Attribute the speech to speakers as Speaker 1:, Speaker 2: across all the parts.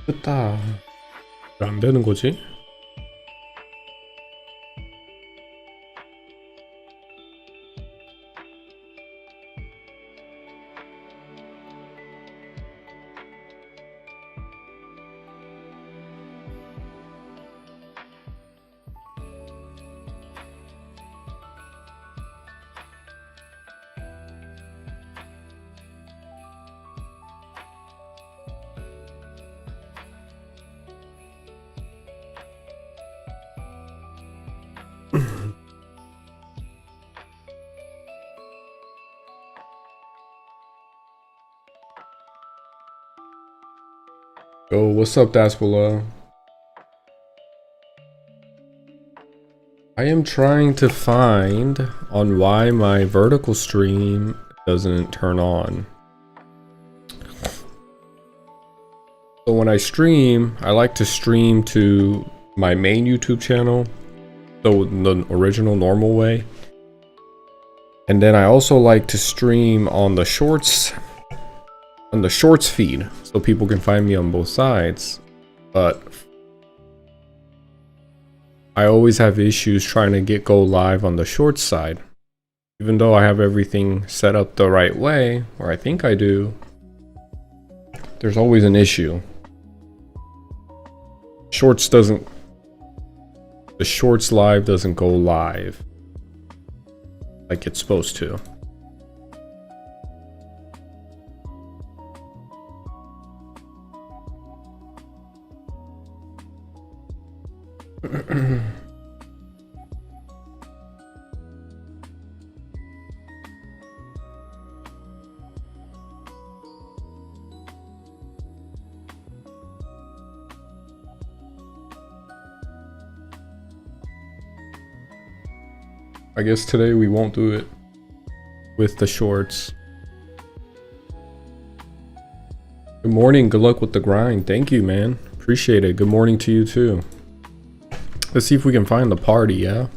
Speaker 1: 됐다. 왜 안 되는 거지? Yo, what's up, Daspala? I am trying to find on why my vertical stream doesn't turn on. So when I stream, I like to stream to my main YouTube channel, so the original normal way. And then I also like to stream on the shorts feed, so people can find me on both sides. But I always have issues trying to go live on the shorts side. Even though I have everything set up the right way, or I think I do, there's always an issue. The shorts live doesn't go live like it's supposed to. I guess today we won't do it with the shorts. Good morning, good luck with the grind. Thank you, man. Appreciate it. Good morning to you too. Let's see if we can find the party, yeah?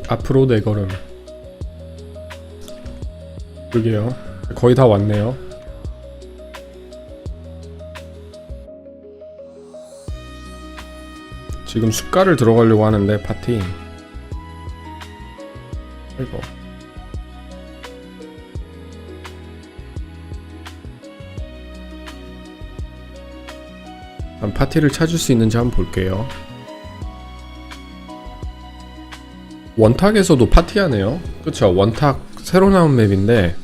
Speaker 1: 앞으로 네 걸음. 그러게요. 거의 다 왔네요. 지금 숟가를 들어가려고 하는데 파티. 아이고. 파티를 찾을 수 있는지 한번 볼게요. 원탁에서도 파티하네요. 그쵸, 원탁 새로 나온 맵인데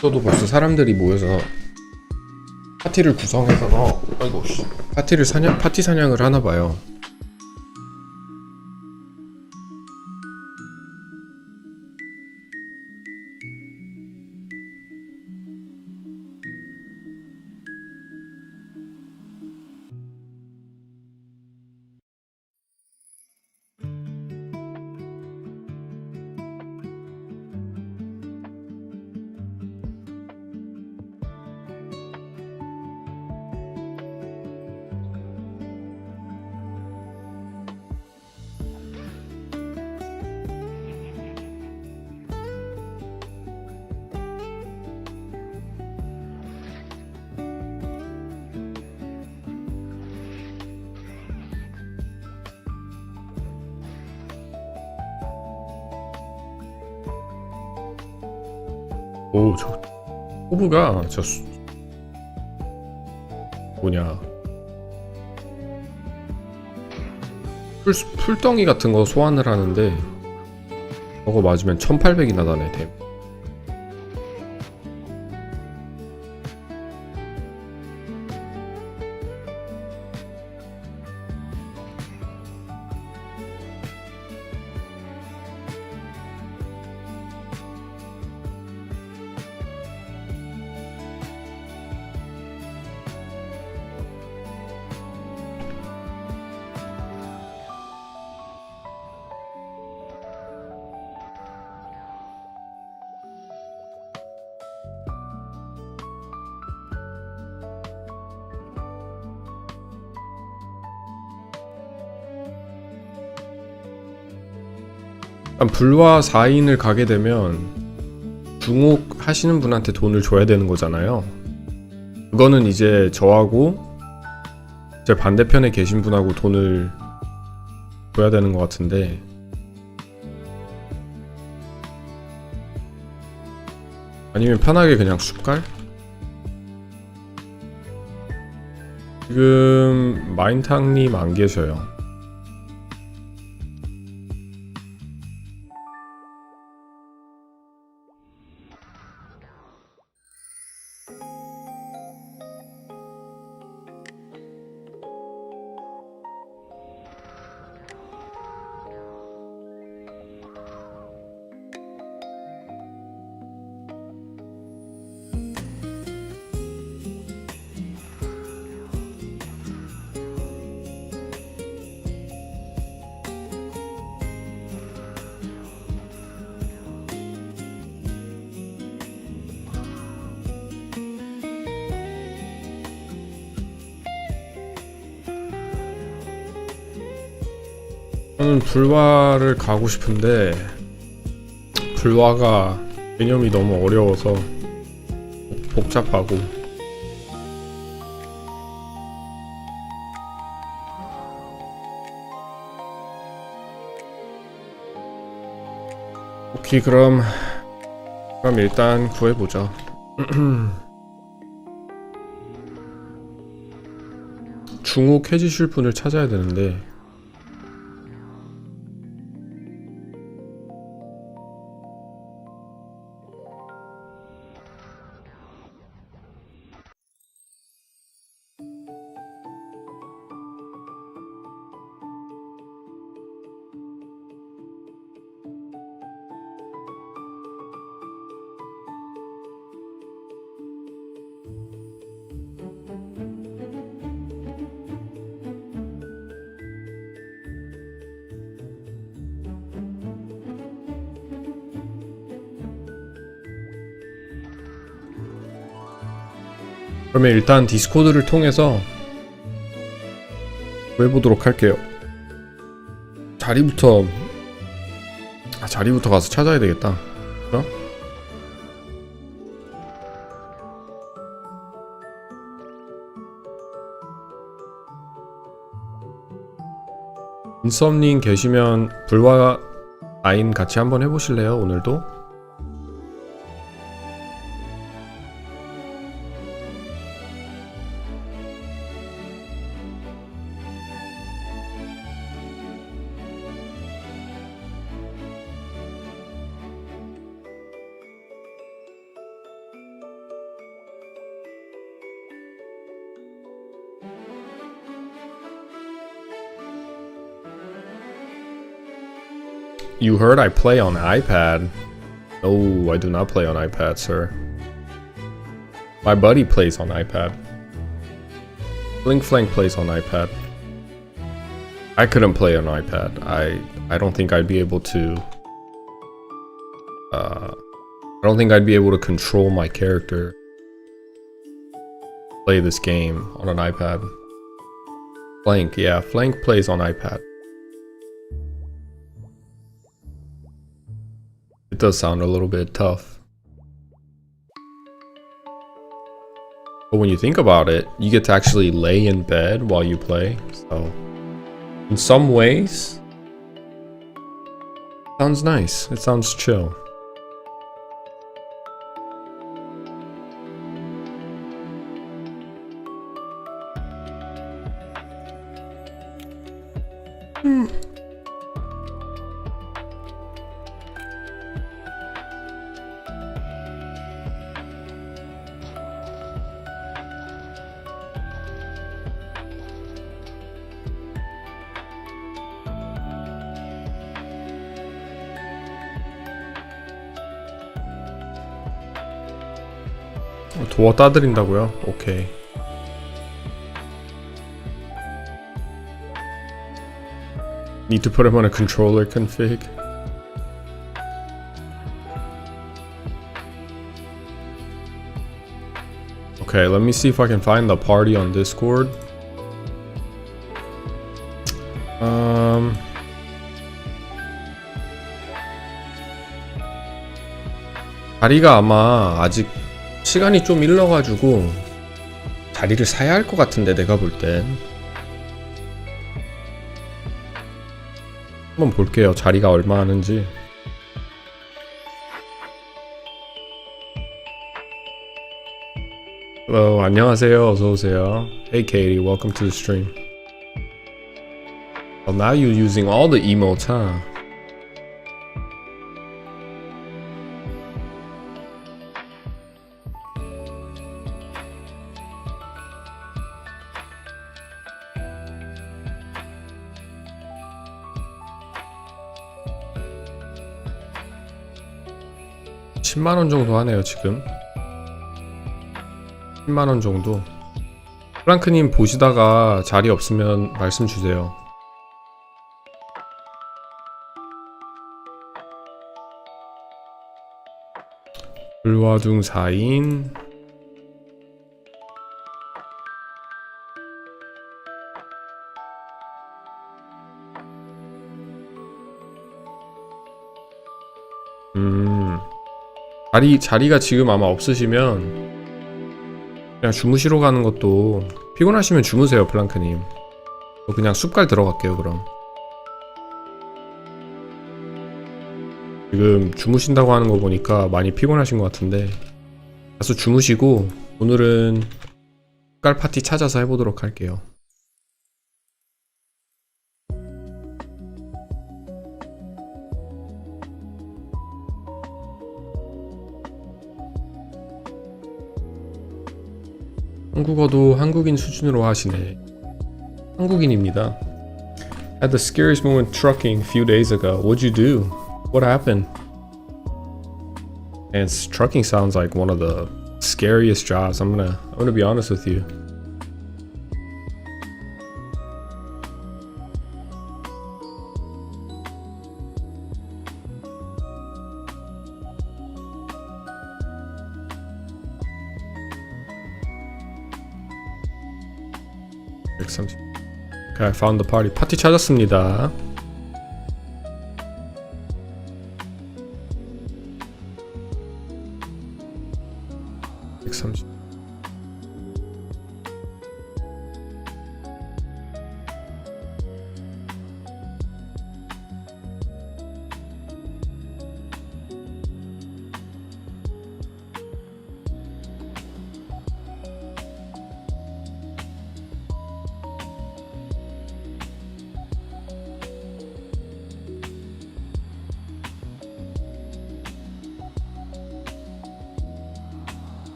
Speaker 1: 저도 벌써 사람들이 모여서 파티를 구성해서 파티 사냥을 하나봐요. 오, 저 호브가 뭐냐, 풀덩이 같은 거 소환을 하는데 저거 맞으면 1800이나 나네. 일단 불화 4인을 가게 되면 중옥 하시는 분한테 돈을 줘야 되는 거잖아요. 그거는 이제 저하고 제 반대편에 계신 분하고 돈을 줘야 되는 것 같은데, 아니면 편하게 그냥 숟갈? 지금 마인탕님 안 계셔요. 저는 불화를 가고 싶은데 불화가 개념이 너무 어려워서 복잡하고, 오케이, 그럼 일단 구해보자. 중옥해지실 분을 찾아야 되는데, 그러면 일단 디스코드를 통해서 구해보도록 할게요. 자리부터 가서 찾아야 되겠다. 어? 인썸님 계시면 불화 아인 같이 한번 해보실래요? 오늘도? You heard I play on iPad. No, I do not play on iPad, sir. My buddy plays on iPad. Blink Flank plays on iPad. I couldn't play on iPad. I don't think I'd be able to. I don't think I'd be able to control my character. Play this game on an iPad. Flank, yeah, Flank plays on iPad. It does sound a little bit tough. But when you think about it, you get to actually lay in bed while you play. So, in some ways, it sounds nice. It sounds chill. 도어 따드린다고요? 오케이. Need to put him on a controller config. Okay, let me see if I can find the party on Discord. 자리가 아마 아직 시간이 좀 일러가지고 자리를 사야 할 것 같은데 내가 볼 땐. 한번 볼게요. 자리가 얼마 하는지. Hello, 안녕하세요. 어서오세요. Hey Katie, welcome to the stream. Well, now you're using all the emotes, huh? $10,000원 정도 하네요, 지금. 10만원 정도. 프랑크님 보시다가 자리 없으면 말씀 주세요. 불화둥 4인. 자리가 지금 아마 없으시면 그냥 주무시러 가는 것도, 피곤하시면 주무세요, 플랑크님. 저 그냥 숲갈 들어갈게요, 그럼. 지금 주무신다고 하는 거 보니까 많이 피곤하신 것 같은데, 가서 주무시고 오늘은 숲갈 파티 찾아서 해보도록 할게요. 한국어도 한국인 수준으로 하시네. 한국인입니다. Had the scariest moment trucking a few days ago. What'd you do? What happened? And trucking sounds like one of the scariest jobs. I'm gonna be honest with you. Okay, I found the party. 파티 찾았습니다.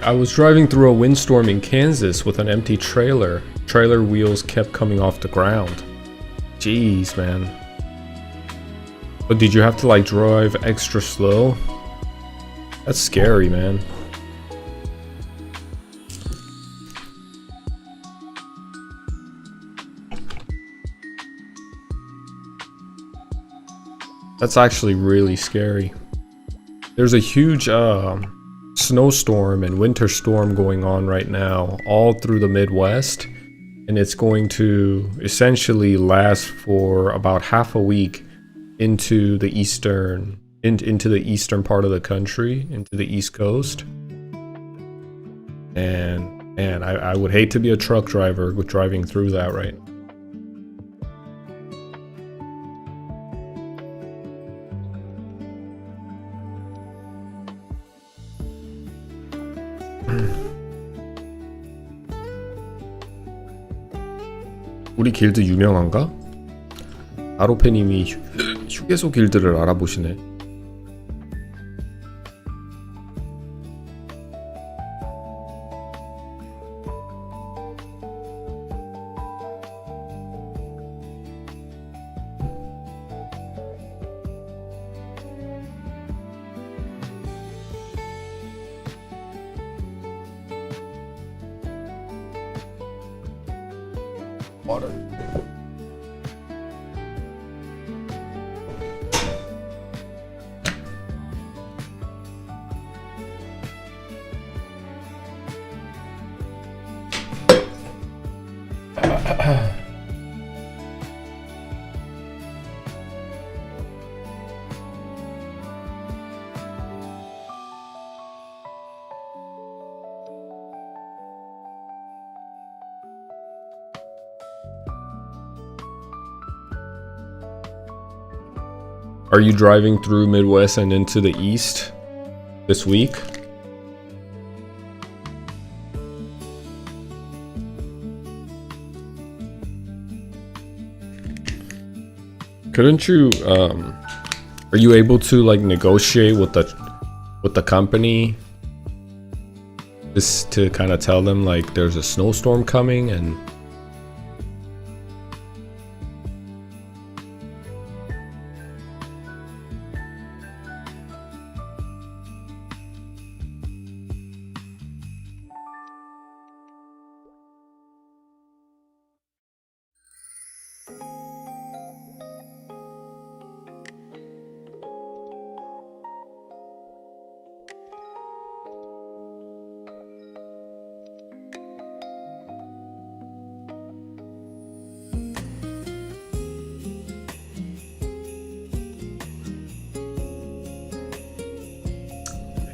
Speaker 1: I was driving through a windstorm in Kansas with an empty trailer. Trailer wheels kept coming off the ground. Jeez, man. But did you have to like drive extra slow? That's scary, man. That's actually really scary. There's a huge snowstorm and winter storm going on right now all through the Midwest, and it's going to essentially last for about half a week into the eastern part of the country, into the East Coast. And man, I would hate to be a truck driver with driving through that right now. 우리 길드 유명한가? 아로페님이 휴게소 길드를 알아보시네. water. Are you driving through Midwest and into the East this week? Couldn't you are you able to like negotiate with the company just to kind of tell them like there's a snowstorm coming and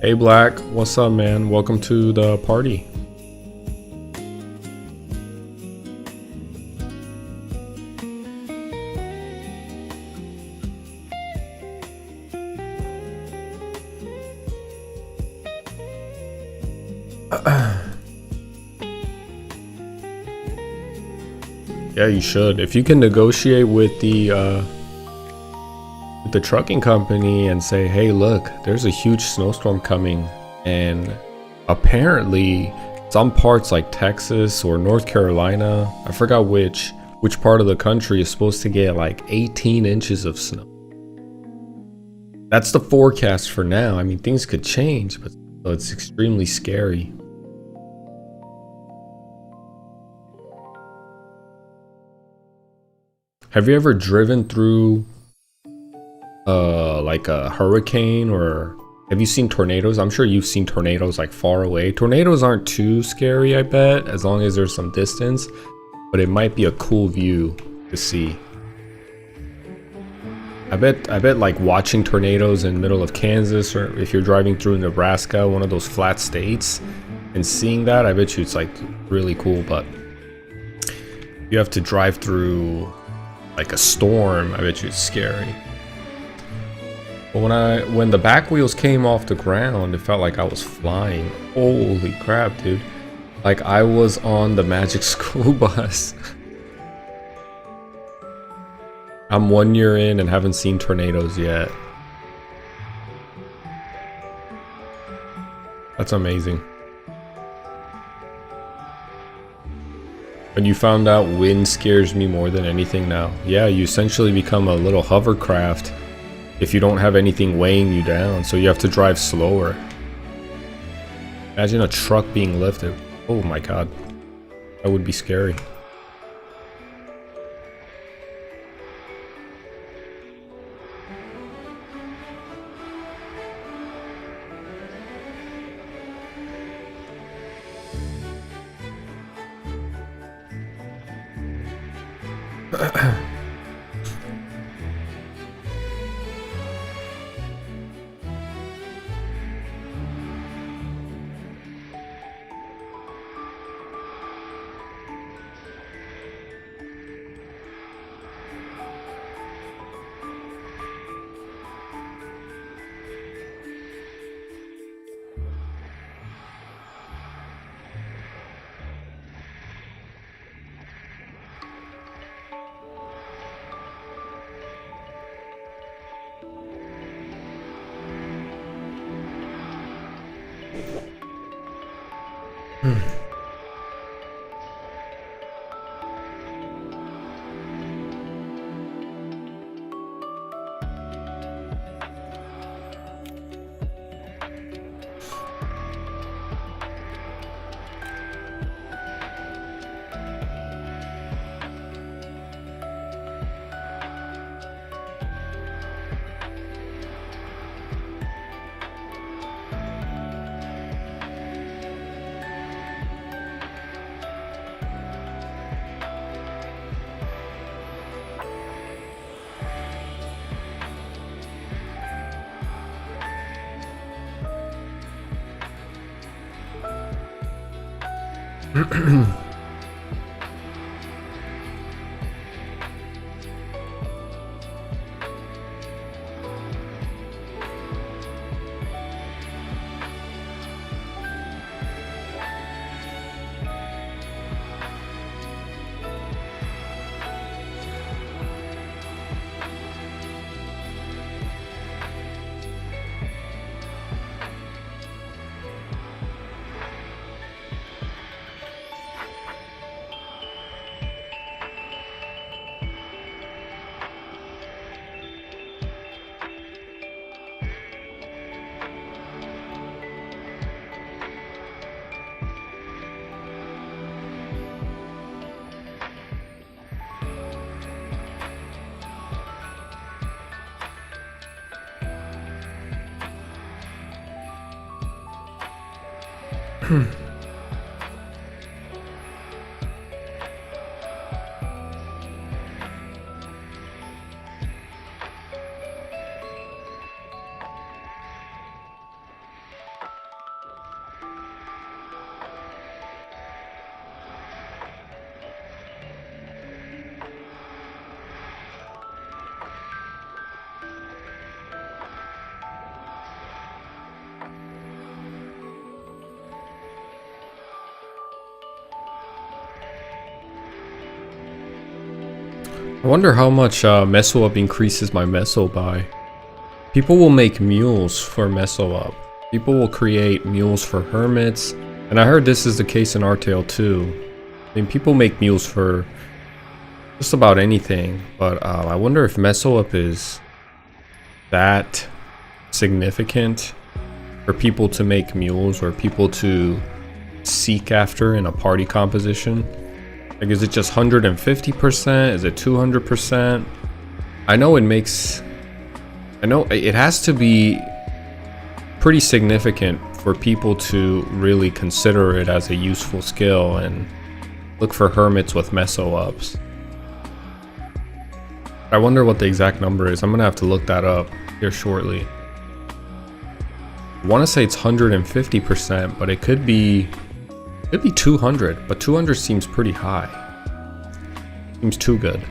Speaker 1: Hey Black, what's up man? Welcome to the party. Yeah, you should. If you can negotiate with the trucking company and say, hey look, there's a huge snowstorm coming and apparently some parts like Texas or North Carolina, I forgot which part of the country is supposed to get like 18 inches of snow. That's the forecast for now. I mean, things could change, but it's extremely scary. Have you ever driven through like a hurricane, or have you seen tornadoes? I'm sure you've seen tornadoes like far away. Tornadoes aren't too scary, I bet, as long as there's some distance, but it might be a cool view to see. I bet like watching tornadoes in the middle of Kansas, or if you're driving through Nebraska, one of those flat states, and seeing that, I bet you it's like really cool. But you have to drive through like a storm, I bet you it's scary. But when the back wheels came off the ground, it felt like I was flying. Holy crap, dude. Like I was on the Magic School Bus. I'm 1 year in and haven't seen tornadoes yet. That's amazing. And you found out wind scares me more than anything now. Yeah, you essentially become a little hovercraft if you don't have anything weighing you down, so you have to drive slower. Imagine a truck being lifted. Oh my god. That would be scary. I wonder how much meso up increases my meso by. People will make mules for meso up. People will create mules for hermits. And I heard this is the case in Artale too. I mean, people make mules for just about anything. But I wonder if meso up is that significant for people to make mules or people to seek after in a party composition. Like, is it just 150%? Is it 200%? I know it has to be pretty significant for people to really consider it as a useful skill and look for hermits with meso ups. I wonder what the exact number is. I'm gonna have to look that up here shortly. I want to say it's 150%, but it could be 200, but 200 seems pretty high. Seems too good.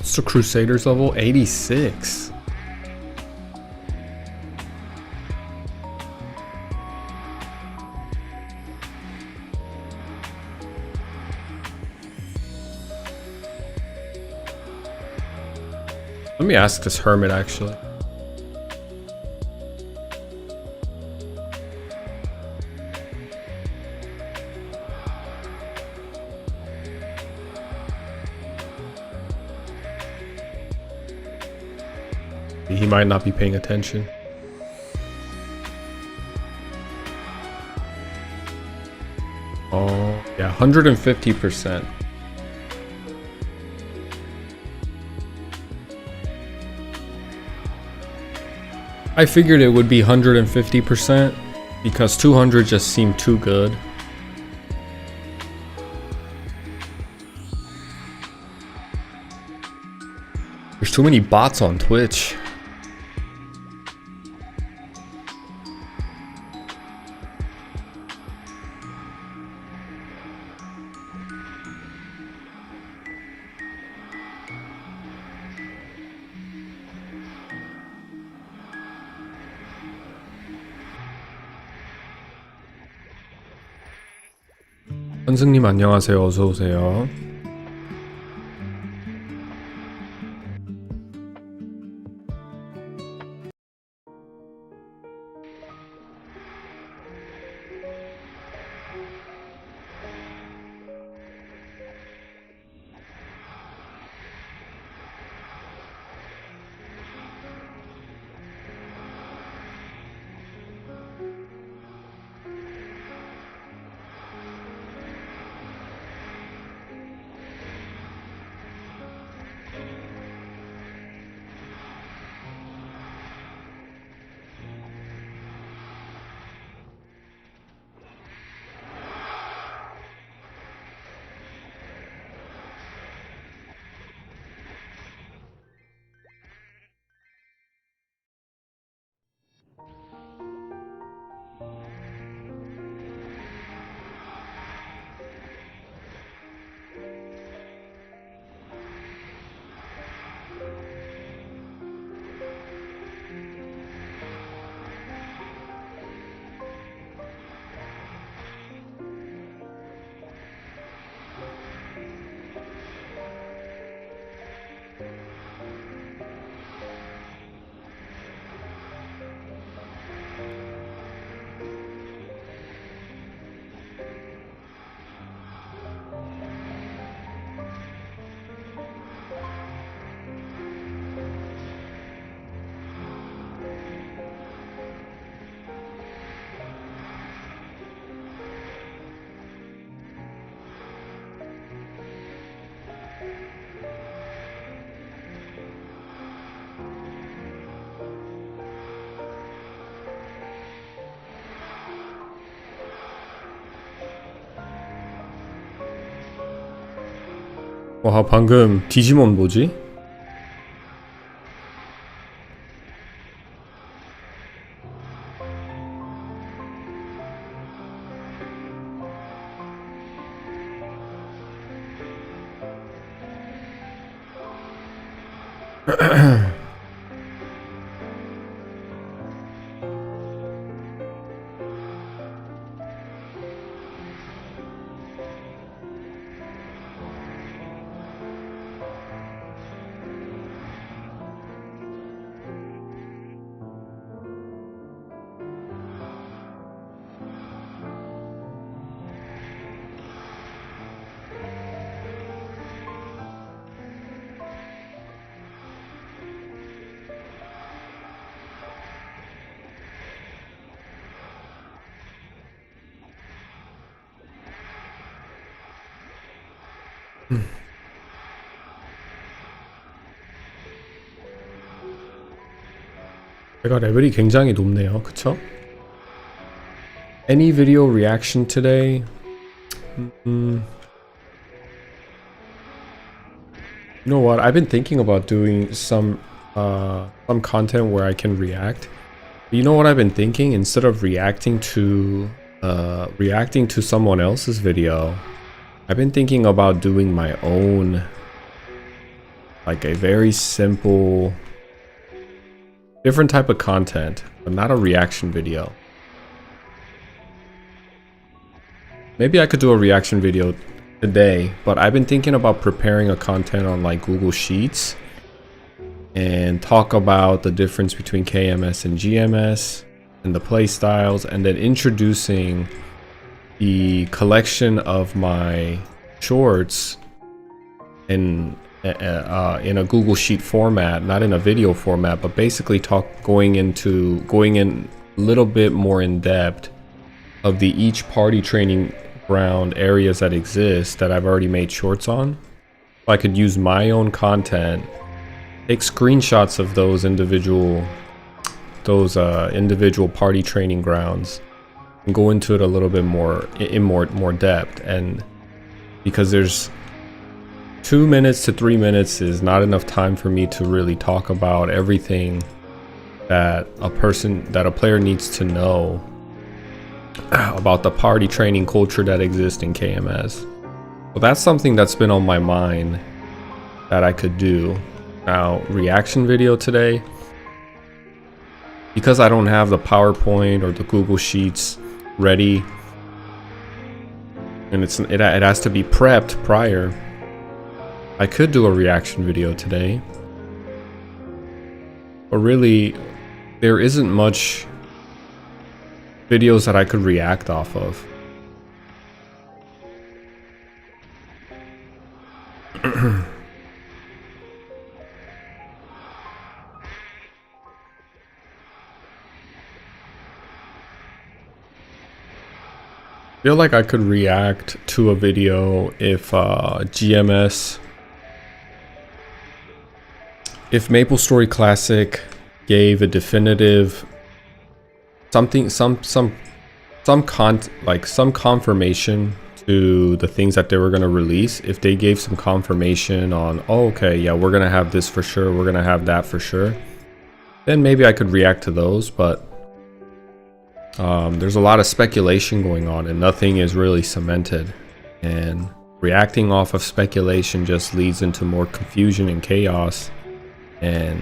Speaker 1: What's the Crusaders level? 86. Let me ask this hermit actually. He might not be paying attention. Oh, yeah, 150%. I figured it would be 150% because 200 just seemed too good. There's too many bots on Twitch. 현승님 안녕하세요. 어서 오세요. 와, 방금 디지몬 뭐지? 제가 레벨이 굉장히 높네요. 그쵸? Any video reaction today? You know what? I've been thinking about doing some content where I can react. You know what I've been thinking? Instead of reacting to someone else's video, I've been thinking about doing my own, like a very simple, different type of content, but not a reaction video. Maybe I could do a reaction video today, but I've been thinking about preparing a content on like Google Sheets and talk about the difference between KMS and GMS and the play styles, and then introducing the collection of my shorts in a Google Sheet format, not in a video format, but basically going in a little bit more in depth of the each party training ground areas that exist that I've already made shorts on. So I could use my own content, take screenshots of those individual party training grounds and go into it a little bit more in more depth. And because there's 2 minutes to 3 minutes is not enough time for me to really talk about everything that a player needs to know about the party training culture that exists in KMS. Well, that's something that's been on my mind that I could do. Now, reaction video today, because I don't have the PowerPoint or the Google Sheets ready, and it has to be prepped prior, I could do a reaction video today. But really, there isn't much videos that I could react off of. I feel like I could react to a video if Maplestory Classic gave a definitive some confirmation to the things that they were going to release. If they gave some confirmation on, oh, okay, yeah, we're going to have this for sure, we're going to have that for sure, then maybe I could react to those. But there's a lot of speculation going on and nothing is really cemented, and reacting off of speculation just leads into more confusion and chaos. And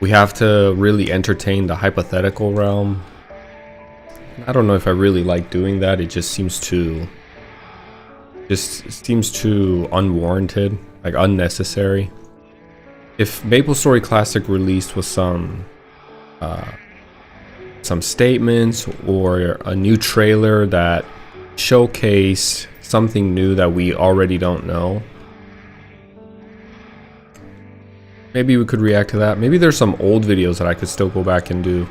Speaker 1: we have to really entertain the hypothetical realm. I don't know if I really like doing that. It just seems too unwarranted, like unnecessary. If Maplestory Classic released with some statements or a new trailer that showcased something new that we already don't know, maybe we could react to that. Maybe there's some old videos that I could still go back and do.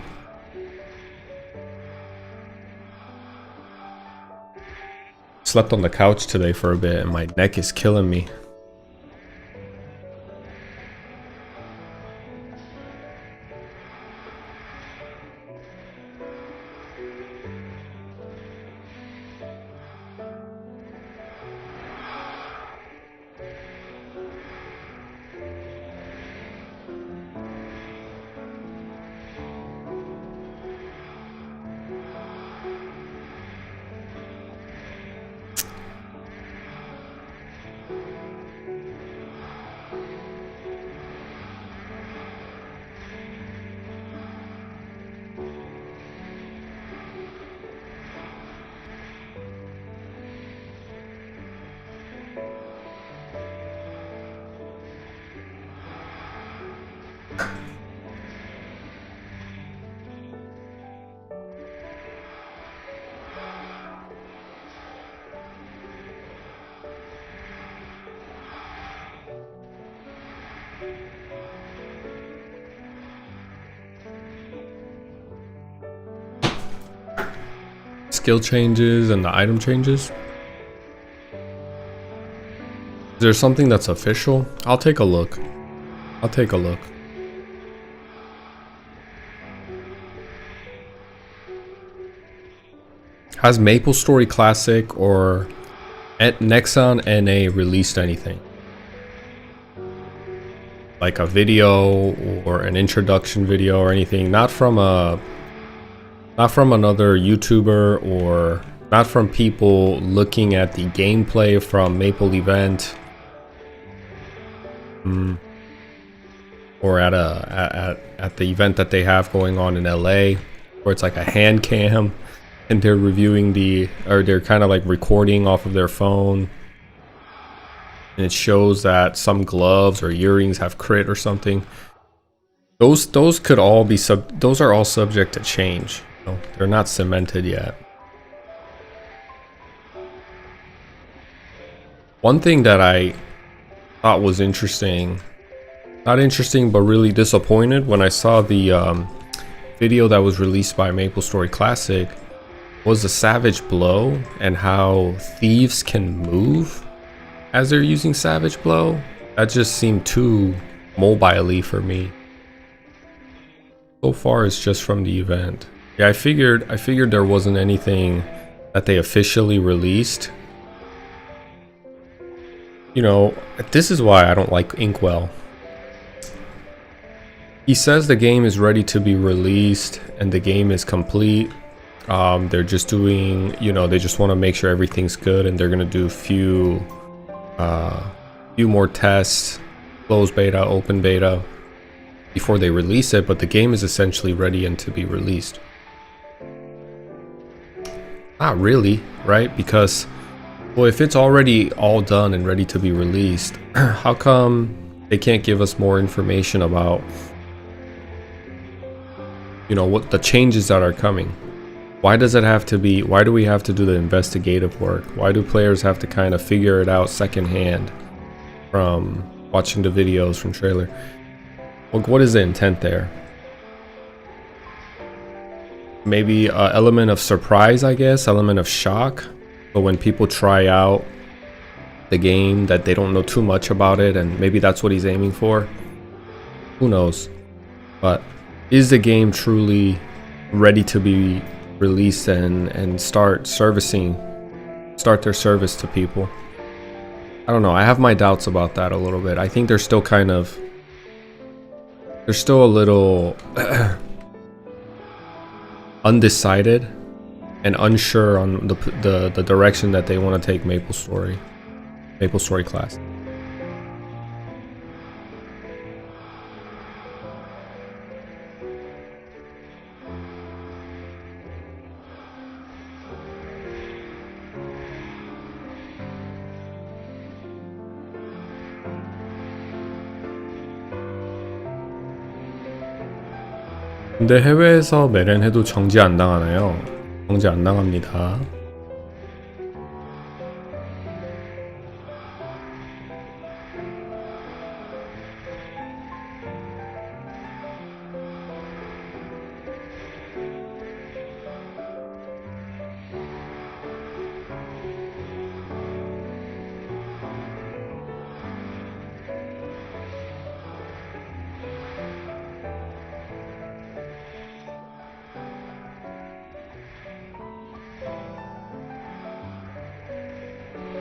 Speaker 1: Slept on the couch today for a bit and my neck is killing me. skill changes and the item changes. Is there something that's official? I'll take a look. I'll take a look. Has Maplestory Classic or Nexon NA released anything? Like a video or an introduction video or anything? Not from another YouTuber or not from people looking at the gameplay from Maple event. Or at the event that they have going on in LA, where it's like a hand cam and they're reviewing they're kind of like recording off of their phone, and it shows that some gloves or earrings have crit or something. Those could all be those are all subject to change. You know, they're not cemented yet. One thing that I thought was interesting, not interesting but really disappointed when I saw the video that was released by Maplestory Classic, was the Savage Blow and how thieves can move as they're using Savage Blow. That just seemed too mobile-y for me. So far it's just from the event. Yeah, I figured there wasn't anything that they officially released. You know, this is why I don't like Inkwell. He says the game is ready to be released and the game is complete. They're just doing, you know, they just want to make sure everything's good, and they're gonna do few more tests, closed beta, open beta, before they release it. But the game is essentially ready and to be released. Not really, right? Because, well, if it's already all done and ready to be released, how come they can't give us more information about, you know, what the changes that are coming? Why does it have to be, why do we have to do the investigative work? Why do players have to kind of figure it out secondhand from watching the videos, from trailer? Like, what is the intent there? Maybe an element of surprise, I guess, element of shock. But when people try out the game, that they don't know too much about it, and maybe that's what he's aiming for. Who knows? But is the game truly ready to be released and start their service to people? I don't know. I have my doubts about that a little bit. I think they're still a little undecided and unsure on the direction that they want to take Maplestory Class. 근데 해외에서 매렌해도 정지 안 당하나요? 정지 안 당합니다.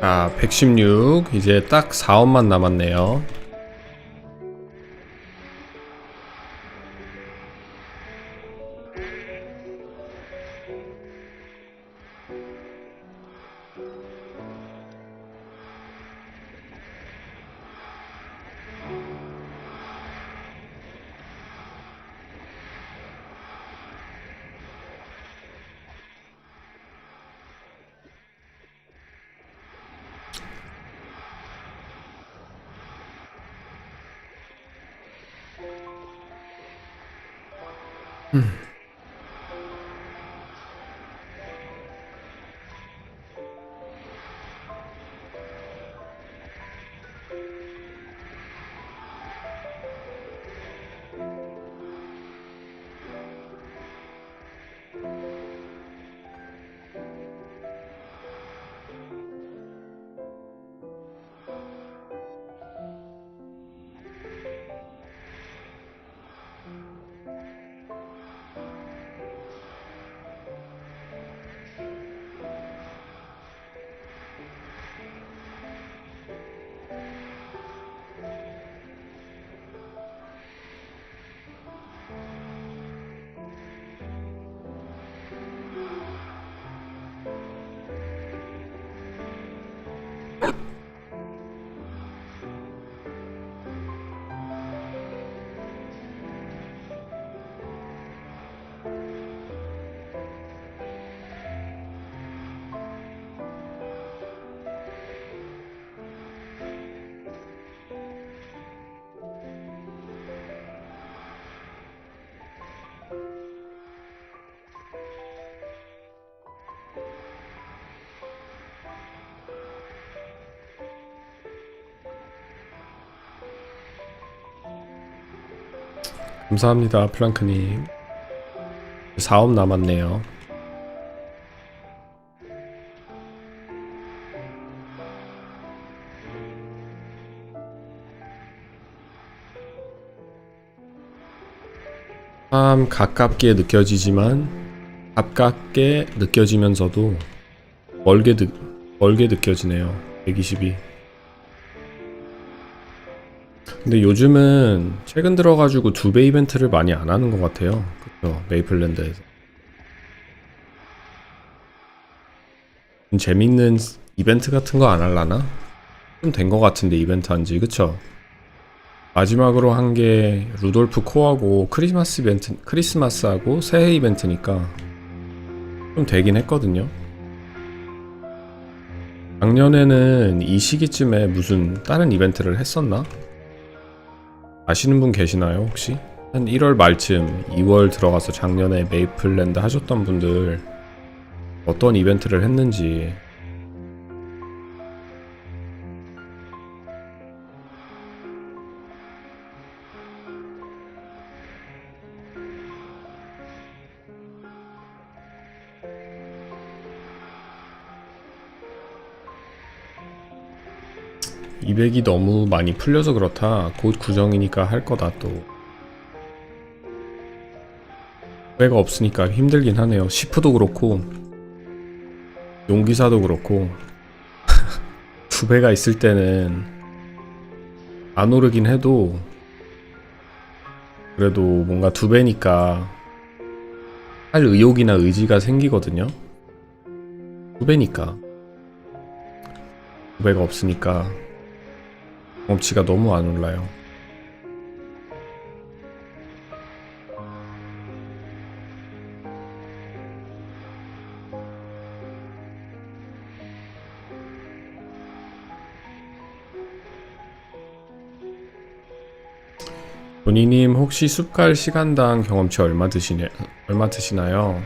Speaker 1: 아, 116. 이제 딱 4원만 남았네요. 감사합니다 플랑크님. 4업 남았네요. 참 가깝게 느껴지면서도 멀게 느껴지네요. 120이. 근데 요즘은 최근 들어가지고 2배 이벤트를 많이 안 하는 것 같아요. 그쵸? 메이플랜드에서. 좀 재밌는 이벤트 같은 거 안 할라나? 좀 된 것 같은데 이벤트 한지. 그쵸? 마지막으로 한 게 루돌프 코하고 크리스마스하고 새해 이벤트니까 좀 되긴 했거든요. 작년에는 이 시기쯤에 무슨 다른 이벤트를 했었나? 아시는 분 계시나요 혹시? 한 1월 말쯤 2월 들어가서 작년에 메이플랜드 하셨던 분들 어떤 이벤트를 했는지. 200이 너무 많이 풀려서 그렇다. 곧 구정이니까 할 거다 또. 2배가 없으니까 힘들긴 하네요. 시프도 그렇고 용기사도 그렇고 2배가 있을 때는 안 오르긴 해도 그래도 뭔가 2배니까 할 의욕이나 의지가 생기거든요. 2배니까 2배가 없으니까 경험치가 너무 안 올라요. 조니님 혹시 숲갈 시간당 경험치 얼마 드시나요?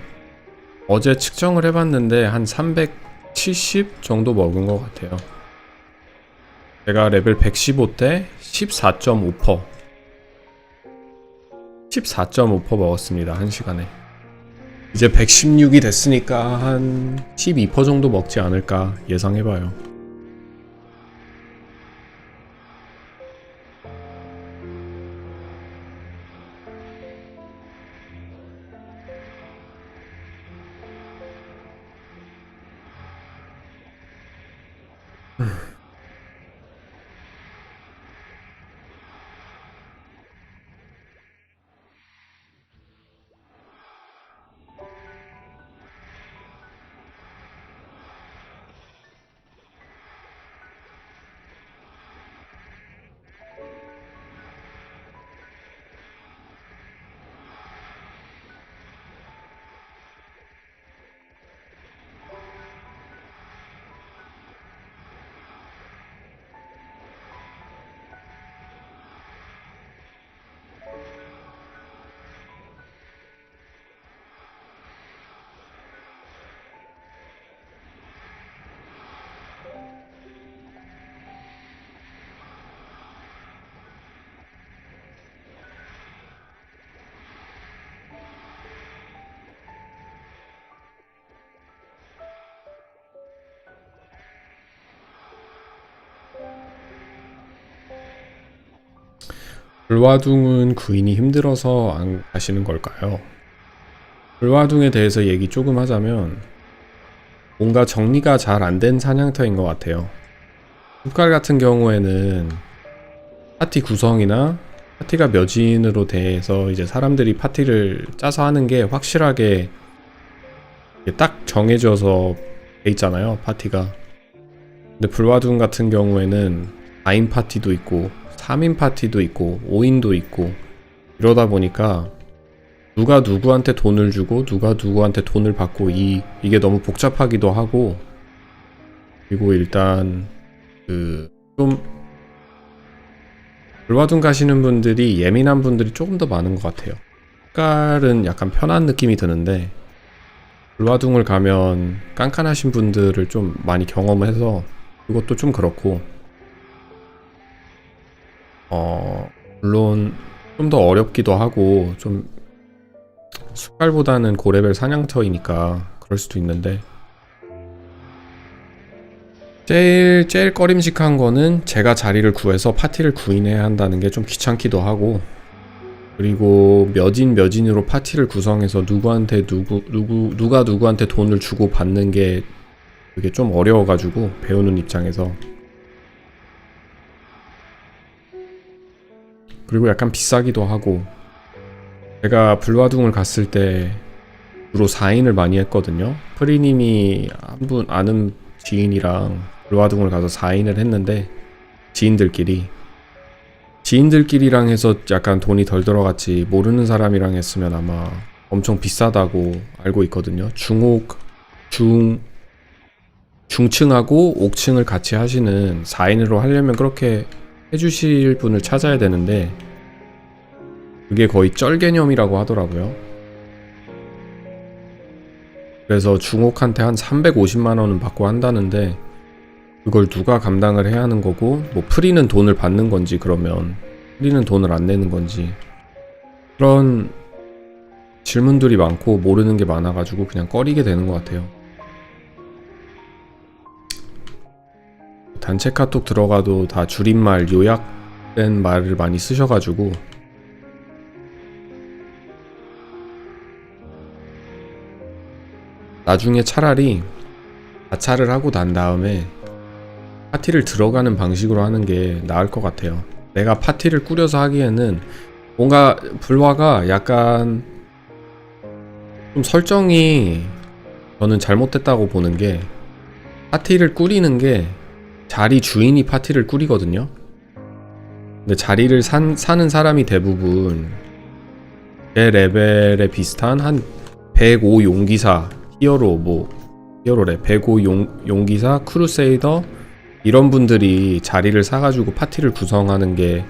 Speaker 1: 어제 측정을 해봤는데 한 370 정도 먹은 것 같아요. 제가 레벨 115 때 14.5% 14.5% 먹었습니다. 1시간에. 이제 116이 됐으니까 한 12% 정도 먹지 않을까 예상해봐요. 불화둥은 구인이 힘들어서 안 가시는 걸까요? 불화둥에 대해서 얘기 조금 하자면 뭔가 정리가 잘 안 된 사냥터인 것 같아요. 숲갈 같은 경우에는 파티 구성이나 파티가 몇 인으로 돼서 이제 사람들이 파티를 짜서 하는 게 확실하게 딱 정해져서 돼 있잖아요, 파티가. 근데 불화둥 같은 경우에는 4인 파티도 있고 3인 파티도 있고 5인도 있고 이러다 보니까 누가 누구한테 돈을 주고 누가 누구한테 돈을 받고 이게 너무 복잡하기도 하고, 그리고 일단 좀 불화둥 가시는 분들이 예민한 분들이 조금 더 많은 것 같아요. 색깔은 약간 편한 느낌이 드는데 불화둥을 가면 깐깐하신 분들을 좀 많이 경험을 해서 그것도 좀 그렇고, 물론 좀 더 어렵기도 하고 좀 숫갈보다는 고레벨 사냥터이니까 그럴 수도 있는데 제일 꺼림직한 거는 제가 자리를 구해서 파티를 구인해야 한다는 게 좀 귀찮기도 하고, 그리고 몇인으로 파티를 구성해서 누구한테 누가 누구한테 돈을 주고 받는 게 그게 좀 어려워가지고 배우는 입장에서. 그리고 약간 비싸기도 하고, 제가 불화둥을 갔을 때 주로 4인을 많이 했거든요. 프리님이 한 분 아는 지인이랑 불화둥을 가서 4인을 했는데, 지인들끼리랑 해서 약간 돈이 덜 들어갔지, 모르는 사람이랑 했으면 아마 엄청 비싸다고 알고 있거든요. 중층하고 옥층을 같이 하시는 4인으로 하려면 그렇게 해주실 분을 찾아야 되는데, 그게 거의 쩔 개념이라고 하더라고요. 그래서 중옥한테 한 350만원은 받고 한다는데, 그걸 누가 감당을 해야 하는 거고, 뭐 프리는 돈을 받는 건지, 그러면 프리는 돈을 안 내는 건지, 그런 질문들이 많고 모르는 게 많아가지고 그냥 꺼리게 되는 것 같아요. 단체 카톡 들어가도 다 줄임말, 요약된 말을 많이 쓰셔가지고 나중에 차라리 가차를 하고 난 다음에 파티를 들어가는 방식으로 하는 게 나을 것 같아요. 내가 파티를 꾸려서 하기에는 뭔가 불화가 약간 좀 설정이 저는 잘못됐다고 보는 게, 파티를 꾸리는 게 자리 주인이 파티를 꾸리거든요. 근데 자리를 사는 사람이 대부분 제 레벨에 비슷한 한 105 용기사, 히어로래, 105 용기사, 크루세이더, 이런 분들이 자리를 사가지고 파티를 구성하는 게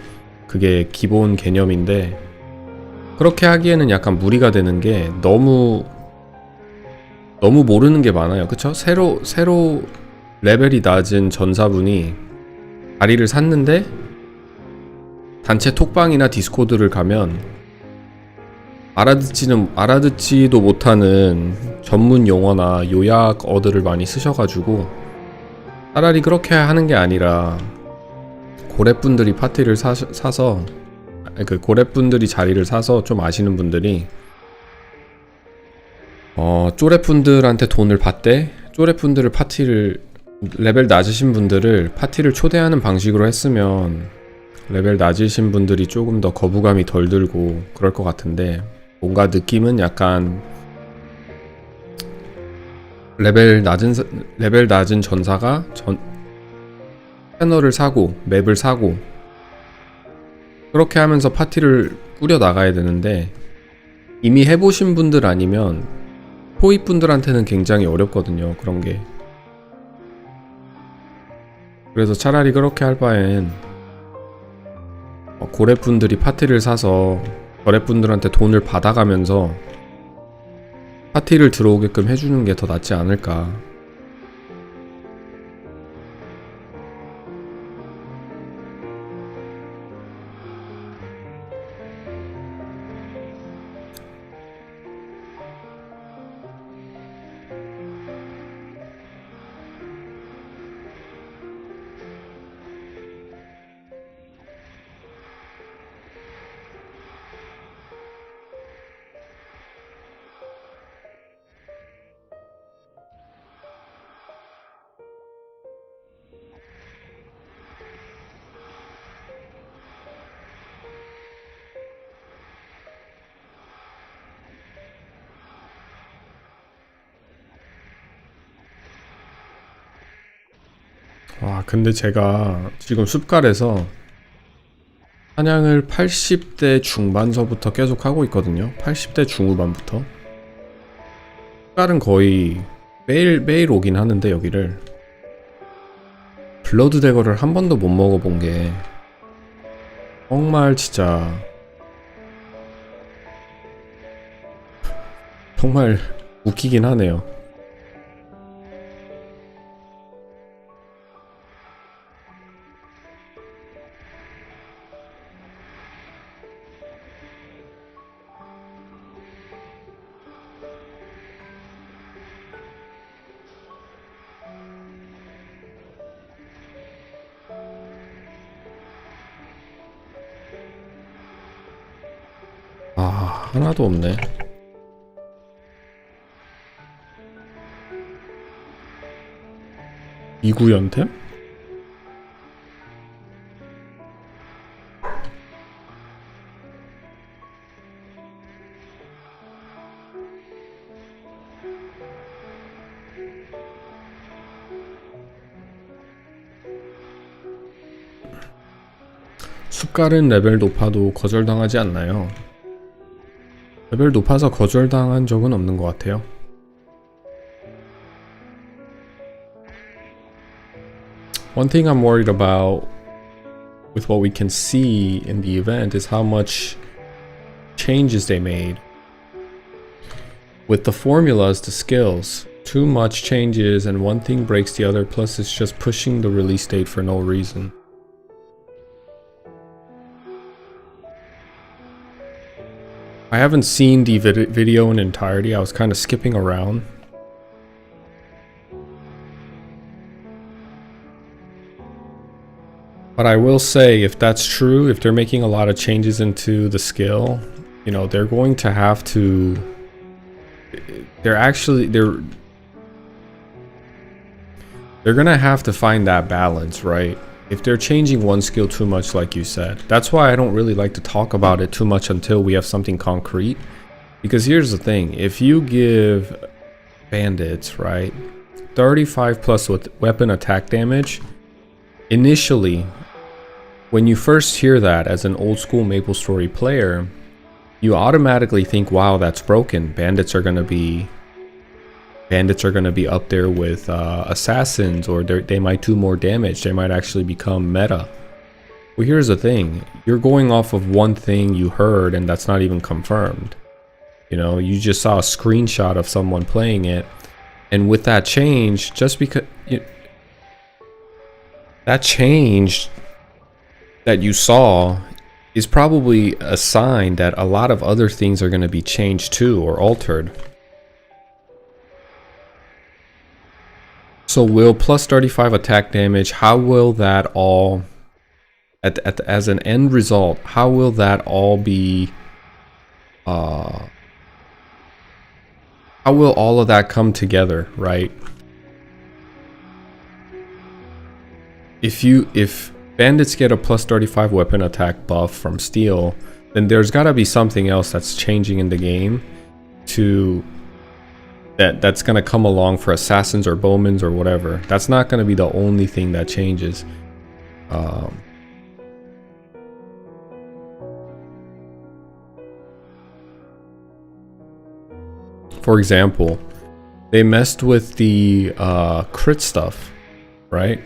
Speaker 1: 그게 기본 개념인데, 그렇게 하기에는 약간 무리가 되는 게 너무 모르는 게 많아요. 그쵸? 새로 레벨이 낮은 전사분이 자리를 샀는데 단체 톡방이나 디스코드를 가면 알아듣지도 못하는 전문 용어나 요약 어들을 많이 쓰셔가지고, 차라리 그렇게 하는 게 아니라 고래분들이 파티를 사서, 그 고래분들이 자리를 사서 좀 아시는 분들이 쪼래분들한테 돈을 받되, 쪼래분들을 레벨 낮으신 분들을 파티를 초대하는 방식으로 했으면 레벨 낮으신 분들이 조금 더 거부감이 덜 들고 그럴 것 같은데, 뭔가 느낌은 약간 레벨 낮은 전사가 채널을 사고 맵을 사고 그렇게 하면서 파티를 꾸려 나가야 되는데, 이미 해보신 분들 아니면 초입 분들한테는 굉장히 어렵거든요, 그런 게. 그래서 차라리 그렇게 할 바엔 고래분들이 파티를 사서 거래분들한테 돈을 받아가면서 파티를 들어오게끔 해주는 게 더 낫지 않을까. 와, 근데 제가 지금 숲갈에서 사냥을 80대 중반서부터 계속 하고 있거든요. 80대 중후반부터. 숲갈은 거의 매일 오긴 하는데, 여기를 블러드 대거를 한 번도 못 먹어본 게 정말 진짜 정말 웃기긴 하네요. 하나도 없네. 이구연템? 숟갈은 레벨 높아도 거절당하지 않나요? 레벨 높아서 거절당한 적은 없는 것 같아요. One thing I'm worried about with what we can see in the event is how much changes they made. With the formulas, the skills, too much changes and one thing breaks the other, plus it's just pushing the release date for no reason. I haven't seen the video in entirety. I was kind of skipping around. But I will say, if that's true, if they're making a lot of changes into the skill, you know, they're going to have to... They're gonna have to find that balance, right? If they're changing one skill too much, like you said. That's why I don't really like to talk about it too much until we have something concrete. Because here's the thing, if you give bandits, right, 35 plus with weapon attack damage, initially, when you first hear that as an old school Maplestory player, you automatically think, wow, that's broken. Bandits are gonna be up there with assassins, or they might do more damage. They might actually become meta. Well, here's the thing. You're going off of one thing you heard, and that's not even confirmed. You know, you just saw a screenshot of someone playing it, and with that change, just because... that change that you saw is probably a sign that a lot of other things are going to be changed too, or altered. So will plus 35 attack damage, how will that all, as an end result, how will that all be, how will all of that come together, right? If bandits get a plus 35 weapon attack buff from steel, then there's gotta be something else that's changing in the game to... That's gonna come along for assassins or bowmans or whatever. That's not gonna be the only thing that changes. For example, they messed with the crit stuff, right?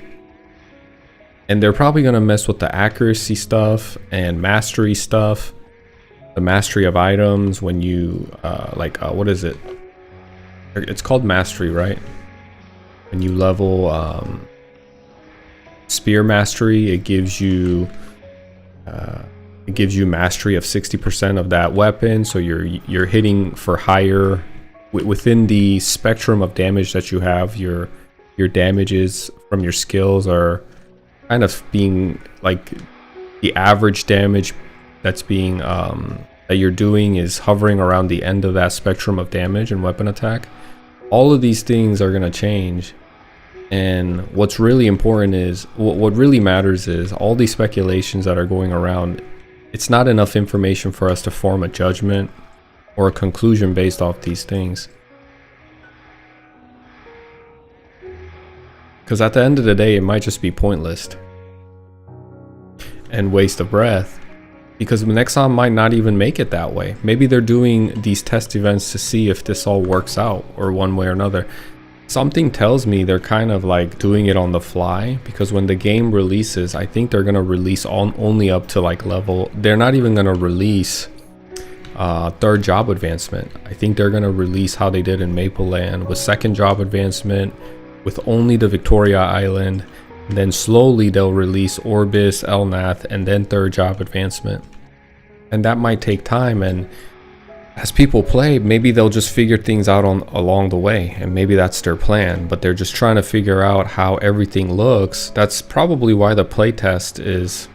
Speaker 1: And they're probably gonna mess with the accuracy stuff and mastery stuff, the mastery of items when you what is it? It's called mastery, right? When you level spear mastery, it gives you mastery of 60% of that weapon, so you're hitting for higher within the spectrum of damage that you have. Your damages from your skills are kind of being like the average damage that's being that you're doing is hovering around the end of that spectrum of damage and weapon attack. All of these things are going to change, and what's really important is what really matters is all these speculations that are going around. It's not enough information for us to form a judgment or a conclusion based off these things, because at the end of the day it might just be pointless and waste of breath, because Nexon might not even make it that way. Maybe they're doing these test events to see if this all works out or one way or another. Something tells me they're kind of like doing it on the fly, because when the game releases, I think they're going to release only up to like level. They're not even going to release third job advancement. I think they're going to release how they did in Maple Land, with second job advancement with only the Victoria Island. And then slowly they'll release Orbis, Elnath, and then third job advancement. And that might take time, and as people play, maybe they'll just figure things out along the way, and maybe that's their plan, but they're just trying to figure out how everything looks. That's probably why the playtest is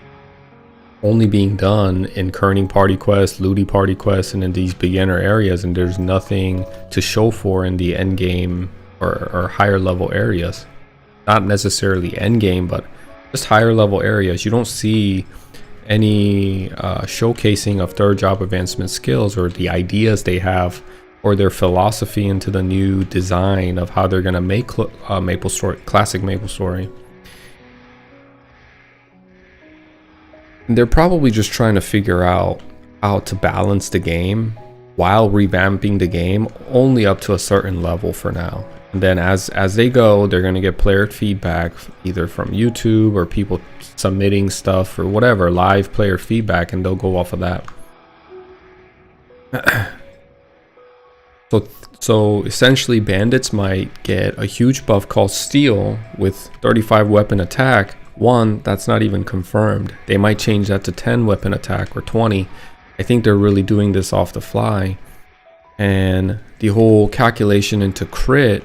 Speaker 1: only being done in kerning party quests, looty party quests, and in these beginner areas, and there's nothing to show for in the end game or higher level areas. Not necessarily end game, but just higher level areas. You don't see any showcasing of third job advancement skills or the ideas they have or their philosophy into the new design of how they're gonna make Maplestory, classic Maplestory. And they're probably just trying to figure out how to balance the game while revamping the game only up to a certain level for now. And then as they go, they're going to get player feedback either from YouTube or people submitting stuff or whatever, live player feedback, and they'll go off of that. So essentially bandits might get a huge buff called Steel with 35 weapon attack. One, that's not even confirmed. They might change that to 10 weapon attack or 20. I think they're really doing this off the fly. And the whole calculation into crit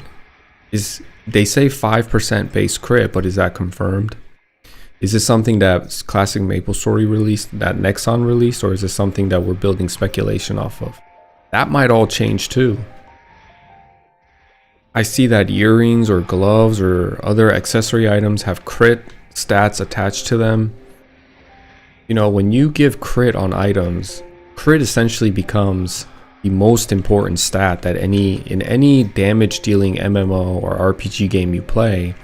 Speaker 1: is, they say 5% base crit, but is that confirmed? Is this something that Classic Maplestory released, that Nexon released, or is this something that we're building speculation off of? That might all change too. I see that earrings or gloves or other accessory items have crit stats attached to them. You know, when you give crit on items, crit essentially becomes the most important stat that in any damage dealing MMO or RPG game you play.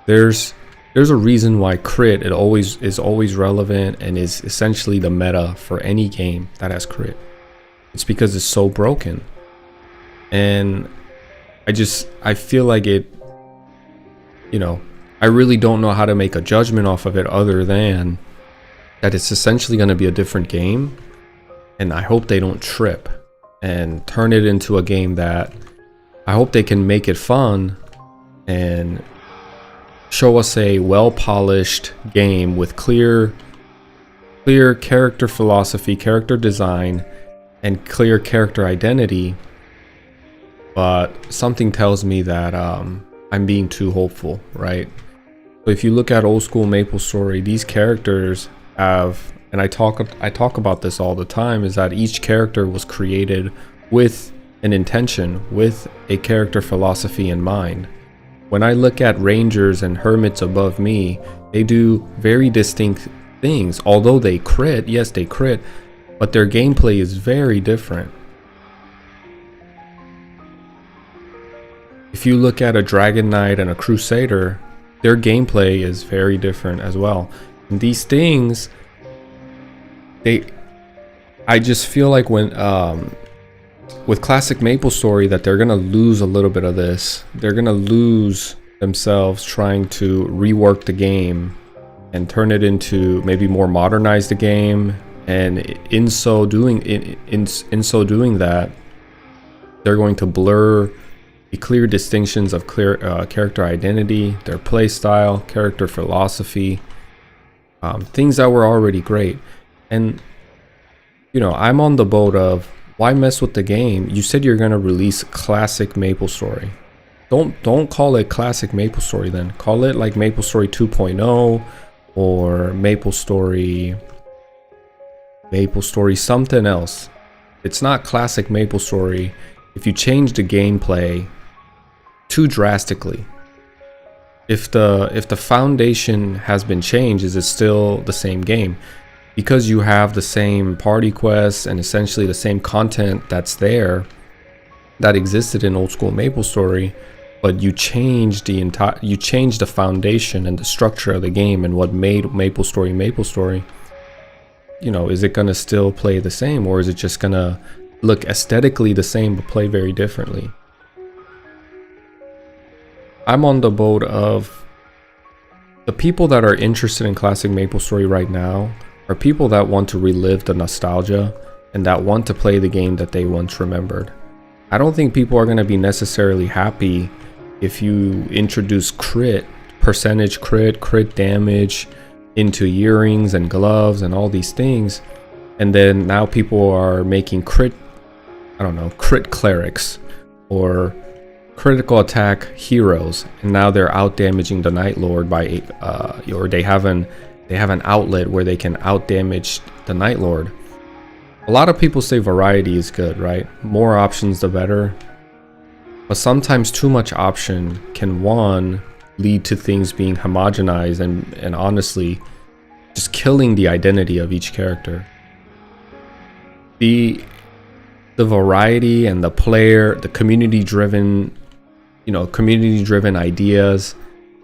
Speaker 1: There's a reason why crit is always relevant and is essentially the meta for any game that has crit. It's because it's so broken. And I feel like it, you know, I really don't know how to make a judgment off of it other than that it's essentially going to be a different game. And I hope they don't trip and turn it into a game that I hope they can make it fun and show us a well-polished game with clear character philosophy, character design, and clear character identity. But something tells me that I'm being too hopeful, right? So if you look at old school Maplestory, these characters have, and I talk about this all the time, is that each character was created with an intention, with a character philosophy in mind. When I look at rangers and hermits above me, they do very distinct things. Although they crit, yes, they crit, but their gameplay is very different. If you look at a Dragon Knight and a Crusader, their gameplay is very different as well. And these things, I just feel like when with Classic Maplestory that they're gonna lose a little bit of this. They're gonna lose themselves trying to rework the game and turn it into maybe more modernize the game. And in so doing that, they're going to blur the clear distinctions of clear character identity, their play style, character philosophy, things that were already great. And you know, I'm on the boat of, why mess with the game? You said you're gonna release Classic Maplestory. Don't call it Classic Maplestory then. Call it like Maplestory 2.0 or Maplestory something else. It's not Classic Maplestory if you change the gameplay too drastically. If the foundation has been changed, is it still the same game? Because you have the same party quests and essentially the same content that's there that existed in old school Maplestory, but you changed the foundation and the structure of the game and what made Maplestory. You know, is it gonna still play the same, or is it just gonna look aesthetically the same but play very differently? I'm on the boat of the people that are interested in Classic Maplestory right now are people that want to relive the nostalgia and that want to play the game that they once remembered. I don't think people are going to be necessarily happy if you introduce percentage crit damage into earrings and gloves and all these things, and then now people are making crit clerics or critical attack heroes, and now they're out damaging the Night Lord by or they have an an outlet where they can out damage the Night Lord. A lot of people say variety is good, right? More options the better. But sometimes too much option can, one, lead to things being homogenized and honestly just killing the identity of each character. The variety and the player, the community driven ideas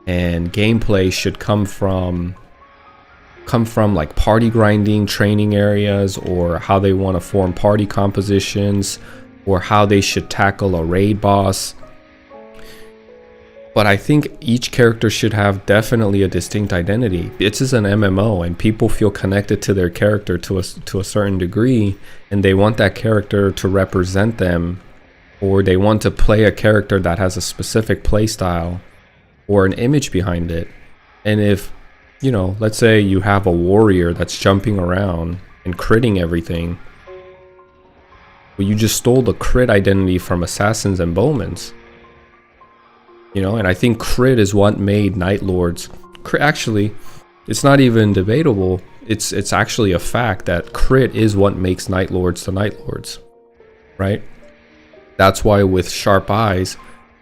Speaker 1: and gameplay should come from like party grinding training areas, or how they want to form party compositions, or how they should tackle a raid boss. But I think each character should have definitely a distinct identity. This is an MMO, and people feel connected to their character to a certain degree, and they want that character to represent them, or they want to play a character that has a specific play style or an image behind it. And if, let's say you have a warrior that's jumping around and critting everything, but you just stole the crit identity from assassins and bowmans. And I think crit is what made Night Lords. Actually, it's not even debatable. It's actually a fact that crit is what makes Night Lords the Night Lords, right? That's why with Sharp Eyes,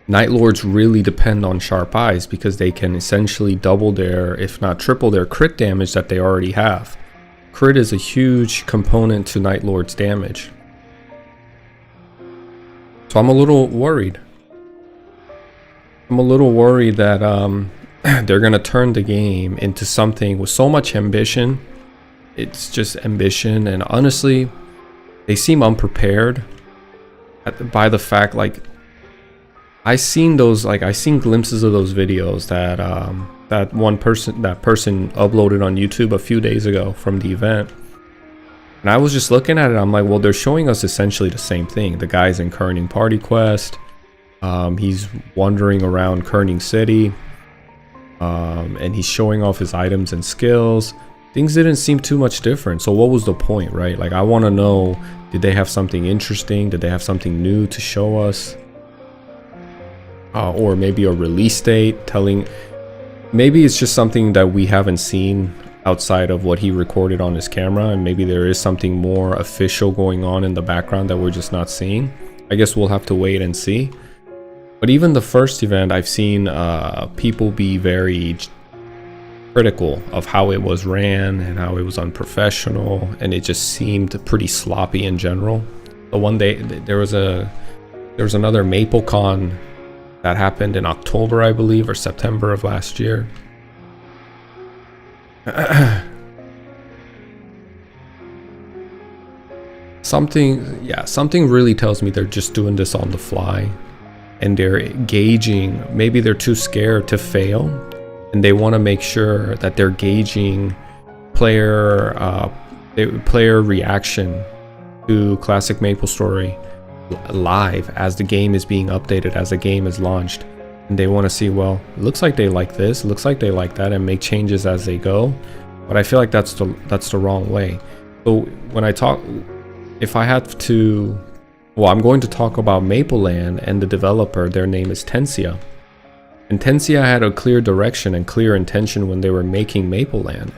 Speaker 1: Night Lords really depend on Sharp Eyes, because they can essentially double their, if not triple their crit damage that they already have. Crit is a huge component to Night Lord's damage. So I'm a little worried. that they're going to turn the game into something with so much ambition. It's just ambition, and honestly, they seem unprepared by the fact, like, I seen glimpses of those videos that that person uploaded on YouTube a few days ago from the event. And I was just looking at it, I'm like, well, they're showing us essentially the same thing. The guy's in Kerning Party Quest. He's wandering around Kerning City. And he's showing off his items and skills. Things didn't seem too much different. So what was the point, right? Like, I want to know, did they have something interesting? Did they have something new to show us? Or maybe a release date telling... Maybe it's just something that we haven't seen outside of what he recorded on his camera, and maybe there is something more official going on in the background that we're just not seeing. I guess we'll have to wait and see. But even the first event, I've seen people be very critical of how it was ran and how it was unprofessional, and it just seemed pretty sloppy in general. The one day there was another MapleCon that happened in October, I believe, or September of last year. Something really tells me they're just doing this on the fly, and they're gauging. Maybe they're too scared to fail, and they want to make sure that they're gauging player reaction to classic Maplestory live as the game is being updated, as the game is launched. And they want to see, well, it looks like they like this, it looks like they like that, and make changes as they go. But I feel like that's the wrong way. So when I talk, if I have to, well, I'm going to talk about Mapleland and the developer. Their name is Tensia. And Tensia had a clear direction and clear intention when they were making Mapleland.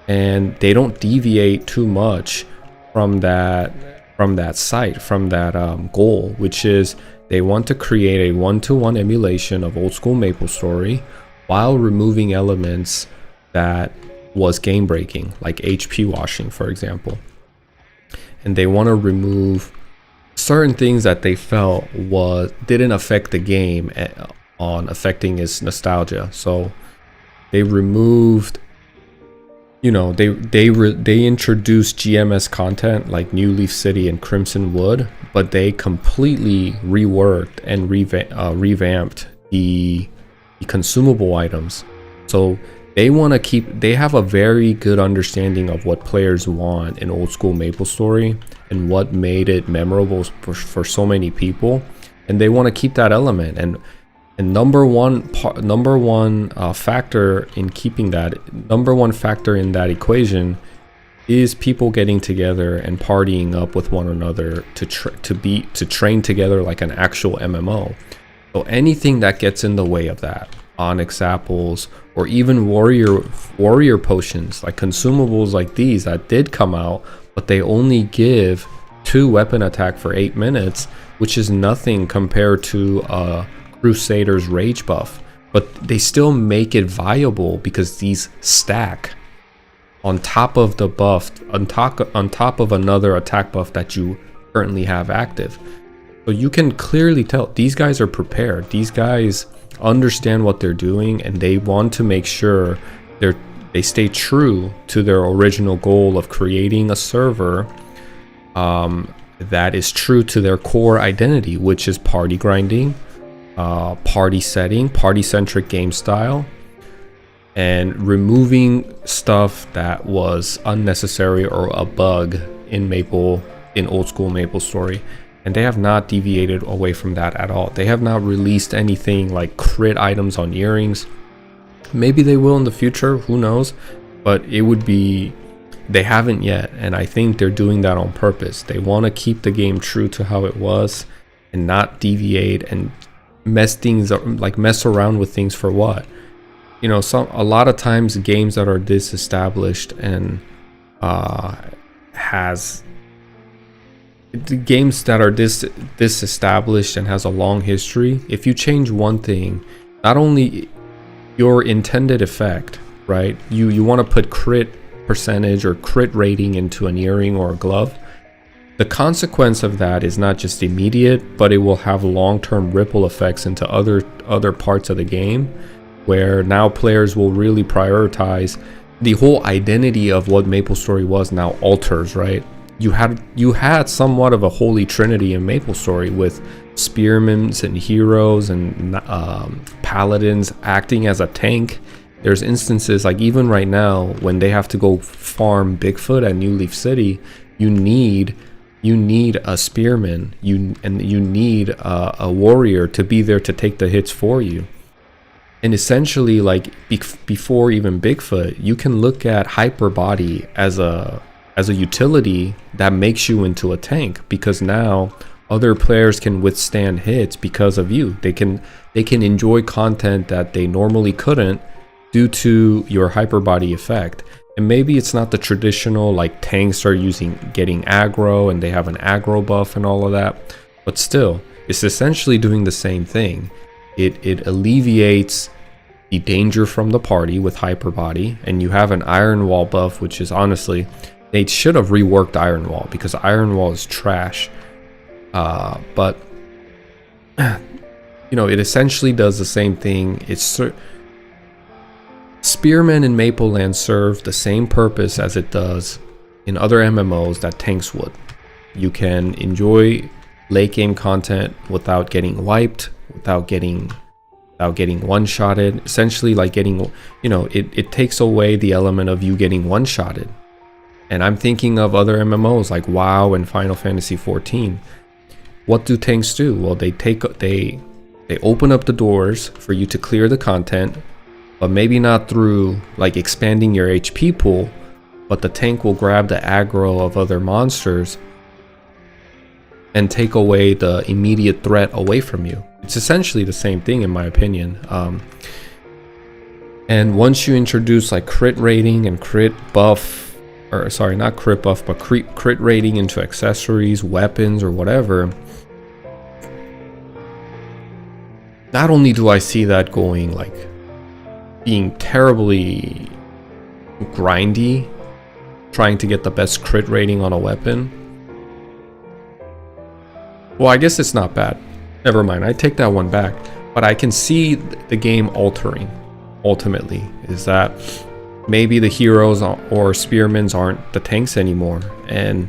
Speaker 1: And they don't deviate too much from that goal, which is they want to create a one-to-one emulation of old school Maplestory while removing elements that was game breaking, like HP washing, for example. And they want to remove certain things that they felt didn't affect the game on affecting its nostalgia. So they removed, they introduced GMS content like New Leaf City and Crimson Wood, but they completely reworked and revamped the consumable items. So they have a very good understanding of what players want in old school Maplestory and what made it memorable for so many people, and they want to keep that element. And number one factor in keeping that, number one factor in that equation is people getting together and partying up with one another to train together like an actual MMO. So anything that gets in the way of that, onyx apples, or even warrior potions, like consumables like these that did come out, but they only give 2 weapon attack for 8 minutes, which is nothing compared to Crusader's rage buff. But they still make it viable because these stack on top of the buff, on top of another attack buff that you currently have active. So you can clearly tell these guys are prepared. These guys understand what they're doing, and they want to make sure they stay true to their original goal of creating a server that is true to their core identity, which is party grinding, party setting, party-centric game style, and removing stuff that was unnecessary or a bug in old school Maplestory. And they have not deviated away from that at all. They have not released anything like crit items on earrings. Maybe they will in the future, who knows? But they haven't yet, and I think they're doing that on purpose. They want to keep the game true to how it was and not deviate and mess around with things for what? You know, a lot of times games that are disestablished and games that are disestablished and has a long history, if you change one thing, not only your intended effect, right? You want to put crit percentage or crit rating into an earring or a glove. The consequence of that is not just immediate, but it will have long-term ripple effects into other parts of the game, where now players will really prioritize the whole identity of what Maplestory was now alters, right? You had somewhat of a holy trinity in Maplestory with spearmen and heroes and paladins acting as a tank. There's instances like even right now when they have to go farm Bigfoot at New Leaf City, you need a spearman, you need a warrior to be there to take the hits for you. And essentially, like before even Bigfoot, you can look at hyper body as a utility that makes you into a tank, because now other players can withstand hits because of you. They can enjoy content that they normally couldn't due to your hyper body effect. And maybe it's not the traditional like tanks are getting aggro and they have an aggro buff and all of that, but still it's essentially doing the same thing. It alleviates the danger from the party with hyper body, and you have an iron wall buff, which is honestly, they should have reworked iron wall because iron wall is trash. But you know, it essentially does the same thing. Spearmen in Mapleland serve the same purpose as it does in other MMOs that tanks would. You can enjoy late game content without getting wiped, without getting one-shotted. Essentially, like getting, you know, it takes away the element of you getting one-shotted. And I'm thinking of other MMOs like WoW and Final Fantasy XIV. What do tanks do? Well, they open up the doors for you to clear the content, but maybe not through like expanding your HP pool, but the tank will grab the aggro of other monsters and take away the immediate threat away from you. It's essentially the same thing in my opinion. And once you introduce like crit rating and crit buff, or sorry, not crit buff, but crit rating into accessories, weapons, or whatever, not only do I see that going like being terribly grindy, trying to get the best crit rating on a weapon. Well, I guess it's not bad. Never mind, I take that one back. But I can see the game altering, ultimately, is that maybe the heroes or spearmen aren't the tanks anymore. And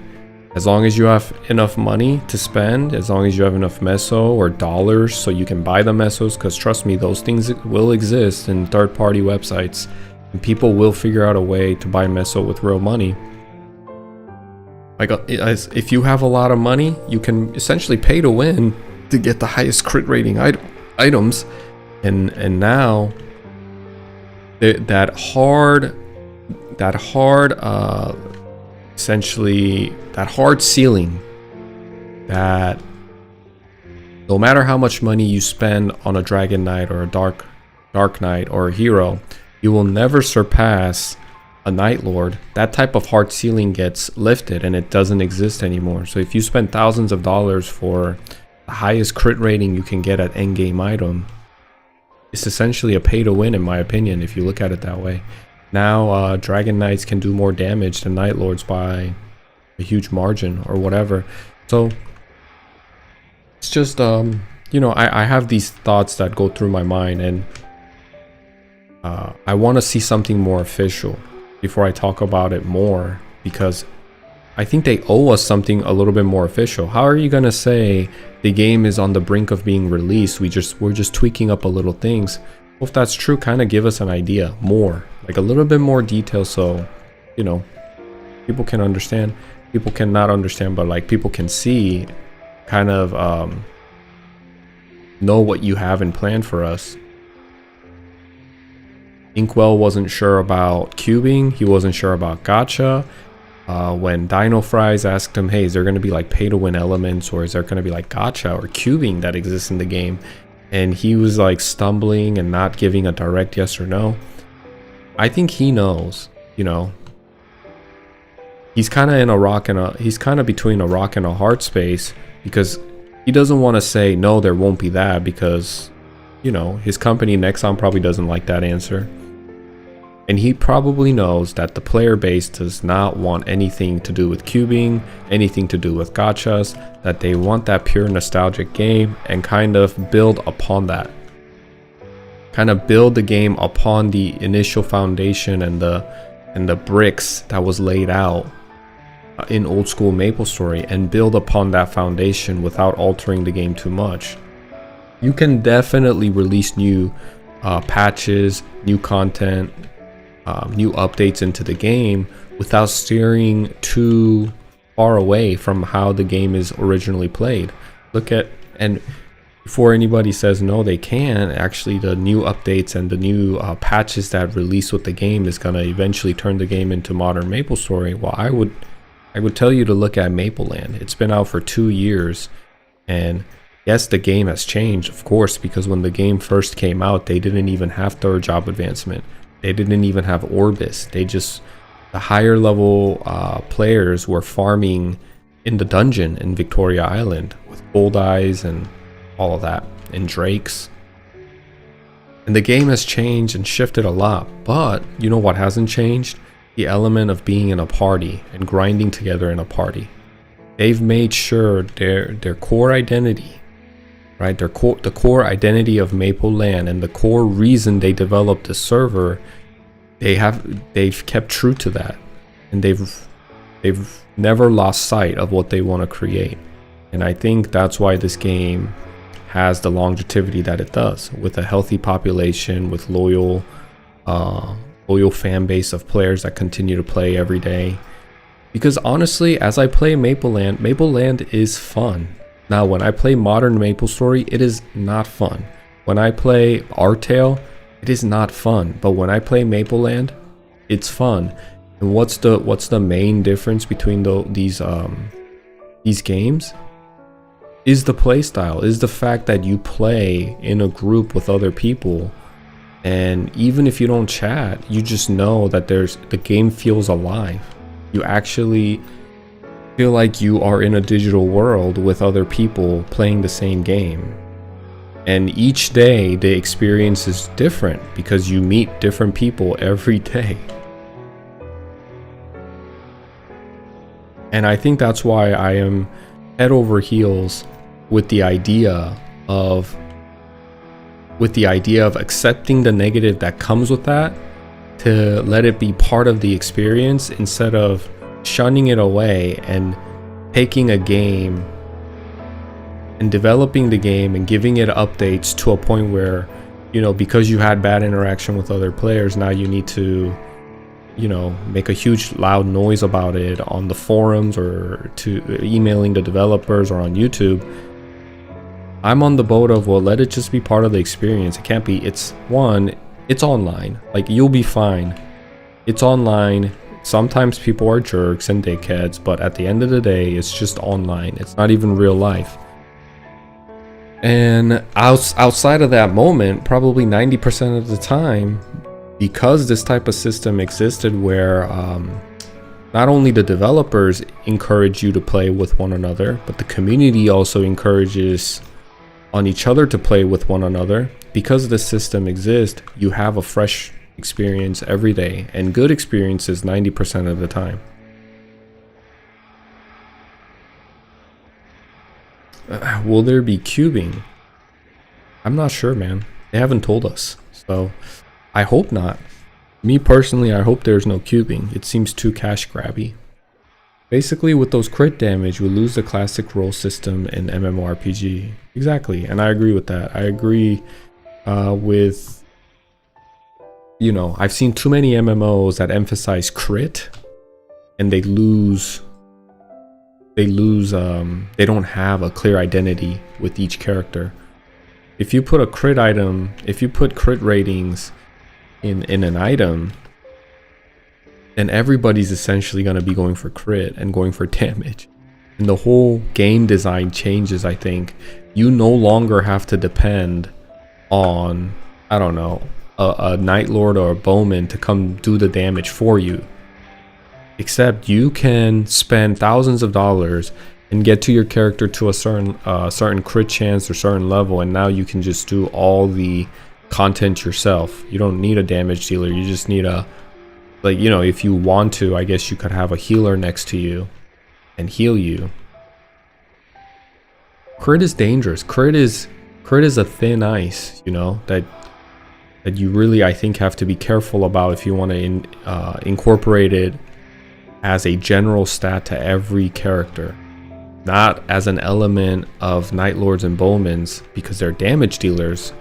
Speaker 1: as long as you have enough money to spend, as long as you have enough meso or dollars so you can buy the mesos, because trust me, those things will exist in third-party websites, and people will figure out a way to buy meso with real money. Like if you have a lot of money, you can essentially pay to win to get the highest crit rating items, and now that hard essentially that hard ceiling, that no matter how much money you spend on a Dragon Knight or a Dark Dark Knight or a hero, you will never surpass a Night Lord. That type of heart ceiling gets lifted and it doesn't exist anymore. So if you spend thousands of dollars for the highest crit rating you can get at endgame item, it's essentially a pay to win, in my opinion, if you look at it that way. Now Dragon Knights can do more damage than Night Lords by a huge margin or whatever. So it's just you know, I have these thoughts that go through my mind, and I want to see something more official before I talk about it more, because I think they owe us something a little bit more official. How are you gonna say the game is on the brink of being released? We're just tweaking up a little things. Well, if that's true, kind of give us an idea more, like a little bit more detail, so you know, people can understand. People cannot understand, but like people can see, kind of know what you have in plan for us. Inkwell wasn't sure about cubing. He wasn't sure about gacha. When Dino Fries asked him, hey, is there going to be like pay to win elements, or is there going to be like gacha or cubing that exists in the game? And he was like stumbling and not giving a direct yes or no. I think he knows, you know. He's kind of in a rock and he's kind of between a rock and a hard space, because he doesn't want to say no, there won't be that, because you know, his company Nexon probably doesn't like that answer. And he probably knows that the player base does not want anything to do with cubing, anything to do with gachas, that they want that pure nostalgic game, and kind of build upon that. Kind of build the game upon the initial foundation and the bricks that was laid out in old school Maplestory, and build upon that foundation without altering the game too much. You can definitely release new patches, new content, new updates into the game without steering too far away from how the game is originally played. Look at, and before anybody says no, they can, actually the new updates and the new patches that release with the game is going to eventually turn the game into modern Maplestory. Well, I would tell you to look at Mapleland. It's been out for 2 years, and yes, the game has changed, of course, because when the game first came out, they didn't even have third job advancement. They didn't even have Orbis. The higher level players were farming in the dungeon in Victoria Island with gold eyes and all of that, and drakes. And the game has changed and shifted a lot, but you know what hasn't changed? The element of being in a party and grinding together in a party. They've made sure their core identity, right? The core identity of Mapleland, and the core reason they developed the server, they've kept true to that, and they've never lost sight of what they want to create. And I think that's why this game has the longevity that it does, with a healthy population, with loyal fan base of players that continue to play every day. Because honestly, as I play Mapleland is fun. Now, when I play modern Maplestory, it is not fun. When I play Artale, it is not fun. But when I play Mapleland, it's fun. And what's the main difference between these games? Is the playstyle, is the fact that you play in a group with other people, and even if you don't chat, you just know that the game feels alive. You actually feel like you are in a digital world with other people playing the same game. And each day the experience is different because you meet different people every day. And I think that's why I am head over heels with the idea of accepting the negative that comes with that, to let it be part of the experience instead of shunning it away and taking a game and developing the game and giving it updates to a point where, you know, because you had bad interaction with other players, now you need to, you know, make a huge loud noise about it on the forums or to emailing the developers or on YouTube. I'm on the boat of, well, let it just be part of the experience. It can't be, it's online. Like, you'll be fine. It's online. Sometimes people are jerks and dickheads, but at the end of the day, it's just online. It's not even real life. And outside of that moment, probably 90% of the time, because this type of system existed where not only the developers encourage you to play with one another, but the community also encourages on each other to play with one another. Because this system exists, you have a fresh experience every day, and good experiences 90% of the time. Will there be cubing? I'm not sure, man. They haven't told us, so I hope not. Me personally, I hope there's no cubing. It seems too cash grabby. Basically, with those crit damage, we lose the classic roll system in MMORPG. Exactly, and I agree with that. I agree with, you know, I've seen too many MMOs that emphasize crit, and they don't have a clear identity with each character. If you put a crit item, if you put crit ratings in an item, then everybody's essentially going to be going for crit and going for damage. And the whole game design changes, I think. You no longer have to depend on, I don't know, a Night Lord or a Bowman to come do the damage for you. Except you can spend thousands of dollars and get to your character to a certain crit chance or certain level, and now you can just do all the content yourself. You don't need a damage dealer. You just need a, like, you know, if you want to, I guess you could have a healer next to you and heal you. Crit is dangerous. Crit is a thin ice, you know, that you really, I think, have to be careful about if you want to incorporate it as a general stat to every character, not as an element of Night Lords and Bowmans because they're damage dealers,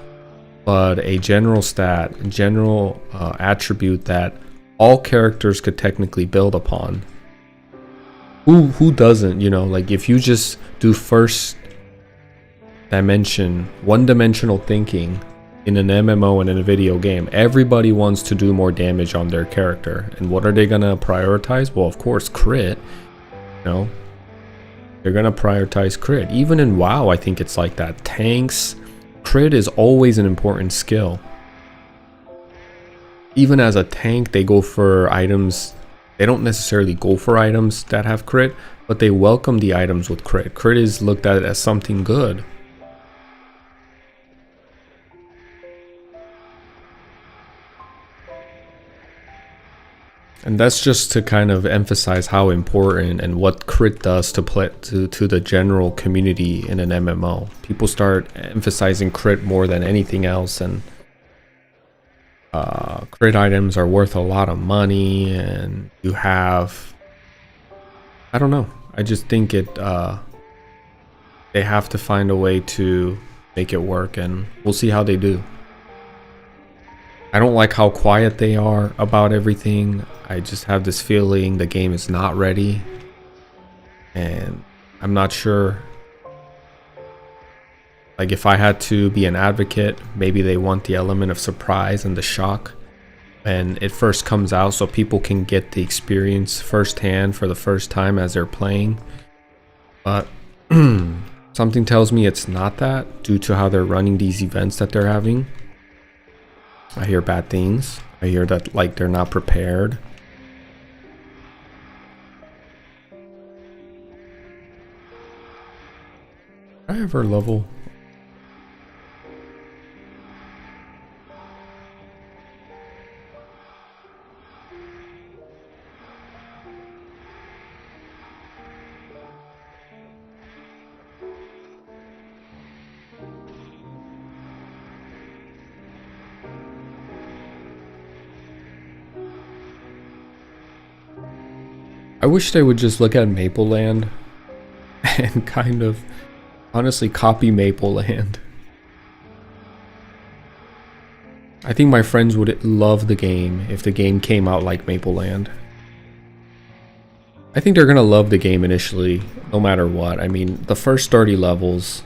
Speaker 1: but a general stat, general attribute that all characters could technically build upon. Who doesn't, you know, like if you just do first dimension, one-dimensional thinking in an MMO and in a video game, everybody wants to do more damage on their character. And what are they gonna prioritize? Well, of course, crit. You know, they're gonna prioritize crit. Even in WoW, I think it's like that. Tanks, crit is always an important skill. Even as a tank, they go for items. They don't necessarily go for items that have crit, but they welcome the items with crit. Crit is looked at as something good. And that's just to kind of emphasize how important and what crit does to the general community in an MMO. People start emphasizing crit more than anything else, and crit items are worth a lot of money, and you have, I don't know, I just think they have to find a way to make it work, and we'll see how they do. I don't like how quiet they are about everything. I just have this feeling the game is not ready, and I'm not sure. Like, if I had to be an advocate, maybe they want the element of surprise and the shock when it first comes out, so people can get the experience firsthand for the first time as they're playing. But something tells me it's not that, due to how they're running these events that they're having. I hear bad things. I hear that, like, they're not prepared. Did I ever level? I wish they would just look at Maple Land and kind of honestly copy Maple Land. I think my friends would love the game if the game came out like Maple Land. I think they're gonna love the game initially, no matter what. I mean, the first 30 levels,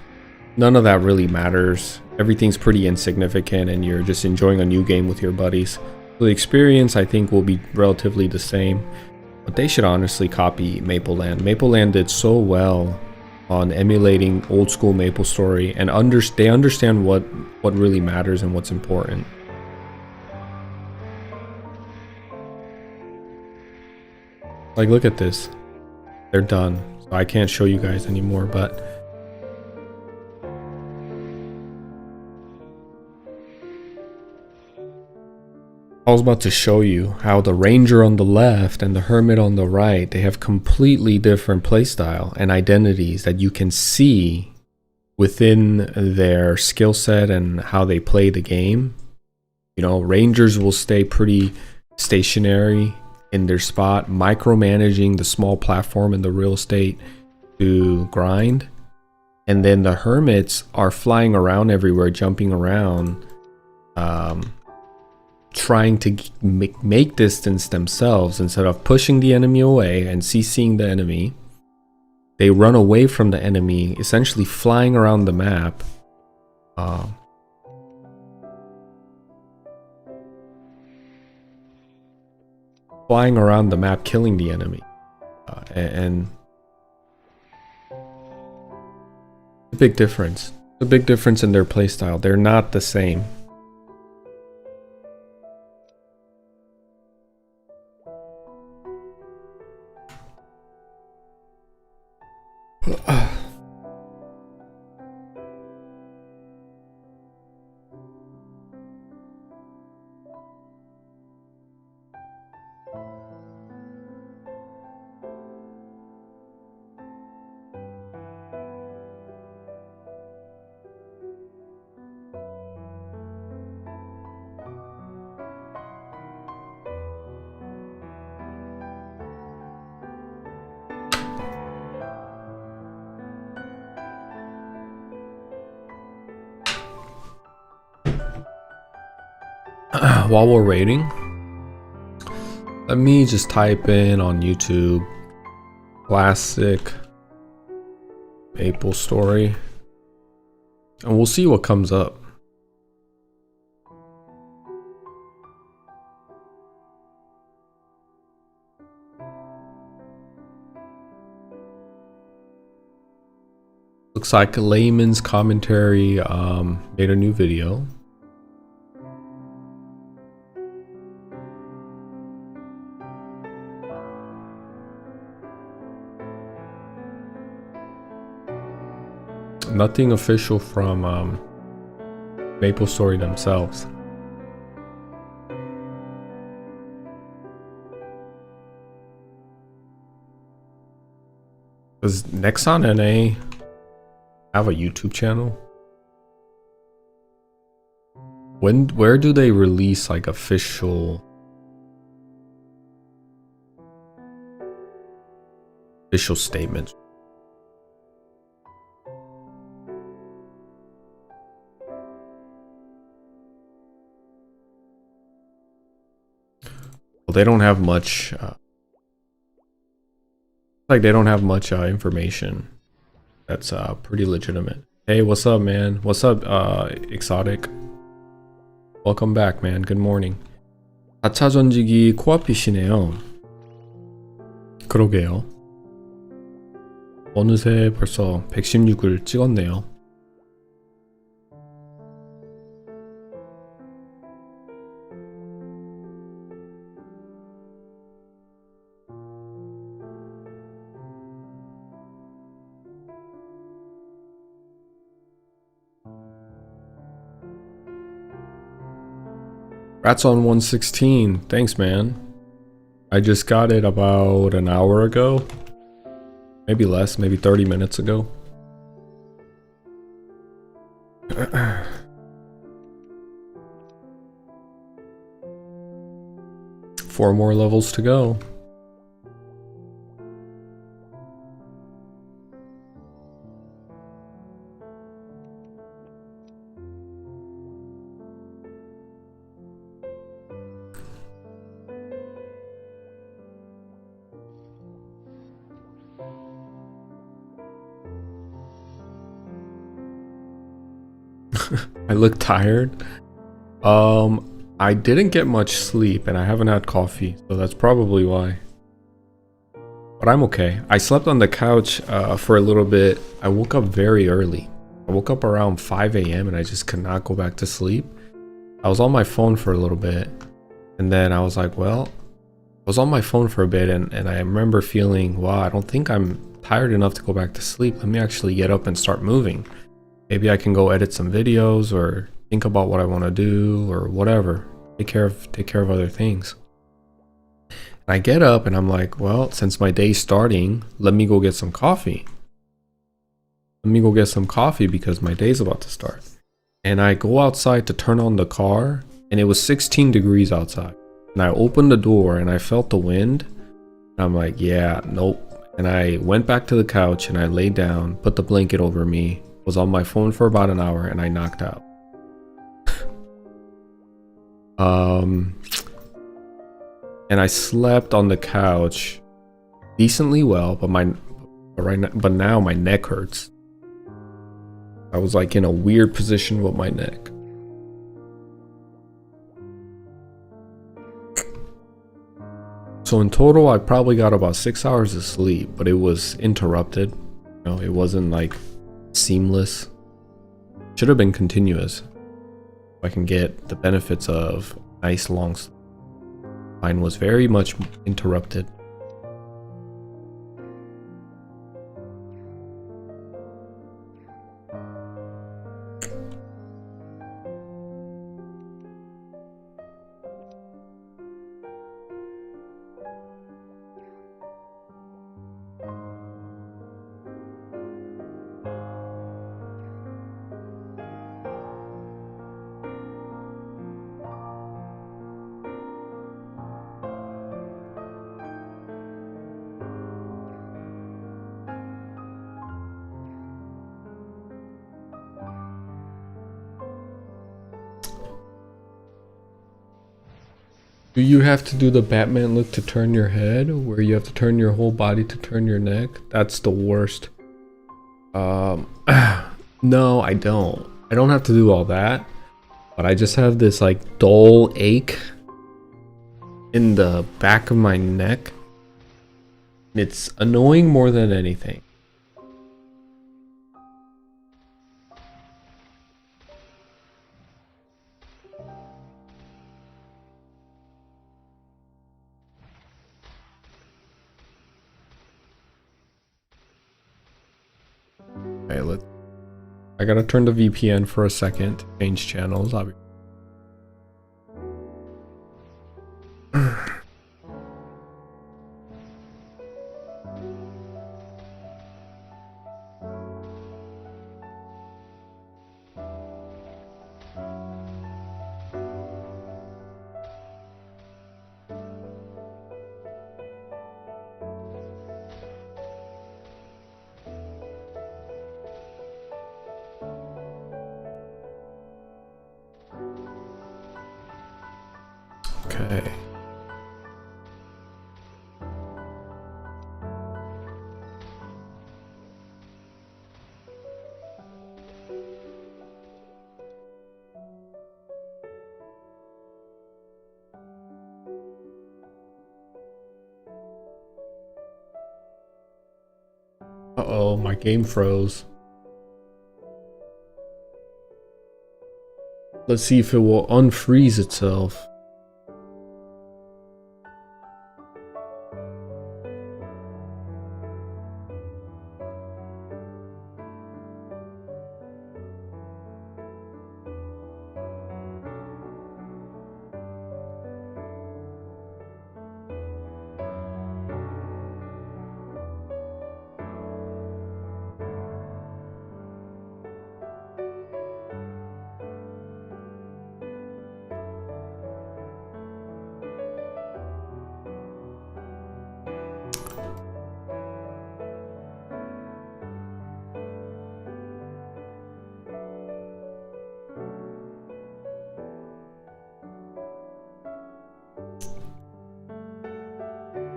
Speaker 1: none of that really matters. Everything's pretty insignificant, and you're just enjoying a new game with your buddies. So the experience, I think, will be relatively the same. But they should honestly copy Maple Land. Maple Land did so well on emulating old school Maplestory, and they understand what really matters and what's important. Like, look at this. They're done. So I can't show you guys anymore, but I was about to show you how the ranger on the left and the hermit on the right, they have completely different playstyle and identities that you can see within their skill set and how they play the game. You know, rangers will stay pretty stationary in their spot, micromanaging the small platform in the real estate to grind. And then the hermits are flying around everywhere, jumping around, trying to make distance themselves. Instead of pushing the enemy away and CCing the enemy, they run away from the enemy, essentially flying around the map. Flying around the map, killing the enemy. And a big difference. A big difference in their playstyle. They're not the same. While we're waiting, let me just type in on YouTube classic Maplestory and we'll see what comes up. Looks like Layman's Commentary made a new video. Nothing official from Maplestory themselves. Does Nexon NA have a YouTube channel? Where do they release like official statements? Well, they don't have much like they don't have much information that's pretty legitimate. Hey, what's up, man? What's up, Exotic? Welcome back, man. Good morning. 4차 전지기 코앞이시네요. 그러게요. 어느새 벌써 116을 찍었네요. Rats on 116. Thanks, man. I just got it about an hour ago. Maybe less, maybe 30 minutes ago. Four more levels to go. I look tired. I didn't get much sleep and I haven't had coffee, so that's probably why. but I'm okay. I slept on the couch for a little bit. I woke up very early. I woke up around 5 a.m. and I just could not go back to sleep. I was on my phone for a little bit, and then I was like, well, I was on my phone for a bit, and I remember feeling, wow, I don't think I'm tired enough to go back to sleep. Let me actually get up and start moving. Maybe I can go edit some videos or think about what I want to do or whatever. Take care of other things. And I get up and I'm like, well, since my day's starting, let me go get some coffee. Let me go get some coffee because my day's about to start. And I go outside to turn on the car, and it was 16 degrees outside. And I opened the door and I felt the wind. And I'm like, yeah, nope. And I went back to the couch and I laid down, put the blanket over me, was on my phone for about an hour, and I knocked out. And I slept on the couch decently well, but now my neck hurts. I was like in a weird position with my neck. So in total, I probably got about 6 hours of sleep, but it was interrupted. You know, it wasn't like seamless. Should have been continuous. I can get the benefits of nice long sleep. Mine was very much interrupted. Do you have to do the Batman look to turn your head, where you have to turn your whole body to turn your neck? That's the worst. No, I don't. I don't have to do all that, but I just have this like dull ache in the back of my neck. It's annoying more than anything. Okay, I gotta turn the VPN for a second to change channels. I'll be okay. Uh-oh, my game froze. Let's see if it will unfreeze itself.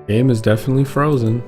Speaker 1: Game is definitely frozen.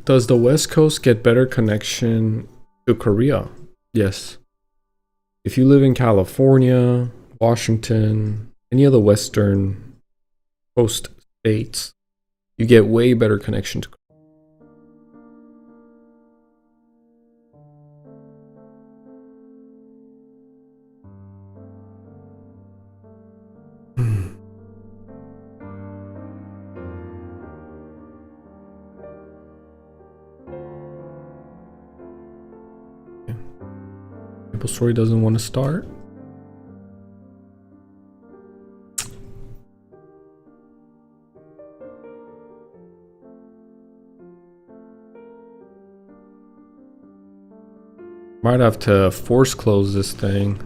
Speaker 1: Does the West Coast get better connection to Korea? Yes. If you live in California, Washington, any of the Western coast states, you get way better connection to Korea. Maplestory doesn't want to start. Might have to force close this thing.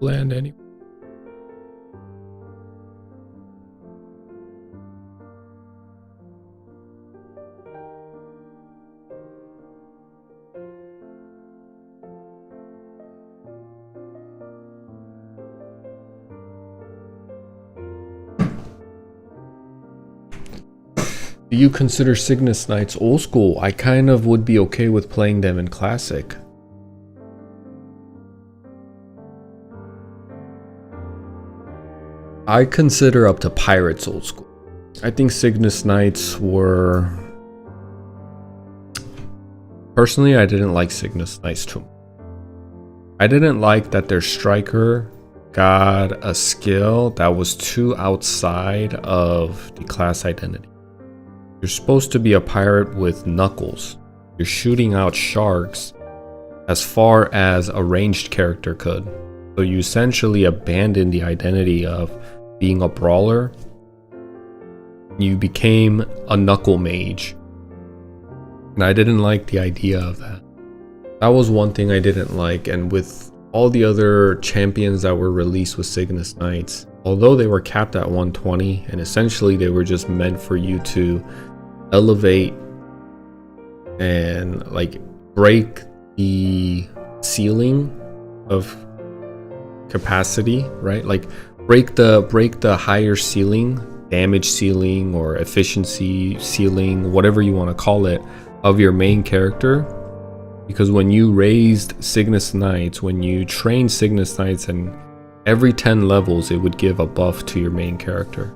Speaker 1: Land anyway. Do you consider Cygnus Nights old school? I kind of would be okay with playing them in Classic. I consider up to Pirates old school. I think Cygnus Nights were... Personally, I didn't like Cygnus Nights too much. I didn't like that their striker got a skill that was too outside of the class identity. You're supposed to be a pirate with knuckles. You're shooting out sharks as far as a ranged character could. So you essentially abandon the identity of being a brawler. You became a knuckle mage. And I didn't like the idea of that. That was one thing I didn't like. And with all the other champions that were released with Cygnus Nights, although they were capped at 120, and essentially they were just meant for you to elevate and like break the ceiling of capacity, right? Like break the higher ceiling, damage ceiling or efficiency ceiling, whatever you want to call it, of your main character. Because when you raised Cygnus Knights, when you trained Cygnus Knights, and every 10 levels it would give a buff to your main character.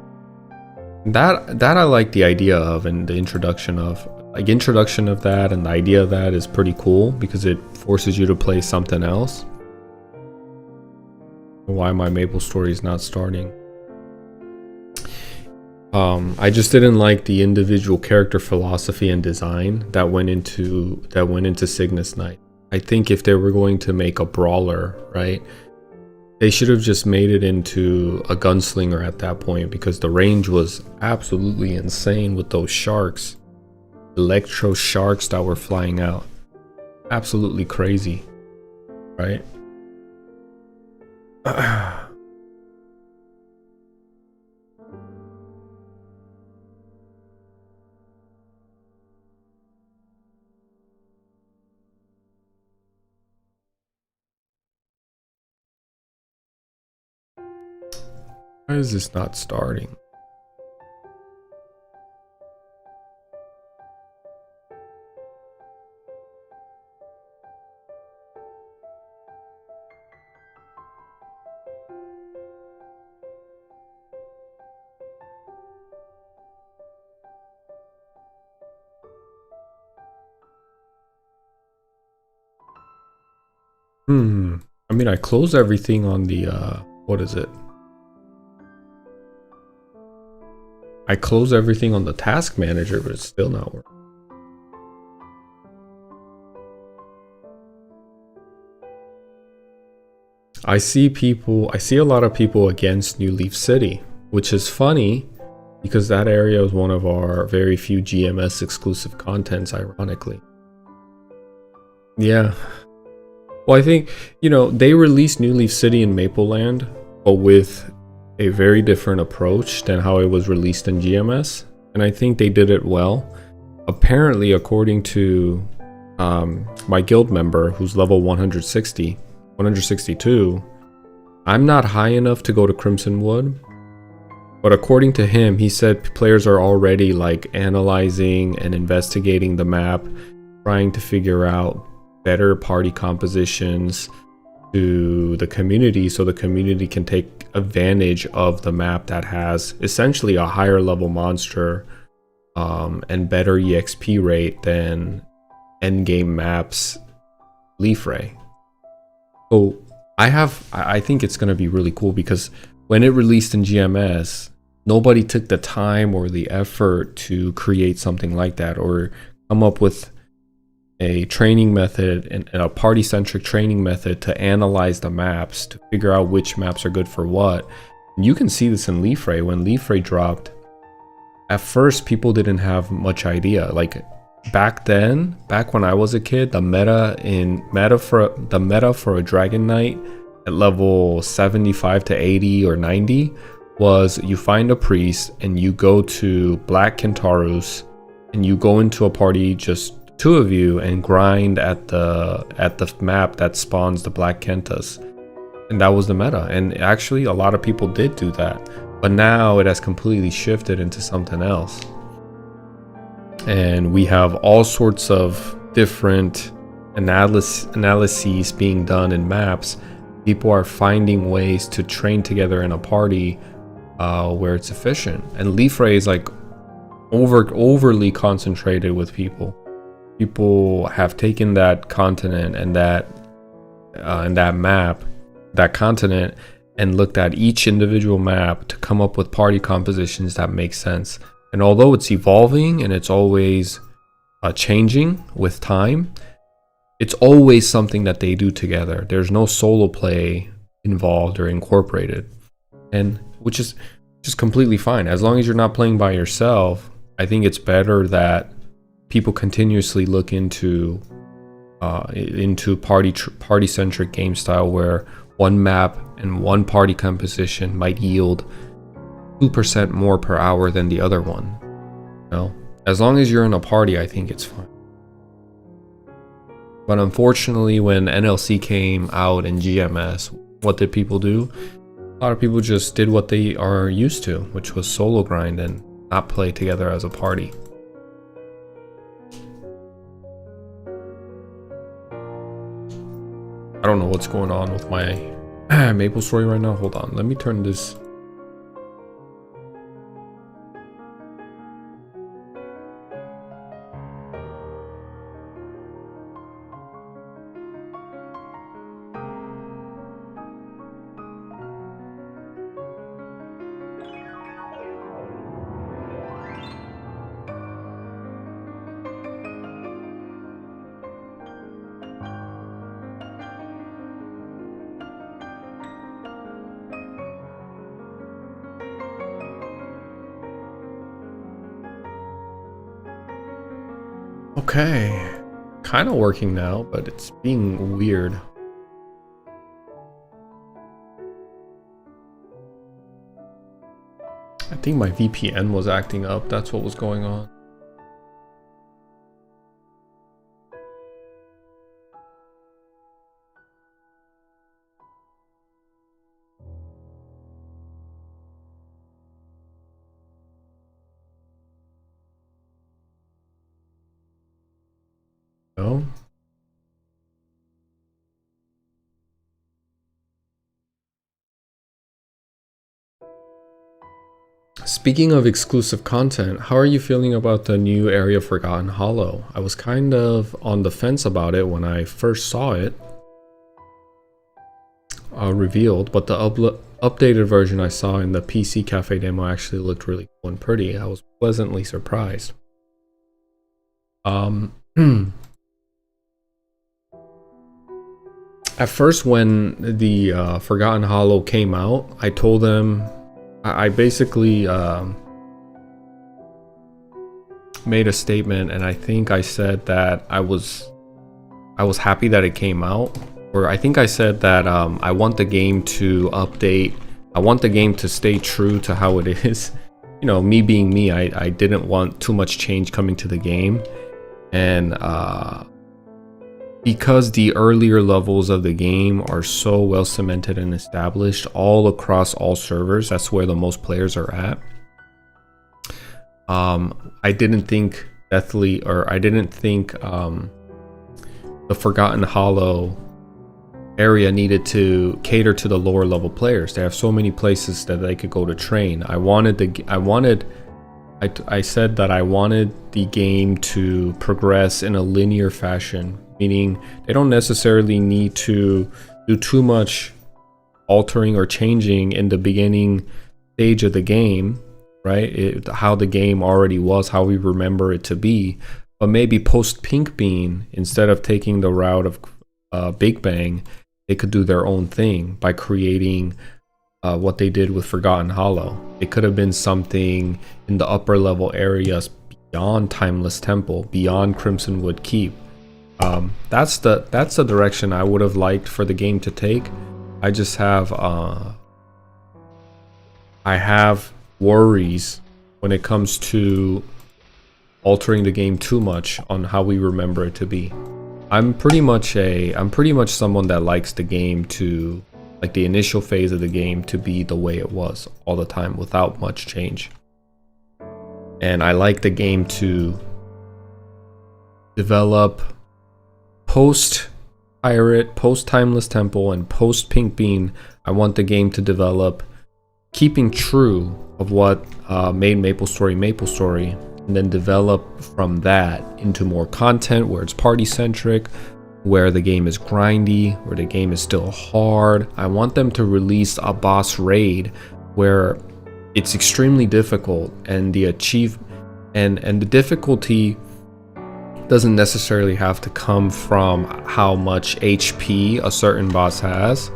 Speaker 1: That I like the idea of, and the introduction of that, and the idea of that is pretty cool because it forces you to play something else. Why my Maplestory is not starting. I just didn't like the individual character philosophy and design that went into Cygnus Knight. I think if they were going to make a brawler, right, they should have just made it into a gunslinger at that point, because the range was absolutely insane with those sharks, electro sharks that were flying out. Absolutely crazy, right? Why is this not starting? I mean, I closed everything on the, what is it? I closed everything on the task manager, but it's still not working. I see a lot of people against New Leaf City, which is funny because that area was one of our very few GMS exclusive contents, ironically. Yeah. Well, I think, you know, they released New Leaf City in Mapleland, but with a very different approach than how it was released in GMS, and I think they did it well. Apparently, according to my guild member, who's level 162, I'm not high enough to go to Crimson Wood, But according to him, he said players are already like analyzing and investigating the map, trying to figure out better party compositions to the community so the community can take advantage of the map that has essentially a higher level monster and better EXP rate than endgame maps Leaf Ray. So I think it's going to be really cool because when it released in GMS, nobody took the time or the effort to create something like that or come up with a training method and a party-centric training method to analyze the maps, to figure out which maps are good for what. And you can see this in Leaf Ray. When Leaf Ray dropped, at first people didn't have much idea. Like back then, back when I was a kid, the meta for a Dragon Knight at level 75 to 80 or 90 was you find a priest and you go to Black Kentarus and you go into a party, just two of you, and grind at the map that spawns the Black Kentas. And that was the meta. And actually a lot of people did do that. But now it has completely shifted into something else. And we have all sorts of different analyses being done in maps. People are finding ways to train together in a party where it's efficient. And Leaf Ray is like overly concentrated with people. People have taken that continent and that map, that continent, and looked at each individual map to come up with party compositions that make sense. And although it's evolving and it's always changing with time, it's always something that they do together. There's no solo play involved or incorporated, and which is just completely fine. As long as you're not playing by yourself, I think it's better that people continuously look into party-centric game style where one map and one party composition might yield 2% more per hour than the other one. You know? As long as you're in a party, I think it's fine. But unfortunately, when NLC came out in GMS, what did people do? A lot of people just did what they are used to, which was solo grind and not play together as a party. I don't know what's going on with my Maplestory right now. Hold on, let me turn this. Okay, kind of working now, but it's being weird. I think my VPN was acting up. That's what was going on. No. Speaking of exclusive content, how are you feeling about the new Area Forgotten Hollow? I was kind of on the fence about it when I first saw it revealed, but the updated version I saw in the PC Cafe demo actually looked really cool and pretty. I was pleasantly surprised. At first, when the Forgotten Hollow came out, I told them, I basically made a statement, and I think I said that I was happy that it came out, or I think I said that I want the game to update. I want the game to stay true to how it is. You know, me being me, I didn't want too much change coming to the game, and because the earlier levels of the game are so well cemented and established all across all servers, that's where the most players are at. I didn't think the Forgotten Hollow area needed to cater to the lower level players. They have so many places that they could go to train. I said that I wanted the game to progress in a linear fashion, meaning they don't necessarily need to do too much altering or changing in the beginning stage of the game, right? How the game already was, how we remember it to be. But maybe post Pink Bean, instead of taking the route of Big Bang, they could do their own thing by creating what they did with Forgotten Hollow. It could have been something in the upper level areas beyond Timeless Temple, beyond Crimsonwood Keep. That's the direction I would have liked for the game to take. I just have worries when it comes to altering the game too much on how we remember it to be. I'm pretty much someone that likes the game to, like the initial phase of the game, to be the way it was all the time without much change. And I like the game to develop post Pirate, post Timeless Temple, and post Pink Bean. I want the game to develop keeping true of what made Maplestory, and then develop from that into more content where it's party centric, where the game is grindy, where the game is still hard. I want them to release a boss raid where it's extremely difficult, and the difficulty doesn't necessarily have to come from how much HP a certain boss has.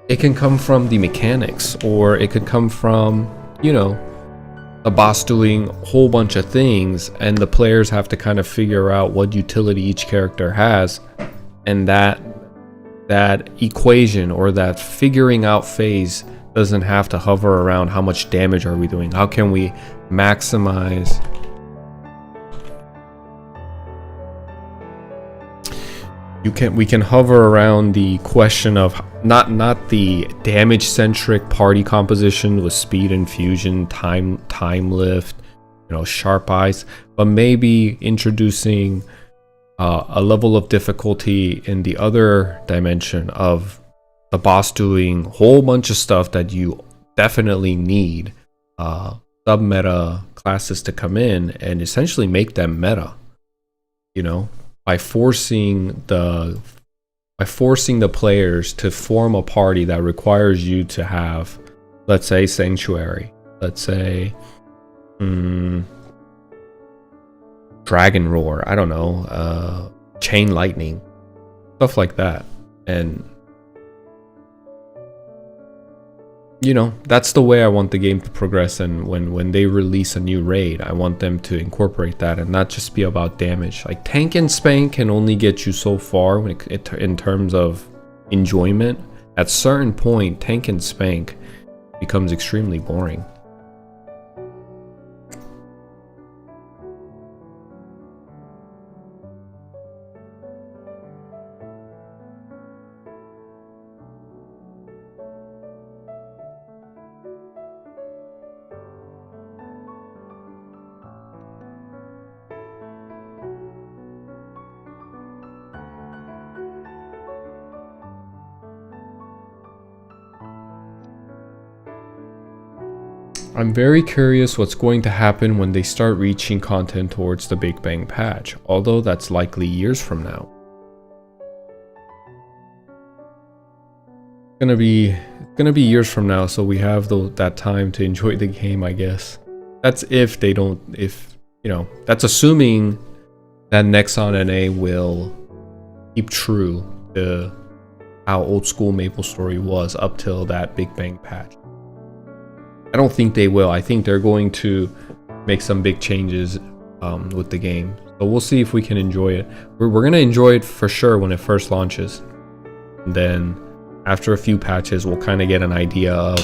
Speaker 1: It can come from the mechanics, or it could come from, you know, a boss doing a whole bunch of things, and the players have to kind of figure out what utility each character has, and that equation or that figuring out phase doesn't have to hover around how much damage are we doing. How can we maximize we can hover around the question of not the damage centric party composition with speed and fusion, time lift, you know, sharp eyes, but maybe introducing a level of difficulty in the other dimension of the boss doing a whole bunch of stuff that you definitely need sub-meta classes to come in and essentially make them meta, you know, by forcing the players to form a party that requires you to have, let's say, Sanctuary, let's say Dragon Roar, I don't know, Chain Lightning, stuff like that. And you know, that's the way I want the game to progress. And when they release a new raid, I want them to incorporate that and not just be about damage. Like Tank and Spank can only get you so far when in terms of enjoyment. At a certain point, Tank and Spank becomes extremely boring. I'm very curious what's going to happen when they start reaching content towards the Big Bang patch, although that's likely years from now. It's gonna be years from now, so we have that time to enjoy the game, I guess. That's if you know, that's assuming that Nexon NA will keep true to how old school Maplestory was up till that Big Bang patch. I don't think they will. I think they're going to make some big changes with the game. So we'll see if we can enjoy it. We're going to enjoy it for sure when it first launches. And then after a few patches, we'll kind of get an idea of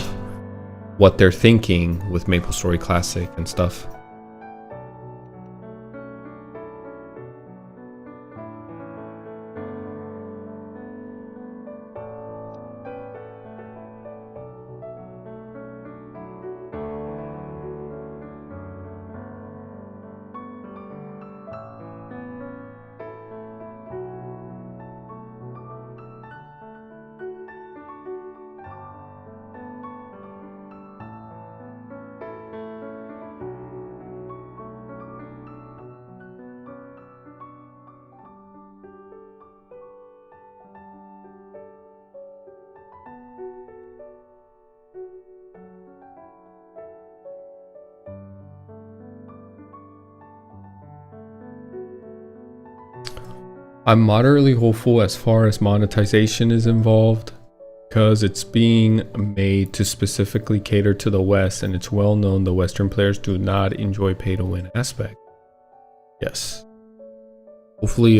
Speaker 1: what they're thinking with Maplestory Classic and stuff. I'm moderately hopeful as far as monetization is involved, because it's being made to specifically cater to the West, and it's well known the Western players do not enjoy pay to win aspect. Yes. Hopefully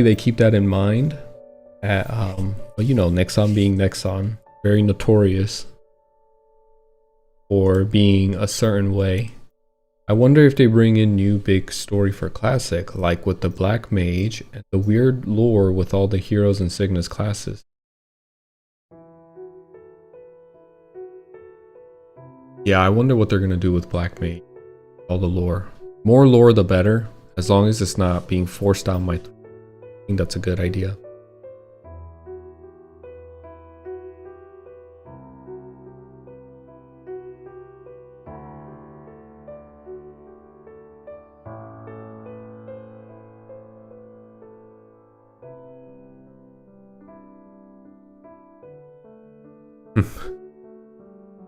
Speaker 1: they keep that in mind. But you know, Nexon being Nexon, very notorious for being a certain way. I wonder if they bring in new big story for Classic, like with the Black Mage and the weird lore with all the heroes and Cygnus classes. Yeah, I wonder what they're gonna do with Black Mage. All the lore. More lore the better, as long as it's not being forced down my throat. I think that's a good idea.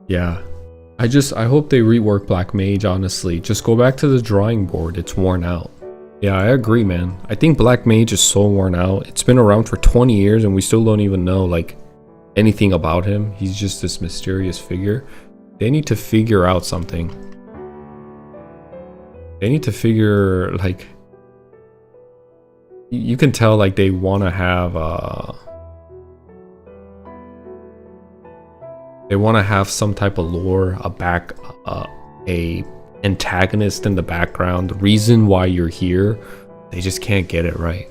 Speaker 1: Yeah. I hope they rework Black Mage, honestly. Just go back to the drawing board. It's worn out. Yeah, I agree, man. I think Black Mage is so worn out. It's been around for 20 years and we still don't even know like anything about him. He's just this mysterious figure. They need to figure out something. They need to figure like you can tell like they want to have some type of lore, a antagonist in the background, the reason why you're here. They just can't get it right.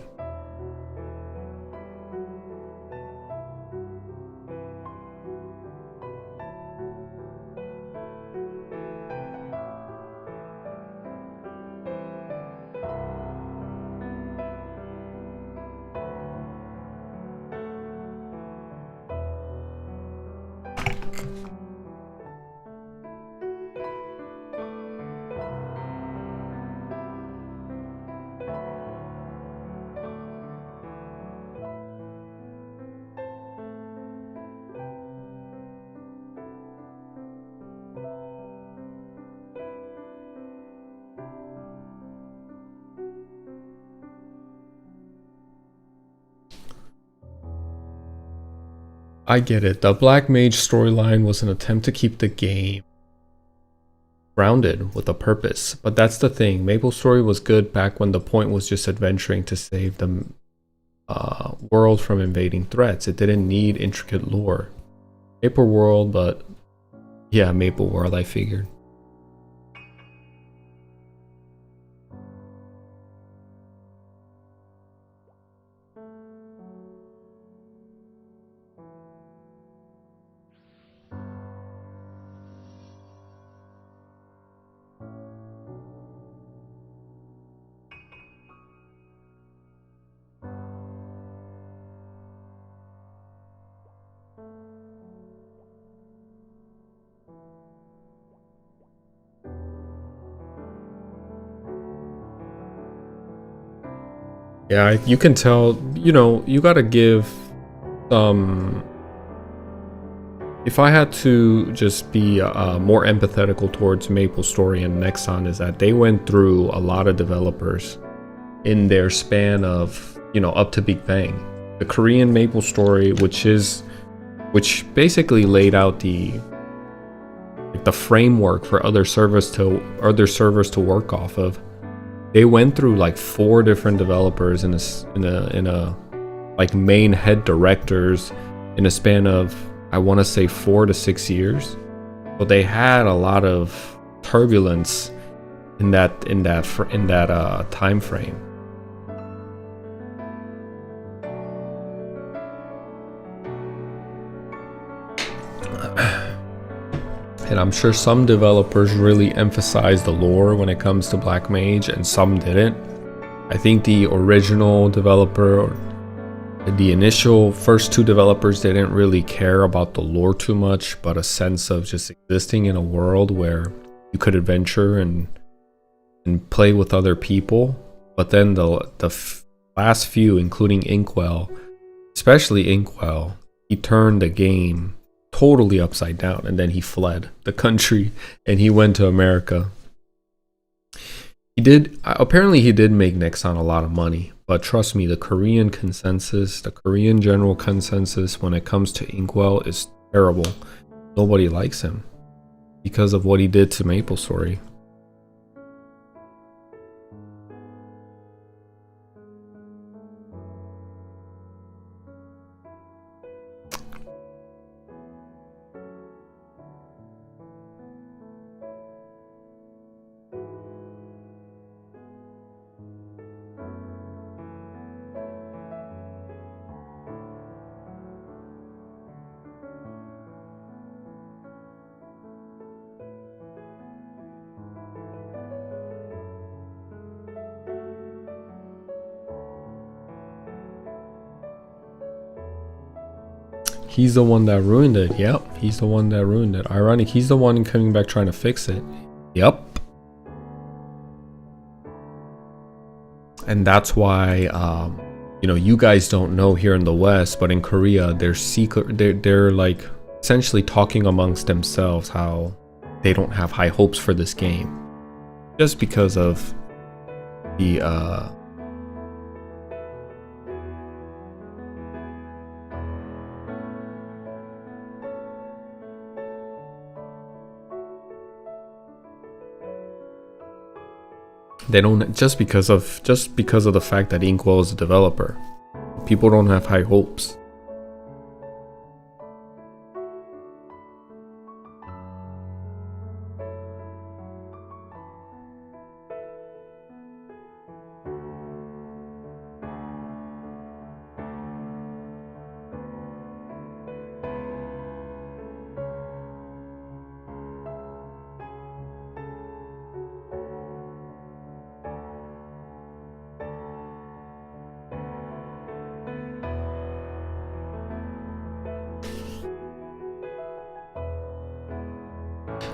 Speaker 1: I get it. The Black Mage storyline was an attempt to keep the game grounded with a purpose. But that's the thing. Maplestory was good back when the point was just adventuring to save the world from invading threats. It didn't need intricate lore. Maple World, but yeah, Maple World, I figured. Yeah, you can tell, you know, you gotta give some... If I had to just be more empathetical towards Maplestory and Nexon, is that they went through a lot of developers in their span of, you know, up to Big Bang. The Korean Maplestory, which basically laid out the framework for other servers to work off of. They went through like 4 different developers in a like main head directors in a span of, I want to say 4 to 6 years. But they had a lot of turbulence in that time frame. And I'm sure some developers really emphasize the lore when it comes to Black Mage and some didn't. I think the original developer, or the initial first 2 developers, didn't really care about the lore too much, but a sense of just existing in a world where you could adventure and play with other people. But then the last few, including Inkwell, especially Inkwell, he turned the game totally upside down, and then he fled the country and he went to America. He did, apparently he did make Nexon a lot of money, but trust me, the Korean consensus, the Korean general consensus when it comes to Inkwell is terrible. Nobody likes him because of what he did to Maplestory. He's the one that ruined it. Yep, he's the one that ruined it. Ironic, he's the one coming back trying to fix it. Yep. And that's why, you know, you guys don't know here in the West, but in Korea, they're like essentially talking amongst themselves how they don't have high hopes for this game, just because of the they don't, just because of the fact that Inkwell is a developer. People don't have high hopes.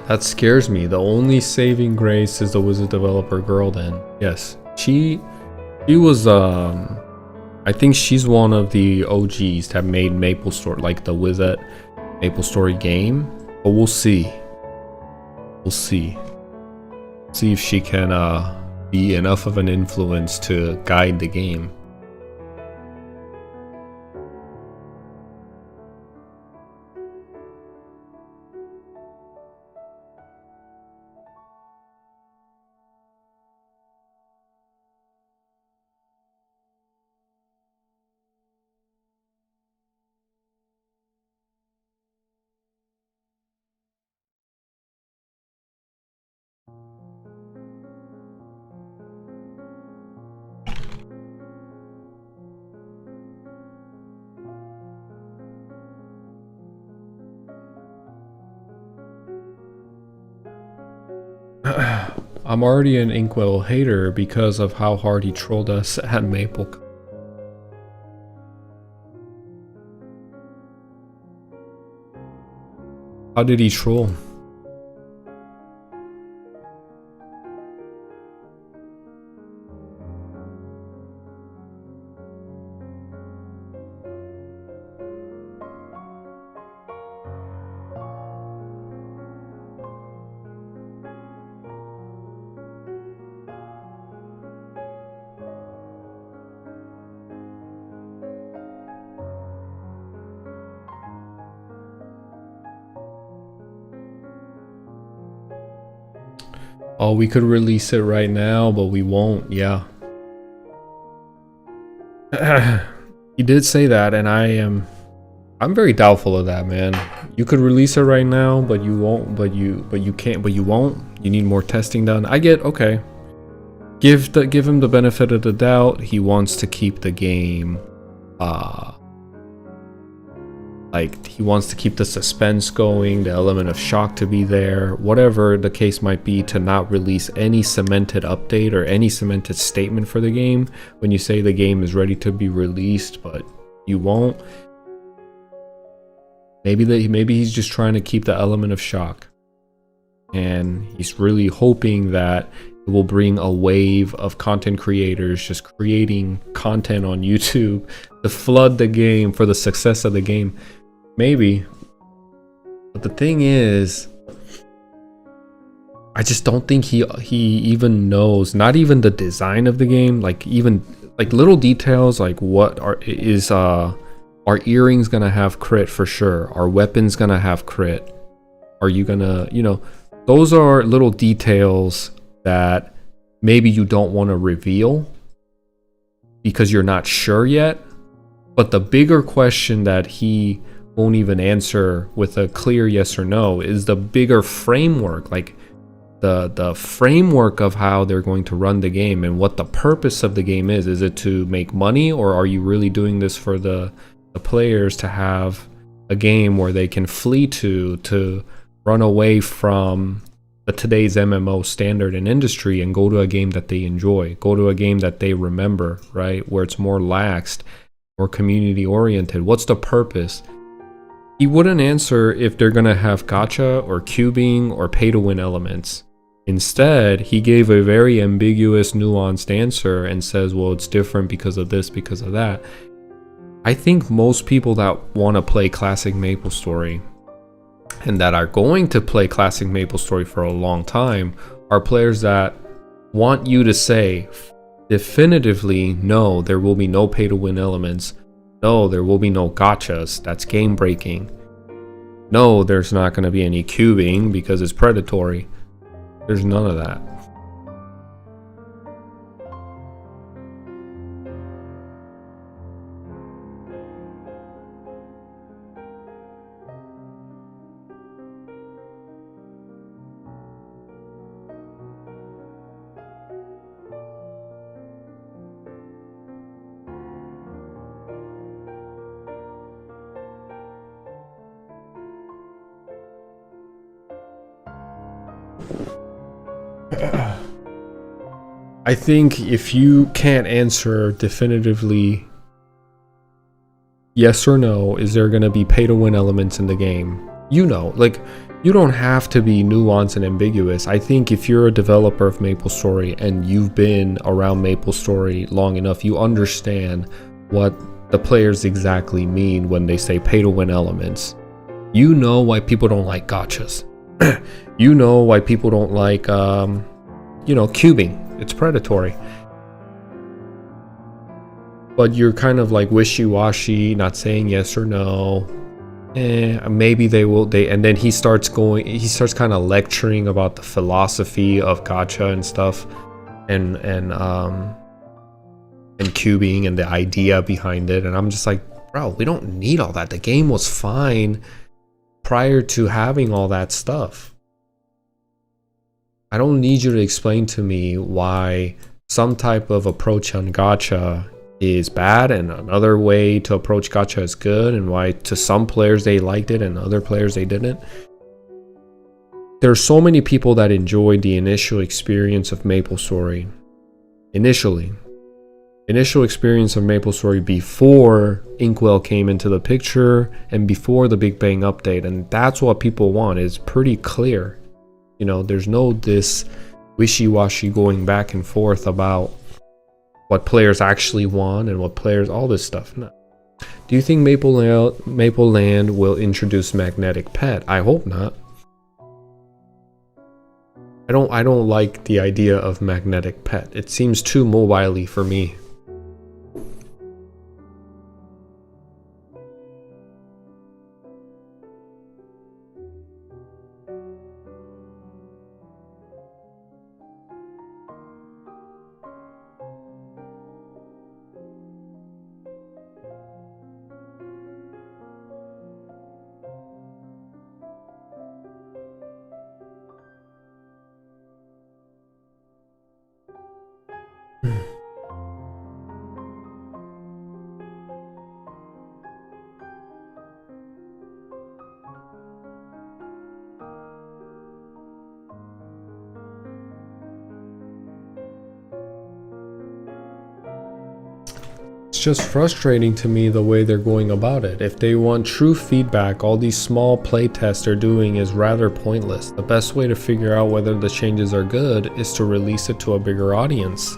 Speaker 1: That scares me. The only saving grace is the Wizard developer girl then. Yes. She was I think she's one of the OGs that made Maplestory, like the Wizard Maplestory game. But we'll see. We'll see. See if she can be enough of an influence to guide the game. I'm already an Inkwell hater because of how hard he trolled us at Maple. How did he troll? Oh, we could release it right now, but we won't. Yeah. He did say that, and I'm very doubtful of that, man. You could release it right now, but you won't, but you can't, but you won't. You need more testing done. I get, okay. Give him the benefit of the doubt. He wants to keep the game like he wants to keep the suspense going, the element of shock to be there, whatever the case might be, to not release any cemented update or any cemented statement for the game when you say the game is ready to be released, but you won't. Maybe he's just trying to keep the element of shock, and he's really hoping that it will bring a wave of content creators just creating content on YouTube to flood the game for the success of the game. Maybe. But the thing is, I just don't think he even knows, not even the design of the game, like even like little details like what are earrings gonna have crit for sure? Are weapons gonna have crit? Are you gonna, those are little details that maybe you don't want to reveal because you're not sure yet. But the bigger question that he won't even answer with a clear yes or no is the bigger framework, like the framework of how they're going to run the game and what the purpose of the game is. Is it to make money, or are you really doing this for the players to have a game where they can flee to run away from the today's MMO standard and industry and go to a game that they enjoy, go to a game that they remember, right? Where it's more laxed or community oriented. What's the purpose? He wouldn't answer if they're gonna have gacha or cubing or pay to win elements. Instead, he gave a very ambiguous, nuanced answer and says, well, it's different because of this, because of that. I think most people that want to play classic Maplestory and that are going to play classic Maplestory for a long time are players that want you to say definitively, no, there will be no pay to win elements. No, there will be no gachas. That's game breaking. No, there's not going to be any cubing because it's predatory. There's none of that. I think if you can't answer definitively yes or no, is there going to be pay to win elements in the game? Like, you don't have to be nuanced and ambiguous. I think if you're a developer of Maplestory and you've been around Maplestory long enough, you understand what the players exactly mean when they say pay to win elements. You know why people don't like gachas. You know why people don't like, cubing. It's predatory. But you're kind of like wishy-washy, not saying yes or no. Maybe and then he starts kind of lecturing about the philosophy of gacha and stuff, and cubing and the idea behind it. And I'm just like, bro, we don't need all that. The game was fine prior to having all that stuff. I don't need you to explain to me why some type of approach on gacha is bad and another way to approach gacha is good, and why to some players they liked it and other players they didn't. There's so many people that enjoyed the initial experience of Maplestory. Initial experience of Maplestory before Inkwell came into the picture and before the Big Bang update, and that's what people want. It's pretty clear. There's no this wishy-washy going back and forth about what players actually want and what players, all this stuff. No. Do you think Maple Land will introduce magnetic pet? I hope not. I don't like the idea of magnetic pet. It seems too mobile-y for me. It's just frustrating to me the way they're going about it. If they want true feedback, all these small playtests they're doing is rather pointless. The best way to figure out whether the changes are good is to release it to a bigger audience.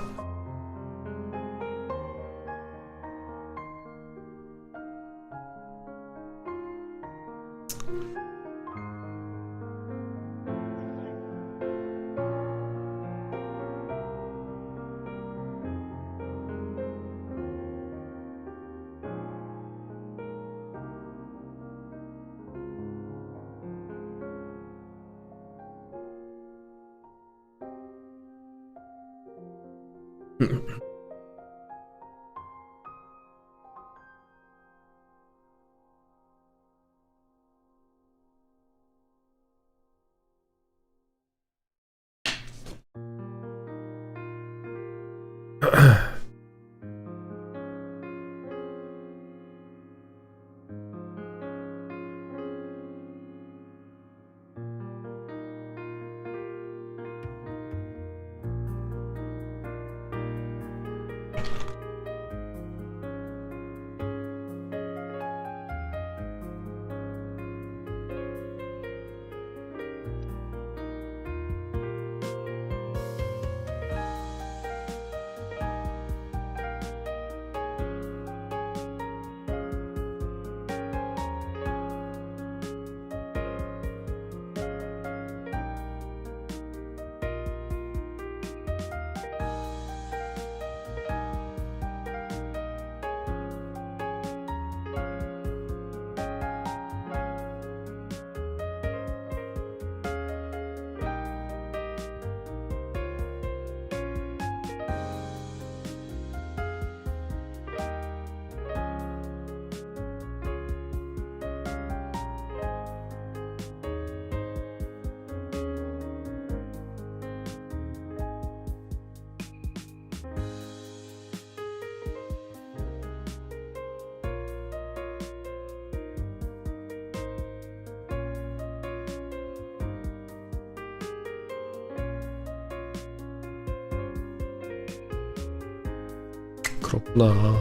Speaker 1: 그렇구나.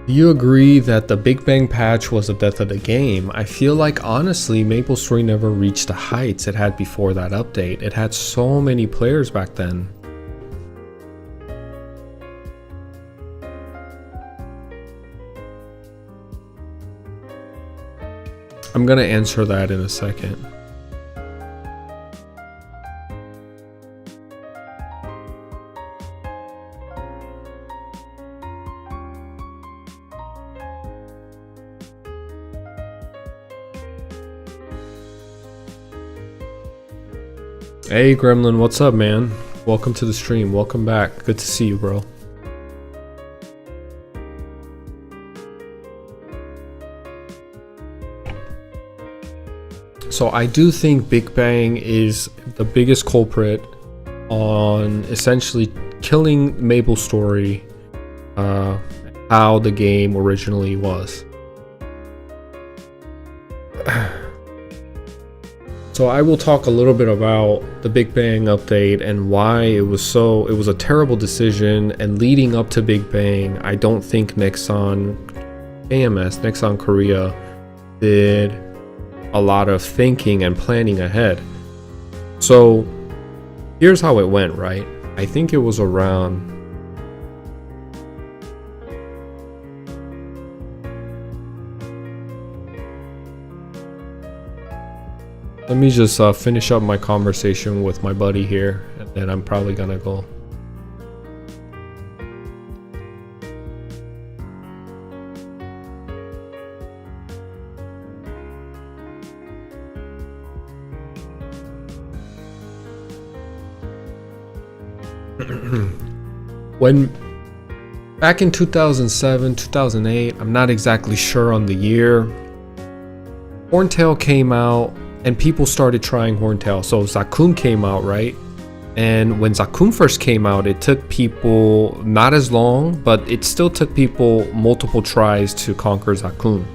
Speaker 1: Do you agree that the Big Bang patch was the death of the game? I feel like honestly Maplestory never reached the heights it had before that update. It had so many players back then. I'm gonna answer that in a second. Hey Gremlin, what's up, man? Welcome to the stream. Welcome back. Good to see you, bro. So I do think Big Bang is the biggest culprit on essentially killing Maplestory, how the game originally was. So I will talk a little bit about the Big Bang update and why it was a terrible decision, and leading up to Big Bang, I don't think KMS, Nexon Korea, did a lot of thinking and planning ahead. So here's how it went, right? I think it was around let me just finish up my conversation with my buddy here, and then I'm probably gonna go. When back in 2007, 2008, I'm not exactly sure on the year, Horntail came out and people started trying Horntail. So Zakum came out, right? And when Zakum first came out, it took people not as long, but it still took people multiple tries to conquer Zakum.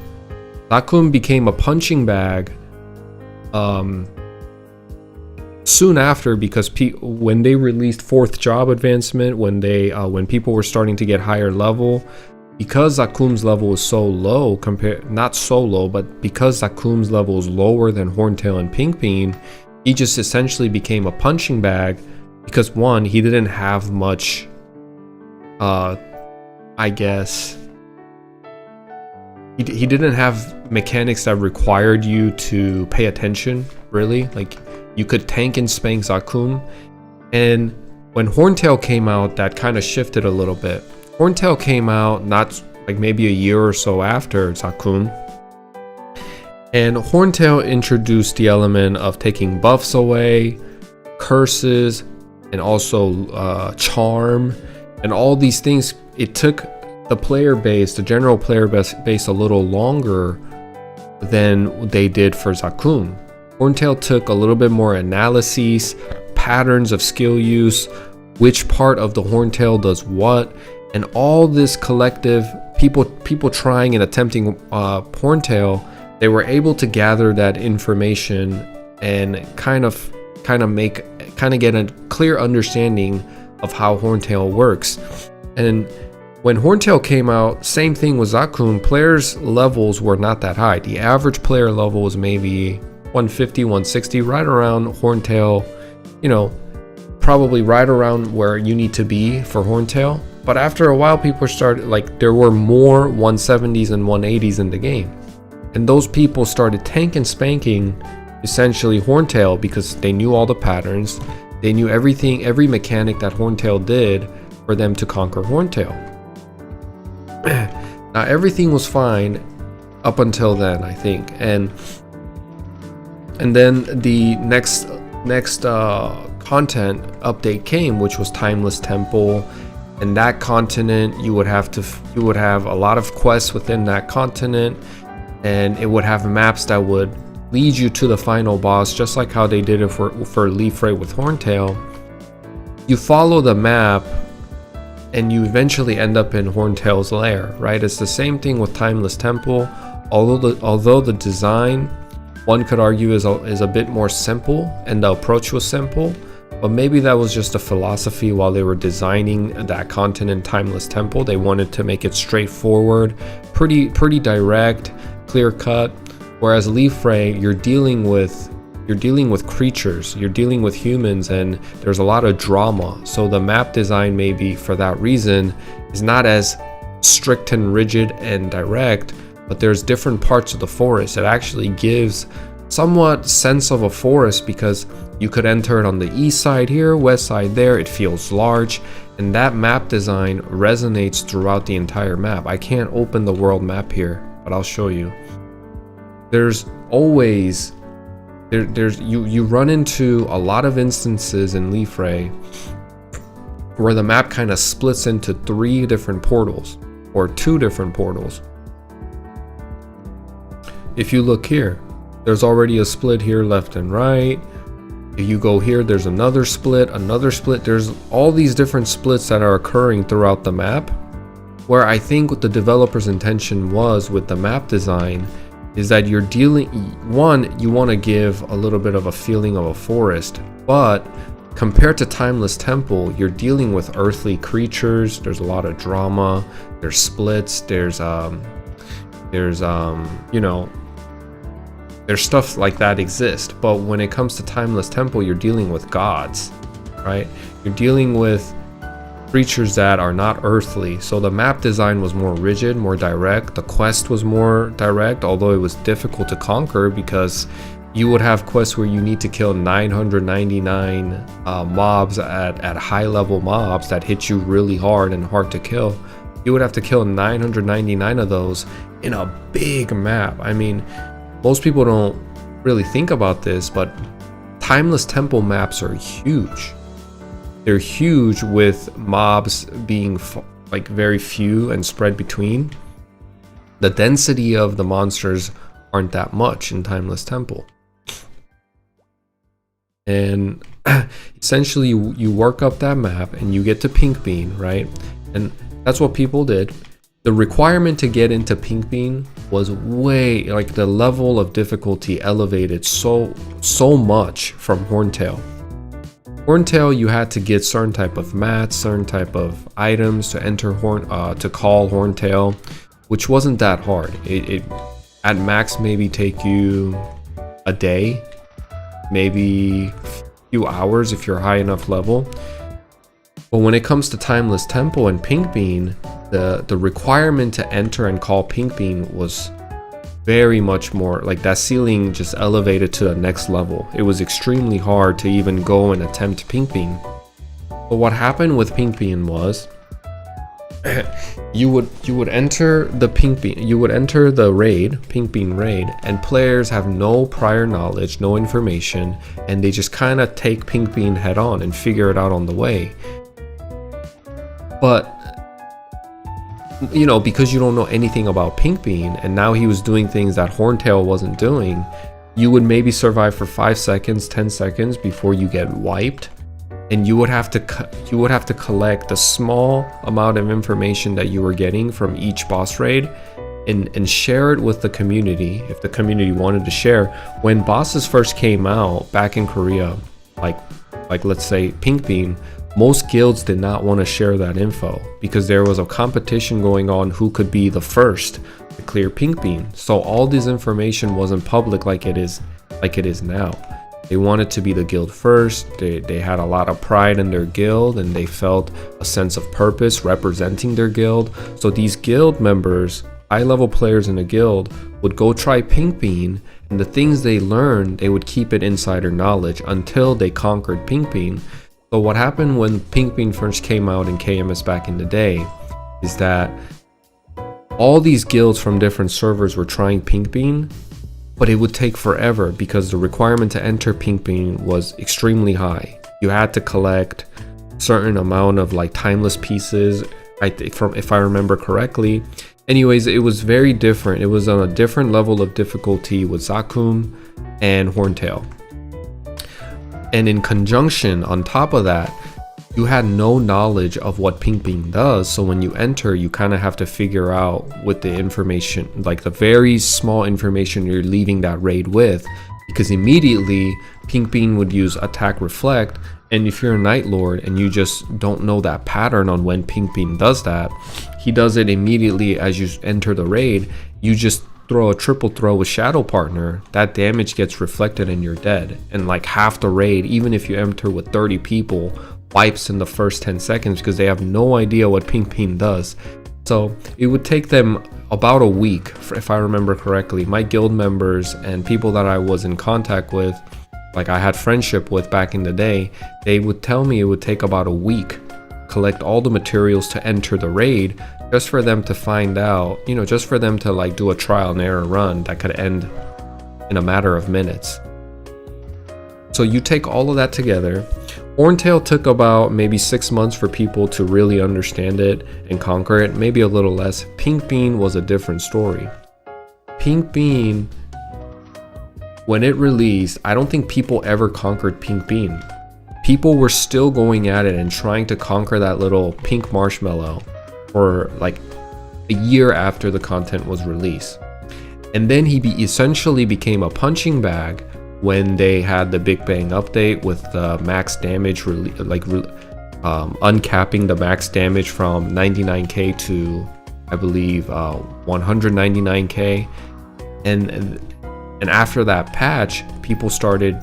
Speaker 1: Zakum became a punching bag soon after, because when they released fourth job advancement, when people were starting to get higher level, because Zakum's level was so low, not so low, but because Zakum's level is lower than Horntail and Pink Bean, he just essentially became a punching bag, because one, he didn't have much, I guess, he didn't have mechanics that required you to pay attention, really. Like, you could tank and spank Zakum. And when Horntail came out, that kind of shifted a little bit. Horntail came out not like maybe a year or so after Zakum, And Horntail introduced the element of taking buffs away, curses, and also charm, and all these things. It took the player base, the general player base, a little longer than they did for Zakun. Horntail took a little bit more analyses, patterns of skill use, which part of the Horntail does what, and all this collective people trying and attempting Horntail. They were able to gather that information and kind of get a clear understanding of how Horntail works. And when Horntail came out, same thing with Zakun. Players' levels were not that high. The average player level was maybe 150, 160, right around Horntail, probably right around where you need to be for Horntail. But after a while, people started, there were more 170s and 180s in the game. And those people started tanking, spanking, essentially Horntail, because they knew all the patterns. They knew everything, every mechanic that Horntail did for them to conquer Horntail. Now, everything was fine up until then, I think. And then the next content update came, which was Timeless Temple. And that continent, you would have a lot of quests within that continent, and it would have maps that would lead you to the final boss, just like how they did it for Leaf Ray with Horntail. You follow the map and you eventually end up in Horntail's lair, right? It's the same thing with Timeless Temple. Although the design, one could argue, is a bit more simple, and the approach was simple, but maybe that was just a philosophy while they were designing that continent, Timeless Temple. They wanted to make it straightforward, pretty direct, clear cut. Whereas Leaf Ray, you're dealing with creatures, you're dealing with humans, and there's a lot of drama. So the map design, maybe for that reason, is not as strict and rigid and direct, but there's different parts of the forest. It actually gives somewhat sense of a forest, because you could enter it on the east side here, west side there. It feels large, and that map design resonates throughout the entire map. I can't open the world map here, but I'll show you. There's always you run into a lot of instances in Leaf Ray where the map kind of splits into 3 different portals or 2 different portals. If you look here, there's already a split here, left and right. If you go here, there's another split. There's all these different splits that are occurring throughout the map, where I think what the developer's intention was with the map design is that you're dealing, one, you want to give a little bit of a feeling of a forest, but compared to Timeless Temple, you're dealing with earthly creatures. There's a lot of drama, there's splits, there's stuff like that exist. But when it comes to Timeless Temple, you're dealing with gods, right? You're dealing with creatures that are not earthly. So the map design was more rigid, more direct. The quest was more direct, although it was difficult to conquer, because you would have quests where you need to kill 999 mobs at high level mobs that hit you really hard and hard to kill. You would have to kill 999 of those in a big map. I mean, most people don't really think about this, but Timeless Temple maps are huge. They're huge, with mobs being very few and spread between. The density of the monsters aren't that much in Timeless Temple. And essentially you work up that map and you get to Pink Bean, right? And that's what people did. The requirement to get into Pink Bean was way, the level of difficulty elevated so much from Horntail. Horntail, you had to get certain type of mats, certain type of items to enter to call Horntail, which wasn't that hard. It at max maybe take you a day, maybe a few hours if you're high enough level. But when it comes to Timeless Temple and Pink Bean, the requirement to enter and call Pink Bean was very much more, that ceiling just elevated to the next level. It was extremely hard to even go and attempt Pink Bean. But what happened with Pink Bean was you would enter the pink bean raid, and players have no prior knowledge, no information, and they just kind of take pink bean head on and figure it out on the way. But you know, because you don't know anything about pink bean, and now he was doing things that Horntail wasn't doing, you would maybe survive for 5 seconds, 10 seconds before you get wiped. And you would have to collect the small amount of information that you were getting from each boss raid and share it with the community if the community wanted to share. When bosses first came out back in Korea, like let's say Pink Bean, most guilds did not want to share that info because there was a competition going on who could be the first to clear Pink Bean. So all this information wasn't public like it is now. They wanted to be the guild first. They had a lot of pride in their guild, and they felt a sense of purpose representing their guild. So these guild members, high-level players in a guild, would go try Pink Bean, and the things they learned, they would keep it insider knowledge until they conquered Pink Bean. So what happened when Pink Bean first came out in KMS back in the day is that all these guilds from different servers were trying Pink Bean, but it would take forever because the requirement to enter Pink Bean was extremely high. You had to collect certain amount of like timeless pieces, if I remember correctly. Anyways, it was very different. It was on a different level of difficulty with Zakum and Horntail. And in conjunction, on top of that, you had no knowledge of what Pink Bean does, so when you enter, you kind of have to figure out with the information, like the very small information you're leaving that raid with, because immediately Pink Bean would use attack reflect, and if you're a Night Lord and you just don't know that pattern on when Pink Bean does that, he does it immediately as you enter the raid. You just throw a triple throw with Shadow Partner, that damage gets reflected and you're dead, and like half the raid, even if you enter with 30 people, wipes in the first 10 seconds because they have no idea what Pink Bean does. So it would take them about a week, if I remember correctly. My guild members and people that I was in contact with, like I had friendship with back in the day, they would tell me it would take about a week, collect all the materials to enter the raid, just for them to find out, you know, just for them to like do a trial and error run that could end in a matter of minutes. So you take all of that together. Horntail took about maybe 6 months for people to really understand it and conquer it, maybe a little less. Pink Bean was a different story. Pink Bean, when it released, I don't think people ever conquered Pink Bean. People were still going at it and trying to conquer that little pink marshmallow for like a year after the content was released. And then he essentially became a punching bag when they had the Big Bang update with the max damage, uncapping the max damage from 99k to, I believe, 199k. And after that patch, people started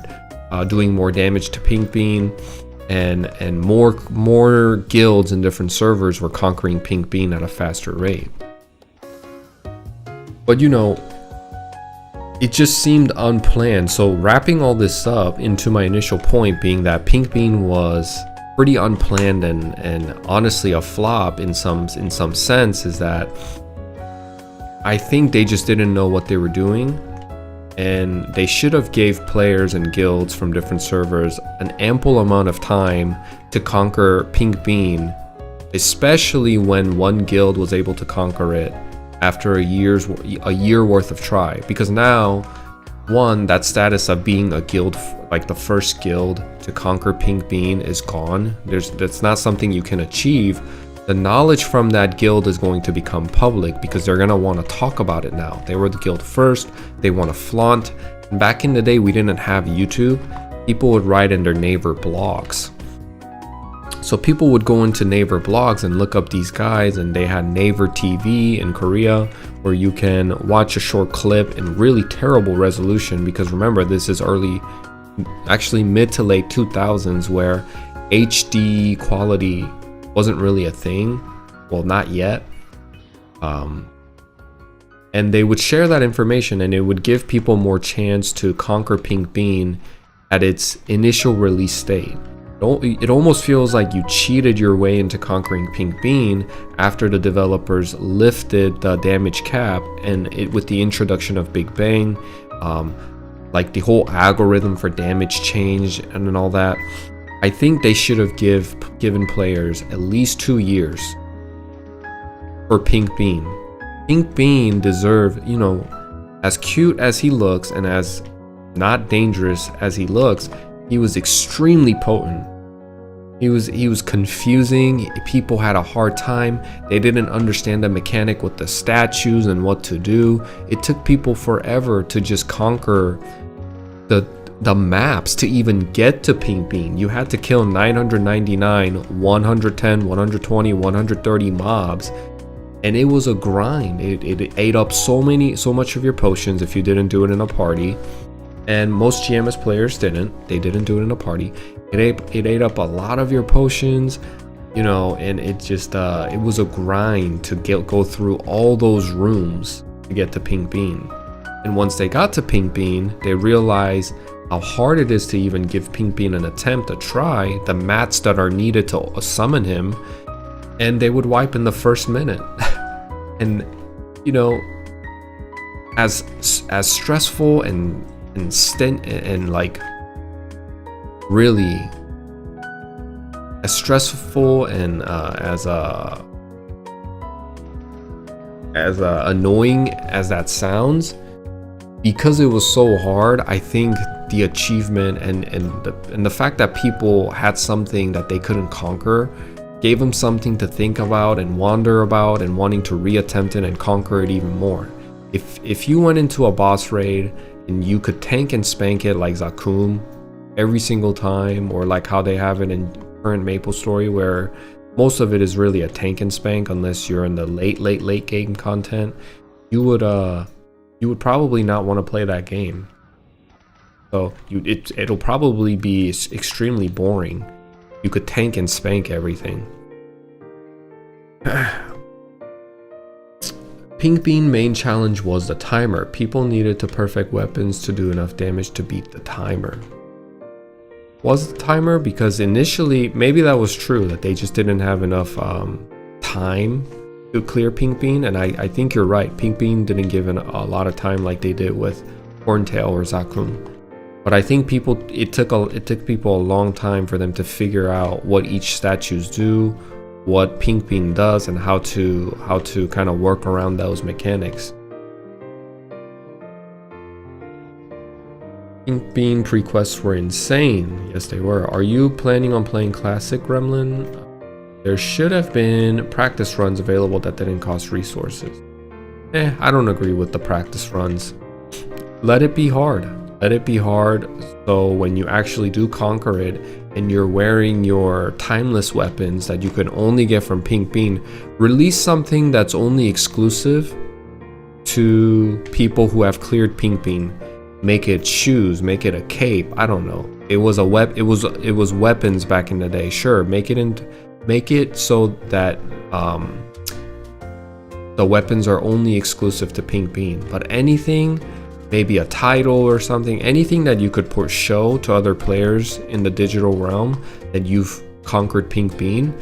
Speaker 1: doing more damage to Pink Bean, and more guilds and different servers were conquering Pink Bean at a faster rate. But you know, it just seemed unplanned. So wrapping all this up into my initial point being that Pink Bean was pretty unplanned and honestly a flop in some sense, is that I think they just didn't know what they were doing, and they should have gave players and guilds from different servers an ample amount of time to conquer Pink Bean, especially when one guild was able to conquer it after a year worth of try. Because now, one, that status of being a guild, like the first guild to conquer Pink Bean, is gone. That's not something you can achieve. The knowledge from that guild is going to become public because they're going to want to talk about it now. They were the guild first. They want to flaunt. And back in the day, we didn't have YouTube. People would write in their Naver blogs. So people would go into Naver blogs and look up these guys, and they had Naver TV in Korea where you can watch a short clip in really terrible resolution, because remember, this is actually mid to late 2000s, where HD quality wasn't really a thing. Well, not yet. And they would share that information, and it would give people more chance to conquer Pink Bean at its initial release state. It almost feels like you cheated your way into conquering Pink Bean after the developers lifted the damage cap and with the introduction of Big Bang, like the whole algorithm for damage changed and all that. I think they should have given players at least 2 years for Pink Bean. Pink Bean deserved, as cute as he looks and as not dangerous as he looks, he was extremely potent. He was confusing. People had a hard time. They didn't understand the mechanic with the statues and what to do. It took people forever to just conquer the maps to even get to Pink Bean. You had to kill 999, 110, 120, 130 mobs. And it was a grind. It ate up so much of your potions if you didn't do it in a party. And most GMS players didn't. They didn't do it in a party. It ate up a lot of your potions, and it just it was a grind to go through all those rooms to get to Pink Bean. And once they got to Pink Bean, they realized how hard it is to even give Pink Bean an attempt, a try, the mats that are needed to summon him, and they would wipe in the first minute. And as stressful and like really as stressful and as annoying as that sounds, because it was so hard, I think the achievement and the fact that people had something that they couldn't conquer gave them something to think about and wonder about and wanting to reattempt it and conquer it even more. If you went into a boss raid and you could tank and spank it like Zakum every single time, or like how they have it in current Maplestory, where most of it is really a tank and spank unless you're in the late game content, you would probably not want to play that game. So it'll probably be extremely boring. You could tank and spank everything. Pink Bean main challenge was the timer. People needed to perfect weapons to do enough damage to beat the timer. Was the timer? Because initially, maybe that was true, that they just didn't have enough time to clear Pink Bean, and I think you're right. Pink Bean didn't give a lot of time like they did with Horntail or Zakum. But I think it took people a long time for them to figure out what each statues do, what Pink Bean does, and how to kind of work around those mechanics. Pink Bean pre-quests were insane. Yes, they were. Are you planning on playing Classic Gremlin? There should have been practice runs available that didn't cost resources. I don't agree with the practice runs. Let it be hard. Let it be hard, so when you actually do conquer it and you're wearing your timeless weapons that you can only get from Pink Bean, release something that's only exclusive to people who have cleared Pink Bean. Make it shoes, make it a cape, I don't know. It was weapons back in the day. Sure, make it so that the weapons are only exclusive to Pink Bean. But anything, maybe a title or something, anything that you could show to other players in the digital realm that you've conquered Pink Bean,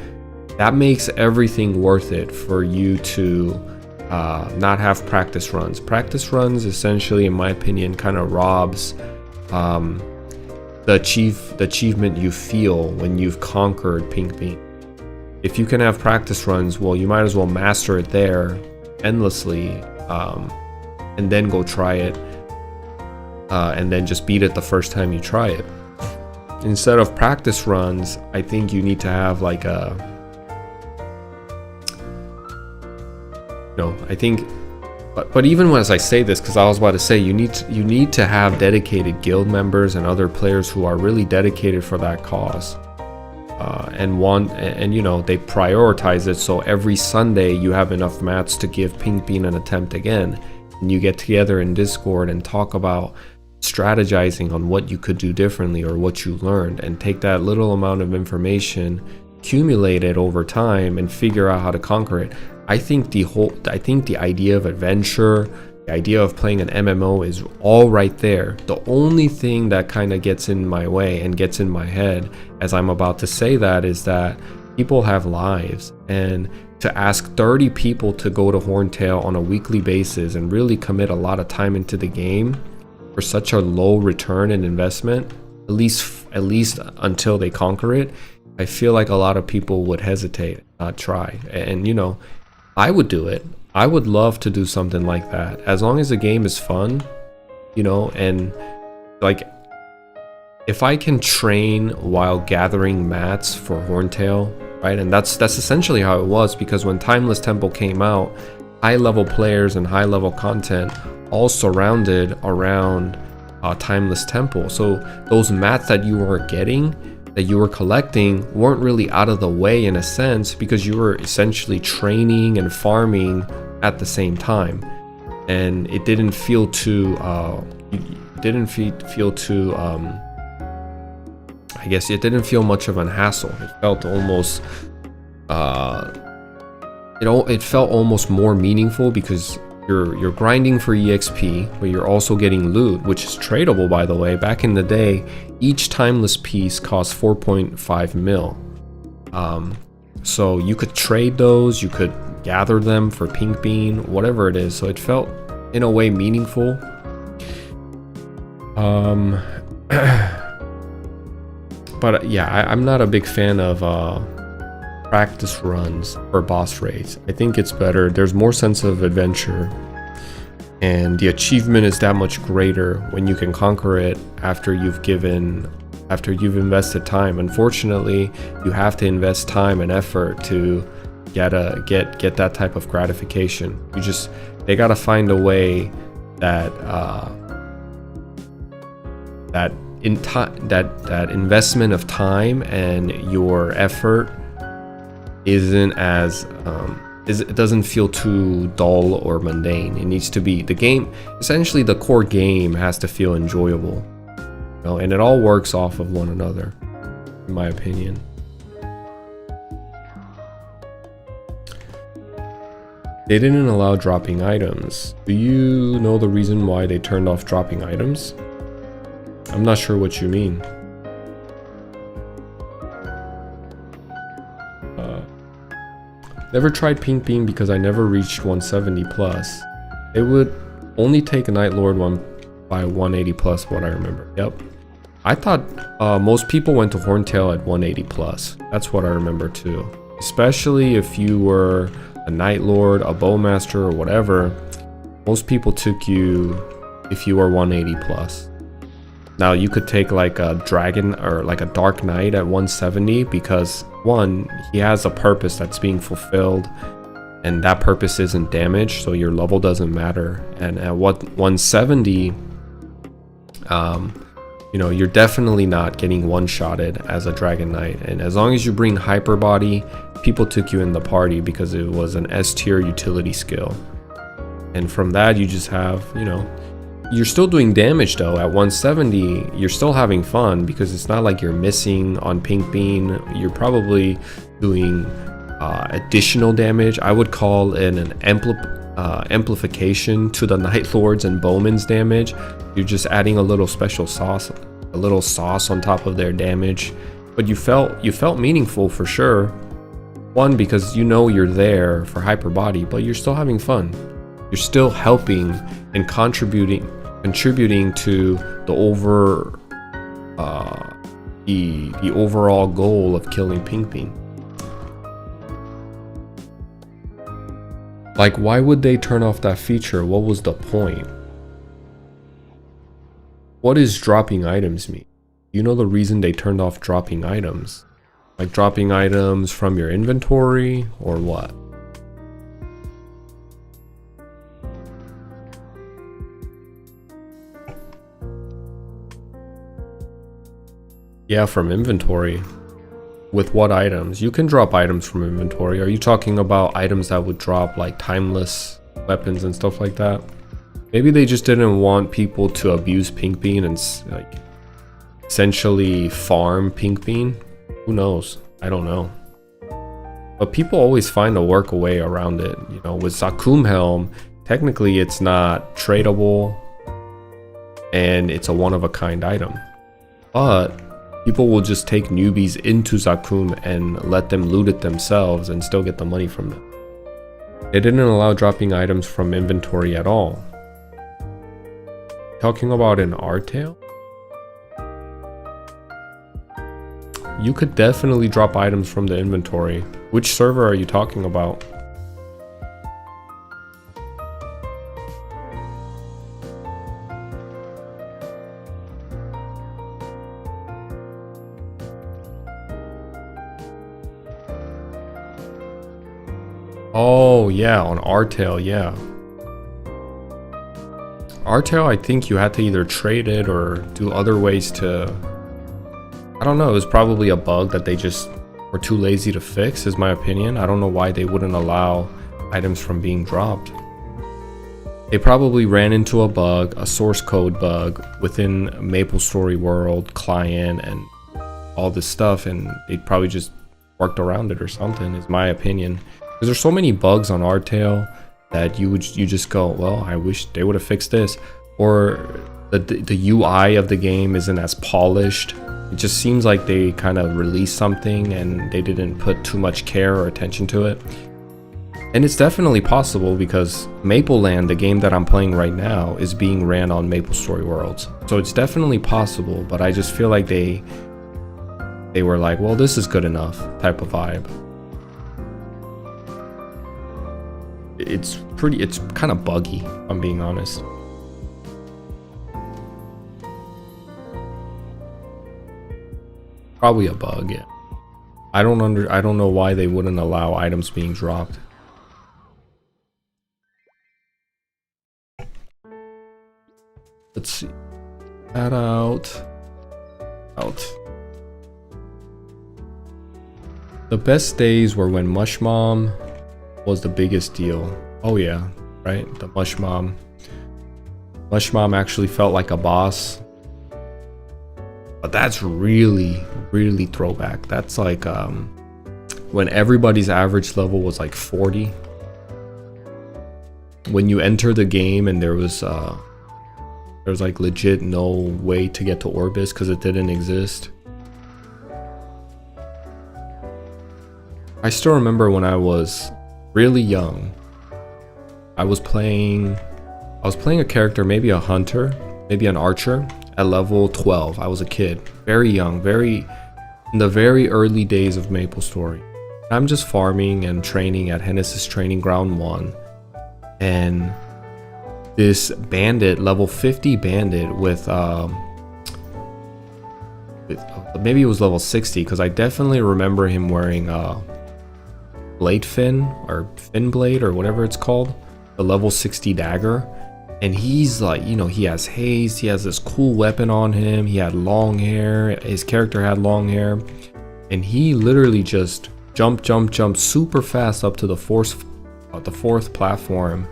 Speaker 1: that makes everything worth it for you to not have practice runs. Practice runs essentially, in my opinion, kind of robs the achievement you feel when you've conquered Pink Bean. If you can have practice runs, well, you might as well master it there endlessly, and then go try it, and then just beat it the first time you try it. Instead of practice runs, I think you need to have like but even as I say this, because I was about to say, you need to have dedicated guild members and other players who are really dedicated for that cause, and they prioritize it, so every Sunday you have enough mats to give Pink Bean an attempt again, and you get together in Discord and talk about strategizing on what you could do differently or what you learned, and take that little amount of information, accumulate it over time, and figure out how to conquer it. I think the idea of adventure, The idea of playing an MMO is all right there. The only thing that kind of gets in my way and gets in my head as I'm about to say that is that people have lives, and to ask 30 people to go to Horntail on a weekly basis and really commit a lot of time into the game for such a low return and investment, at least until they conquer it, I feel like a lot of people would hesitate, not try. And you know, I would do it. I would love to do something like that, as long as the game is fun, you know, and like if I can train while gathering mats for Horntail, right? And that's essentially how it was, because when Timeless Temple came out, high level players and high level content all surrounded around Timeless Temple. So those mats that you were getting, that you were collecting, weren't really out of the way in a sense, because you were essentially training and farming at the same time, and it didn't feel too I guess it didn't feel much of an hassle. It felt almost it felt almost more meaningful, because you're grinding for EXP, but you're also getting loot, which is tradable, by the way. Back in the day, each timeless piece cost 4.5 mil. So you could trade those, you could gather them for pink bean, whatever it is. So it felt in a way meaningful. But yeah, I'm not a big fan of practice runs for boss raids. I think it's better. There's more sense of adventure, and the achievement is that much greater when you can conquer it after you've invested time. Unfortunately, you have to invest time and effort to get that type of gratification. They gotta find a way that that investment of time and your effort isn't as it doesn't feel too dull or mundane. It needs to be, the game, essentially the core game has to feel enjoyable, you know, and it all works off of one another, in my opinion. They didn't allow dropping items. Do you know the reason why they turned off dropping items? I'm not sure what you mean. Never tried Pink Bean because I never reached 170 plus. It would only take a Night Lord one by 180 plus, what I remember. Yep. I thought most people went to Horntail at 180 plus. That's what I remember too. Especially if you were a Night Lord, a Bowmaster, or whatever. Most people took you if you were 180 plus. Now you could take like a Dragon or like a Dark Knight at 170, because one, he has a purpose that's being fulfilled, and that purpose isn't damaged, so your level doesn't matter. And at 170, you know, you're definitely not getting one-shotted as a Dragon Knight. And as long as you bring Hyper Body, people took you in the party because it was an S tier utility skill. And from that, you just have, you know, you're still doing damage though. At 170, you're still having fun, because it's not like you're missing on Pink Bean. You're probably doing additional damage. I would call it an amplification to the Night Lords and Bowman's damage. You're just adding a little special sauce, a little sauce on top of their damage. But you felt meaningful for sure. One, because you know you're there for Hyper Body, but you're still having fun. You're still helping and contributing to the overall goal of killing Pink Bean. Like, why would they turn off that feature? What was the point? What does dropping items mean? You know the reason they turned off dropping items? Like dropping items from your inventory, or what? Yeah, from inventory. With what items? You can drop items from inventory. Are you talking about items that would drop like timeless weapons and stuff like that? Maybe they just didn't want people to abuse Pink Bean and like essentially farm Pink Bean. Who knows? I don't know. But people always find a way around it. You know, with Zakum Helm, technically it's not tradable and it's a one-of-a-kind item. But people will just take newbies into Zakum and let them loot it themselves and still get the money from them. They didn't allow dropping items from inventory at all. Talking about an art tale? You could definitely drop items from the inventory. Which server are you talking about? Oh yeah, on Artail, yeah. Artail, I think you had to either trade it or do other ways to... I don't know, it was probably a bug that they just were too lazy to fix, is my opinion. I don't know why they wouldn't allow items from being dropped. They probably ran into a bug, a source code bug within Maplestory world, client, and all this stuff, and they probably just worked around it or something, is my opinion. Because there's so many bugs on Artail that you just go, well, I wish they would have fixed this. Or the UI of the game isn't as polished. It just seems like they kind of released something and they didn't put too much care or attention to it. And it's definitely possible because Mapleland, the game that I'm playing right now, is being ran on Maplestory Worlds. So it's definitely possible, but I just feel like they were like, well, this is good enough type of vibe. It's kind of buggy, if I'm being honest. Probably a bug, yeah. I don't know why they wouldn't allow items being dropped. Let's see. That out. The best days were when Mush Mom was the biggest deal. Oh yeah, right? The Mush Mom. Mush Mom actually felt like a boss. But that's really throwback. That's like when everybody's average level was like 40. When you enter the game and there was like legit no way to get to Orbis because it didn't exist. I still remember when I was really young. I was playing a character, maybe a hunter, maybe an archer, at level 12. I was a kid, very young, in the very early days of Maplestory. I'm just farming and training at Hennessy's Training Ground 1, and this bandit, level 50 bandit with maybe it was level 60, because I definitely remember him wearing blade fin or fin blade or whatever it's called, the level 60 dagger. And he's like, you know, he has haste, he has this cool weapon on him, he had long hair, his character had long hair, and he literally just jumped super fast up to the fourth platform.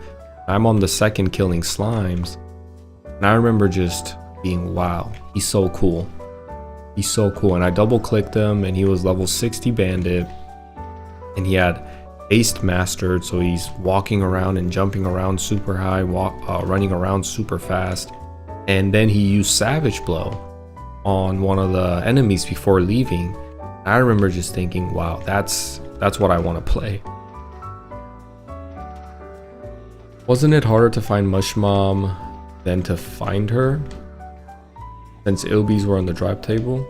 Speaker 1: I'm on the second killing slimes, and I remember just being, wow, he's so cool. He's so cool. And I double clicked him and he was level 60 bandit, and he had haste mastered, so he's walking around and jumping around super high, running around super fast. And then he used Savage Blow on one of the enemies before leaving. I remember just thinking, wow, that's what I want to play. Wasn't it harder to find Mush Mom than to find her, since Ilbies were on the drop table?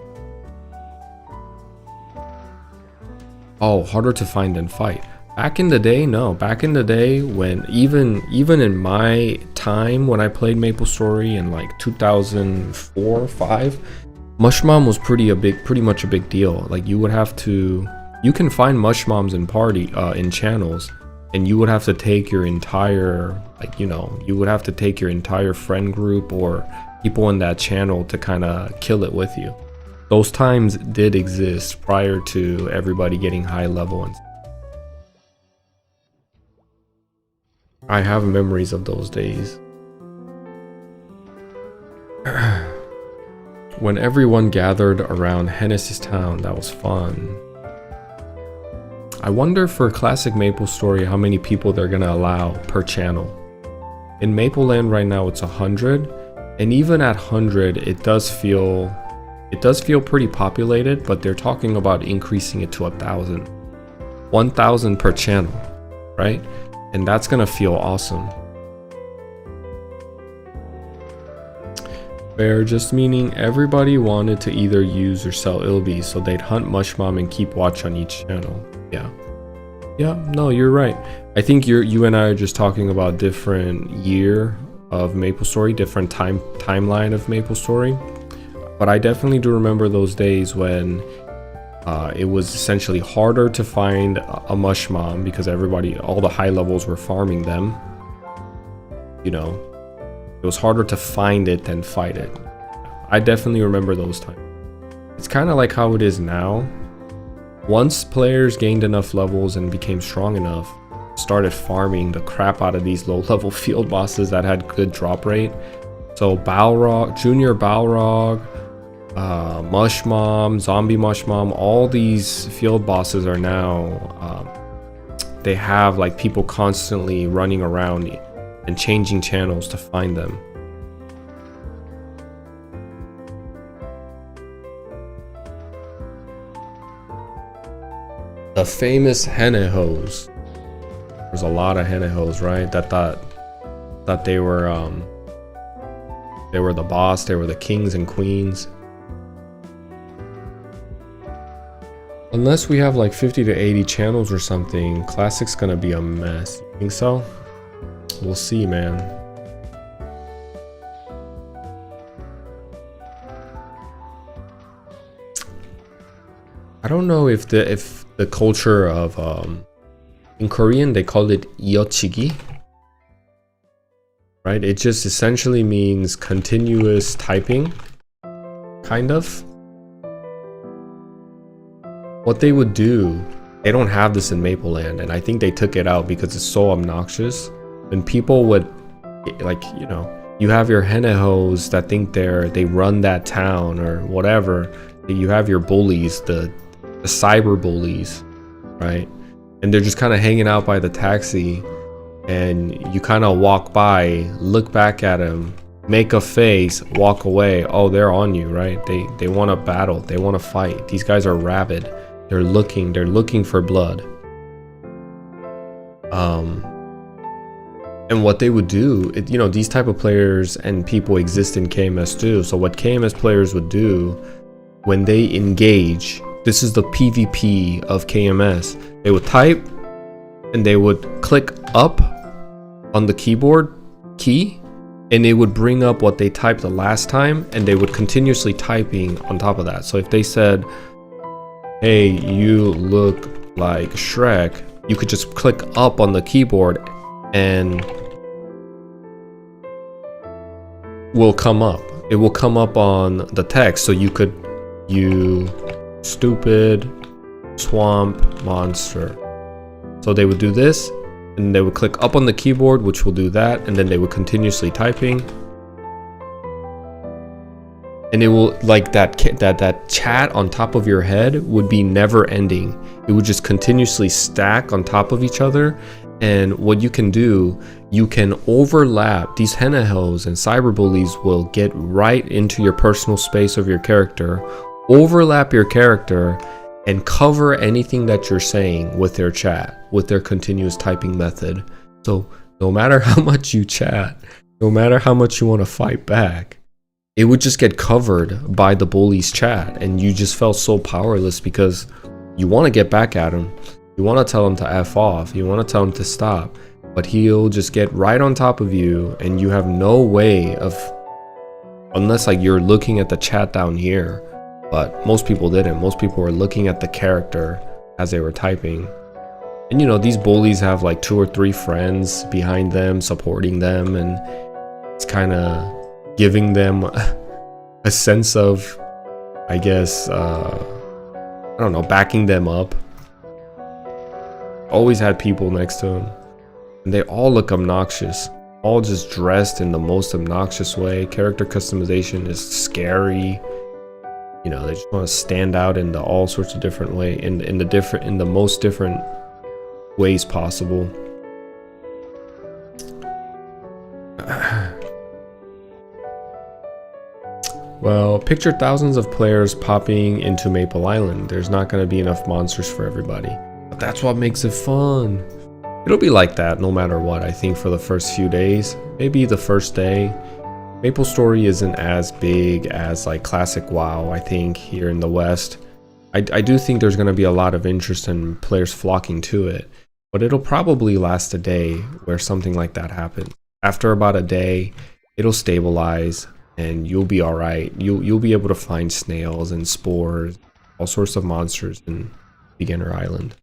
Speaker 1: Oh, harder to find than fight. Back in the day, no. Back in the day, when even in my time when I played Maplestory in like 2004 or 5, Mush Mom was pretty much a big deal. Like you can find Mush Moms in in channels, and you would have to take your entire, you would have to take your entire friend group or people in that channel to kind of kill it with you. Those times did exist prior to everybody getting high level, and I have memories of those days. When everyone gathered around Hennessy's town, that was fun. I wonder for classic Maplestory how many people they're gonna allow per channel. In Mapleland right now it's 100, and even at 100 it does feel pretty populated, but they're talking about increasing it to 1,000 per channel, right? And that's gonna feel awesome. Fair, just meaning everybody wanted to either use or sell Ilby, so they'd hunt Mushmom and keep watch on each channel. Yeah, no, you're right. I think you and I are just talking about different year of Maplestory, different timeline of Maplestory. But I definitely do remember those days when it was essentially harder to find a Mushmom because all the high levels were farming them. You know, it was harder to find it than fight it. I definitely remember those times. It's kind of like how it is now. Once players gained enough levels and became strong enough, started farming the crap out of these low-level field bosses that had good drop rate. So Balrog, Junior Balrog, Mushmom, Zombie Mushmom, all these field bosses are now, they have like people constantly running around and changing channels to find them. The famous Henehos. There's a lot of Henehos, right? That thought they were the boss, they were the kings and queens. Unless we have like 50 to 80 channels or something, Classic's gonna be a mess. You think so? We'll see, man. I don't know if the culture of in Korean they call it 이어치기, right? It just essentially means continuous typing, kind of. What they would do, they don't have this in Mapleland, and I think they took it out because it's so obnoxious. When people would, like, you know, you have your henehos that think they run that town or whatever. You have your bullies, the cyber bullies, right? And they're just kind of hanging out by the taxi, and you kind of walk by, look back at them, make a face, walk away. Oh, they're on you, right? They want to battle, they want to fight. These guys are rabid. They're looking for blood. And what they would do, you know, these type of players and people exist in KMS too. So what KMS players would do when they engage, this is the PvP of KMS. They would type and they would click up on the keyboard key, and it would bring up what they typed the last time, and they would continuously typing on top of that. So if they said, hey, you look like Shrek, you could just click up on the keyboard and will come up. It will come up on the text. So you stupid swamp monster. So they would do this, and they would click up on the keyboard, which will do that, and then they would continuously typing. And it will, like, that chat on top of your head would be never ending. It would just continuously stack on top of each other. And what you can do, you can overlap. These henehos and cyberbullies will get right into your personal space of your character, overlap your character, and cover anything that you're saying with their chat, with their continuous typing method. So no matter how much you chat, no matter how much you want to fight back, it would just get covered by the bully's chat, and you just felt so powerless because you want to get back at him. You want to tell him to F off. You want to tell him to stop, but he'll just get right on top of you, and you have no way of, unless like you're looking at the chat down here, but most people didn't. Most people were looking at the character as they were typing. And you know, these bullies have like 2 or 3 friends behind them, supporting them, and it's kind of giving them a sense of, I guess, I don't know, backing them up. Always had people next to him, and they all look obnoxious, all just dressed in the most obnoxious way. Character customization is scary. You know, they just want to stand out in all sorts of different ways, in the most different ways possible. Well, picture thousands of players popping into Maple Island. There's not going to be enough monsters for everybody. But that's what makes it fun. It'll be like that no matter what, I think, for the first few days. Maybe the first day. Maplestory isn't as big as like classic WoW, I think, here in the West. I do think there's going to be a lot of interest in players flocking to it, but it'll probably last a day where something like that happens. After about a day, it'll stabilize and you'll be all right. You'll be able to find snails and spores, all sorts of monsters in Beginner Island.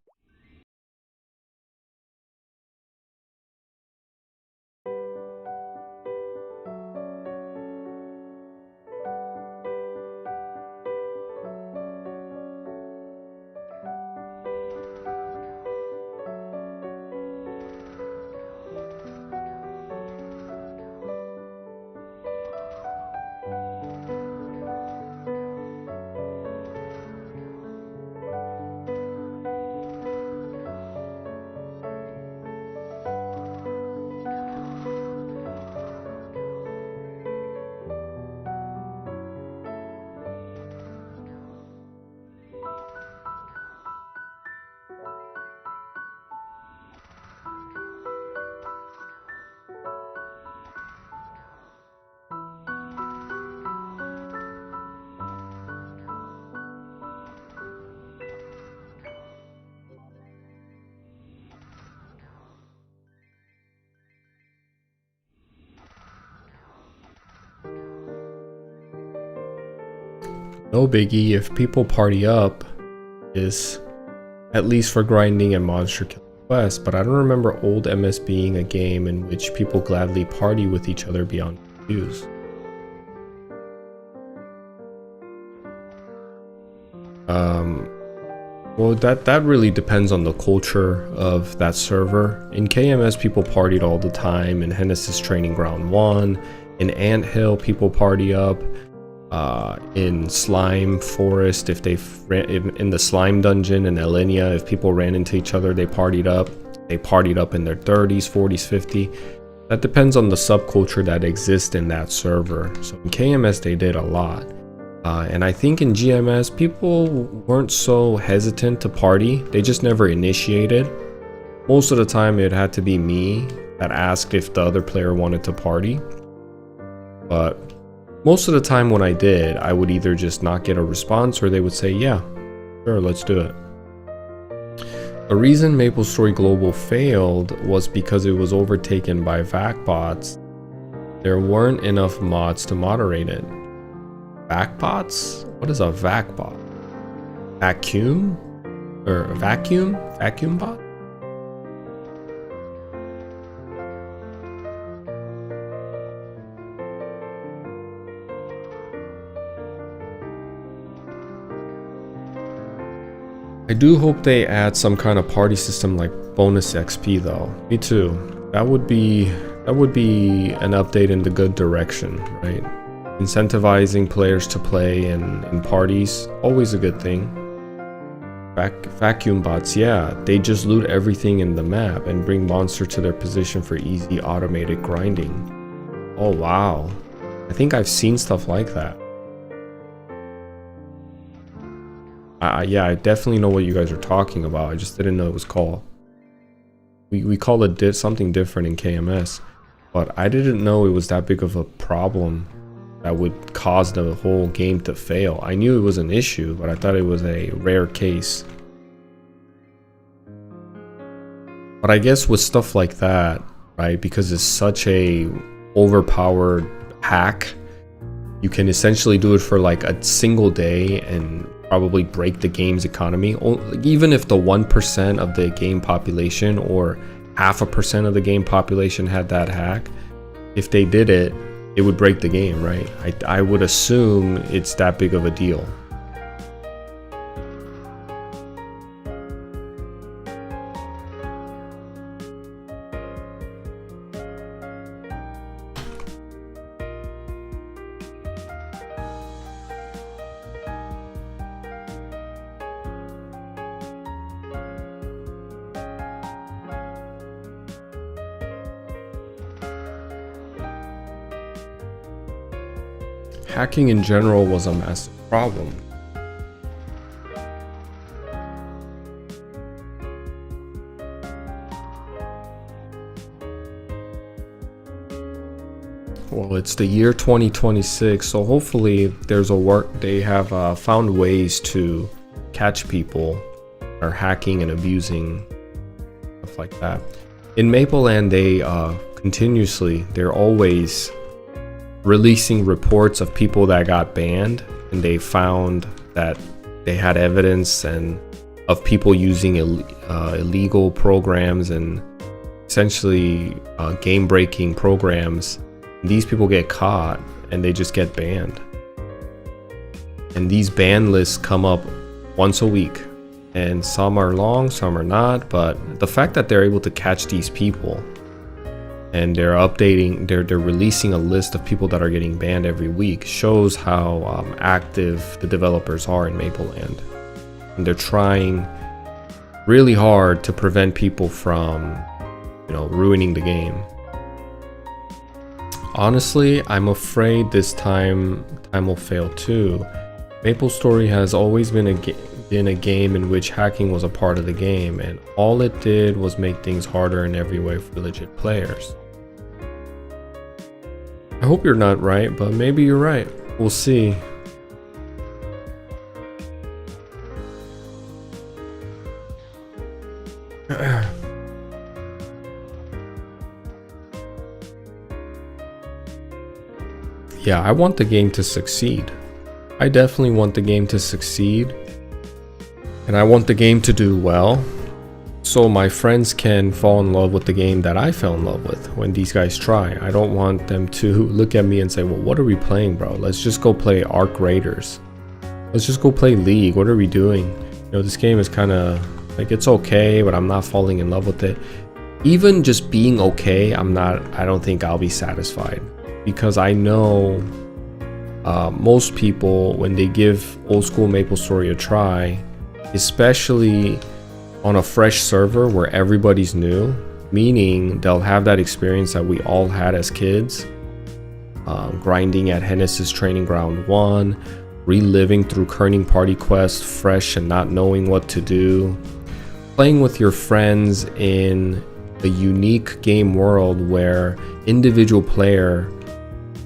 Speaker 1: No biggie, if people party up, is at least for grinding and monster kill quests, but I don't remember old MS being a game in which people gladly party with each other beyond views. Well, that really depends on the culture of that server. In KMS, people partied all the time. In Genesis Training Ground 1, in Anthill, people party up. In Slime Forest, if they in the Slime Dungeon in Elenia, if people ran into each other, they partied up. They partied up in their 30s, 40s, 50s. That depends on the subculture that exists in that server. So in KMS, they did a lot. And I think in GMS, people weren't so hesitant to party. They just never initiated. Most of the time, it had to be me that asked if the other player wanted to party. But most of the time when I did, I would either just not get a response or they would say, yeah, sure, let's do it. The reason Maplestory Global failed was because it was overtaken by VAC bots. There weren't enough mods to moderate it. VAC bots? What is a VAC bot? Vacuum? Or a vacuum? Vacuum bot? I do hope they add some kind of party system like bonus XP though. Me too. That would be an update in the good direction, right? Incentivizing players to play in parties, always a good thing. Vacuum bots, yeah, they just loot everything in the map and bring monster to their position for easy automated grinding. Oh wow, I think I've seen stuff like that. Yeah, I definitely know what you guys are talking about. I just didn't know it was called. We call it something different in KMS, but I didn't know it was that big of a problem that would cause the whole game to fail. I knew it was an issue, but I thought it was a rare case. But I guess with stuff like that, right, because it's such a overpowered hack, you can essentially do it for like a single day and probably break the game's economy. Even if the 1% of the game population or 0.5% of the game population had that hack, if they did it, it would break the game, right? I would assume it's that big of a deal. hacking in general was a massive problem. Well, it's the year 2026, so hopefully they have found ways to catch people that are hacking and abusing, stuff like that. In Mapleland, they're always releasing reports of people that got banned, and they found that they had evidence of people using illegal programs and essentially game-breaking programs. These people get caught and they just get banned. And these ban lists come up once a week, and some are long, some are not, but the fact that they're able to catch these people and they're releasing a list of people that are getting banned every week shows how active the developers are in Mapleland. And they're trying really hard to prevent people from, ruining the game. Honestly, I'm afraid this time will fail too. Maplestory has always been a game in which hacking was a part of the game, and all it did was make things harder in every way for legit players. I hope you're not right, but maybe you're right. We'll see. Yeah, I want the game to succeed. I definitely want the game to succeed. And I want the game to do well, so my friends can fall in love with the game that I fell in love with when these guys try. I don't want them to look at me and say, well, what are we playing, bro? Let's just go play Arc Raiders. Let's just go play League. What are we doing? This game is kind of like, it's okay, but I'm not falling in love with it. Even just being okay, I don't think I'll be satisfied. Because I know most people, when they give old school Maplestory a try, especially on a fresh server where everybody's new, meaning they'll have that experience that we all had as kids, grinding at Genesis Training Ground 1, reliving through Kerning Party Quest fresh and not knowing what to do, playing with your friends in a unique game world where individual player,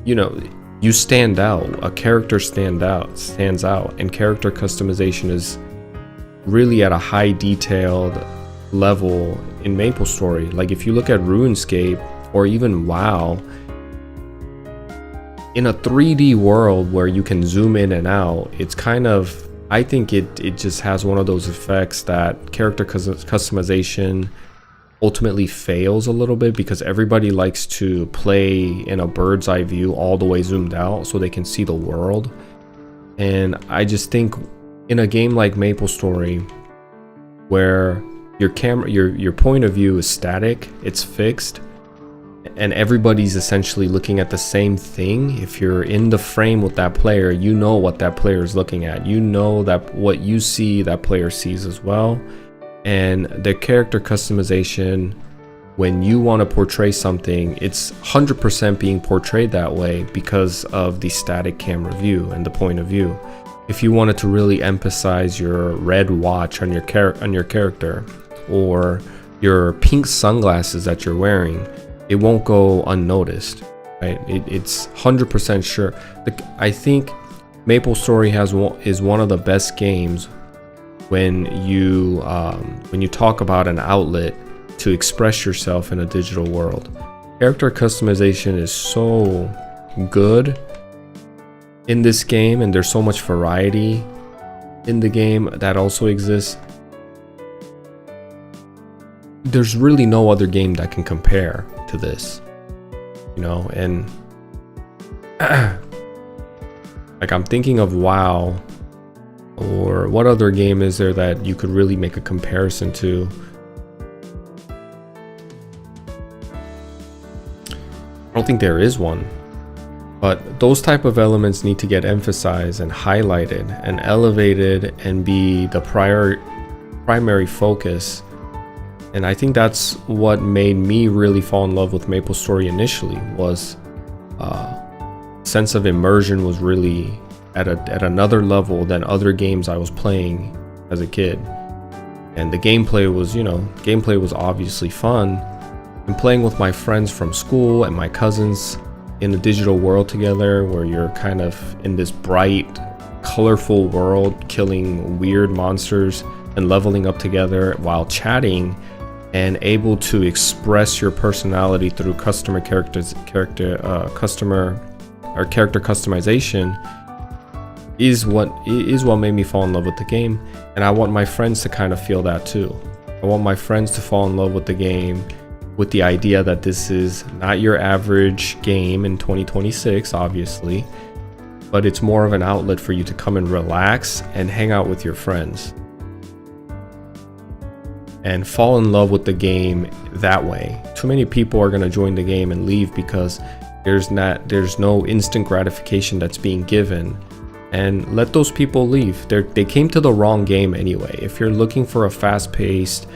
Speaker 1: you stand out, a character stands out, and character customization is really at a high detailed level in Maplestory. Like if you look at RuneScape or even WoW, in a 3D world where you can zoom in and out, it's kind of, I think it just has one of those effects that character customization ultimately fails a little bit, because everybody likes to play in a bird's eye view all the way zoomed out so they can see the world. And I just think in a game like Maplestory, where your point of view is static, it's fixed, and everybody's essentially looking at the same thing. If you're in the frame with that player, you know what that player is looking at. You know that what you see, that player sees as well. And the character customization, when you want to portray something, it's 100% being portrayed that way because of the static camera view and the point of view. If you wanted to really emphasize your red watch on your character, or your pink sunglasses that you're wearing, it won't go unnoticed, right? It's 100% sure. I think Maplestory is one of the best games when you talk about an outlet to express yourself in a digital world. Character customization is so good in this game, and there's so much variety in the game that also exists. There's really no other game that can compare to this, and like I'm thinking of WoW, or what other game is there that you could really make a comparison to? I don't think there is one. But those type of elements need to get emphasized and highlighted and elevated and be the primary focus. And I think that's what made me really fall in love with Maplestory initially, was sense of immersion was really at another level than other games I was playing as a kid. And the gameplay was obviously fun. And playing with my friends from school and my cousins in a digital world together, where you're kind of in this bright, colorful world, killing weird monsters and leveling up together while chatting, and able to express your personality through character customization is what made me fall in love with the game. And I want my friends to kind of feel that too. I want my friends to fall in love with the game, with the idea that this is not your average game in 2026, obviously, but it's more of an outlet for you to come and relax and hang out with your friends and fall in love with the game that way. Too many people are going to join the game and leave because there's no instant gratification that's being given. And let those people leave. They came to the wrong game anyway. If you're looking for a fast-paced,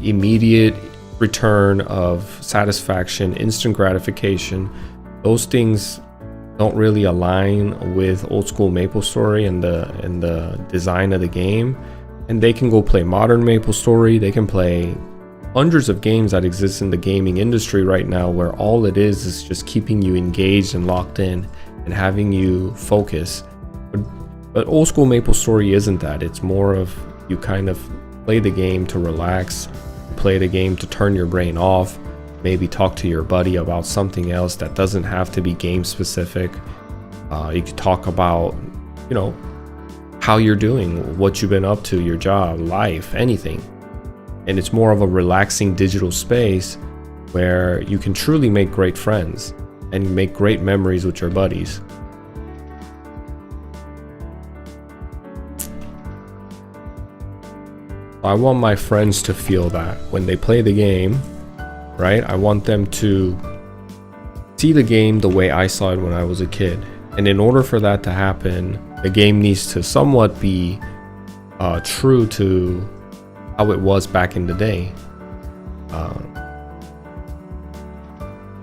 Speaker 1: immediate return of satisfaction, instant gratification, those things don't really align with old school Maplestory and the design of the game. And they can go play modern Maplestory. They can play hundreds of games that exist in the gaming industry right now, where all it is just keeping you engaged and locked in and having you focus. But old school Maplestory isn't that. It's more of you kind of play the game to relax, play the game to turn your brain off, maybe talk to your buddy about something else that doesn't have to be game specific. You could talk about, how you're doing, what you've been up to, your job, life, anything. And it's more of a relaxing digital space where you can truly make great friends and make great memories with your buddies. I want my friends to feel that when they play the game, right? I want them to see the game the way I saw it when I was a kid. And in order for that to happen, the game needs to somewhat be true to how it was back in the day.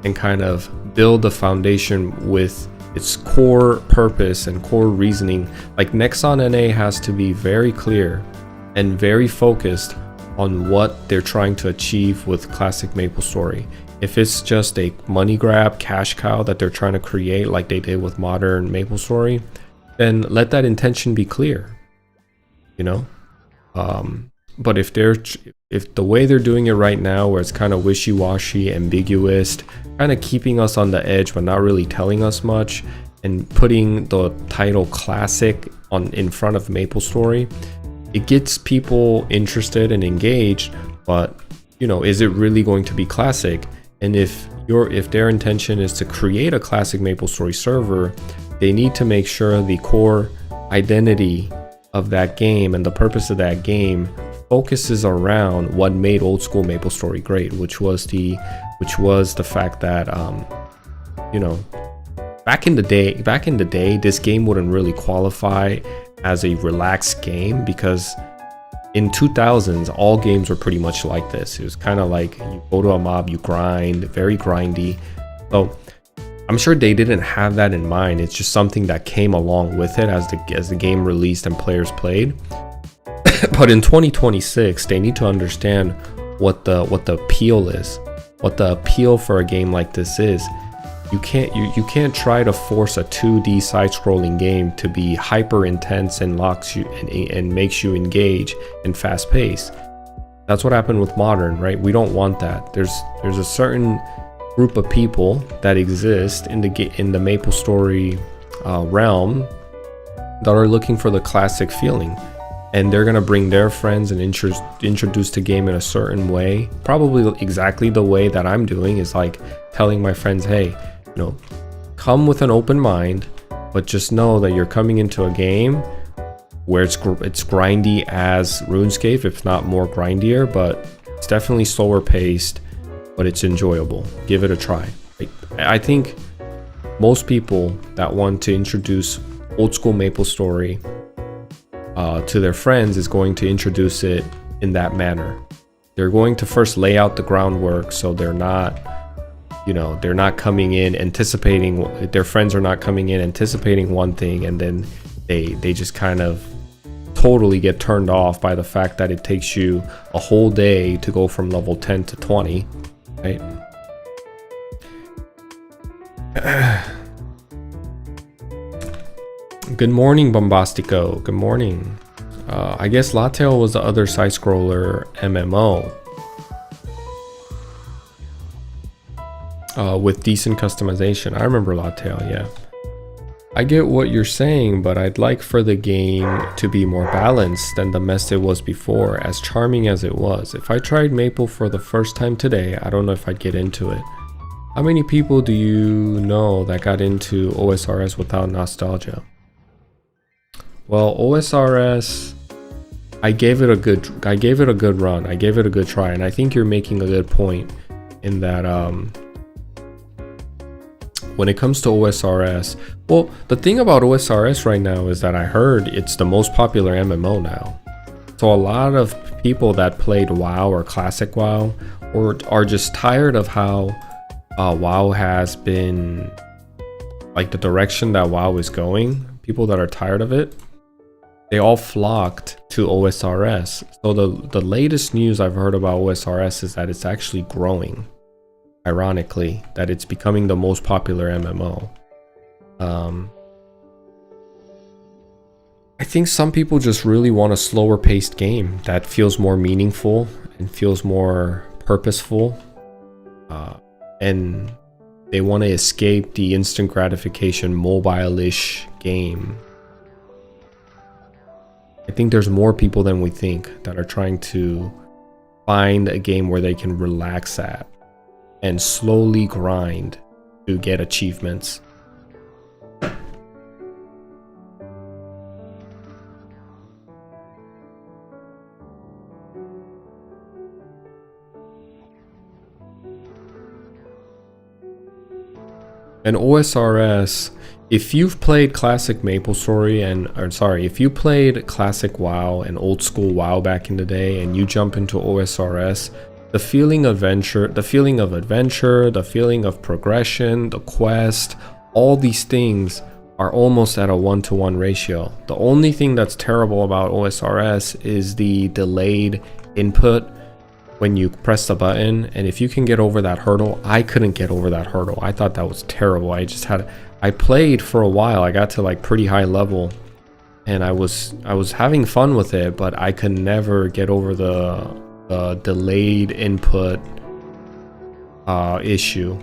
Speaker 1: And kind of build the foundation with its core purpose and core reasoning. Like Nexon NA has to be very clear and very focused on what they're trying to achieve with classic Maplestory. If it's just a money grab, cash cow that they're trying to create like they did with modern Maplestory, then let that intention be clear, but if the way they're doing it right now, where it's kind of wishy-washy, ambiguous, kind of keeping us on the edge but not really telling us much, and putting the title classic in front of Maplestory, it gets people interested and engaged, but is it really going to be classic? And if their intention is to create a classic Maplestory server, they need to make sure the core identity of that game and the purpose of that game focuses around what made old school Maplestory great, which was the fact that back in the day this game wouldn't really qualify as a relaxed game, because in 2000s all games were pretty much like this. It was kind of like you go to a mob, you grind, very grindy. So I'm sure they didn't have that in mind. It's just something that came along with it as the game released and players played. But in 2026, they need to understand what the appeal is, what the appeal for a game like this is. You can't try to force a 2D side-scrolling game to be hyper intense and locks you and makes you engage and fast-paced. That's what happened with modern, right? We don't want that. There's a certain group of people that exist in the Maplestory realm that are looking for the classic feeling, and they're gonna bring their friends and introduce the game in a certain way, probably exactly the way that I'm doing, is like telling my friends, hey, come with an open mind, but just know that you're coming into a game where it's grindy as RuneScape, if not more grindier, but it's definitely slower paced, but it's enjoyable. Give it a try. I think most people that want to introduce old school Maplestory to their friends is going to introduce it in that manner. They're going to first lay out the groundwork so they're not you know, they're not coming in anticipating, their friends are not coming in anticipating one thing, and then they just kind of totally get turned off by the fact that it takes you a whole day to go from level 10 to 20, right? Good morning, Bombastico. Good morning. I guess Latte was the other side-scroller MMO with decent customization. I remember Latte, yeah. I get what you're saying, but I'd like for the game to be more balanced than the mess it was before, as charming as it was. If I tried Maple for the first time today, I don't know if I'd get into it. How many people do you know that got into OSRS without nostalgia? Well, OSRS, I gave it a good run. I gave it a good try, and I think you're making a good point in that when it comes to OSRS, well, the thing about OSRS right now is that I heard it's the most popular MMO now. So a lot of people that played WoW or Classic WoW or are just tired of how WoW has been, like the direction that WoW is going. People that are tired of it, they all flocked to OSRS. So the latest news I've heard about OSRS is that it's actually growing. Ironically, that it's becoming the most popular MMO. I think some people just really want a slower paced game that feels more meaningful and feels more purposeful, and they want to escape the instant gratification mobile-ish game. I think there's more people than we think that are trying to find a game where they can relax at and slowly grind to get achievements. And OSRS, if you've played classic Maplestory if you played classic WoW and old school WoW back in the day and you jump into OSRS, the feeling of adventure, the feeling of progression, the quest, all these things are almost at a 1-to-1 ratio. The only thing that's terrible about OSRS is the delayed input when you press the button, and if you can get over that hurdle, I couldn't get over that hurdle. I thought that was terrible. I played for a while. I got to like pretty high level and I was having fun with it, but I could never get over the delayed input issue.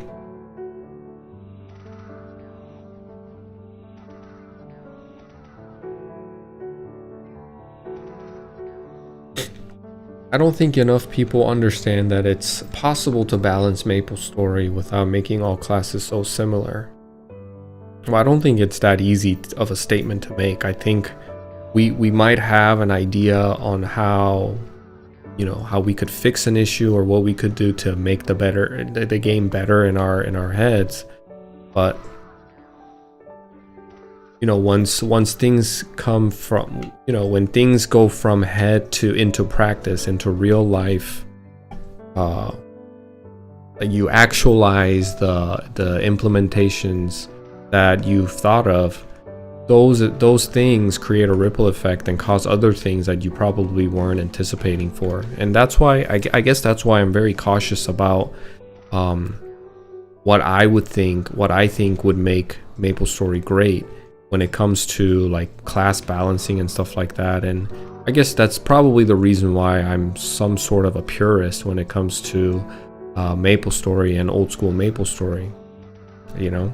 Speaker 1: I don't think enough people understand that it's possible to balance Maplestory without making all classes so similar. Well, I don't think it's that easy of a statement to make. I think we might have an idea on how, you know, how we could fix an issue or what we could do to make the game better in our heads, but you know, once things come from, you know, when things go from head to into practice, into real life, you actualize the implementations that you've thought of, those things create a ripple effect and cause other things that you probably weren't anticipating for. And that's why I guess that's why I'm very cautious about what I think would make Maplestory great when it comes to like class balancing and stuff like that. And I guess that's probably the reason why I'm some sort of a purist when it comes to Maplestory and old school Maplestory, you know.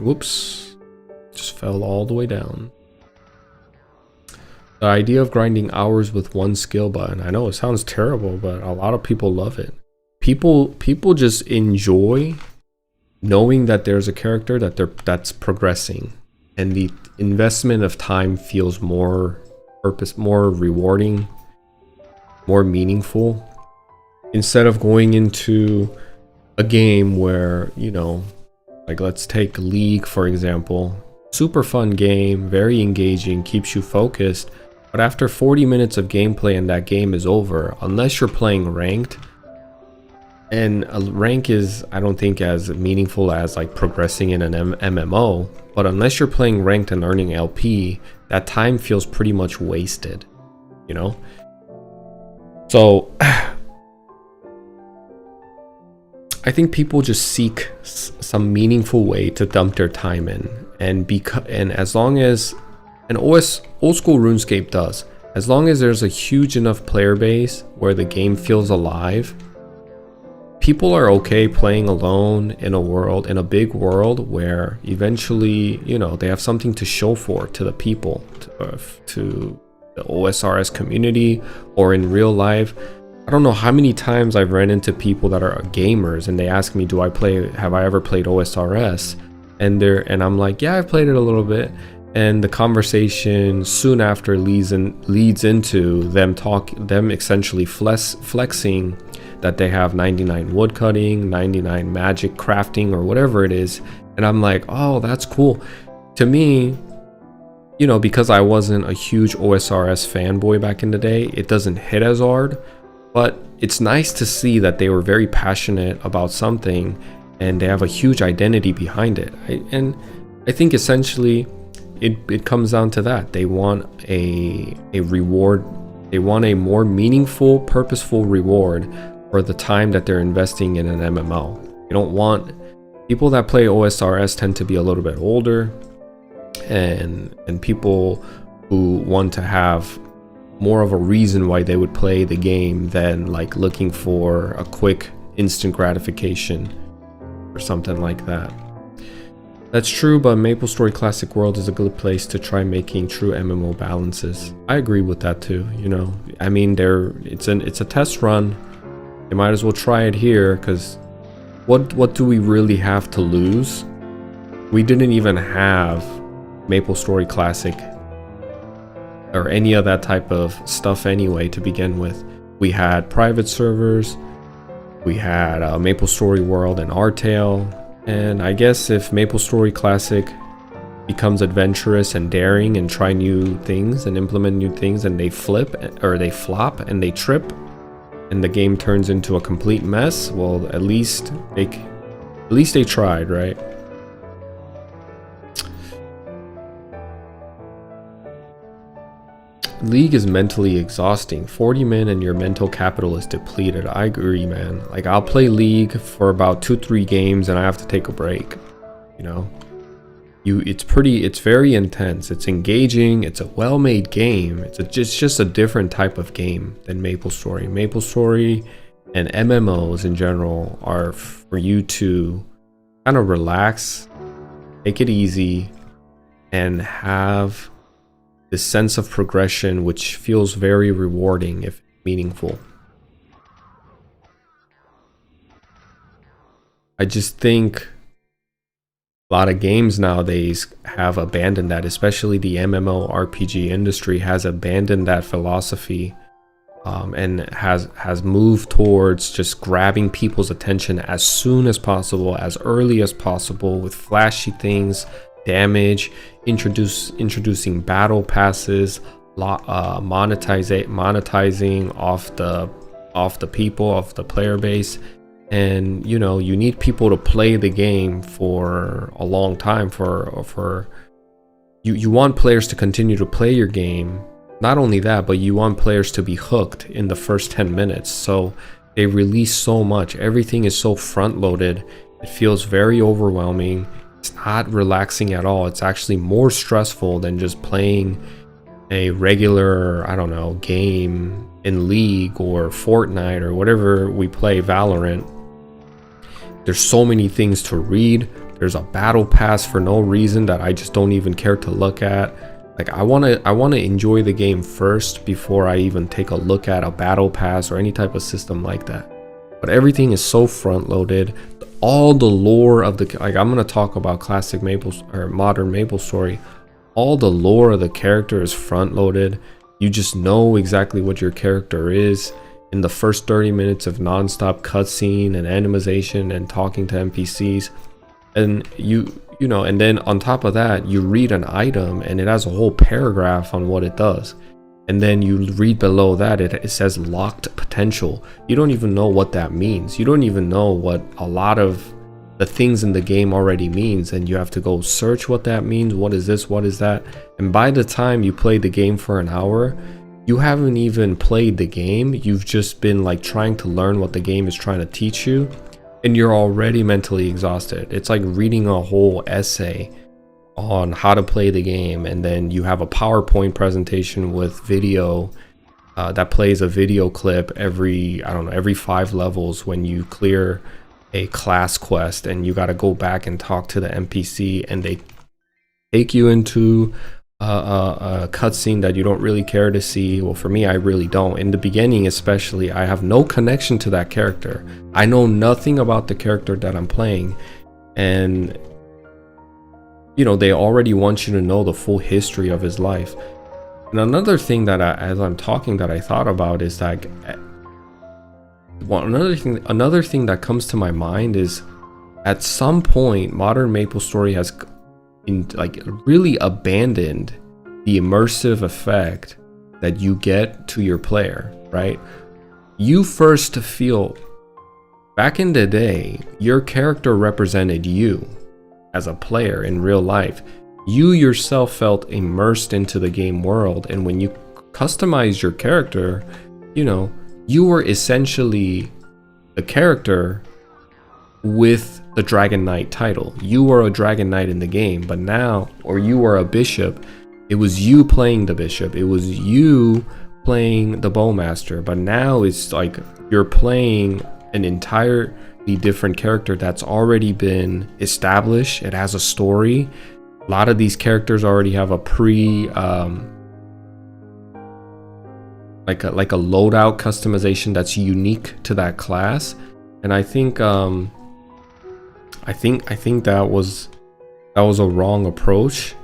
Speaker 1: Whoops, just fell all the way down. The idea of grinding hours with one skill button, I know it sounds terrible, but a lot of people love it. People just enjoy knowing that there's a character that's progressing, and the investment of time feels more rewarding, more meaningful, instead of going into a game where, you know, like let's take League for example. Super fun game, very engaging, keeps you focused, But after 40 minutes of gameplay and that game is over, unless you're playing ranked, and a rank is, I don't think, as meaningful as like progressing in an MMO, but unless you're playing ranked and earning LP, that time feels pretty much wasted, you know? So I think people just seek some meaningful way to dump their time in, and as long as an old school RuneScape does, as long as there's a huge enough player base where the game feels alive, people are okay playing alone in a big world where eventually, you know, they have something to show for to the people, to the OSRS community, or in real life. I don't know how many times I've ran into people that are gamers and they ask me, have I ever played OSRS? And I'm like, yeah, I've played it a little bit. And the conversation soon after leads into them essentially flexing that they have 99 woodcutting, 99 magic crafting, or whatever it is. And I'm like, oh, that's cool. To me, you know, because I wasn't a huge OSRS fanboy back in the day, it doesn't hit as hard. But it's nice to see that they were very passionate about something and they have a huge identity behind it. And I think essentially it comes down to that. They want a reward. They want a more meaningful, purposeful reward for the time that they're investing in an MMO. They don't want people that play OSRS tend to be a little bit older, and people who want to have more of a reason why they would play the game than like looking for a quick instant gratification or something like that. That's true, but Maplestory Classic World is a good place to try making true MMO balances. I agree with that too, you know. I mean, it's a test run. You might as well try it here, because what do we really have to lose? We didn't even have Maplestory Classic or any of that type of stuff anyway to begin with. We had private servers, we had Maplestory World and Artale. And I guess if Maplestory Classic becomes adventurous and daring and try new things and implement new things, and they flop and they trip and the game turns into a complete mess, well, at least they tried, right? League is mentally exhausting. 40 min and your mental capital is depleted. I agree, man. Like, I'll play League for about 2-3 games and I have to take a break, you know. It's very intense. It's engaging. It's a well-made game. It's just a different type of game than Maplestory. Maplestory and MMOs in general are for you to kind of relax, take it easy, and have this sense of progression, which feels very rewarding if meaningful. I just think a lot of games nowadays have abandoned that, especially the MMORPG industry has abandoned that philosophy, and has moved towards just grabbing people's attention as soon as possible, as early as possible, with flashy things, damage, introducing battle passes, monetizing off the people, off the player base. And you know, you need people to play the game for a long time. You want players to continue to play your game. Not only that, but you want players to be hooked in the first 10 minutes. So they release so much. Everything is so front loaded. It feels very overwhelming. It's not relaxing at all. It's actually more stressful than just playing a regular, I don't know, game in League or Fortnite or whatever we play, Valorant. There's so many things to read. There's a battle pass for no reason that I just don't even care to look at. Like, I want to enjoy the game first before I even take a look at a battle pass or any type of system like that. But everything is so front loaded. All the lore of the, like, I'm going to talk about classic modern Maplestory. All the lore of the character is front loaded. You just know exactly what your character is in the first 30 minutes of non-stop cutscene and animation and talking to NPCs. And you know, and then on top of that, you read an item and it has a whole paragraph on what it does. And then you read below that, it says locked potential. You don't even know what that means. You don't even know what a lot of the things in the game already means, and you have to go search what that means. What is this? What is that? And by the time you play the game for an hour, you haven't even played the game. You've just been like trying to learn what the game is trying to teach you, and you're already mentally exhausted. It's like reading a whole essay on how to play the game, and then you have a PowerPoint presentation with video that plays a video clip every, I don't know, every 5 levels when you clear a class quest, and you got to go back and talk to the NPC, and they take you into a cutscene that you don't really care to see. Well, for me, I really don't. In the beginning especially, I have no connection to that character. I know nothing about the character that I'm playing, and you know, they already want you to know the full history of his life. And another thing that as I'm talking that I thought about is that another thing that comes to my mind is, at some point modern Maplestory has really abandoned the immersive effect that you get to your player, right? You first feel, back in the day, your character represented you as a player in real life. You yourself felt immersed into the game world, and when you customize your character, you know, you were essentially the character with the Dragon Knight title. You were a Dragon Knight in the game, but now, or you were a bishop, it was you playing the bishop, it was you playing the bowmaster. But now it's like you're playing an entirely different character that's already been established. It has a story. A lot of these characters already have a like a loadout customization that's unique to that class. And I think that was a wrong approach,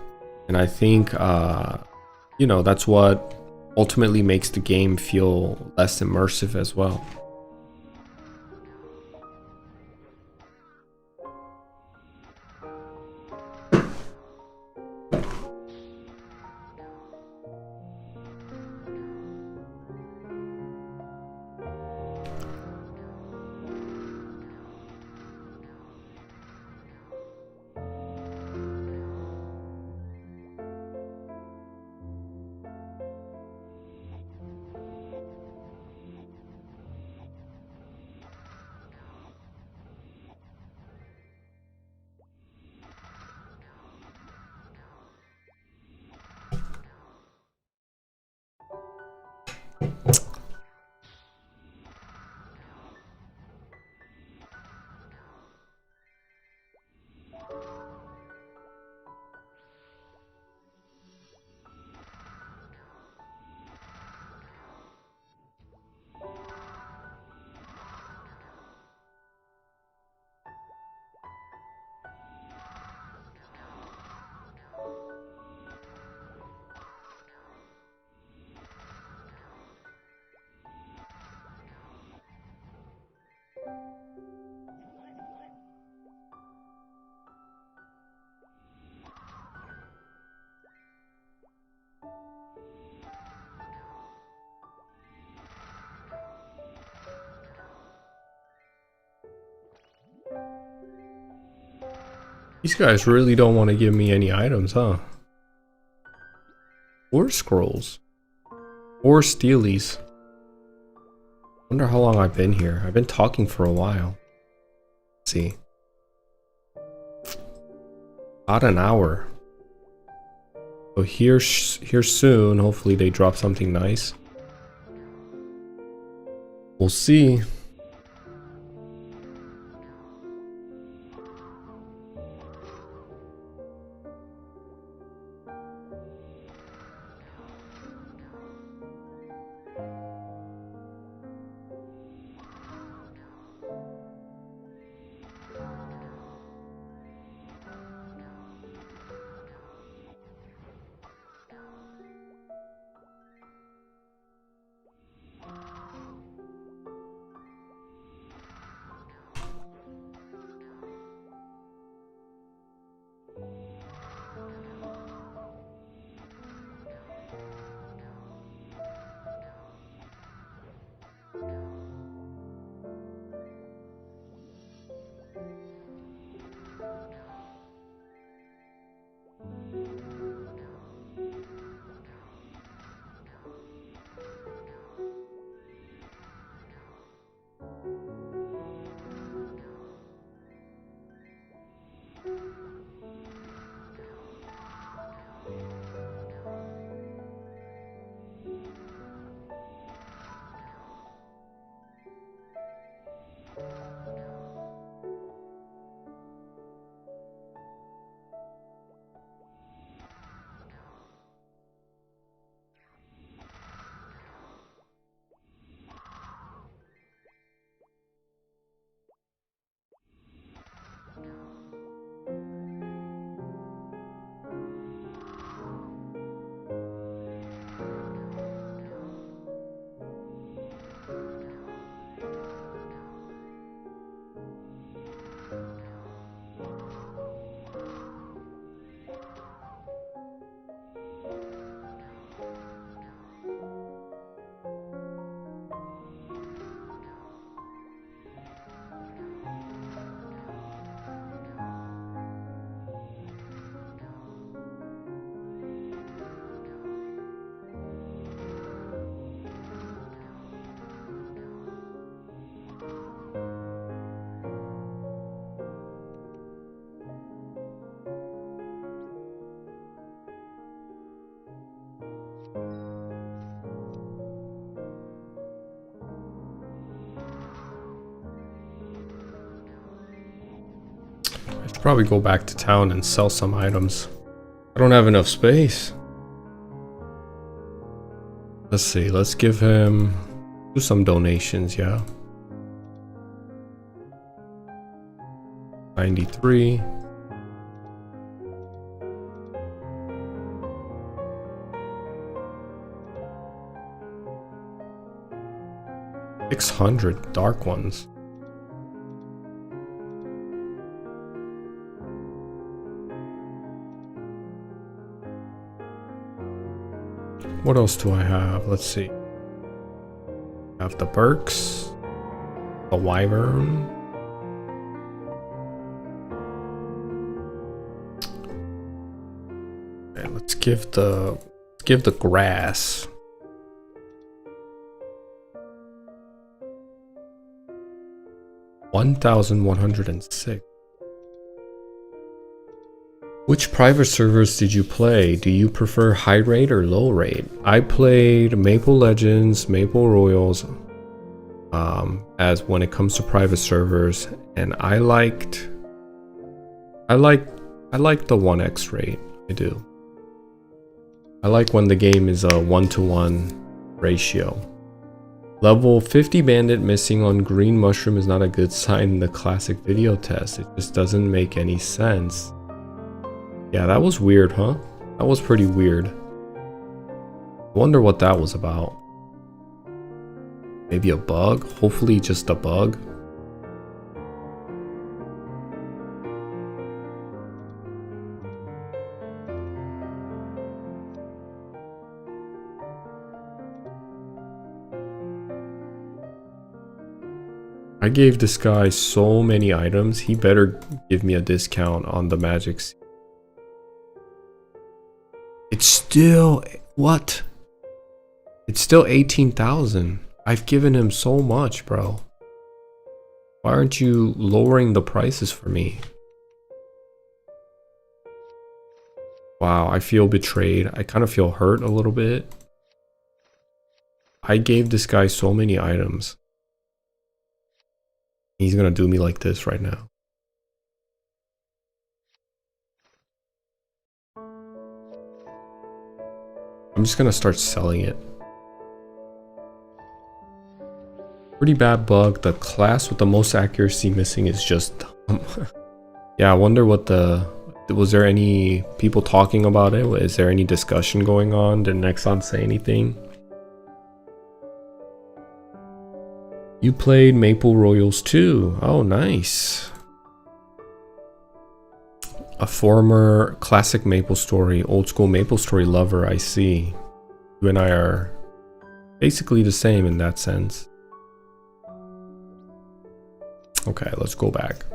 Speaker 1: and I think you know, that's what ultimately makes the game feel less immersive as well. These guys really don't want to give me any items, huh? Or scrolls. Or steelies. Wonder how long I've been here. I've been talking for a while. Let's see. About an hour. So here soon. Hopefully they drop something nice. We'll see. I should probably go back to town and sell some items. I don't have enough space. Let's see, let's give him do some donations, yeah. 93. $600 dark ones. What else do I have? Let's see. I have the Berks, the Wyvern. Okay, let's give the grass. $1,106. Which private servers did you play? Do you prefer high rate or low rate? I played Maple Legends, Maple Royals, as when it comes to private servers, and I liked the 1x rate. I do. I like when the game is a 1-to-1 ratio. Level 50 bandit missing on green mushroom is not a good sign in the classic video test. It just doesn't make any sense. Yeah, that was weird, huh? That was pretty weird. I wonder what that was about. Maybe a bug? Hopefully just a bug. I gave this guy so many items. He better give me a discount on the magic. It's still, what? It's still 18,000. I've given him so much, bro. Why aren't you lowering the prices for me? Wow, I feel betrayed. I kind of feel hurt a little bit. I gave this guy so many items. He's gonna do me like this right now. I'm just gonna start selling it. Pretty bad bug. The class with the most accuracy missing is just dumb. Yeah, I wonder what was there any people talking about it? Is there any discussion going on? Did Nexon say anything? You played Maple Royals too. Oh, nice. A former classic Maplestory, old school Maplestory lover, I see. You and I are basically the same in that sense. Okay, let's go back.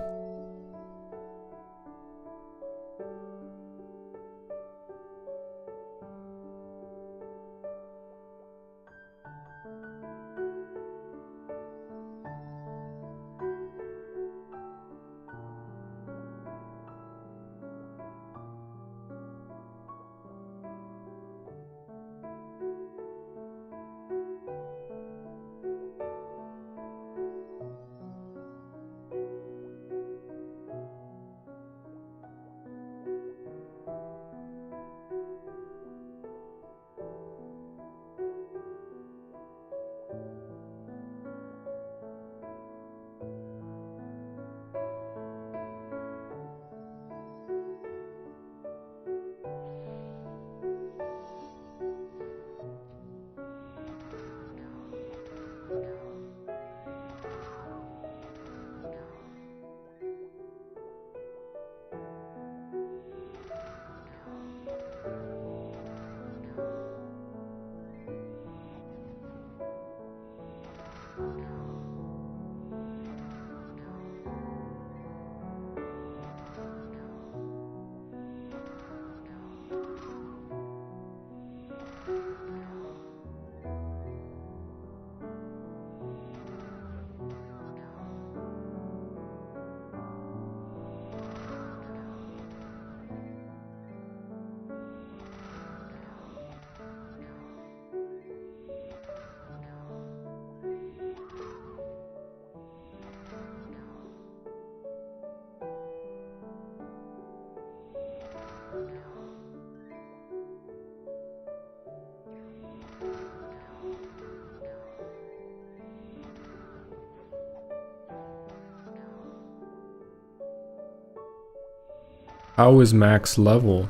Speaker 1: how is max level?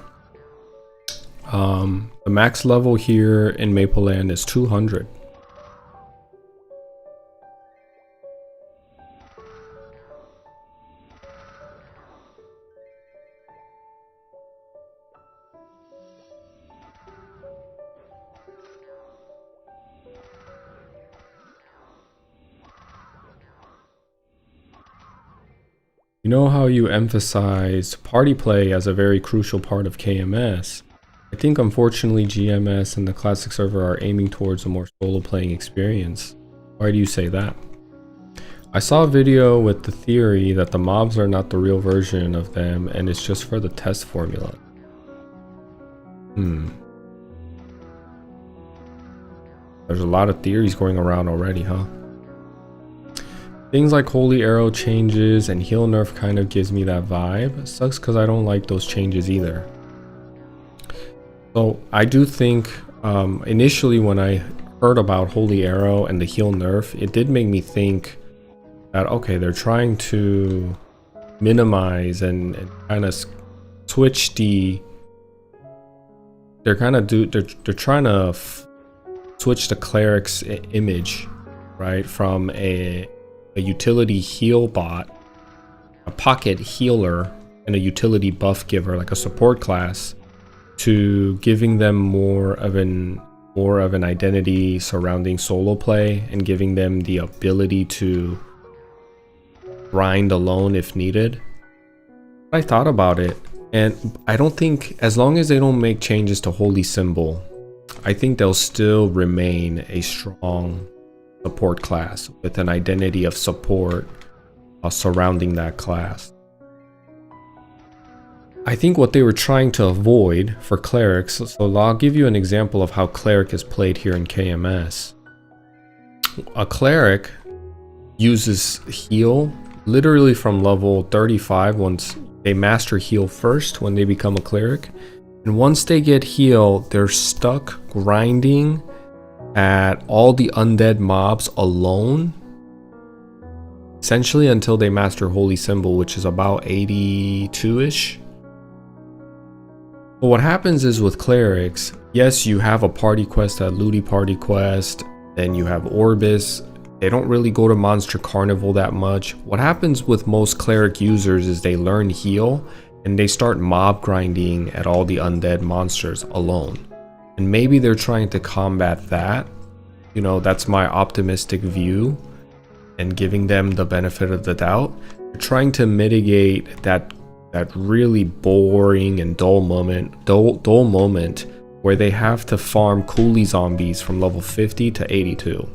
Speaker 1: The max level here in Mapleland is 200. You know how you emphasize party play as a very crucial part of KMS? I think unfortunately GMS and the classic server are aiming towards a more solo playing experience. Why do you say that? I saw a video with the theory that the mobs are not the real version of them and it's just for the test formula. There's a lot of theories going around already, huh? Things like Holy Arrow changes and heal nerf kind of gives me that vibe. Sucks because I don't like those changes either. So I do think initially when I heard about Holy Arrow and the heal nerf, it did make me think that, okay, they're trying to minimize and kind of switch the, they're trying to switch the cleric's image, right, from a utility heal bot, a pocket healer, and a utility buff giver, like a support class, to giving them more of an identity surrounding solo play and giving them the ability to grind alone if needed. I thought about it, and I don't think, as long as they don't make changes to Holy Symbol, I think they'll still remain a strong support class with an identity of support surrounding that class. I think what they were trying to avoid for clerics, so I'll give you an example of how cleric is played here in KMS. A cleric uses heal literally from level 35 once they master heal first when they become a cleric. And once they get heal, they're stuck grinding at all the undead mobs alone, essentially until they master Holy Symbol, which is about 82-ish. But what happens is with clerics, yes, you have a party quest, a looty party quest, then you have Orbis. They don't really go to Monster Carnival that much. What happens with most cleric users is they learn heal and they start mob grinding at all the undead monsters alone. And maybe they're trying to combat that. You know, that's my optimistic view and giving them the benefit of the doubt. They're trying to mitigate that really boring and dull moment where they have to farm coolie zombies from level 50 to 82.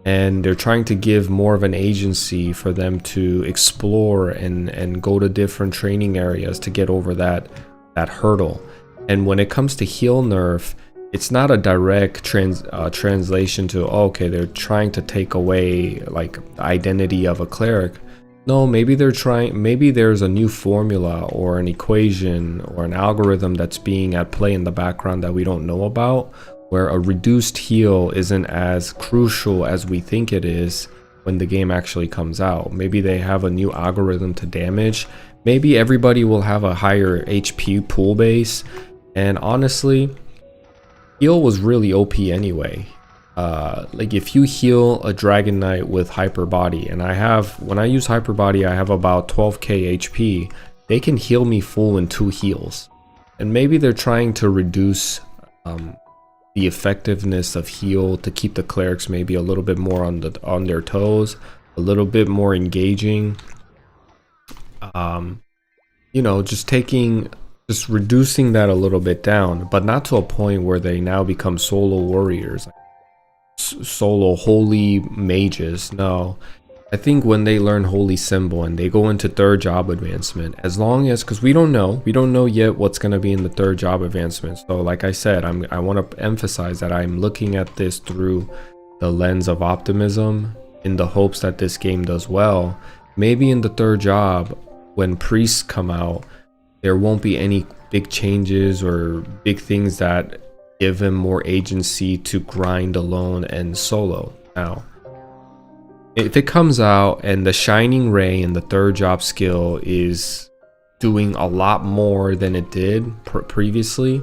Speaker 1: And they're trying to give more of an agency for them to explore and go to different training areas to get over that hurdle. And when it comes to heal nerf, it's not a direct translation to, oh, okay, they're trying to take away like the identity of a cleric. No, maybe there's a new formula or an equation or an algorithm that's being at play in the background that we don't know about, where a reduced heal isn't as crucial as we think it is when the game actually comes out. Maybe they have a new algorithm to damage. Maybe everybody will have a higher HP pool base. And honestly, heal was really OP anyway. Like if you heal a Dragon Knight with Hyper Body, and when I use Hyper Body, I have about 12k HP, they can heal me full in 2 heals. And maybe they're trying to reduce the effectiveness of heal to keep the clerics maybe a little bit more on their toes, a little bit more engaging. You know, just reducing that a little bit down, but not to a point where they now become solo warriors, solo holy mages. No, I think when they learn Holy Symbol and they go into 3rd job advancement, as long as, because we don't know yet what's going to be in the 3rd job advancement. So like I said, I want to emphasize that I'm looking at this through the lens of optimism in the hopes that this game does well. Maybe in the 3rd job, when priests come out, there won't be any big changes or big things that give him more agency to grind alone and solo. Now, if it comes out and the Shining Ray in the 3rd job skill is doing a lot more than it did previously,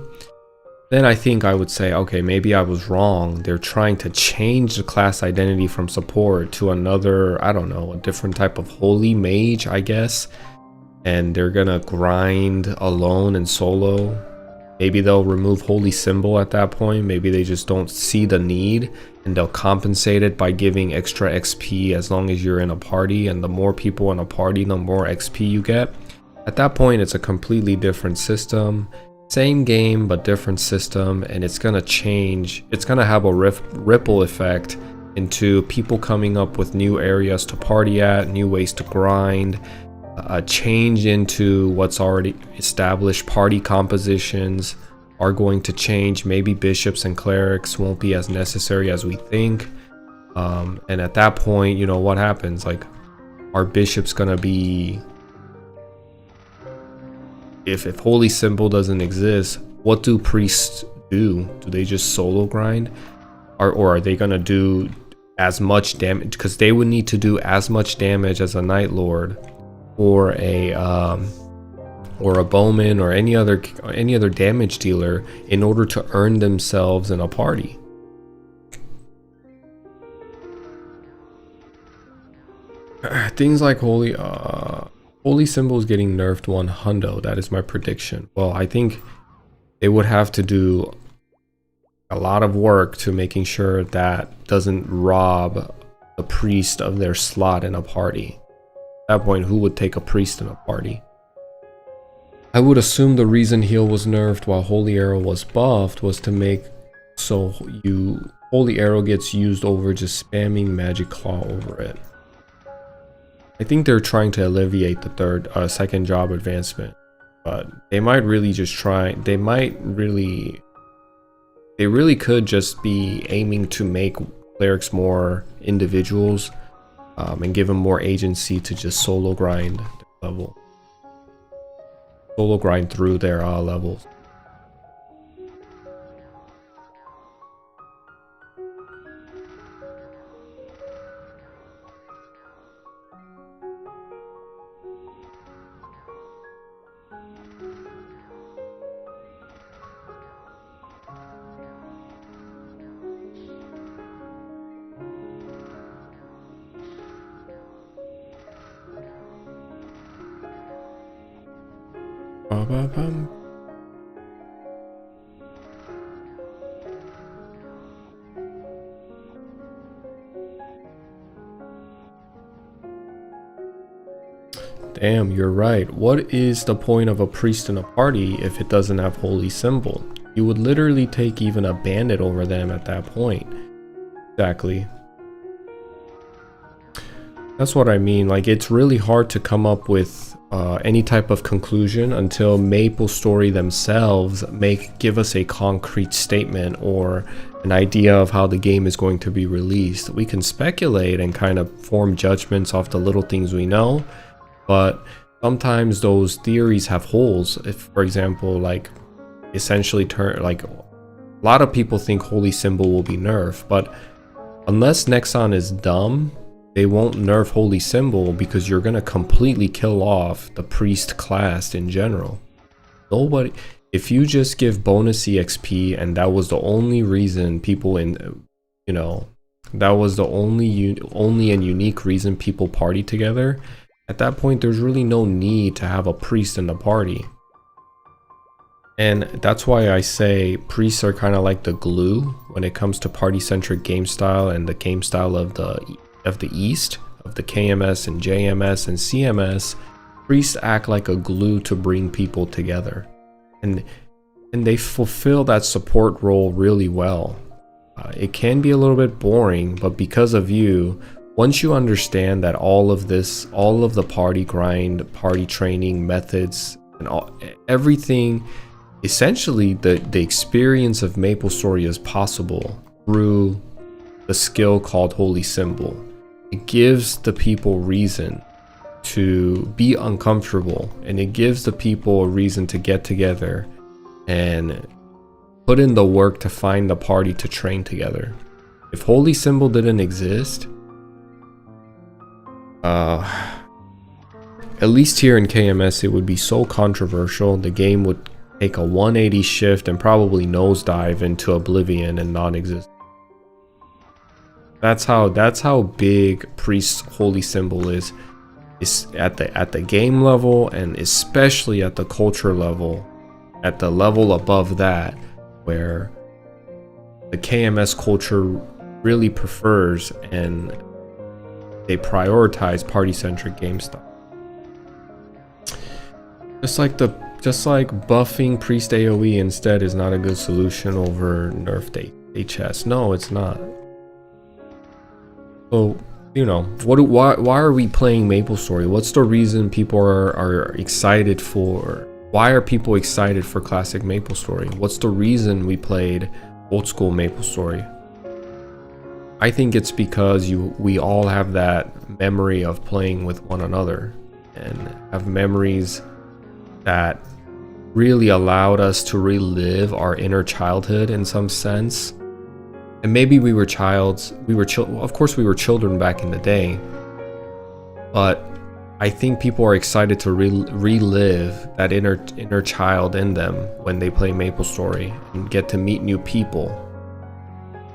Speaker 1: then I think I would say, okay, maybe I was wrong. They're trying to change the class identity from support to another, I don't know, a different type of holy mage, I guess. And they're gonna grind alone and solo. Maybe they'll remove holy symbol at that point. Maybe they just don't see the need and they'll compensate it by giving extra XP as long as you're in a party. And the more people in a party, the more XP you get. At that point, it's a completely different system. Same game, but different system, and it's gonna change. It's gonna have a ripple effect into people coming up with new areas to party at, new ways to grind, a change into what's already established. Party compositions are going to change. Maybe bishops and clerics won't be as necessary as we think. And at that point, you know, what happens? Like, are bishops gonna be... If holy symbol doesn't exist, what do priests do? Do they just solo grind? Or are they gonna do as much damage? Because they would need to do as much damage as a Night Lord or a bowman or any other damage dealer in order to earn themselves in a party. Things like holy symbol is getting nerfed 100. That is my prediction. Well, I think they would have to do a lot of work to making sure that doesn't rob the priest of their slot in a party. At that point, who would take a priest in a party? I would assume the reason heal was nerfed while holy arrow was buffed was to make so holy arrow gets used over just spamming magic claw over it. I think they're trying to alleviate the second job advancement, but they might really just try. They really could just be aiming to make clerics more individuals, and give them more agency to just solo grind through their levels. Damn, you're right. What is the point of a priest in a party if it doesn't have holy symbol? You would literally take even a bandit over them at that point. Exactly. That's what I mean. Like, it's really hard to come up with any type of conclusion until Maplestory themselves give us a concrete statement or an idea of how the game is going to be released. We can speculate and kind of form judgments off the little things we know, but sometimes those theories have holes. If, for example, like essentially a lot of people think holy symbol will be nerfed, but unless Nexon is dumb, they won't nerf holy symbol because you're gonna completely kill off the priest class in general. Nobody, if you just give bonus EXP and that was the only reason people that was the only and unique reason people party together, at that point there's really no need to have a priest in the party. And that's why I say priests are kind of like the glue when it comes to party-centric game style and the game style of the East, of the KMS and JMS and CMS. Priests act like a glue to bring people together, and they fulfill that support role really well. It can be a little bit boring, but because of you, once you understand that all of the party grind, party training methods, and everything, essentially the experience of Maplestory is possible through the skill called holy symbol. It gives the people reason to be uncomfortable, and it gives the people a reason to get together and put in the work to find the party to train together. If holy symbol didn't exist, at least here in KMS, it would be so controversial. The game would take a 180 shift and probably nosedive into oblivion and non-existence. That's how big Priest's holy symbol is at the game level, and especially at the culture level, at the level above that, where the KMS culture really prefers and they prioritize party-centric game style. Just like buffing Priest AoE instead is not a good solution over nerfed HS. No, it's not. So, you know, why are we playing Maplestory? What's the reason people are excited for? Why are people excited for classic Maplestory? What's the reason we played old school Maplestory? I think it's because we all have that memory of playing with one another and have memories that really allowed us to relive our inner childhood in some sense. And maybe we were of course we were children back in the day, but I think people are excited to relive that inner child in them when they play Maplestory and get to meet new people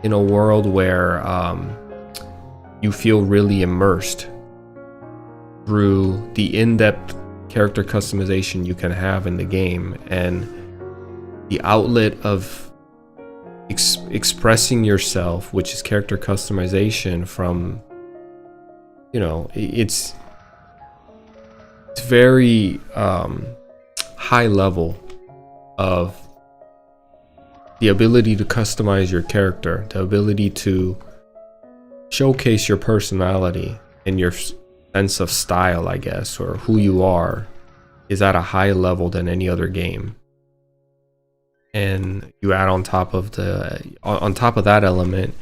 Speaker 1: in a world where you feel really immersed through the in-depth character customization you can have in the game and the outlet of expressing yourself, which is character customization. From, you know, it's very high level of the ability to customize your character, the ability to showcase your personality and your sense of style, I guess, or who you are, is at a higher level than any other game. And you add on top of that element,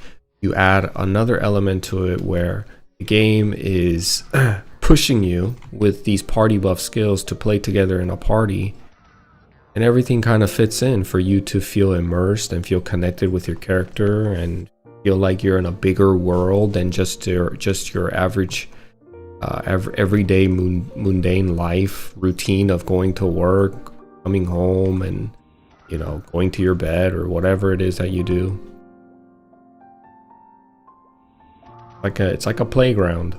Speaker 1: you add another element to it where the game is pushing you with these party buff skills to play together in a party, and everything kind of fits in for you to feel immersed and feel connected with your character and feel like you're in a bigger world than just your average everyday mundane life routine of going to work, coming home, and, you know, going to your bed or whatever it is that you do. It's like a playground.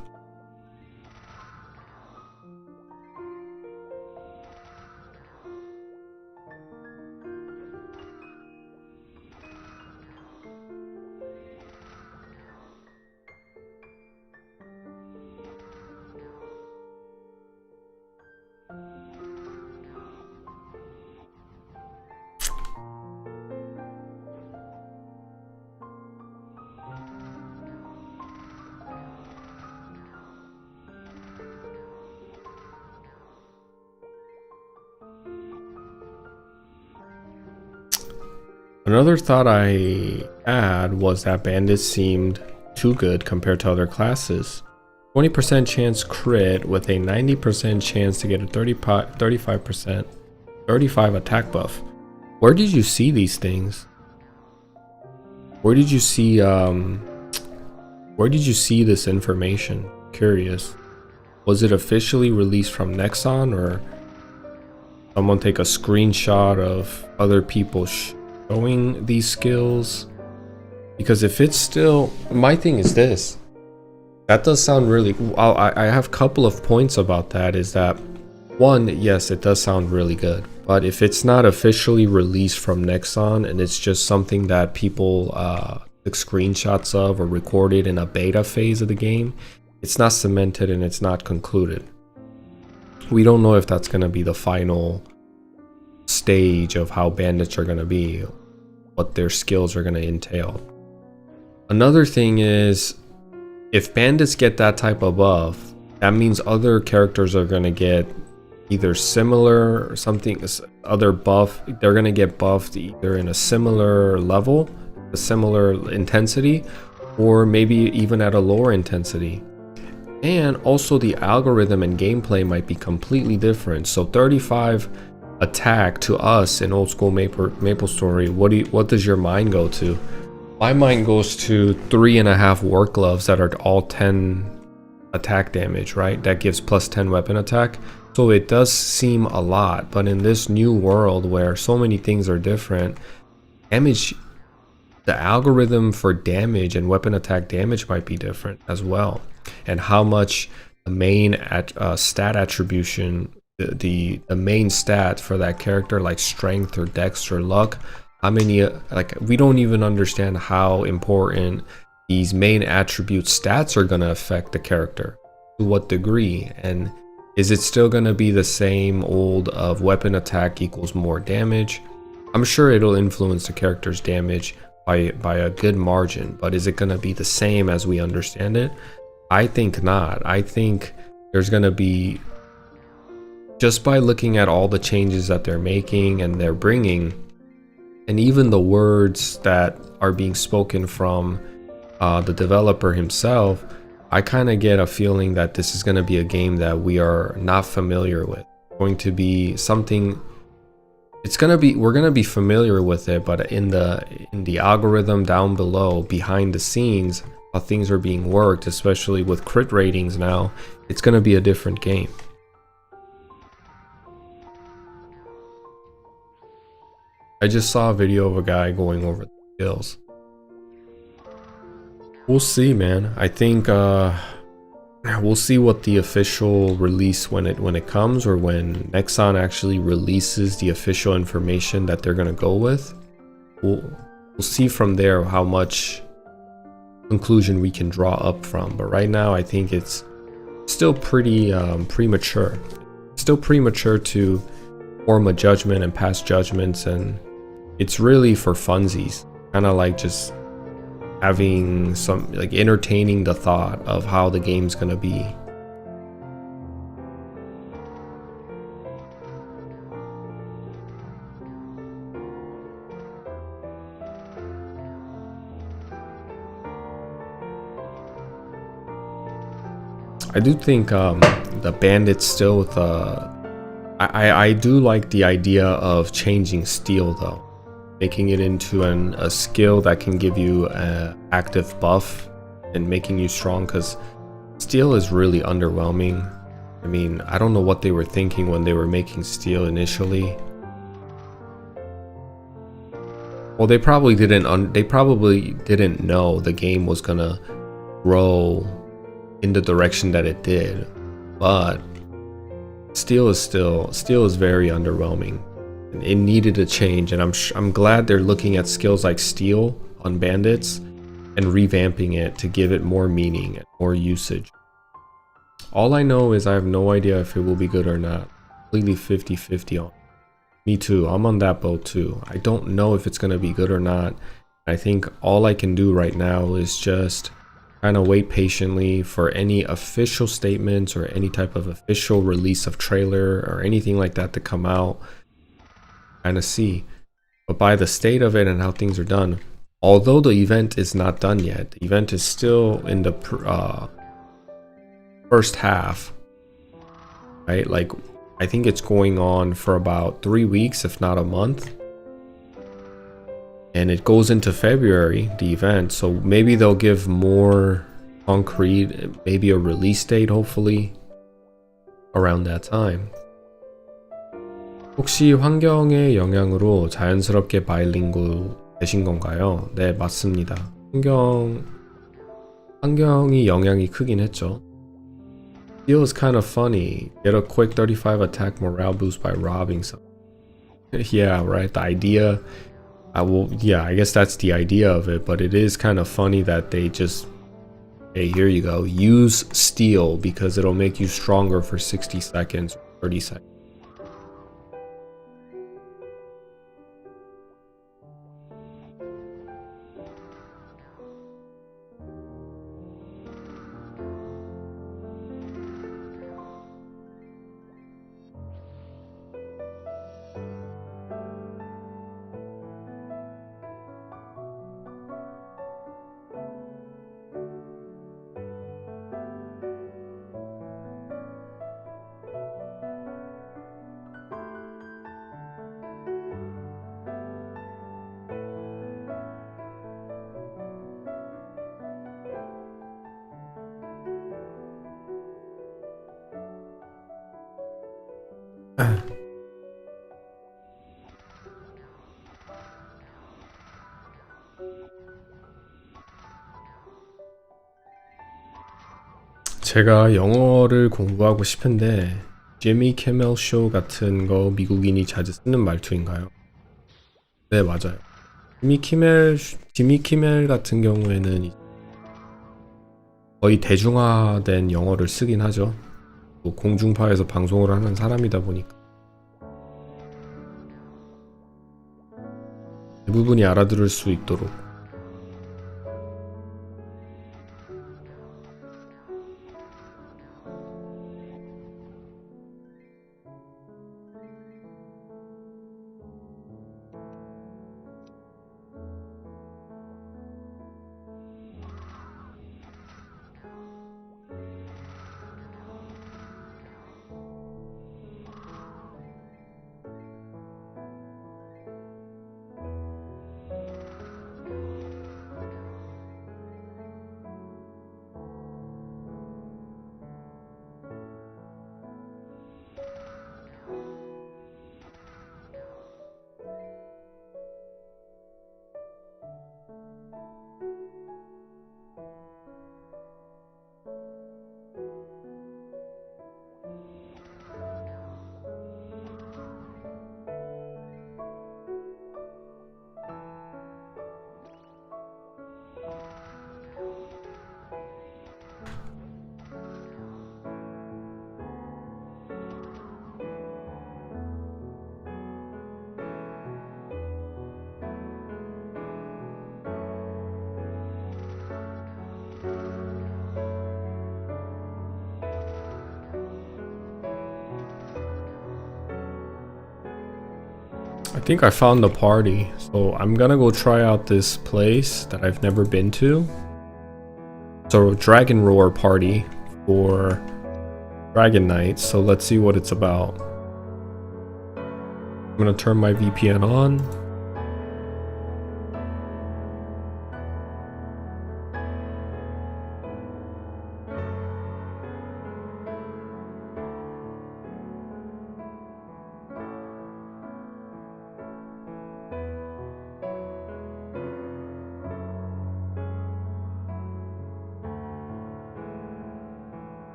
Speaker 1: Another thought I had was that bandits seemed too good compared to other classes. 20% chance crit with a 90% chance to get a 35 attack buff. Where did you see these things? Where did you see this information? Curious. Was it officially released from Nexon, or someone take a screenshot of other people showing these skills? Because if it's still, my thing is this, that does sound really, I have a couple of points about that. Is that, one, yes, it does sound really good, but if it's not officially released from Nexon and it's just something that people took screenshots of or recorded in a beta phase of the game, it's not cemented and it's not concluded. We don't know if that's going to be the final stage of how bandits are going to be, what their skills are going to entail. Another thing is, if bandits get that type of buff, that means other characters are going to get either similar or something, other buff. They're going to get buffed either in a similar level, a similar intensity, or maybe even at a lower intensity. And also the algorithm and gameplay might be completely different. So 35 attack to us in old school Maplestory, what does your mind go to? My mind goes to 3.5 work gloves that are all 10 attack damage, right? That gives plus 10 weapon attack. So it does seem a lot, but in this new world where so many things are different, damage, the algorithm for damage and weapon attack damage might be different as well. And how much the main stat attribution, the main stat for that character, like strength or dex or luck, how many, like, we don't even understand how important these main attribute stats are going to affect the character, to what degree, and is it still going to be the same old of weapon attack equals more damage? I'm sure it'll influence the character's damage by a good margin, but is it going to be the same as we understand it? I think not. I think there's going to be, just by looking at all the changes that they're making and they're bringing, and even the words that are being spoken from the developer himself, I kind of get a feeling that this is going to be a game that we are not familiar with. Going to be something, it's going to be, we're going to be familiar with it, but in the algorithm down below, behind the scenes, how things are being worked, especially with crit ratings now, it's going to be a different game. I just saw a video of a guy going over the skills. We'll see, man. I think we'll see what the official release when it comes, or when Nexon actually releases the official information that they're gonna go with. We'll see from there how much conclusion we can draw up from. But right now, I think it's still pretty premature. Still premature to form a judgment and pass judgments, and it's really for funsies, kind of like just having some, like, entertaining the thought of how the game's gonna be. I do think the bandits still with I do like the idea of changing steel though, making it into a skill that can give you an active buff and making you strong, because steel is really underwhelming. I mean, I don't know what they were thinking when they were making steel initially. Well, they probably didn't know the game was gonna grow in the direction that it did, but steel is very underwhelming. It needed a change, and I'm glad they're looking at skills like steel on bandits and revamping it to give it more meaning and more usage. All I know is I have no idea if it will be good or not. Completely 50-50 on. Me too. I'm on that boat too. I don't know if it's going to be good or not. I think all I can do right now is just kind of wait patiently for any official statements or any type of official release of trailer or anything like that to come out. Kind of see. But by the state of it and how things are done, although the event is not done yet, the event is still in the first half, right? Like, I think it's going on for about 3 weeks, if not a month, and it goes into February, the event. So maybe they'll give more concrete, maybe a release date, hopefully around that time. 혹시 환경의 영향으로 자연스럽게 바이링구 되신 건가요? 네, 맞습니다. 환경이 영향이 크긴 했죠. Feels kind of funny. Get a quick 35 attack morale boost by robbing someone. Yeah, right. The idea, I guess that's the idea of it, but it is kind of funny that they just, hey, here you go. Use steel because it'll make you stronger for 60 seconds or 30 seconds. 제가 영어를 공부하고 싶은데 지미 키멜 쇼 같은 거 미국인이 자주 쓰는 말투인가요? 네, 맞아요. 지미 키멜 같은 경우에는 거의 대중화된 영어를 쓰긴 하죠. 뭐 공중파에서 방송을 하는 사람이다 보니까 대부분이 알아들을 수 있도록. I think I found the party, so I'm gonna go try out this place that I've never been to. So Dragon Roar party for Dragon Knights, so let's see what it's about. I'm gonna turn my VPN on.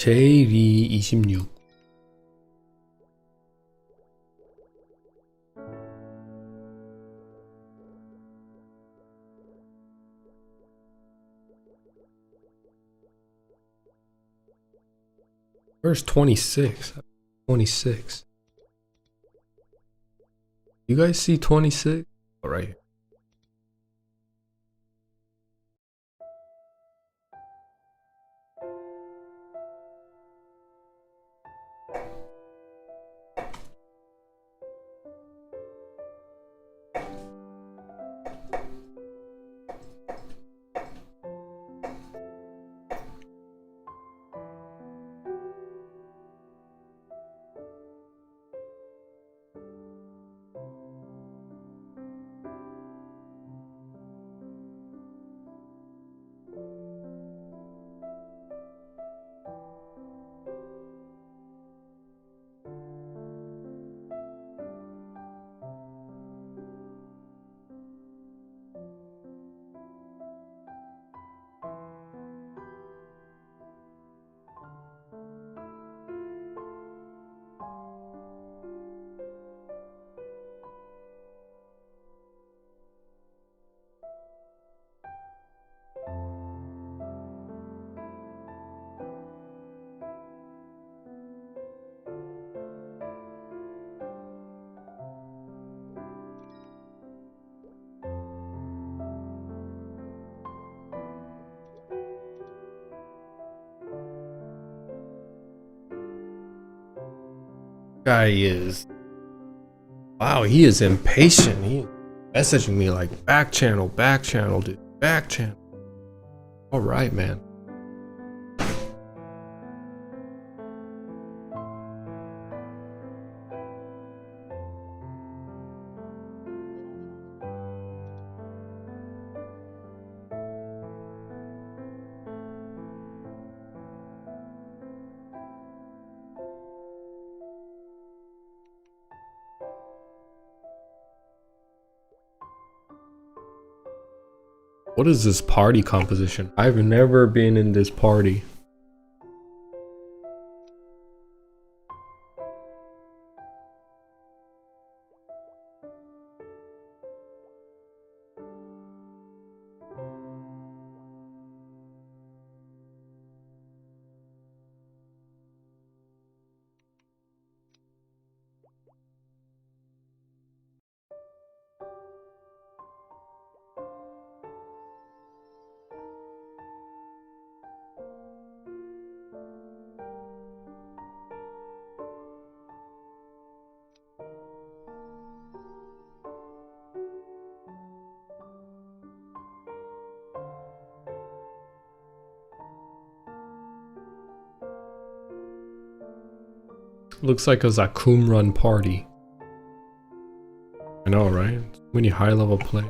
Speaker 1: JV26. Where's 26? 26. You guys see 26? Oh, right here. Guy is Wow, he is impatient. He messaging me like back channel, dude, back channel. All right, man. What is this party composition? I've never been in this party. Looks like a Zakum run party. I know, right? So many high level play.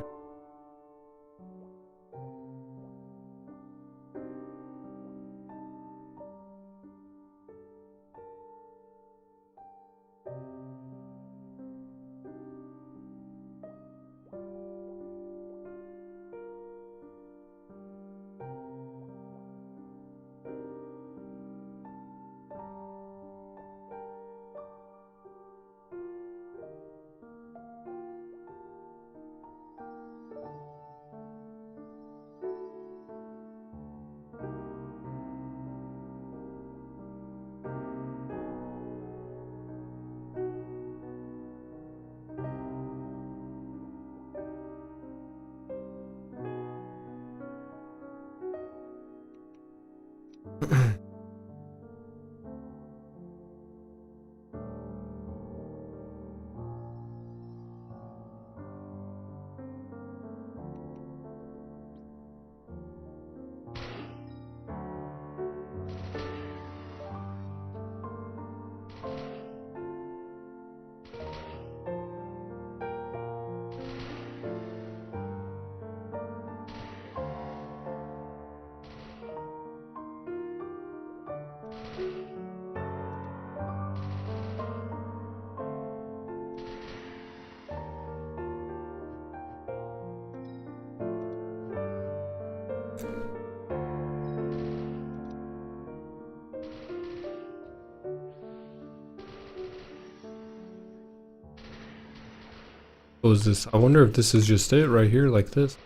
Speaker 1: What is this? I wonder if this is just it right here, like this.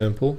Speaker 1: Simple.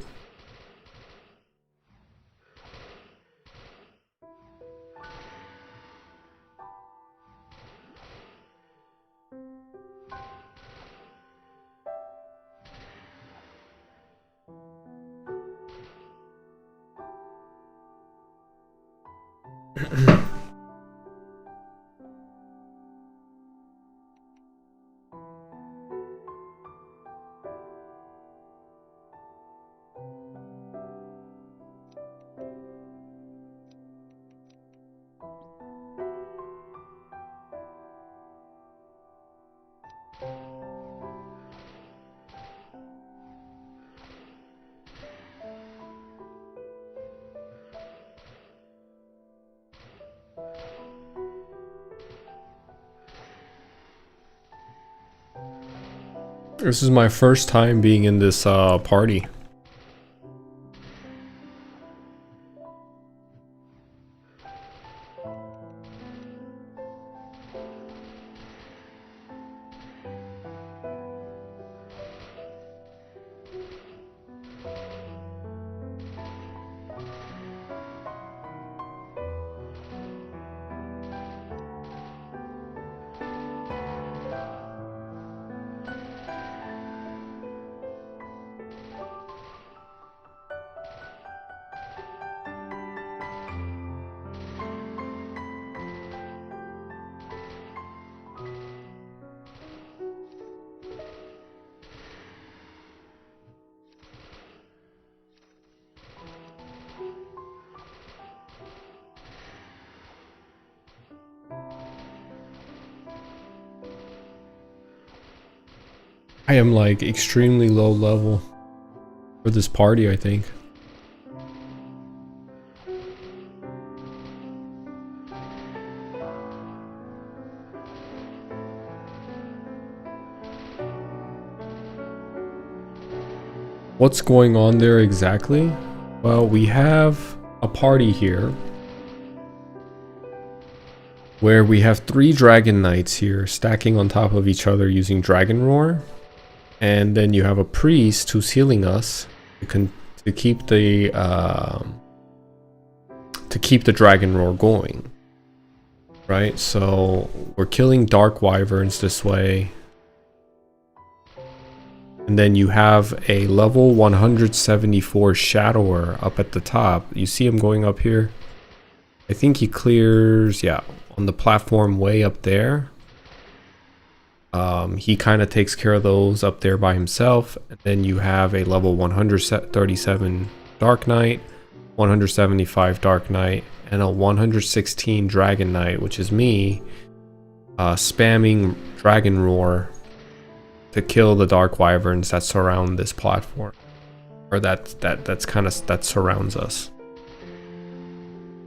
Speaker 1: This is my first time being in this party. I am like extremely low level for this party, I think. What's going on there exactly? Well, we have a party here where we have 3 dragon knights here stacking on top of each other using dragon roar, and then you have a priest who's healing us to keep the dragon roar going, right? So we're killing dark wyverns this way. And then you have a level 174 Shadower up at the top. You see him going up here? I think he clears, yeah, on the platform way up there. He kind of takes care of those up there by himself. And then you have a level 137 Dark Knight, 175 Dark Knight, and a 116 Dragon Knight, which is me, spamming Dragon Roar to kill the dark wyverns that surround this platform, or that surrounds us.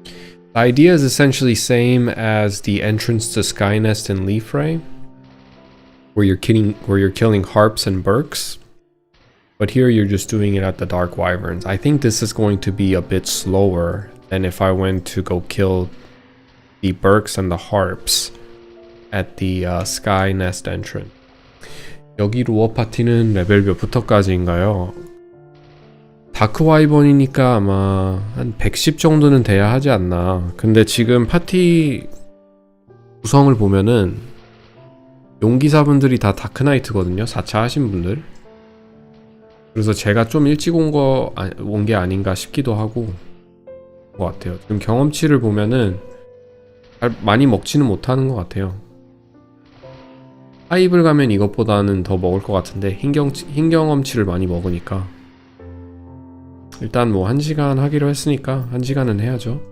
Speaker 1: The idea is essentially same as the entrance to Skynest and Leafray, where you're killing harps and berks, but here you're just doing it at the dark wyverns. I think this is going to be a bit slower than if I went to go kill the berks and the harps at the Skynest entrance. 여기 로어 파티는 레벨 몇부터까지인가요? 다크와이번이니까 아마 한 110 정도는 돼야 하지 않나. 근데 지금 파티 구성을 보면은 용기사분들이 다 다크나이트거든요. 4차 하신 분들. 그래서 제가 좀 일찍 온 게 아닌가 싶기도 하고 것 같아요. 지금 경험치를 보면은 많이 먹지는 못하는 것 같아요. 하이브를 가면 이것보다는 더 먹을 것 같은데 흰 경험치를 많이 먹으니까 일단 뭐 1시간 하기로 했으니까 1시간은 해야죠.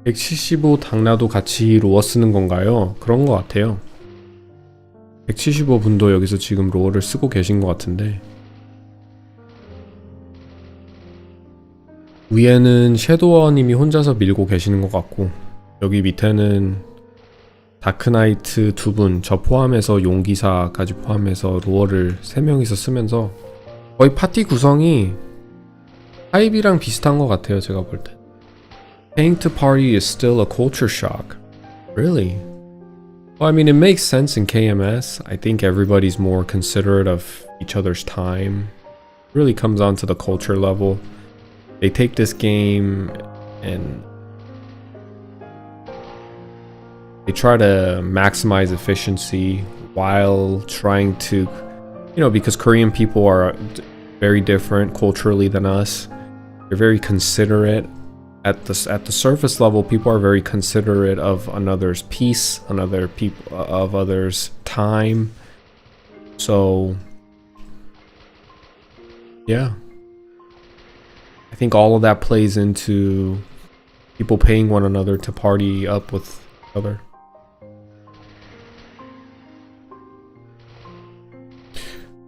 Speaker 1: (175) 당나도 같이 로어 쓰는 건가요? 그런 것 같아요. 175 분도 여기서 지금 로어를 쓰고 계신 것 같은데, 위에는 섀도워님이 혼자서 밀고 계시는 것 같고, 여기 밑에는 다크나이트 2분, 저 포함해서 용기사까지 포함해서 로어를 3명이서 쓰면서 거의 파티 구성이 하이비랑 비슷한 것 같아요. 제가 볼 때. Paying to party is still a culture shock. Really? Well, I mean, it makes sense in KMS. I think everybody's more considerate of each other's time. It really comes down to the culture level. They take this game and they try to maximize efficiency while trying to, because Korean people are very different culturally than us. They're very considerate. At the surface level, people are very considerate of another's peace, of others' time. So, yeah, I think all of that plays into people paying one another to party up with each other.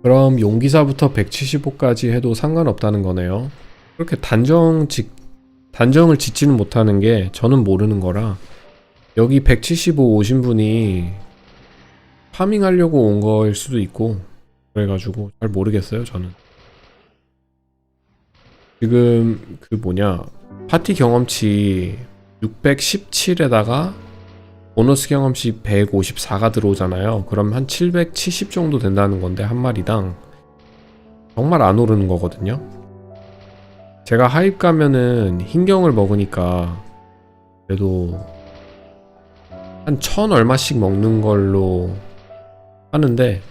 Speaker 1: 그럼 용기사부터 175까지 해도 상관없다는 거네요. 그렇게 단정짓기는 단정을 짓지는 못하는 게 저는 모르는 거라 여기 175 오신 분이 파밍하려고 온 거일 수도 있고 그래가지고 잘 모르겠어요 저는. 지금 그 뭐냐 파티 경험치 617에다가 보너스 경험치 154가 들어오잖아요. 그럼 한 770 정도 된다는 건데 한 마리당 정말 안 오르는 거거든요. 제가 하입 가면은 흰경을 먹으니까 그래도 한 1000 얼마씩 먹는 걸로 하는데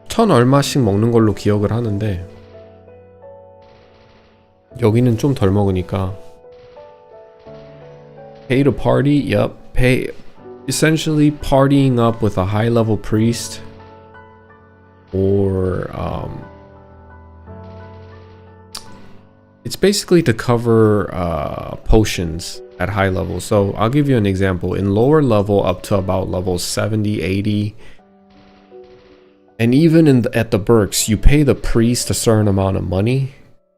Speaker 1: 1000 얼마씩 먹는 걸로 기억을 하는데 여기는 좀 덜 먹으니까 pay to party, yep, pay essentially partying up with a high level priest or it's basically to cover potions at high level. So I'll give you an example. In lower level up to about level 70, 80, and even at the Berks, you pay the priest a certain amount of money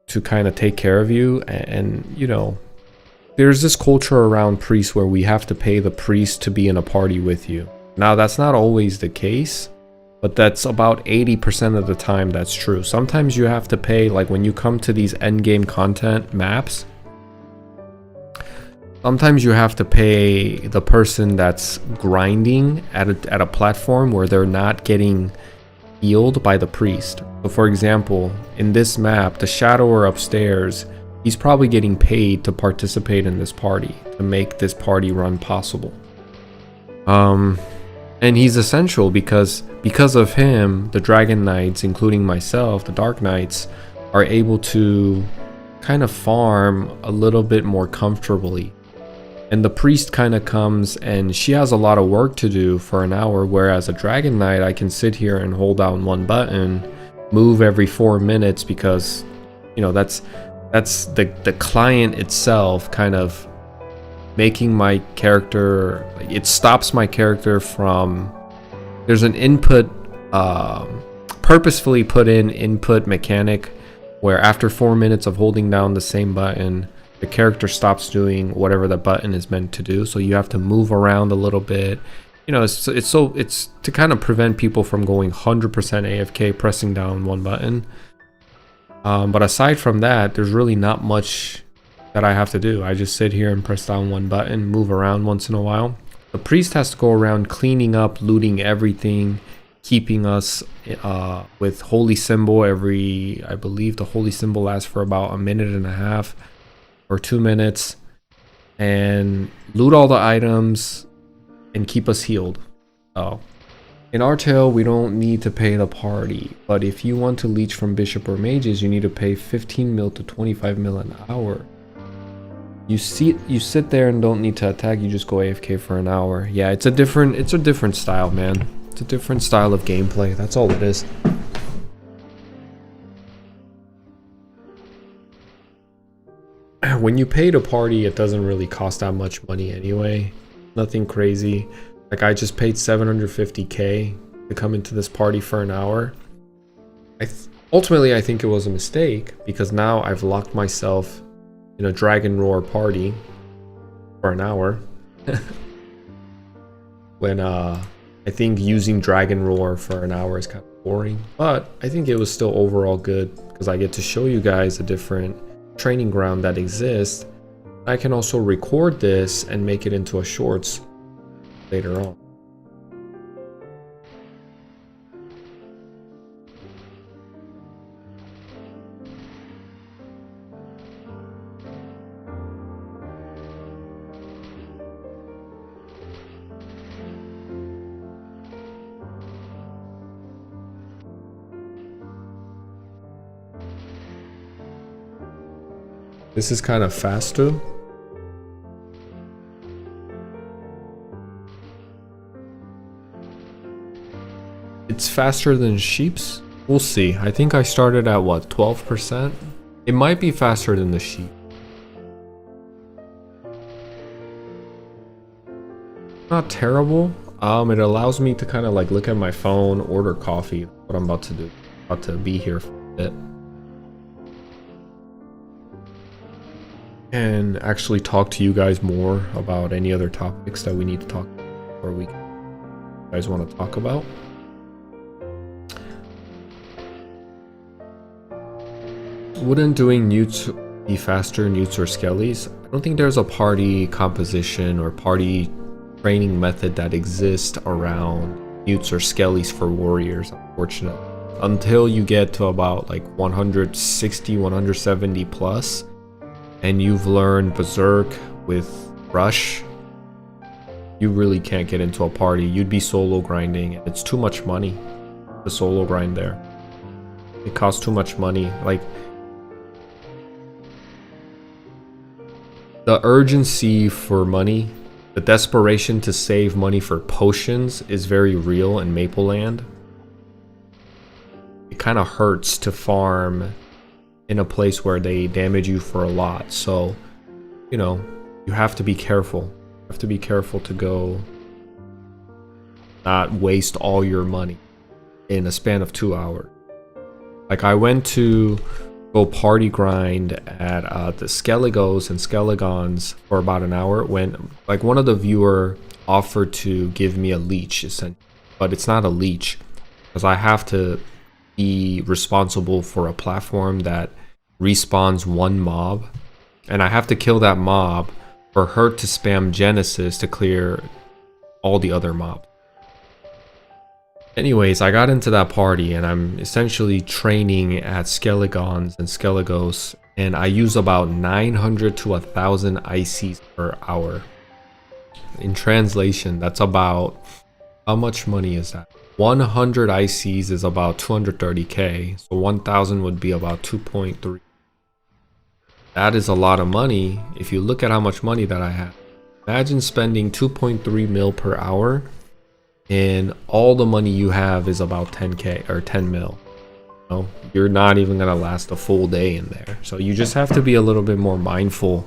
Speaker 1: to kind of take care of you. And you know, there's this culture around priests where we have to pay the priest to be in a party with you. Now that's not always the case, but that's about 80% of the time that's true. Sometimes you have to pay, like when you come to these endgame content maps, sometimes you have to pay the person that's grinding at a platform where they're not getting healed by the priest. So for example, in this map, the shadower upstairs, he's probably getting paid to participate in this party, to make this party run possible. And he's essential because of him, the Dragon Knights, including myself, the Dark Knights, are able to kind of farm a little bit more comfortably. And the priest kind of comes and she has a lot of work to do for an hour, whereas a Dragon Knight, I can sit here and hold down one button, move every 4 minutes, because, you know, that's the client itself kind of making my character, it stops my character from, there's an input, purposefully put in input mechanic where after 4 minutes of holding down the same button, the character stops doing whatever the button is meant to do. So you have to move around a little bit. You know, it's to kind of prevent people from going 100% AFK pressing down one button. But aside from that, there's really not much that I have to do. I just sit here and press down one button, move around once in a while. The priest has to go around cleaning up, looting everything, keeping us with holy symbol I believe the holy symbol lasts for about 1.5 minutes or 2 minutes, and loot all the items and keep us healed. So in our tale, we don't need to pay the party, but if you want to leech from bishop or mages, you need to pay 15 mil to 25 mil an hour. You sit there and don't need to attack, you just go AFK for an hour. Yeah, it's a different style, man. It's a different style of gameplay. That's all it is. When you pay to party, it doesn't really cost that much money anyway. Nothing crazy. Like I just paid 750k to come into this party for an hour. Ultimately, I think it was a mistake because now I've locked myself in a Dragon Roar party for an hour. When I think using Dragon Roar for an hour is kind of boring, but I think it was still overall good because I get to show you guys a different training ground that exists. I can also record this and make it into a shorts later on. This is kind of faster. It's faster than sheep's. We'll see. I think I started at what, 12%? It might be faster than the sheep. Not terrible. It allows me to kind of like look at my phone, order coffee. What I'm about to do. About to be here for a bit. and actually talk to you guys more about any other topics that we need to talk about, or you guys want to talk about. Wouldn't doing newts be faster, newts or skellies? I don't think there's a party composition or party training method that exists around newts or skellies for warriors, unfortunately. Until you get to about like 160, 170 plus, and you've learned Berserk with Rush, you really can't get into a party. You'd be solo grinding, and it's too much money to solo grind there. It costs too much money. Like, the urgency for money, the desperation to save money for potions is very real in Maple Land. It kind of hurts to farm in a place where they damage you for a lot. So, you know, you have to be careful. You have to be careful to go not waste all your money in a span of 2 hours. Like, I went to go party grind at the Skelligos and Skelligons for about an hour when, like, one of the viewer offered to give me a leech, essentially, but it's not a leech because I have to be responsible for a platform that respawns one mob, and I have to kill that mob for her to spam Genesis to clear all the other mobs. Anyways, I got into that party and I'm essentially training at Skelligons and Skelligos, and I use about 900 to 1,000 ICs per hour. In translation, that's about, how much money is that? 100 ICs is about 230k, so 1,000 would be about 2.3. That is a lot of money if you look at how much money that I have. Imagine spending 2.3 mil per hour, and all the money you have is about 10k or 10 mil. You know, you're not even gonna last a full day in there. So you just have to be a little bit more mindful,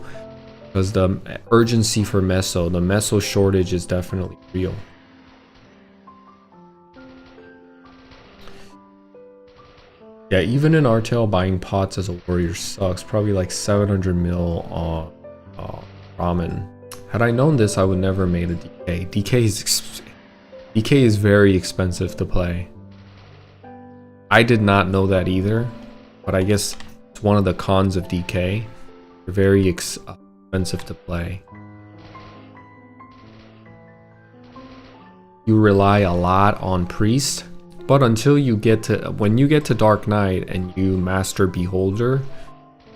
Speaker 1: because the urgency for meso, the meso shortage is definitely real. Yeah, even in Artel, buying pots as a warrior sucks. Probably like 700 mil on ramen. Had I known this, I would never made a DK. DK is very expensive to play. I did not know that either, but I guess it's one of the cons of DK. They're very expensive to play. You rely a lot on priest, but until you get to, when you get to Dark Knight and you master Beholder,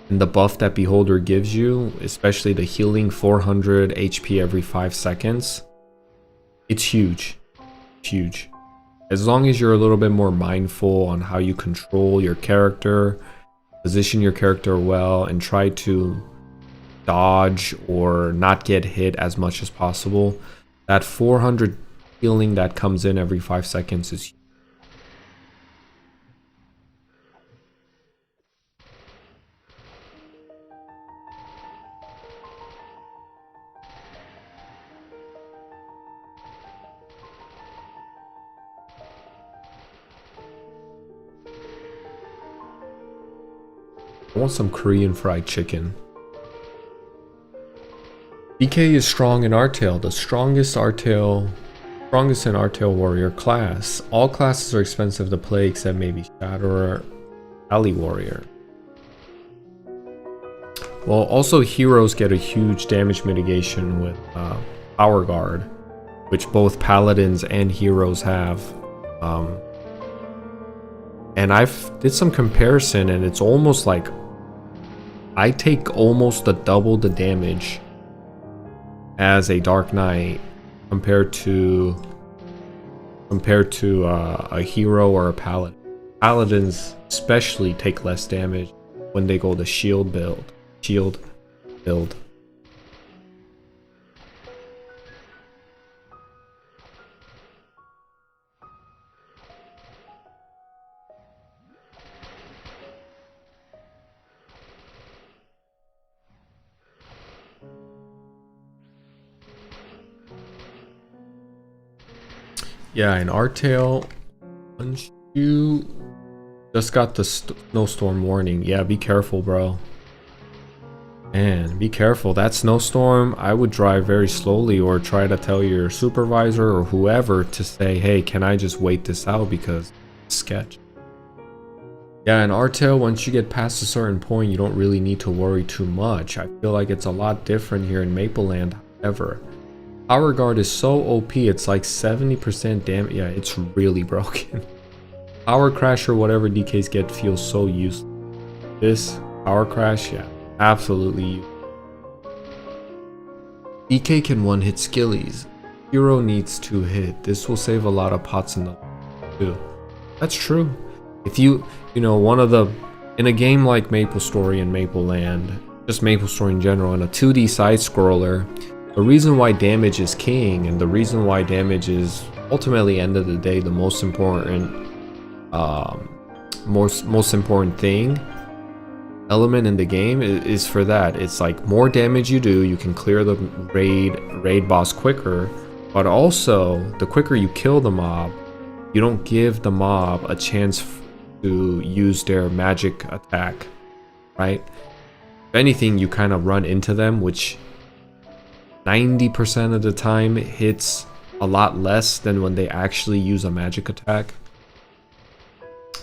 Speaker 1: and the buff that Beholder gives you, especially the healing 400 HP every 5 seconds, it's huge. Huge. As long as you're a little bit more mindful on how you control your character, position your character well, and try to dodge or not get hit as much as possible, that 400 healing that comes in every 5 seconds is huge. I want some Korean fried chicken. DK is strong in Artel, the strongest in Artel warrior class. All classes are expensive to play except maybe Shadow or Alley warrior. Well, also heroes get a huge damage mitigation with Power Guard, which both paladins and heroes have. And I've did some comparison, and it's almost like I take almost double the damage as a Dark Knight compared to a hero or a paladin. Paladins especially take less damage when they go the shield build. Yeah, in Artel, once you just got the snowstorm warning, yeah, be careful, bro. Man, be careful. That snowstorm, I would drive very slowly or try to tell your supervisor or whoever to say, hey, can I just wait this out because it's sketch. Yeah, in Artel, once you get past a certain point, you don't really need to worry too much. I feel like it's a lot different here in Mapleland, however. Power Guard is so OP, it's like 70% damage. Yeah, it's really broken. Power Crash or whatever DKs get feels so useless. This Power Crash, yeah. Absolutely. DK can one hit skillies. Hero needs 2 hit. This will save a lot of pots in the too. That's true. If you know, one of the in a game like Maplestory and Mapleland, just Maplestory in general, in a 2D side scroller, the reason why damage is king and the reason why damage is ultimately end of the day the most important most important thing element in the game is for that. It's like more damage you do, you can clear the raid boss quicker, but also the quicker you kill the mob, you don't give the mob a chance to use their magic attack, right? If anything, you kind of run into them, which 90% of the time hits a lot less than when they actually use a magic attack.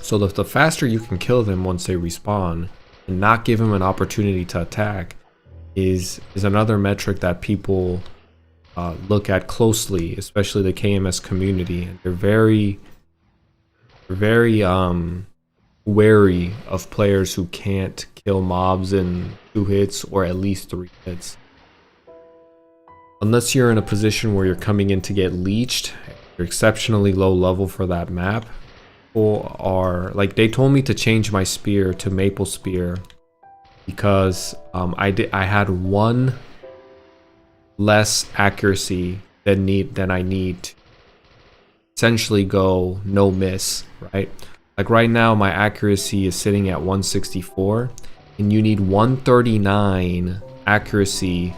Speaker 1: So the faster you can kill them once they respawn and not give them an opportunity to attack is another metric that people look at closely, especially the KMS community. And they're very wary of players who can't kill mobs in 2 hits or at least 3 hits. Unless you're in a position where you're coming in to get leeched, you're exceptionally low level for that map. People are like, they told me to change my spear to Maple Spear because I had 1 less accuracy than I need to essentially go no miss, right? Like right now my accuracy is sitting at 164 and you need 139 accuracy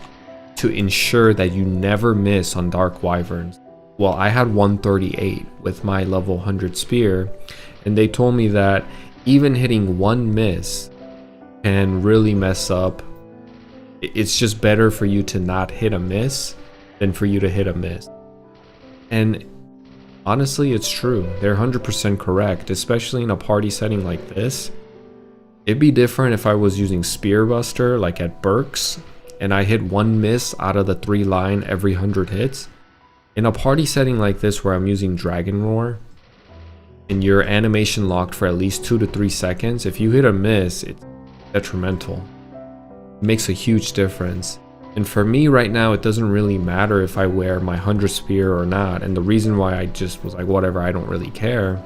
Speaker 1: to ensure that you never miss on Dark Wyverns. Well, I had 138 with my level 100 spear, and they told me that even hitting 1 miss can really mess up. It's just better for you to not hit a miss than for you to hit a miss. And honestly, it's true. They're 100% correct, especially in a party setting like this. It'd be different if I was using Spear Buster like at Burks and I hit 1 miss out of the 3 line every 100 hits. In a party setting like this where I'm using Dragon Roar and you're animation locked for at least 2 to 3 seconds, if you hit a miss, it's detrimental. It makes a huge difference. And for me right now, it doesn't really matter if I wear my 100 spear or not. And the reason why I just was like, whatever, I don't really care,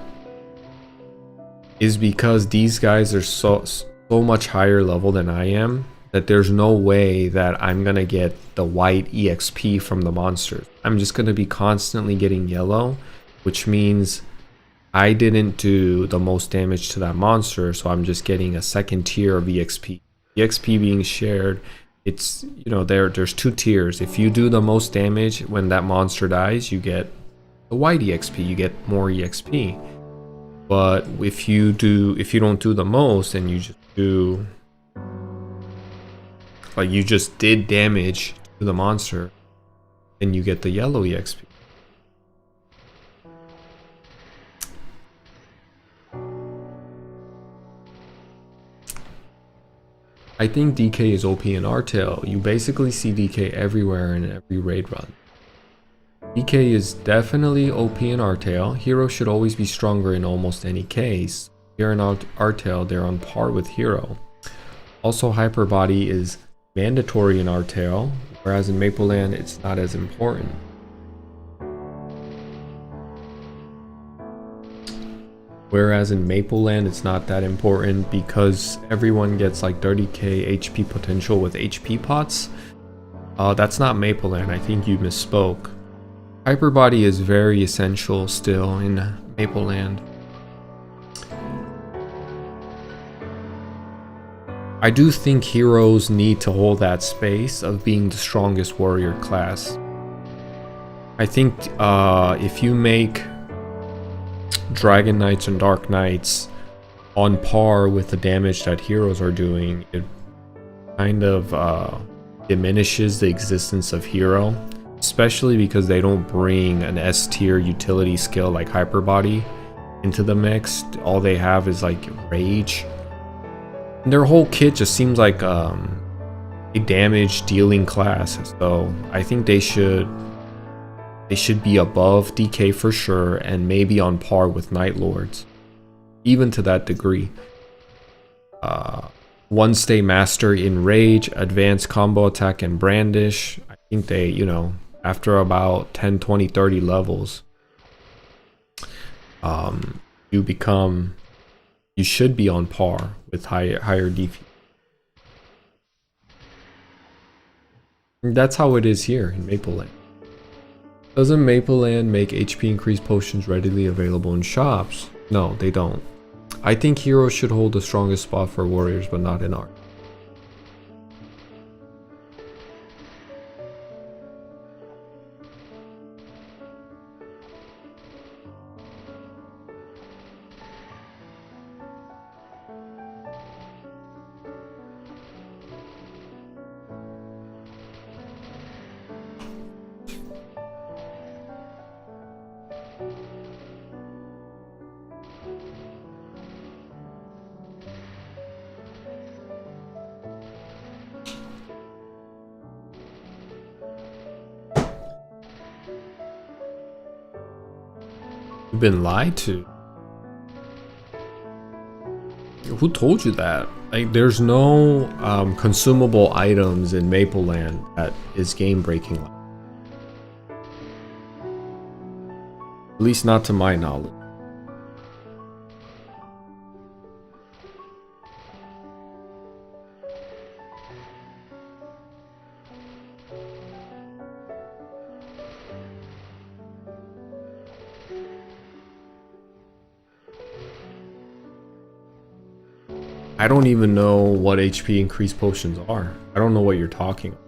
Speaker 1: is because these guys are so much higher level than I am that there's no way that I'm gonna get the white EXP from the monsters. I'm just gonna be constantly getting yellow, which means I didn't do the most damage to that monster, so I'm just getting a second tier of EXP. EXP being shared, it's, you know, there's 2 tiers. If you do the most damage when that monster dies, you get the white EXP, you get more EXP. But if you don't do the most and you just do, like, you just did damage to the monster, then you get the yellow EXP. I think DK is OP in Artel. You basically see DK everywhere in every raid run. DK is definitely OP in Artel. Hero should always be stronger in almost any case. Here in Artel, they're on par with Hero. Also, Hyper Body is mandatory in Artel, whereas in Mapleland, it's not as important. Whereas in Mapleland, it's not that important because everyone gets like 30k HP potential with HP pots. That's not Mapleland. I think you misspoke. Hyper Body is very essential still in Mapleland. I do think heroes need to hold that space of being the strongest warrior class. I think if you make Dragon Knights and Dark Knights on par with the damage that heroes are doing, kind of diminishes the existence of hero, especially because they don't bring an S tier utility skill like hyperbody into the mix. All they have is like rage. And their whole kit just seems like a damage dealing class. So I think they should be above DK for sure, and maybe on par with Night Lords, even to that degree. One stay master in rage, advanced combo attack and brandish. I think they, you know, after about 10, 20, 30 levels, you should be on par with higher DP. That's how it is here in Maple Land. Doesn't Maple Land make HP increase potions readily available in shops? No, they don't. I think heroes should hold the strongest spot for warriors, but not in art. You've been lied to. Who told you that? Like, there's no consumable items in Maple Land that is game breaking. At least not to my knowledge. I don't even know what HP increase potions are. I don't know what you're talking about.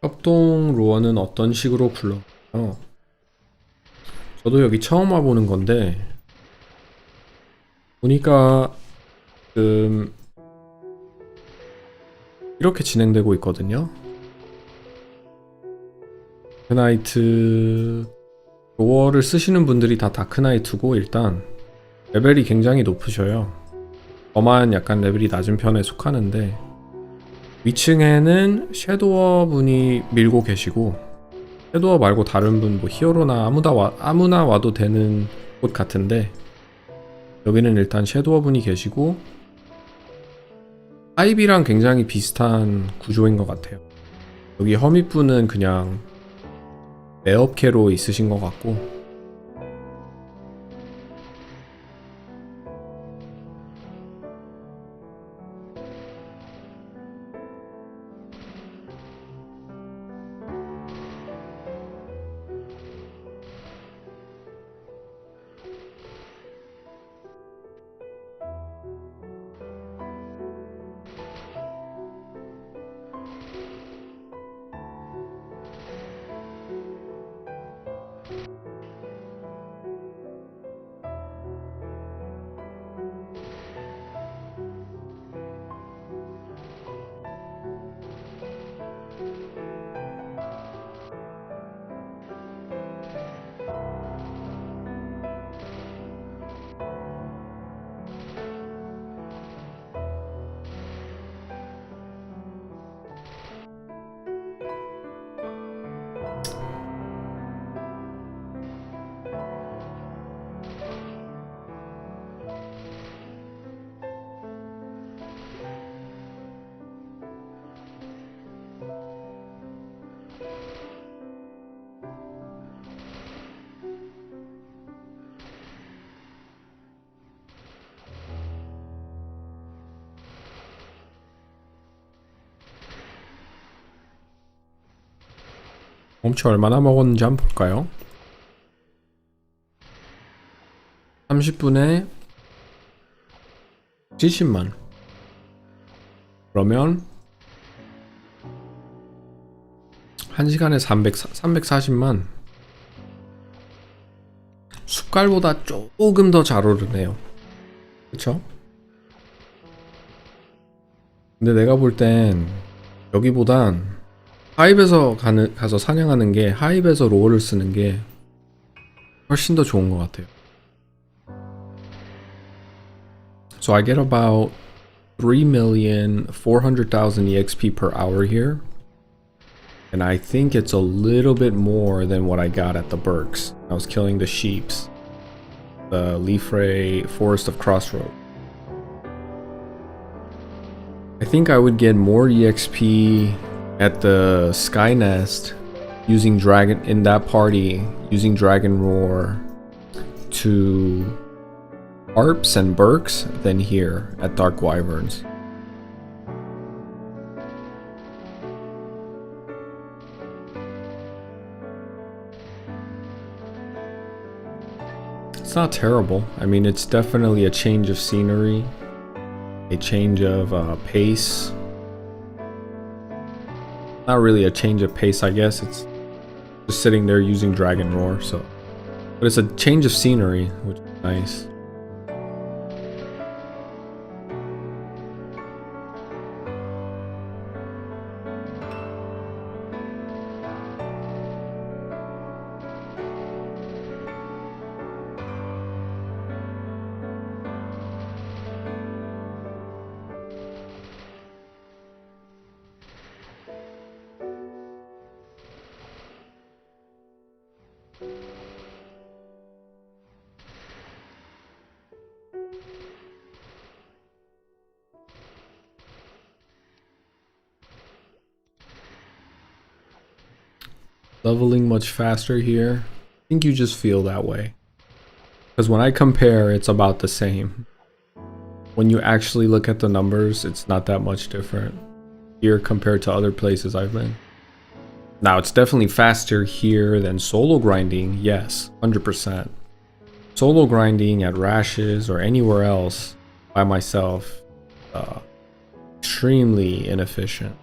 Speaker 1: 협동 로어는 어떤 식으로 굴러가요? 저도 여기 처음 와보는 건데 보니까 이렇게 진행되고 있거든요. 다크나이트 로어를 쓰시는 분들이 다 다크나이트고 일단 레벨이 굉장히 높으셔요. 저만 약간 레벨이 낮은 편에 속하는데 위층에는 섀도워 분이 밀고 계시고 섀도워 말고 다른 분 뭐 히어로나 아무나 와도 되는 곳 같은데 여기는 일단 섀도워 분이 계시고 하이비랑 굉장히 비슷한 구조인 것 같아요. 여기 허밋 분은 그냥 매업캐로 있으신 것 같고 엄청 얼마나 먹었는지 한번 볼까요? 30분에 70만. 그러면 1시간에 340만. 숟갈보다 조금 더 잘 오르네요. 그쵸? 근데 내가 볼 땐 여기보단 하입에서 가서 사냥하는 게, 하입에서 로어를 쓰는 게 훨씬 더 좋은 것 같아요. So I get about 3,400,000 EXP per hour here. And I think it's a little bit more than what I got at the Berks. I was killing the sheeps. The Leafray Forest of Crossroad. I think I would get more EXP at the Sky Nest using Dragon in that party, using Dragon Roar to Harps and Berks than here at Dark Wyverns. It's not terrible. I mean, it's definitely a change of scenery, a change of pace. Not really a change of pace, I guess. It's just sitting there using Dragon Roar, so. But it's a change of scenery, which is nice. Leveling much faster here. I think you just feel that way. Because when I compare, it's about the same. When you actually look at the numbers, it's not that much different here compared to other places I've been. Now, it's definitely faster here than solo grinding, yes, 100%. Solo grinding at Rashes or anywhere else by myself, extremely inefficient.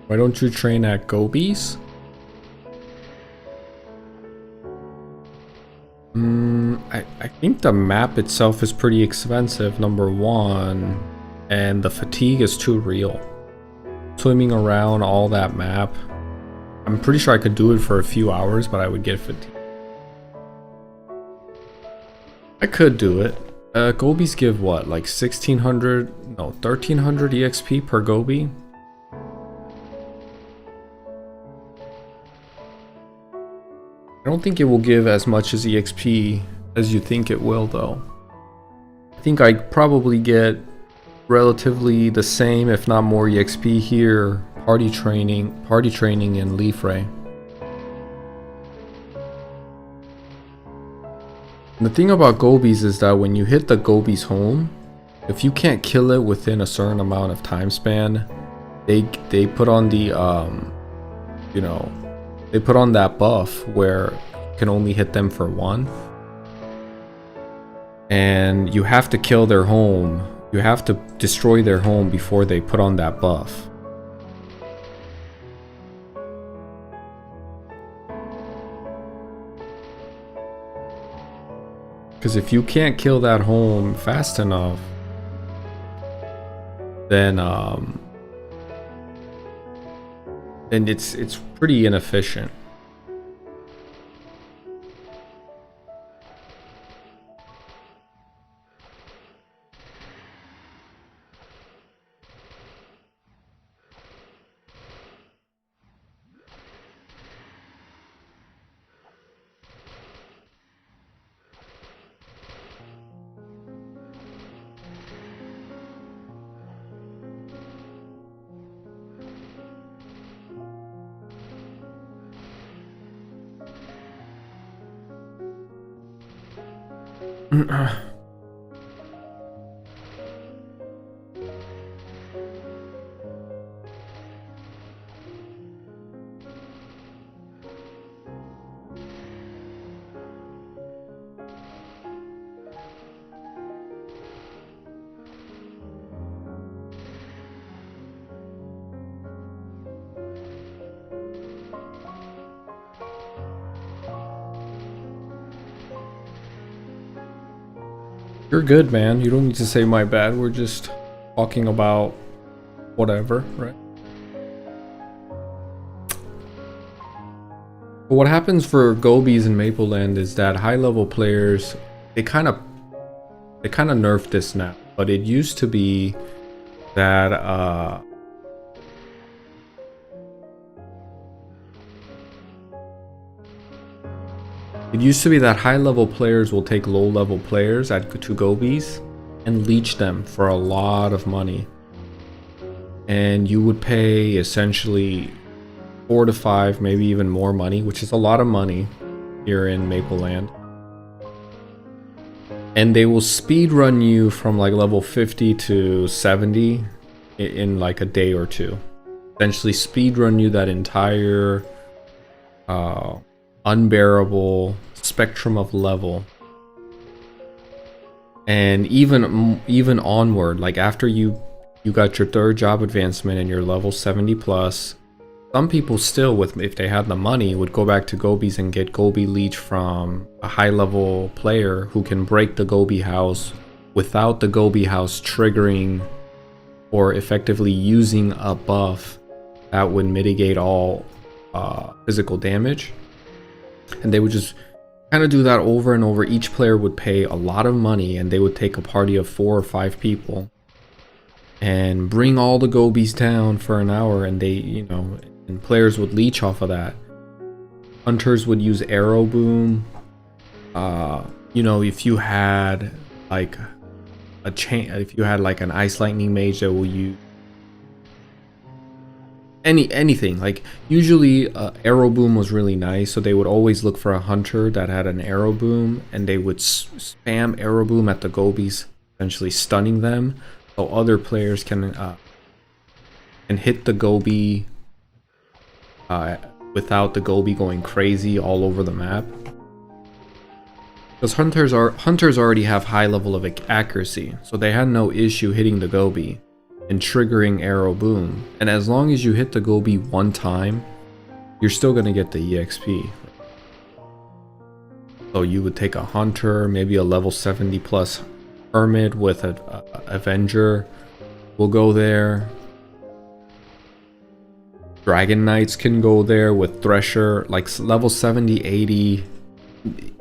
Speaker 1: Why don't you train at Gobies? I think the map itself is pretty expensive, number one, and the fatigue is too real. Swimming around all that map. I'm pretty sure I could do it for a few hours, but I would get fatigued. I could do it. Gobies give what, like 1600, no, 1300 EXP per Gobi? I don't think it will give as much as EXP as you think it will, though. I think I probably get relatively the same, if not more, EXP here. Party training in Leafray. And the thing about Gobies is that when you hit the Gobies home, if you can't kill it within a certain amount of time span, they put on the they put on that buff where you can only hit them for one. And you have to kill their home. You have to destroy their home before they put on that buff. Because if you can't kill that home fast enough, then it's pretty inefficient. You're good, man. You don't need to say my bad. We're just talking about whatever, right? But what happens for Gobies in Mapleland is that high-level players, they kind of nerfed this now. But it used to be that high-level players will take low-level players to Gobies and leech them for a lot of money. And you would pay essentially 4 to 5, maybe even more money, which is a lot of money here in Mapleland. And they will speed run you from like level 50 to 70 in like a day or two. Essentially speed run you that entire unbearable spectrum of level. And even onward, like after you got your 3rd job advancement and you're level 70 plus, some people still, if they had the money, would go back to Gobies and get Gobi leech from a high level player who can break the Gobi house without the Gobi house triggering or effectively using a buff that would mitigate all physical damage. And they would just kind of do that over and over. Each player would pay a lot of money and they would take a party of 4 or 5 people and bring all the Gobies down for an hour, and they, and players would leech off of that. Hunters would use arrow boom. If you had like an ice lightning mage that will use anything, like usually arrow boom was really nice, so they would always look for a hunter that had an arrow boom, and they would spam arrow boom at the Gobies, essentially stunning them, so other players can hit the Gobi without the Gobi going crazy all over the map. Because hunters already have high level of accuracy, so they had no issue hitting the Gobi and triggering arrow boom. And as long as you hit the Gobi one time, you're still gonna get the EXP. So you would take a hunter, maybe a level 70 plus hermit with a avenger will go there. Dragon Knights can go there with Thresher, like level 70, 80,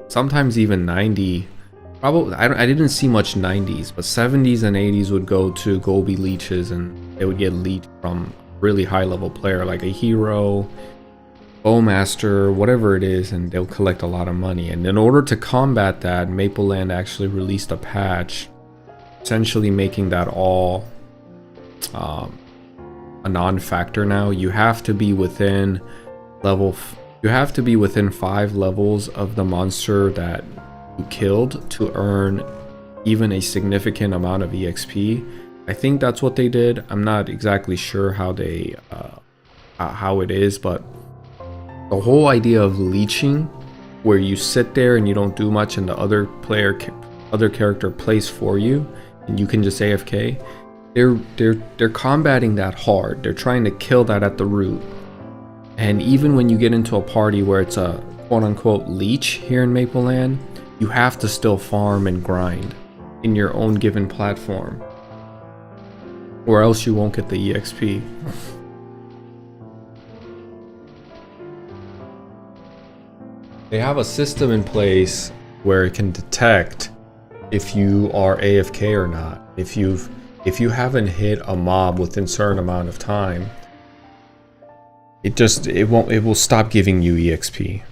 Speaker 1: sometimes even 90. Probably, I didn't see much 90s, but 70s and 80s would go to Gobi leeches, and they would get leech from a really high level player like a hero, bowmaster, whatever it is, and they'll collect a lot of money. And in order to combat that, Mapleland actually released a patch, essentially making that all a non-factor now. You have to be within 5 levels of the monster that you killed to earn even a significant amount of EXP. I think that's what they did. I'm not exactly sure how they how it is, but the whole idea of leeching, where you sit there and you don't do much and the other character plays for you and you can just AFK, they're combating that hard. They're trying to kill that at the root. And even when you get into a party where it's a quote-unquote leech here in Mapleland, you have to still farm and grind in your own given platform, or else you won't get the EXP. They have a system in place where it can detect if you are AFK or not. If you haven't hit a mob within a certain amount of time, it will stop giving you EXP.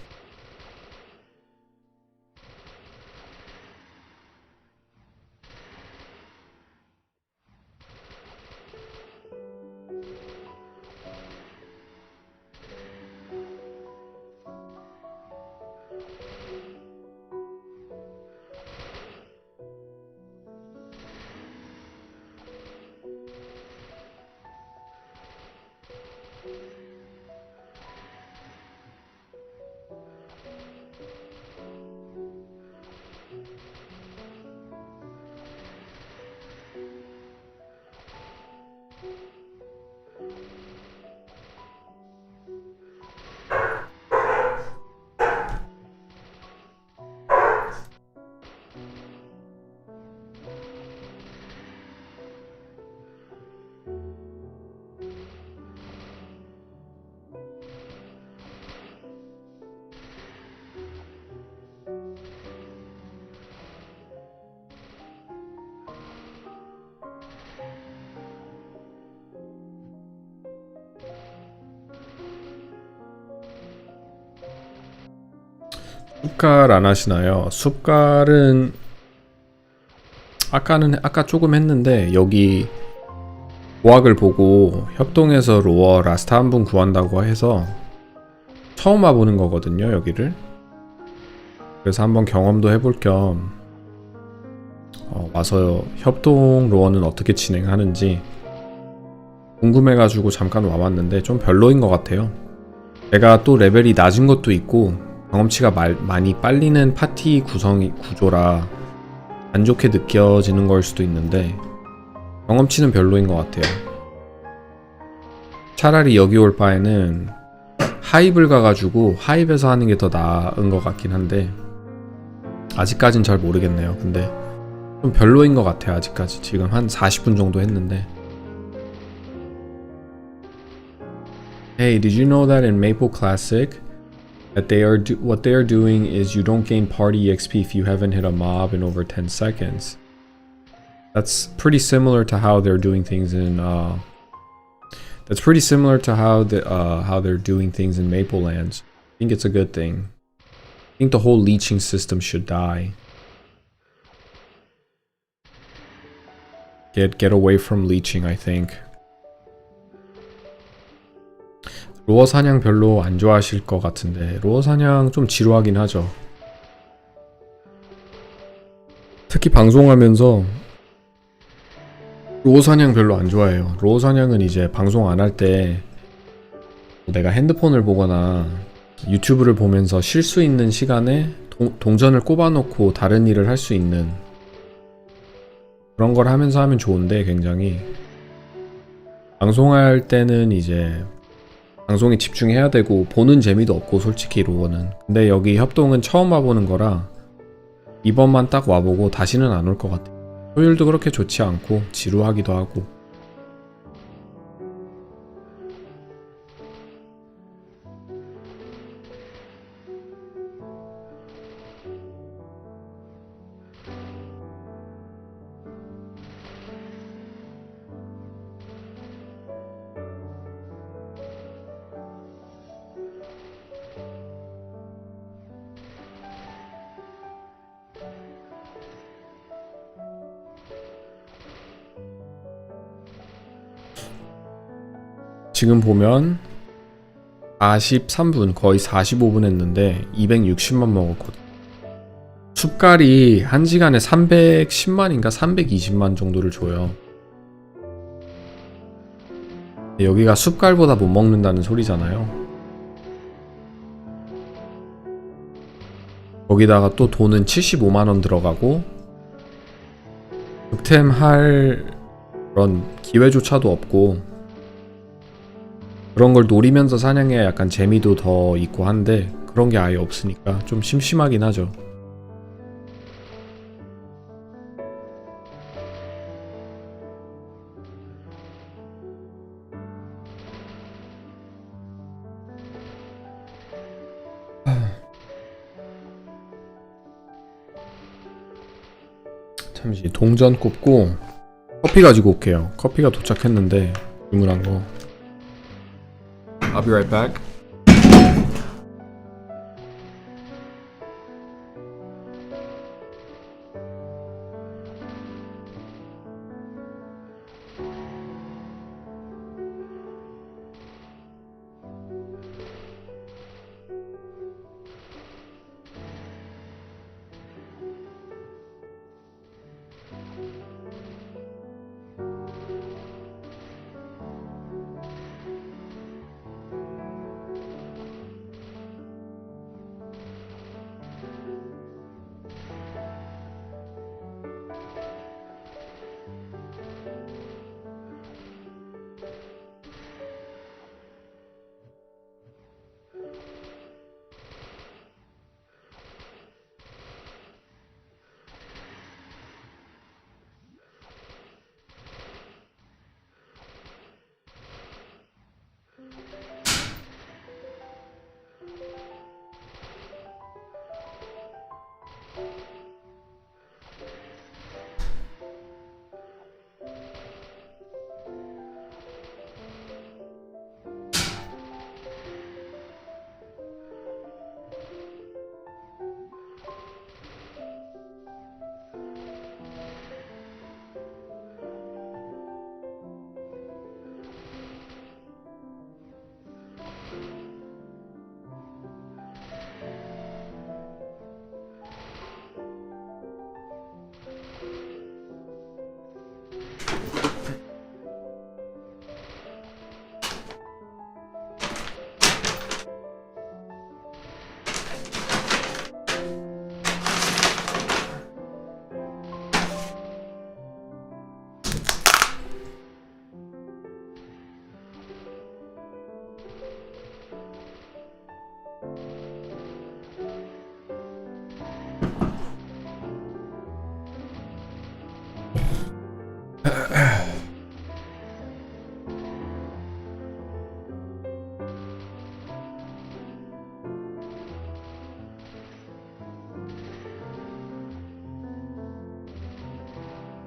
Speaker 1: 습갈 안 하시나요? 습갈은 아까 조금 했는데 여기 조학을 보고 협동해서 로어 라스트 한 분 구한다고 해서 처음 와보는 거거든요, 여기를. 그래서 한번 경험도 해볼 겸 와서 협동 로어는 어떻게 진행하는지 궁금해가지고 잠깐 와봤는데 좀 별로인 것 같아요. 제가 또 레벨이 낮은 것도 있고 경험치가 많이 빨리는 파티 구조라 안 좋게 느껴지는 걸 수도 있는데 경험치는 별로인 것 같아요. 차라리 여기 올 바에는 하입을 가가지고 하입에서 하는 게 더 나은 것 같긴 한데 아직까진 잘 모르겠네요. 근데 좀 별로인 것 같아요. 아직까지 지금 한 40분 정도 했는데. Hey, did you know that in Maple Classic that what they are doing is you don't gain party EXP if you haven't hit a mob in over 10 seconds. That's pretty similar to how they're doing things in that's pretty similar to how they're doing things in Maple Lands. I think it's a good thing. I think the whole leeching system should die. Get away from leeching, I think. 로어 사냥 별로 안 좋아하실 것 같은데 로어 사냥 좀 지루하긴 하죠. 특히 방송하면서 로어 사냥 별로 안 좋아해요. 로어 사냥은 이제 방송 안 할 때 내가 핸드폰을 보거나 유튜브를 보면서 쉴 수 있는 시간에 동전을 꼽아놓고 다른 일을 할 수 있는 그런 걸 하면서 하면 좋은데 굉장히 방송할 때는 이제 방송에 집중해야 되고 보는 재미도 없고 솔직히 로어는. 근데 여기 협동은 처음 와보는 거라 이번만 딱 와보고 다시는 안 올 것 같아요. 효율도 그렇게 좋지 않고 지루하기도 하고. 지금 보면 43분 거의 45분 했는데 260만 먹었거든. 숲갈이 1시간에 310만인가 320만 정도를 줘요. 여기가 숲갈보다 못 먹는다는 소리잖아요. 거기다가 또 돈은 75만원 들어가고 득템 할 그런 기회조차도 없고 그런 걸 노리면서 사냥해야 약간 재미도 더 있고 한데 그런 게 아예 없으니까 좀 심심하긴 하죠. 잠시 동전 꼽고 커피 가지고 올게요. 커피가 도착했는데 주문한 거. I'll be right back.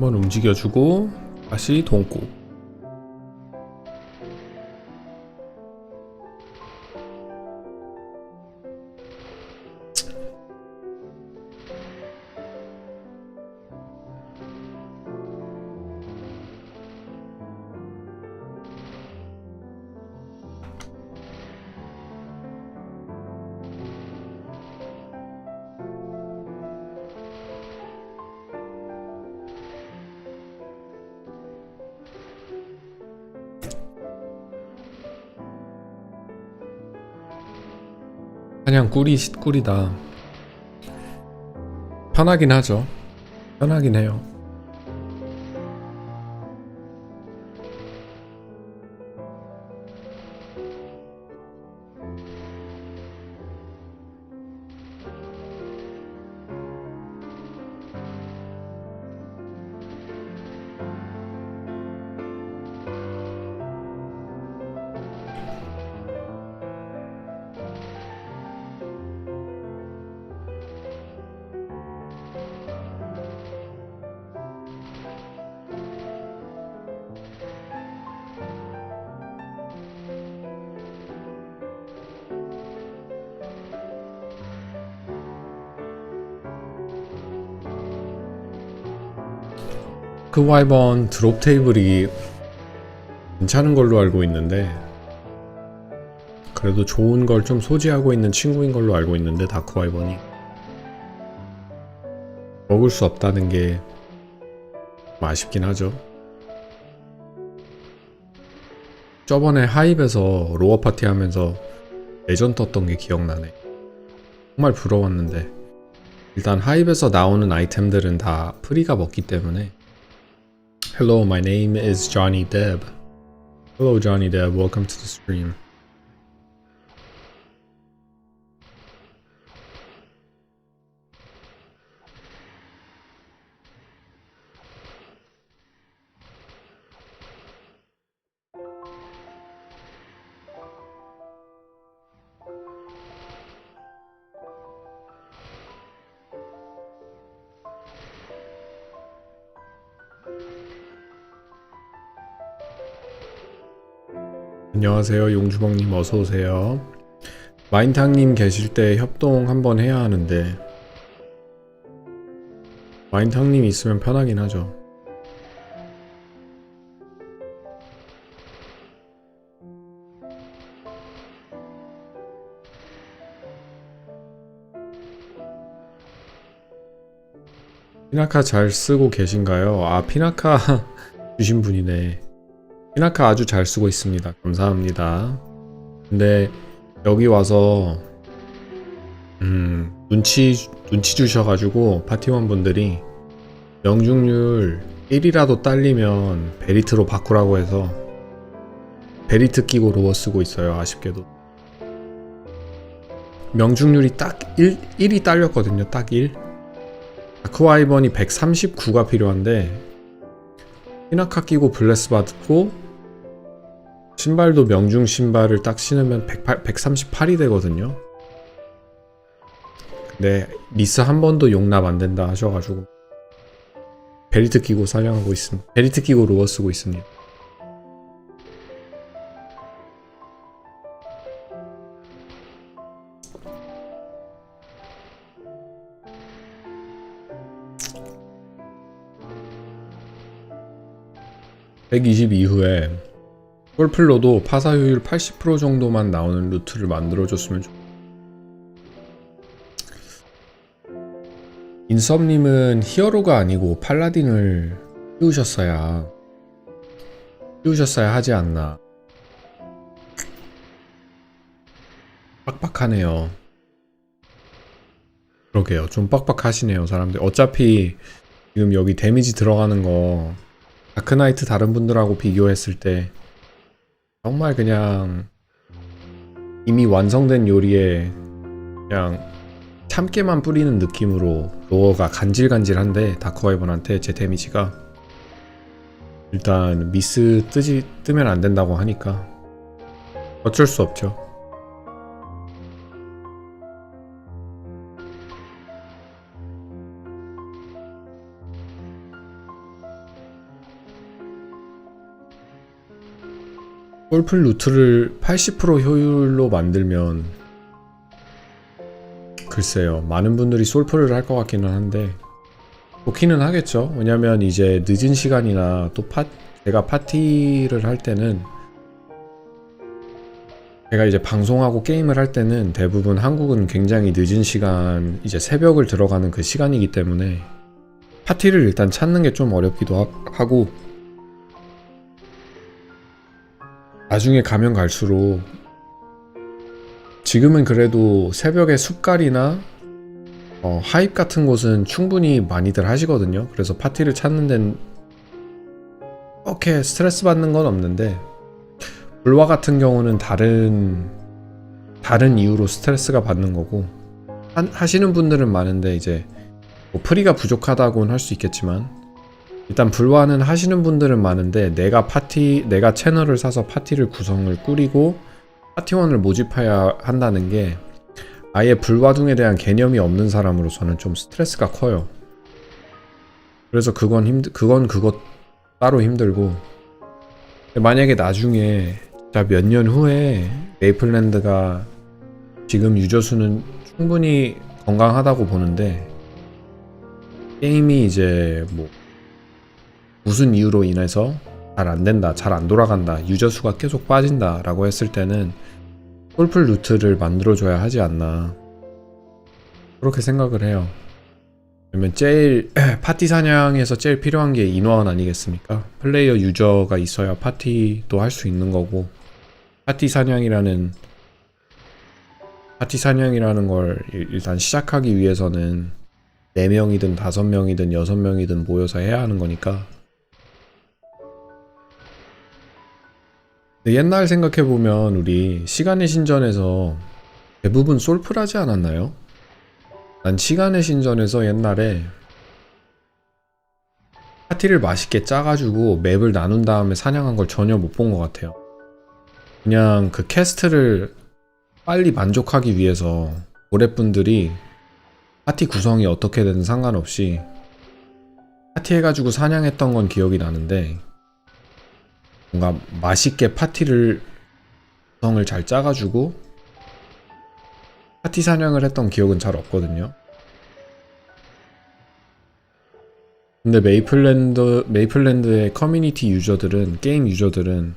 Speaker 1: 한번 움직여주고 다시 동고. 그냥 꿀이다. 편하긴 하죠. 편하긴 해요. 그 와이번 드롭 테이블이 괜찮은 걸로 알고 있는데, 그래도 좋은 걸 좀 소지하고 있는 친구인 걸로 알고 있는데, 다크 와이번이 먹을 수 없다는 게 좀 아쉽긴 하죠. 저번에 하입에서 로어 파티 하면서 레전 떴던 게 기억나네. 정말 부러웠는데, 일단 하입에서 나오는 아이템들은 다 프리가 먹기 때문에. Hello, my name is Johnny Deb. Hello, Johnny Deb. Welcome to the stream. 안녕하세요, 용주먹님 어서오세요. 마인탕님 계실 때 협동 한번 해야 하는데, 마인탕님 있으면 편하긴 하죠. 피나카 잘 쓰고 계신가요? 아, 피나카 주신 분이네. 피나카 아주 잘 쓰고 있습니다. 감사합니다. 근데 여기 와서 눈치 주셔가지고 파티원분들이 명중률 1이라도 딸리면 베리트로 바꾸라고 해서 베리트 끼고 로어 쓰고 있어요. 아쉽게도 명중률이 딱 1이 딸렸거든요. 딱 1. 다크와이번이 139가 필요한데 피나카 끼고 블레스 받고 신발도 명중 신발을 딱 신으면 138이 되거든요. 근데 미스 한 번도 용납 안 된다 하셔가지고 베리트 끼고 사냥하고 있습니다. 베리트 끼고 로어 쓰고 있습니다. (120) 이후에 솔플로도 파사효율 80% 정도만 나오는 루트를 만들어줬으면 좋겠어요. 인썸님은 히어로가 아니고 팔라딘을 키우셨어야 하지 않나. 빡빡하네요. 그러게요. 좀 빡빡하시네요, 사람들. 어차피 지금 여기 데미지 들어가는 거 다크나이트 다른 분들하고 비교했을 때 정말 그냥 이미 완성된 요리에 그냥 참깨만 뿌리는 느낌으로 로어가 간질간질한데, 다크와이번한테 제 데미지가 일단 미스 뜨면 안 된다고 하니까 어쩔 수 없죠. 골프 루트를 80% 효율로 만들면 글쎄요, 많은 분들이 솔프를 할 것 같기는 한데 좋기는 하겠죠. 왜냐면 이제 늦은 시간이나 또 제가 파티를 할 때는, 제가 이제 방송하고 게임을 할 때는 대부분 한국은 굉장히 늦은 시간, 이제 새벽을 들어가는 그 시간이기 때문에 파티를 일단 찾는 게 좀 어렵기도 하고, 나중에 가면 갈수록, 지금은 그래도 새벽에 숲갈이나 하입 같은 곳은 충분히 많이들 하시거든요. 그래서 파티를 찾는 데는 그렇게 스트레스 받는 건 없는데, 불화 같은 경우는 다른 이유로 스트레스가 받는 거고, 하시는 분들은 많은데 이제 뭐 프리가 부족하다고는 할 수 있겠지만, 일단 불화는 하시는 분들은 많은데, 내가 채널을 사서 파티를 꾸리고 파티원을 모집해야 한다는 게 아예 불화둥에 대한 개념이 없는 사람으로서는 좀 스트레스가 커요. 그래서 그건 그것 따로 힘들고, 만약에 나중에 몇 년 후에 메이플랜드가 지금 유저수는 충분히 건강하다고 보는데, 게임이 이제 뭐 무슨 이유로 인해서 잘 안된다, 잘 안 돌아간다, 유저수가 계속 빠진다 라고 했을 때는 골프 루트를 만들어줘야 하지 않나, 그렇게 생각을 해요. 왜냐면 제일 파티 사냥에서 제일 필요한 게 인원 아니겠습니까? 플레이어 유저가 있어야 파티도 할 수 있는 거고, 파티 사냥이라는 걸 일단 시작하기 위해서는 4명이든 5명이든 6명이든 모여서 해야 하는 거니까. 근데 옛날 생각해보면 우리 시간의 신전에서 대부분 솔플하지 않았나요? 난 시간의 신전에서 옛날에 파티를 맛있게 짜가지고 맵을 나눈 다음에 사냥한 걸 전혀 못 본 것 같아요. 그냥 그 캐스트를 빨리 만족하기 위해서 고래분들이 파티 구성이 어떻게 되든 상관없이 파티 해가지고 사냥했던 건 기억이 나는데, 뭔가 맛있게 파티를 구성을 잘 짜가지고 파티 사냥을 했던 기억은 잘 없거든요. 근데 메이플랜드의 커뮤니티 유저들은, 게임 유저들은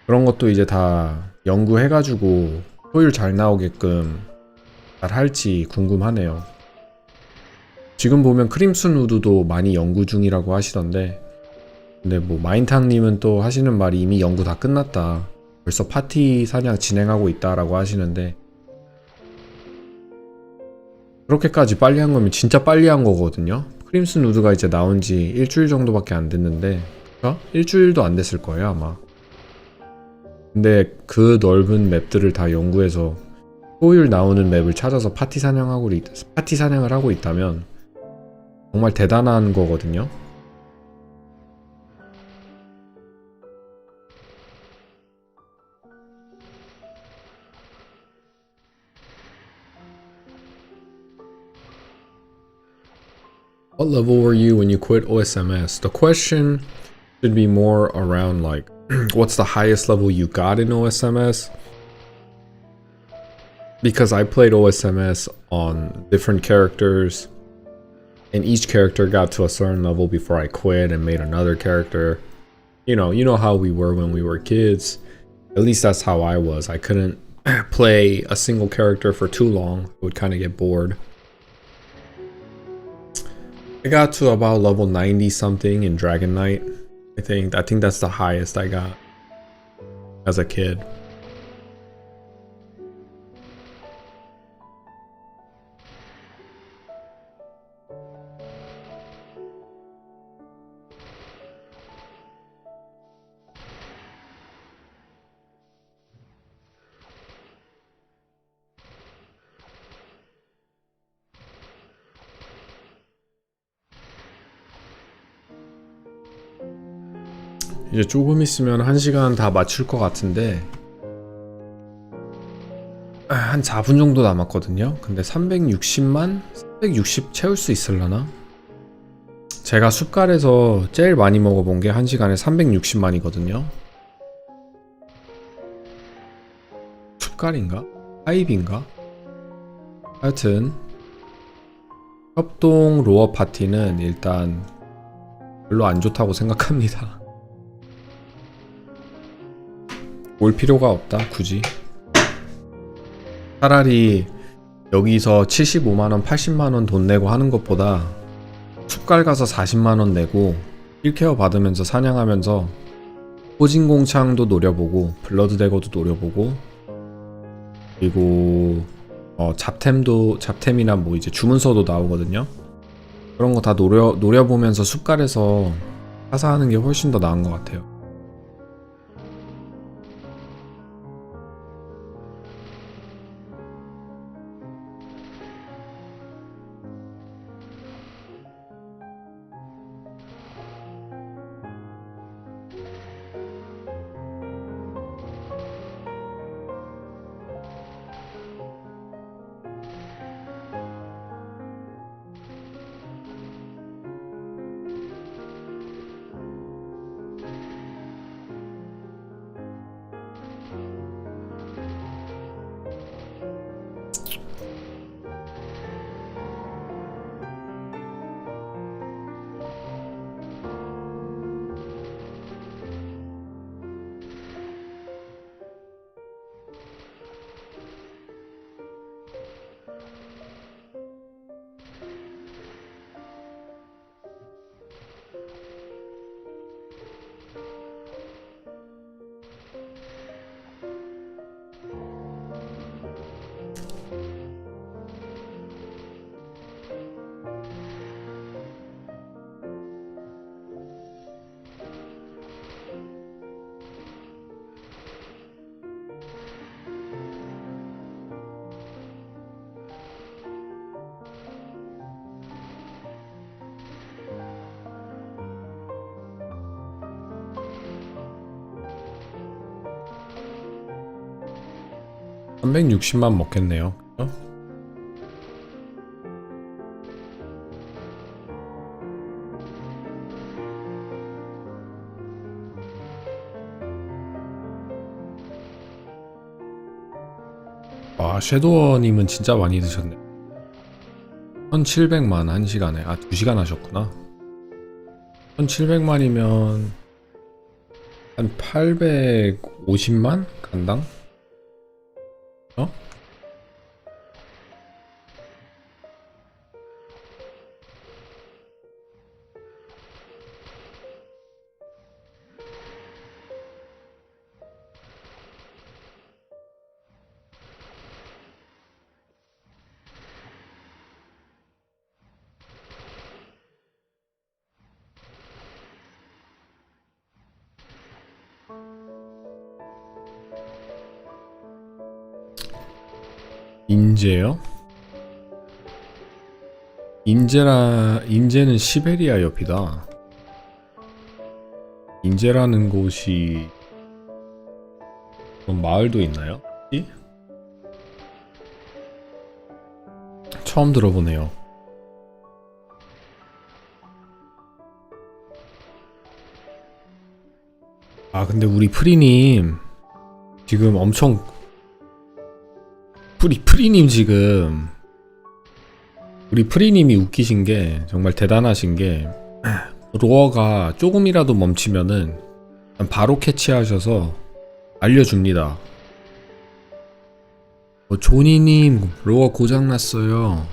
Speaker 1: 그런 것도 이제 다 연구해가지고 효율 잘 나오게끔 잘 할지 궁금하네요. 지금 보면 크림슨 우드도 많이 연구 중이라고 하시던데, 근데 뭐 마인탕님은 또 하시는 말이 이미 연구 다 끝났다, 벌써 파티 사냥 진행하고 있다라고 하시는데, 그렇게까지 빨리 한 거면 진짜 빨리 한 거거든요. 크림슨 우드가 이제 나온 지 일주일 정도밖에 안 됐는데, 일주일도 안 됐을 거예요 아마. 근데 그 넓은 맵들을 다 연구해서 효율 나오는 맵을 찾아서 파티 사냥을 하고 있다면 정말 대단한 거거든요. What level were you when you quit OSMS? The question should be more around like, what's the highest level you got in OSMS? Because I played OSMS on different characters, and each character got to a certain level before I quit and made another character. You know how we were when we were kids. At least that's how I was. I couldn't play a single character for too long. I would kind of get bored. I got to about level 90 something in Dragon Knight. I think that's the highest I got as a kid. 이제 조금 있으면 1시간 다 맞출 것 같은데, 한 4분 정도 남았거든요. 근데 360 채울 수 있을라나? 제가 숲갈에서 제일 많이 먹어본 게 1시간에 360만이거든요. 숟갈인가? 파입인가? 하여튼 협동 로어 파티는 일단 별로 안 좋다고 생각합니다. 올 필요가 없다 굳이. 차라리 여기서 75만원 80만원 돈 내고 하는 것보다 숟갈 가서 40만원 내고 1케어 받으면서 사냥하면서 호진공창도 노려보고 블러드 대거도 노려보고 그리고 잡템이나 뭐 이제 주문서도 나오거든요. 그런 거 다 노려보면서 숟갈에서 하사하는 게 훨씬 더 나은 것 같아요. $360만 먹겠네요. 그죠? 와, 섀도어님은 진짜 많이 드셨네. 1700만 1시간에. 아, 2시간 하셨구나. 1700만이면 한 850만? 간당? 어? 인제요? 인제는 시베리아 옆이다. 인제라는 곳이 그런 마을도 있나요? 처음 들어보네요. 아, 근데 우리 프리님 지금 엄청 프리님 지금 우리 프리님이 웃기신 게 정말 대단하신 게 로어가 조금이라도 멈추면은 바로 캐치하셔서 알려줍니다. 조니님 로어 고장났어요,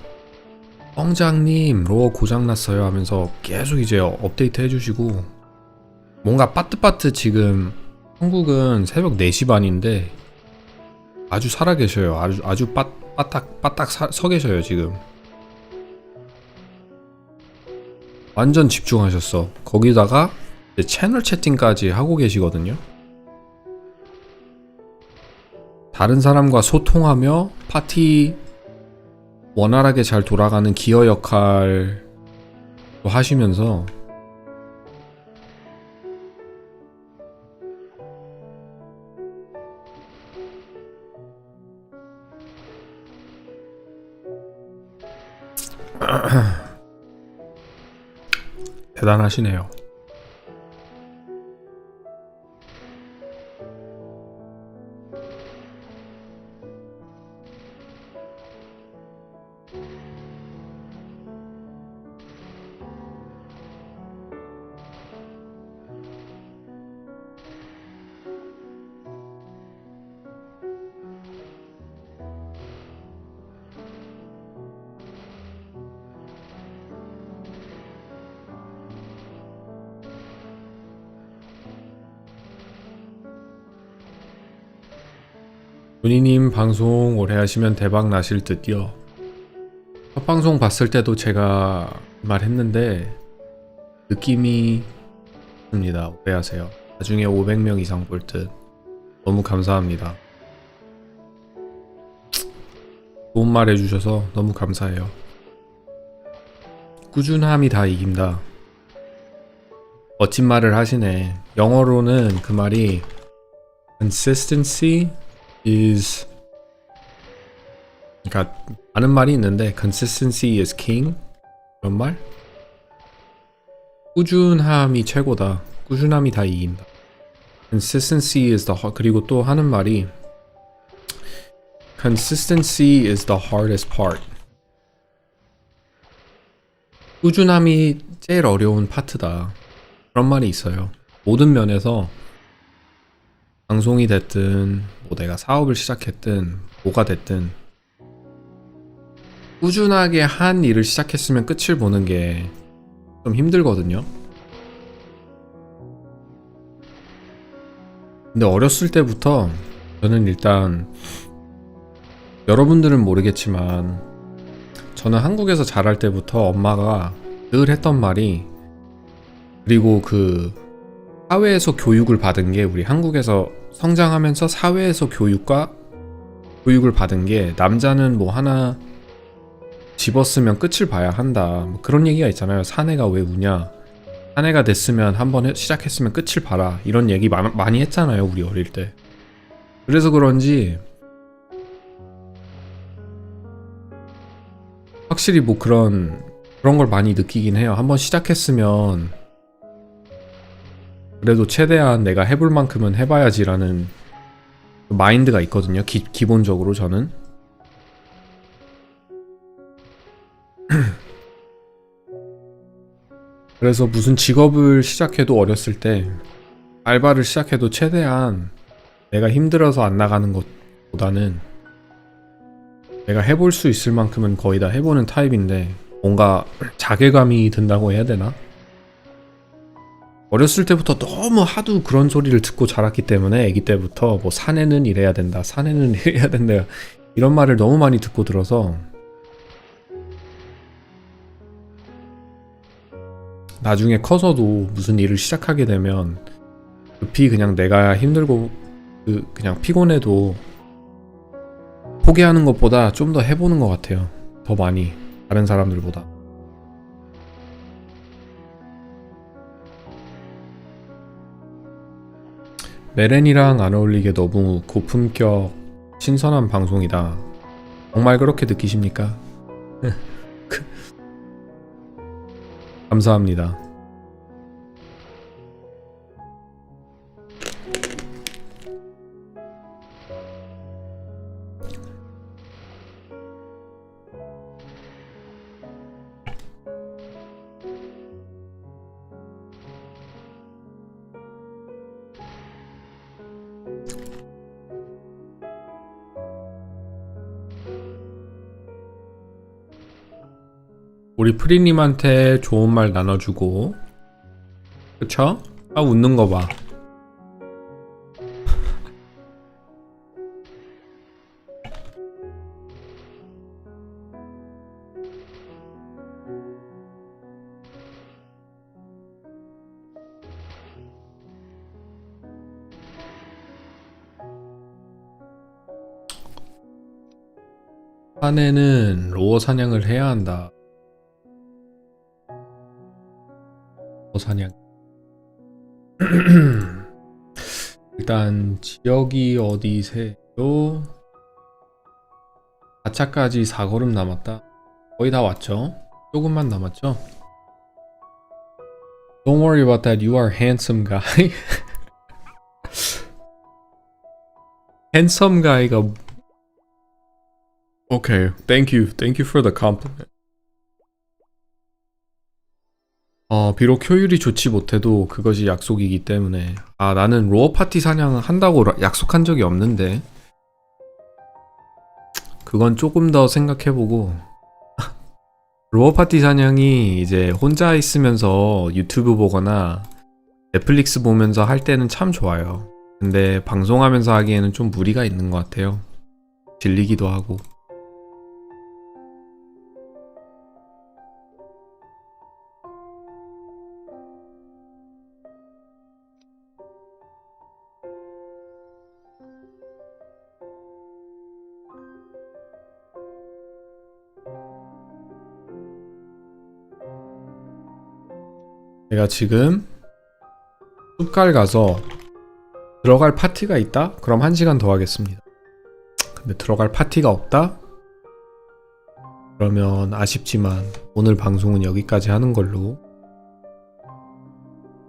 Speaker 1: 뻥장님 로어 고장났어요 하면서 계속 이제 업데이트 해주시고, 뭔가 빠뜨빠뜨 지금 한국은 새벽 4시 반인데 아주 살아계셔요. 아주 빠딱 서 계셔요 지금. 완전 집중하셨어. 거기다가 이제 채널 채팅까지 하고 계시거든요. 다른 사람과 소통하며 파티 원활하게 잘 돌아가는 기어 역할도 하시면서 대단하시네요. 조니님 방송 오래 하시면 대박 나실 듯요. 첫 방송 봤을 때도 제가 말했는데 느낌이 듭니다. 오래 하세요. 나중에 500명 이상 볼 듯. 너무 감사합니다. 좋은 말 해주셔서 너무 감사해요. 꾸준함이 다 이긴다. 멋진 말을 하시네. 영어로는 그 말이 consistency is, 그러니까 많은 말이 있는데 consistency is king 그런 말? 꾸준함이 최고다. 꾸준함이 다 이긴다. consistency is the hard, 그리고 또 하는 말이 consistency is the hardest part. 꾸준함이 제일 어려운 파트다. 그런 말이 있어요. 모든 면에서 방송이 됐든 뭐 내가 사업을 시작했든 뭐가 됐든 꾸준하게 한 일을 시작했으면 끝을 보는 게 좀 힘들거든요. 근데 어렸을 때부터 저는 일단 여러분들은 모르겠지만 저는 한국에서 자랄 때부터 엄마가 늘 했던 말이, 그리고 그 사회에서 교육을 받은 게, 우리 한국에서 성장하면서 사회에서 교육을 받은 게 남자는 뭐 하나 집었으면 끝을 봐야 한다. 뭐 그런 얘기가 있잖아요. 사내가 왜 우냐. 사내가 됐으면 한번 시작했으면 끝을 봐라. 이런 얘기 많이 했잖아요. 우리 어릴 때. 그래서 그런지 확실히 뭐 그런 걸 많이 느끼긴 해요. 한번 시작했으면 그래도 최대한 내가 해볼 만큼은 해봐야지라는 마인드가 있거든요. 기본적으로 저는. 그래서 무슨 직업을 시작해도 어렸을 때 알바를 시작해도 최대한 내가 힘들어서 안 나가는 것보다는 내가 해볼 수 있을 만큼은 거의 다 해보는 타입인데, 뭔가 자괴감이 든다고 해야 되나? 어렸을 때부터 너무 하도 그런 소리를 듣고 자랐기 때문에 아기 때부터 뭐 사내는 이래야 된다, 사내는 이래야 된다, 이런 말을 너무 많이 듣고 들어서 나중에 커서도 무슨 일을 시작하게 되면 급히 그냥 내가 힘들고 그냥 피곤해도 포기하는 것보다 좀 더 해보는 것 같아요. 더 많이, 다른 사람들보다. 메렌이랑 안 어울리게 너무 고품격 신선한 방송이다. 정말 그렇게 느끼십니까? 감사합니다. 우리 프리님한테 좋은 말 나눠주고, 그쵸? 아, 웃는 거 봐. 사내는 로어 사냥을 해야 한다. 사냥. 일단 지역이 어디세요? 4차까지 4걸음 남았다. 거의 다 왔죠? 조금만 남았죠? Don't worry about that. You are handsome guy. handsome guy가 Okay, thank you. Thank you for the compliment. 비록 효율이 좋지 못해도 그것이 약속이기 때문에. 아, 나는 로어 파티 사냥 한다고 약속한 적이 없는데. 그건 조금 더 생각해보고. 로어 파티 사냥이 이제 혼자 있으면서 유튜브 보거나 넷플릭스 보면서 할 때는 참 좋아요. 근데 방송하면서 하기에는 좀 무리가 있는 것 같아요. 질리기도 하고. 내가 지금 숲갈 가서 들어갈 파티가 있다? 그럼 1시간 더 하겠습니다. 근데 들어갈 파티가 없다? 그러면 아쉽지만 오늘 방송은 여기까지 하는 걸로.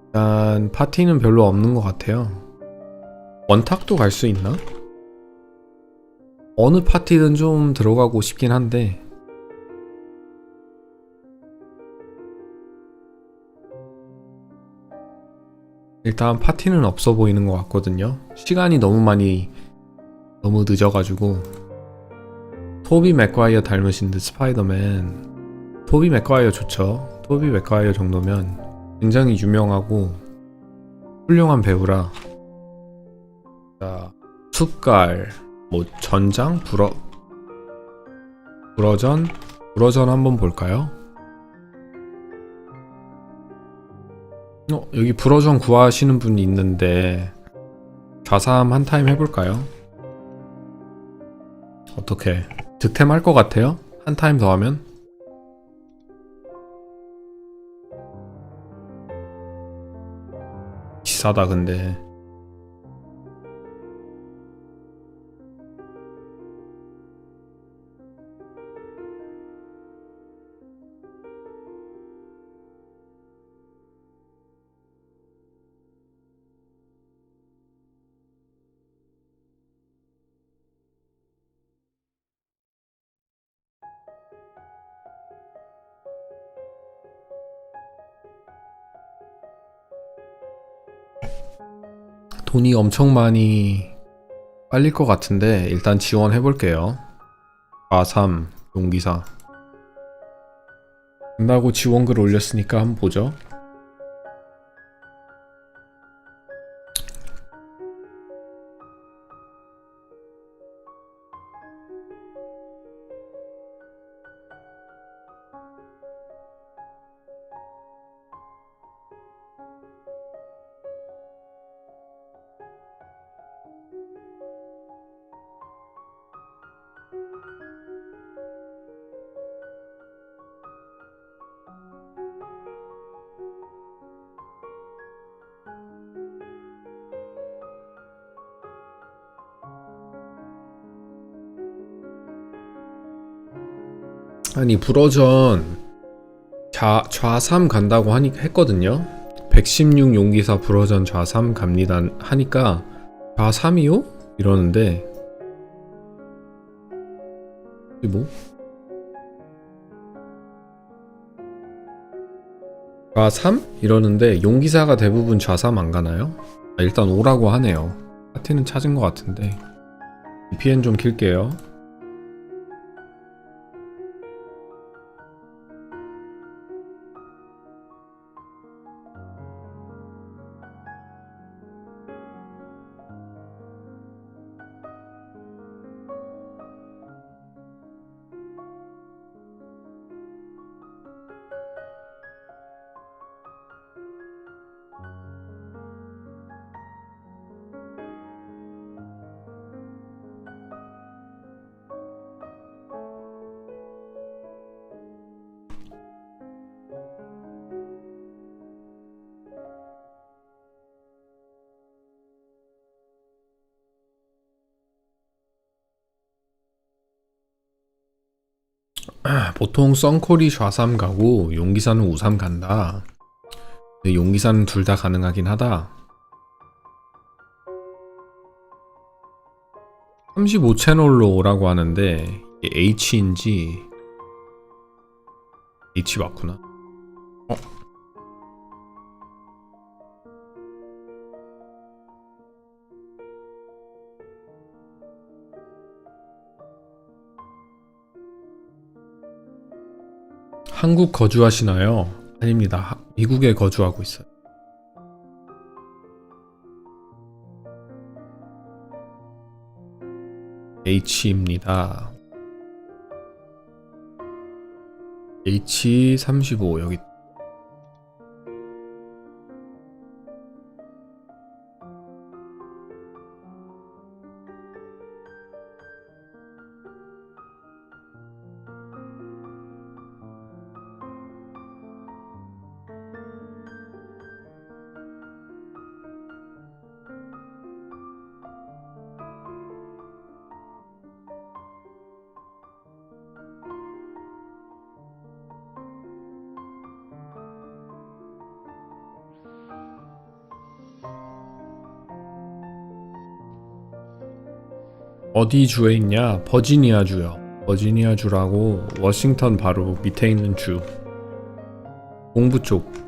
Speaker 1: 일단 파티는 별로 없는 것 같아요. 원탁도 갈 수 있나? 어느 파티든 좀 들어가고 싶긴 한데 일단 파티는 없어 보이는 것 같거든요. 시간이 너무 늦어가지고. 토비 맥과이어 닮으신 듯 스파이더맨. 토비 맥과이어 좋죠. 토비 맥과이어 정도면 굉장히 유명하고 훌륭한 배우라. 자, 숲갈, 뭐 전장, 불어전 한번 볼까요? 여기 불어전 구하시는 분이 있는데 좌삼 한 타임 해볼까요? 어떻게 득템 할 것 같아요? 한 타임 더 하면? 비싸다 근데. 돈이 엄청 많이 빨릴 것 같은데 일단 지원해볼게요. 아3 용기사 된다고 지원글 올렸으니까 한번 보죠. 아니 불어전 좌3 간다고 했거든요. 116 용기사 불어전 좌3 갑니다 하니까 좌3이요? 이러는데 뭐? 좌3? 이러는데 용기사가 대부분 좌3 안 가나요? 일단 오라고 하네요. 파티는 찾은 것 같은데 VPN 좀 킬게요. 보통 썬콜이 좌3 가고 용기사는 우3 간다. 근데 용기사는 둘 다 가능하긴 하다. 35채널로 오라고 하는데 이게 H인지 H 맞구나. 한국 거주하시나요? 아닙니다. 미국에 거주하고 있어요. H입니다. H35 여기. 어디 주에 있냐? 버지니아주요. 버지니아주라고 워싱턴 바로 밑에 있는 주. 동부 쪽.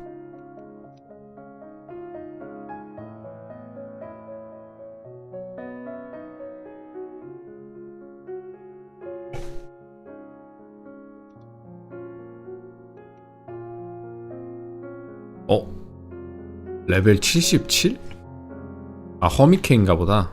Speaker 1: 레벨 77? 아, 허미케인가 보다.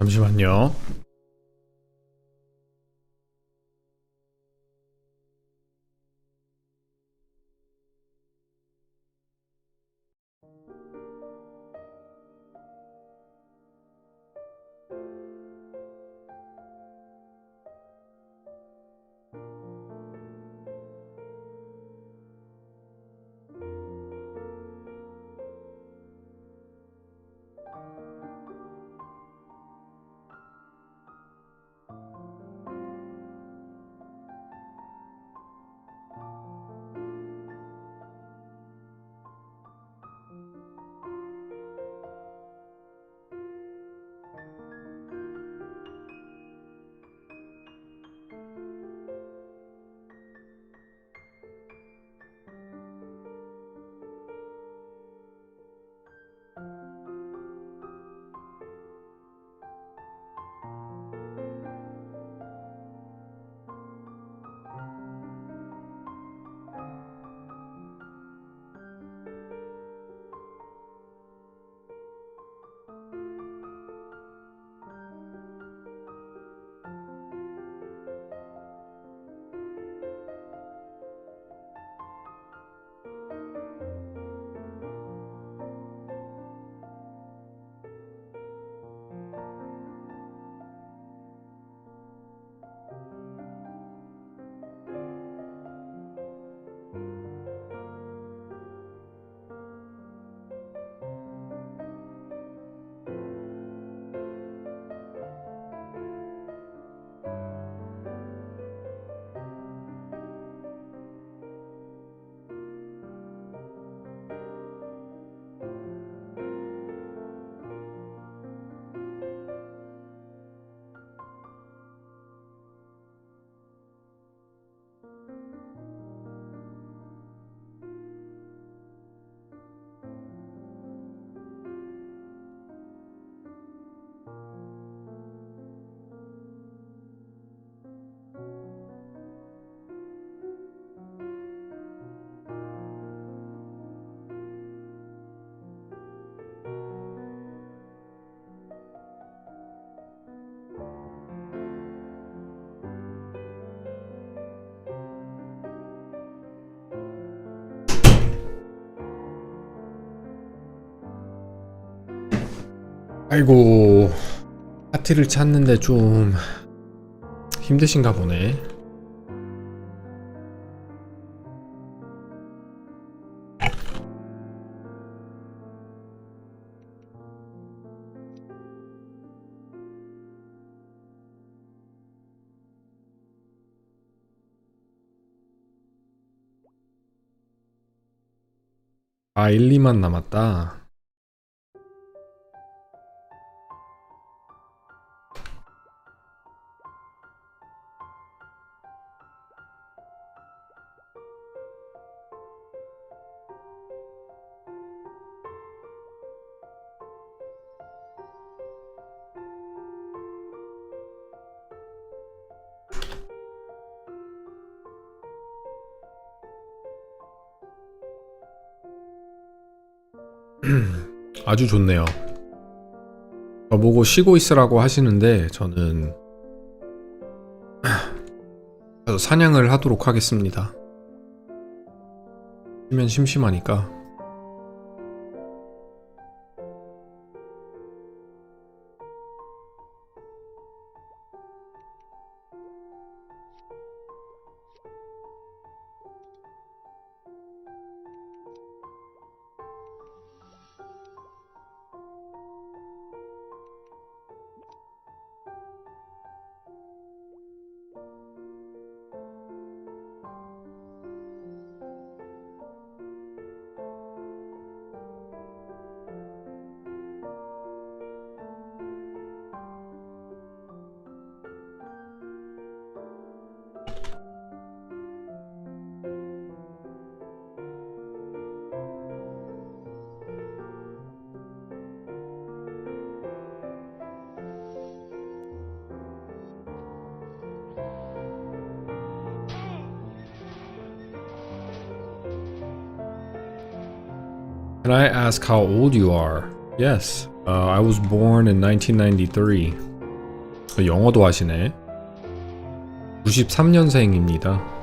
Speaker 1: 잠시만요. 아이고, 파티를 찾는데 좀 힘드신가 보네. 아, 1, 2만 남았다. 아주 좋네요. 저보고 쉬고 있으라고 하시는데 저는 사냥을 하도록 하겠습니다. 쉬면 심심하니까. Can I ask how old you are? Yes, I was born in 1993. 영어도 하시네. 93년생입니다.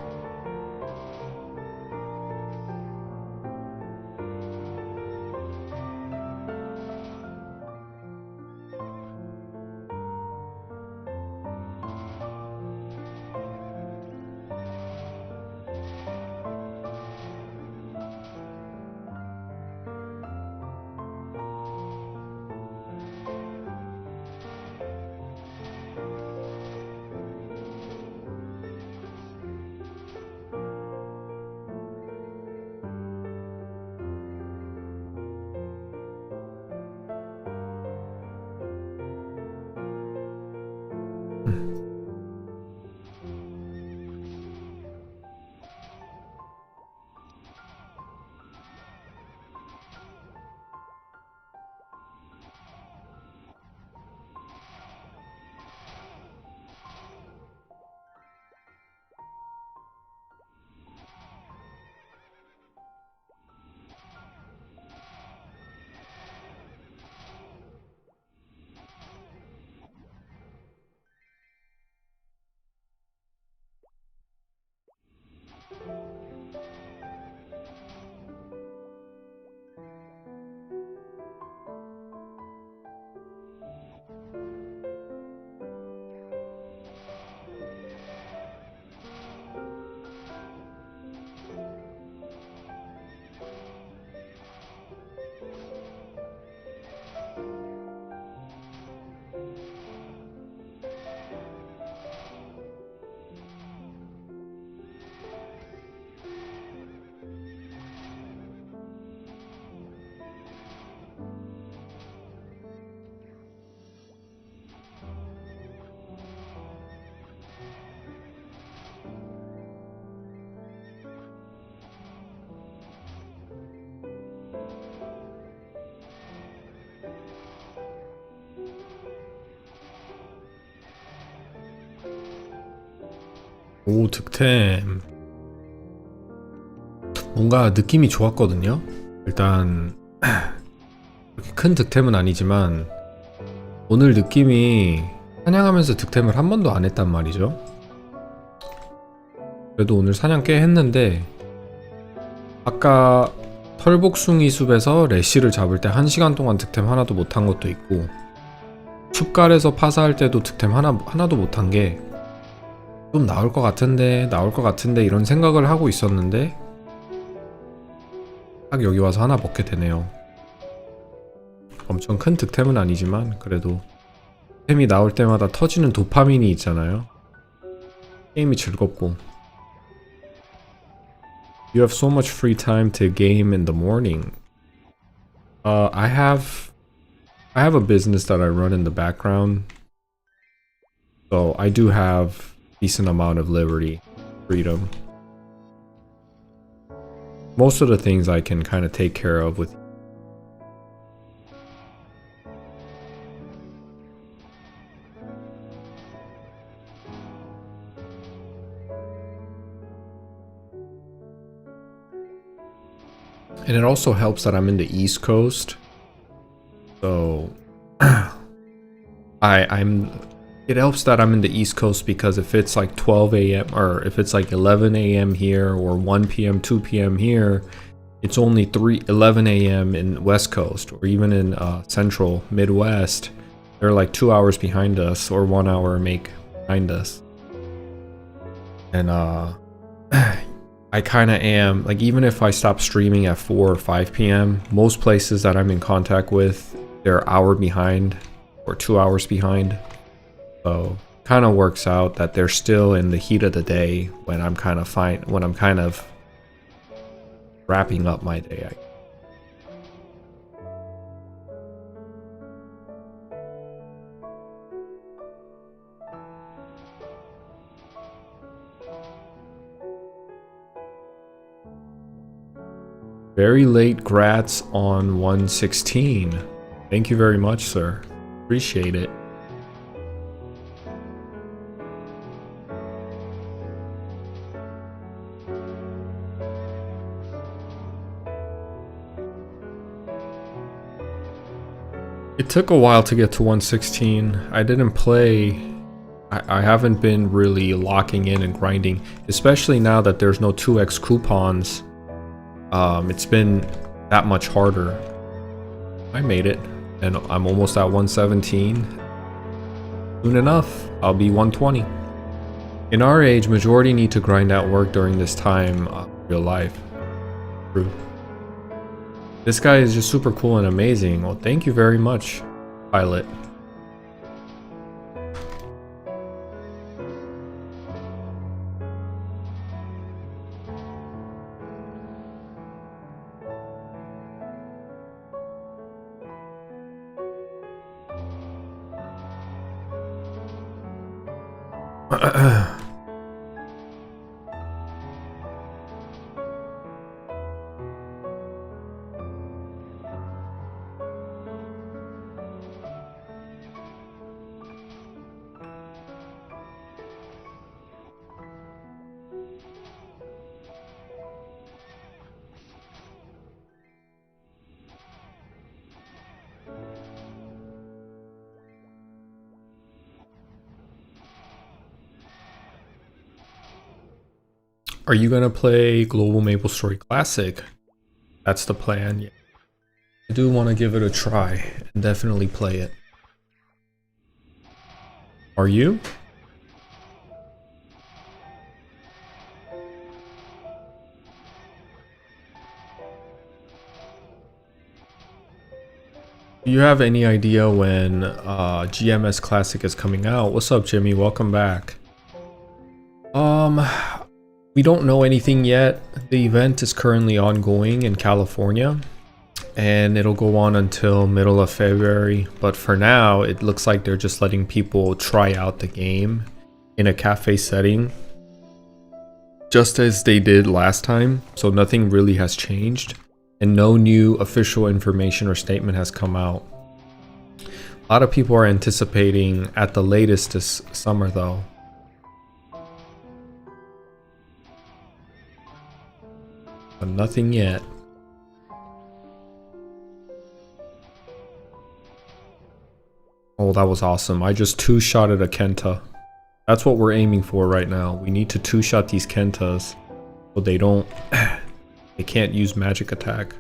Speaker 1: 오, 득템. 뭔가 느낌이 좋았거든요. 일단 그렇게 큰 득템은 아니지만 오늘 느낌이 사냥하면서 득템을 한 번도 안 했단 말이죠. 그래도 오늘 사냥 꽤 했는데 아까 털복숭이 숲에서 래쉬를 잡을 때 1시간 동안 득템 하나도 못한 것도 있고 숲갈에서 파사할 때도 득템 하나도 못한 게 좀 나올 것 같은데 이런 생각을 하고 있었는데 딱 여기 와서 하나 먹게 되네요. 엄청 큰 득템은 아니지만 그래도 템이 나올 때마다 터지는 도파민이 있잖아요. 게임이 즐겁고. You have so much free time to game in the morning. I have a business that I run in the background, so I do have decent amount of liberty, freedom. Most of the things I can kind of take care of with. And it also helps that I'm in the East Coast, so it helps that I'm in the East Coast because if it's like 12 a.m. or if it's like 11 a.m. here or 1 p.m., 2 p.m. here, it's only 11 a.m. in West Coast or even in Central Midwest. They're like 2 hours behind us or 1 hour behind us. And I kind of am, like, even if I stop streaming at 4 or 5 p.m., most places that I'm in contact with, they're an hour behind or 2 hours behind. So kind of works out that they're still in the heat of the day when I'm kind of wrapping up my day. Very late grats on 116. Thank you very much, sir. Appreciate it. It took a while to get to 116. I didn't play. I haven't been really locking in and grinding, especially now that there's no 2x coupons. It's been that much harder. I made it, and I'm almost at 117. Soon enough, I'll be 120. In our age, majority need to grind out work during this time of real life. True. This guy is just super cool and amazing. Well, thank you very much, Pilot. Are you gonna play Global Maplestory Classic? That's the plan. Yeah. I do want to give it a try and definitely play it. Are you? Do you have any idea when GMS Classic is coming out? What's up, Jimmy? Welcome back. We don't know anything yet. The event is currently ongoing in California, and it'll go on until middle of February. But for now, it looks like they're just letting people try out the game in a cafe setting, just as they did last time. So nothing really has changed, and no new official information or statement has come out. A lot of people are anticipating at the latest this summer, though. But nothing yet. Oh, that was awesome. I just two-shotted a Kenta. That's what we're aiming for right now. We need to two-shot these Kentas so they don't... they can't use magic attack.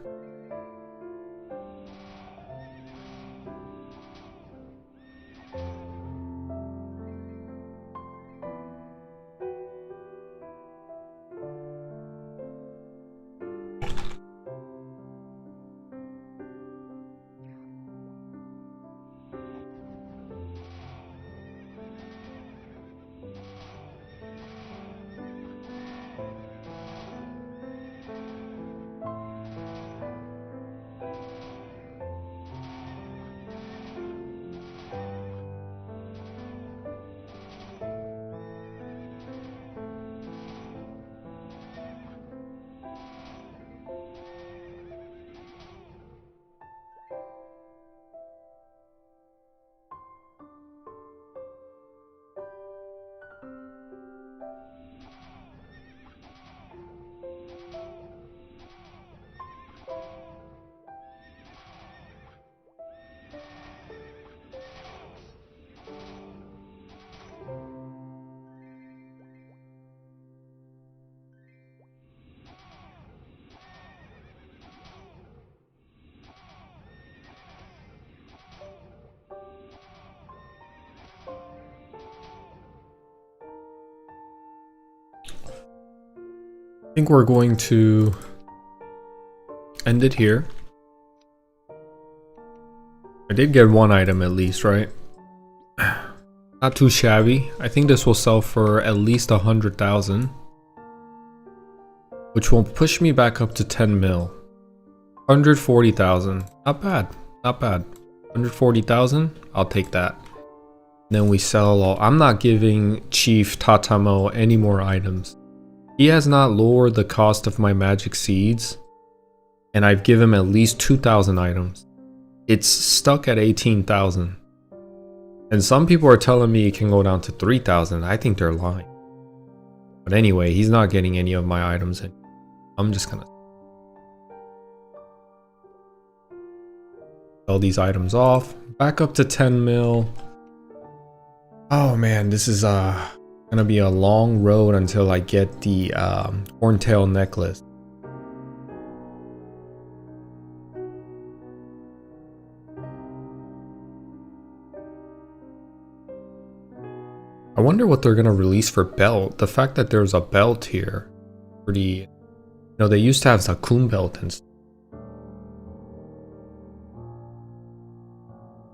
Speaker 1: think we're going to end it here. I did get one item at least, right? Not too shabby. I think this will sell for at least 100,000, which will push me back up to 10 mil. 140,000. Not bad. Not bad. 140,000. I'll take that. Then we sell all. I'm not giving Chief Tatamo any more items. He has not lowered the cost of my magic seeds, and I've given him at least 2,000 items. It's stuck at 18,000. And some people are telling me it can go down to 3,000. I think they're lying. But anyway, he's not getting any of my items in. I'm just gonna sell these items off. Back up to 10 mil. Oh man, this is gonna be a long road until I get the horntail necklace. I wonder what they're gonna release for belt. The fact that there's a belt here, pretty. You know, they used to have Zakun belt and stuff.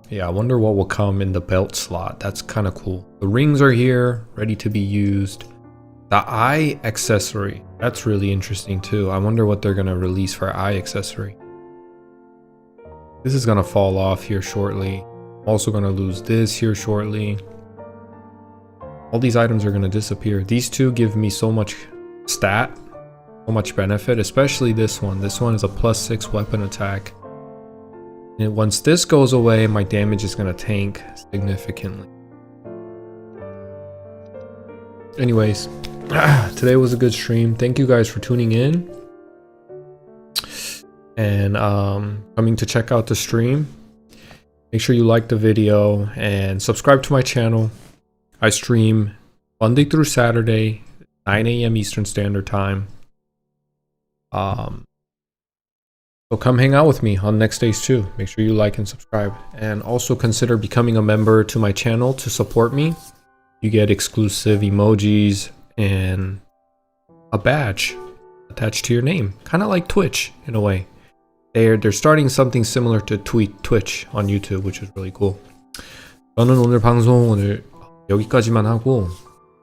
Speaker 1: Yeah, I wonder what will come in the belt slot. That's kind of cool. The rings are here, ready to be used. The eye accessory, that's really interesting too. I wonder what they're gonna release for eye accessory. This is gonna fall off here shortly. Also gonna lose this here shortly. All these items are gonna disappear. These two give me so much stat, so much benefit, especially this one. This one is a +6 weapon attack. And once this goes away, my damage is gonna tank significantly. Anyways, today was a good stream. Thank you guys for tuning in and coming to check out the stream. Make sure you like the video and subscribe to my channel. I stream Monday through Saturday, 9 a.m. Eastern Standard Time. So come hang out with me on next days too. Make sure you like and subscribe. And also consider becoming a member to my channel to support me. You get exclusive emojis and a badge attached to your name. Kind of like Twitch in a way. They're starting something similar to Twitch on YouTube, which is really cool. 저는 오늘 방송 여기까지만 하고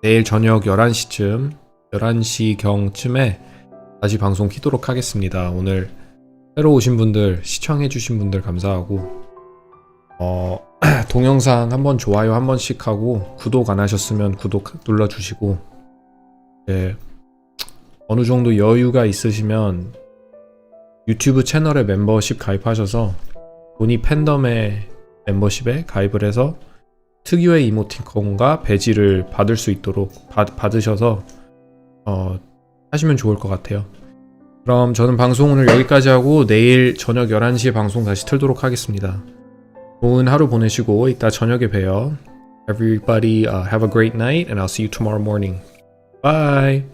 Speaker 1: 내일 저녁 11시쯤 11시경쯤에 다시 방송 키도록 하겠습니다. 오늘 새로 오신 분들, 시청해주신 분들 감사하고 동영상 한번 좋아요 한 번씩 하고 구독 안 하셨으면 구독 눌러주시고 어느 정도 여유가 있으시면 유튜브 채널에 멤버십 가입하셔서 조니 팬덤의 멤버십에 가입을 해서 특유의 이모티콘과 배지를 받을 수 있도록 받으셔서 하시면 좋을 것 같아요. 그럼 저는 방송 오늘 여기까지 하고 내일 저녁 11시에 방송 다시 틀도록 하겠습니다. 좋은 하루 보내시고 이따 저녁에 봬요. Everybody have a great night and I'll see you tomorrow morning. Bye!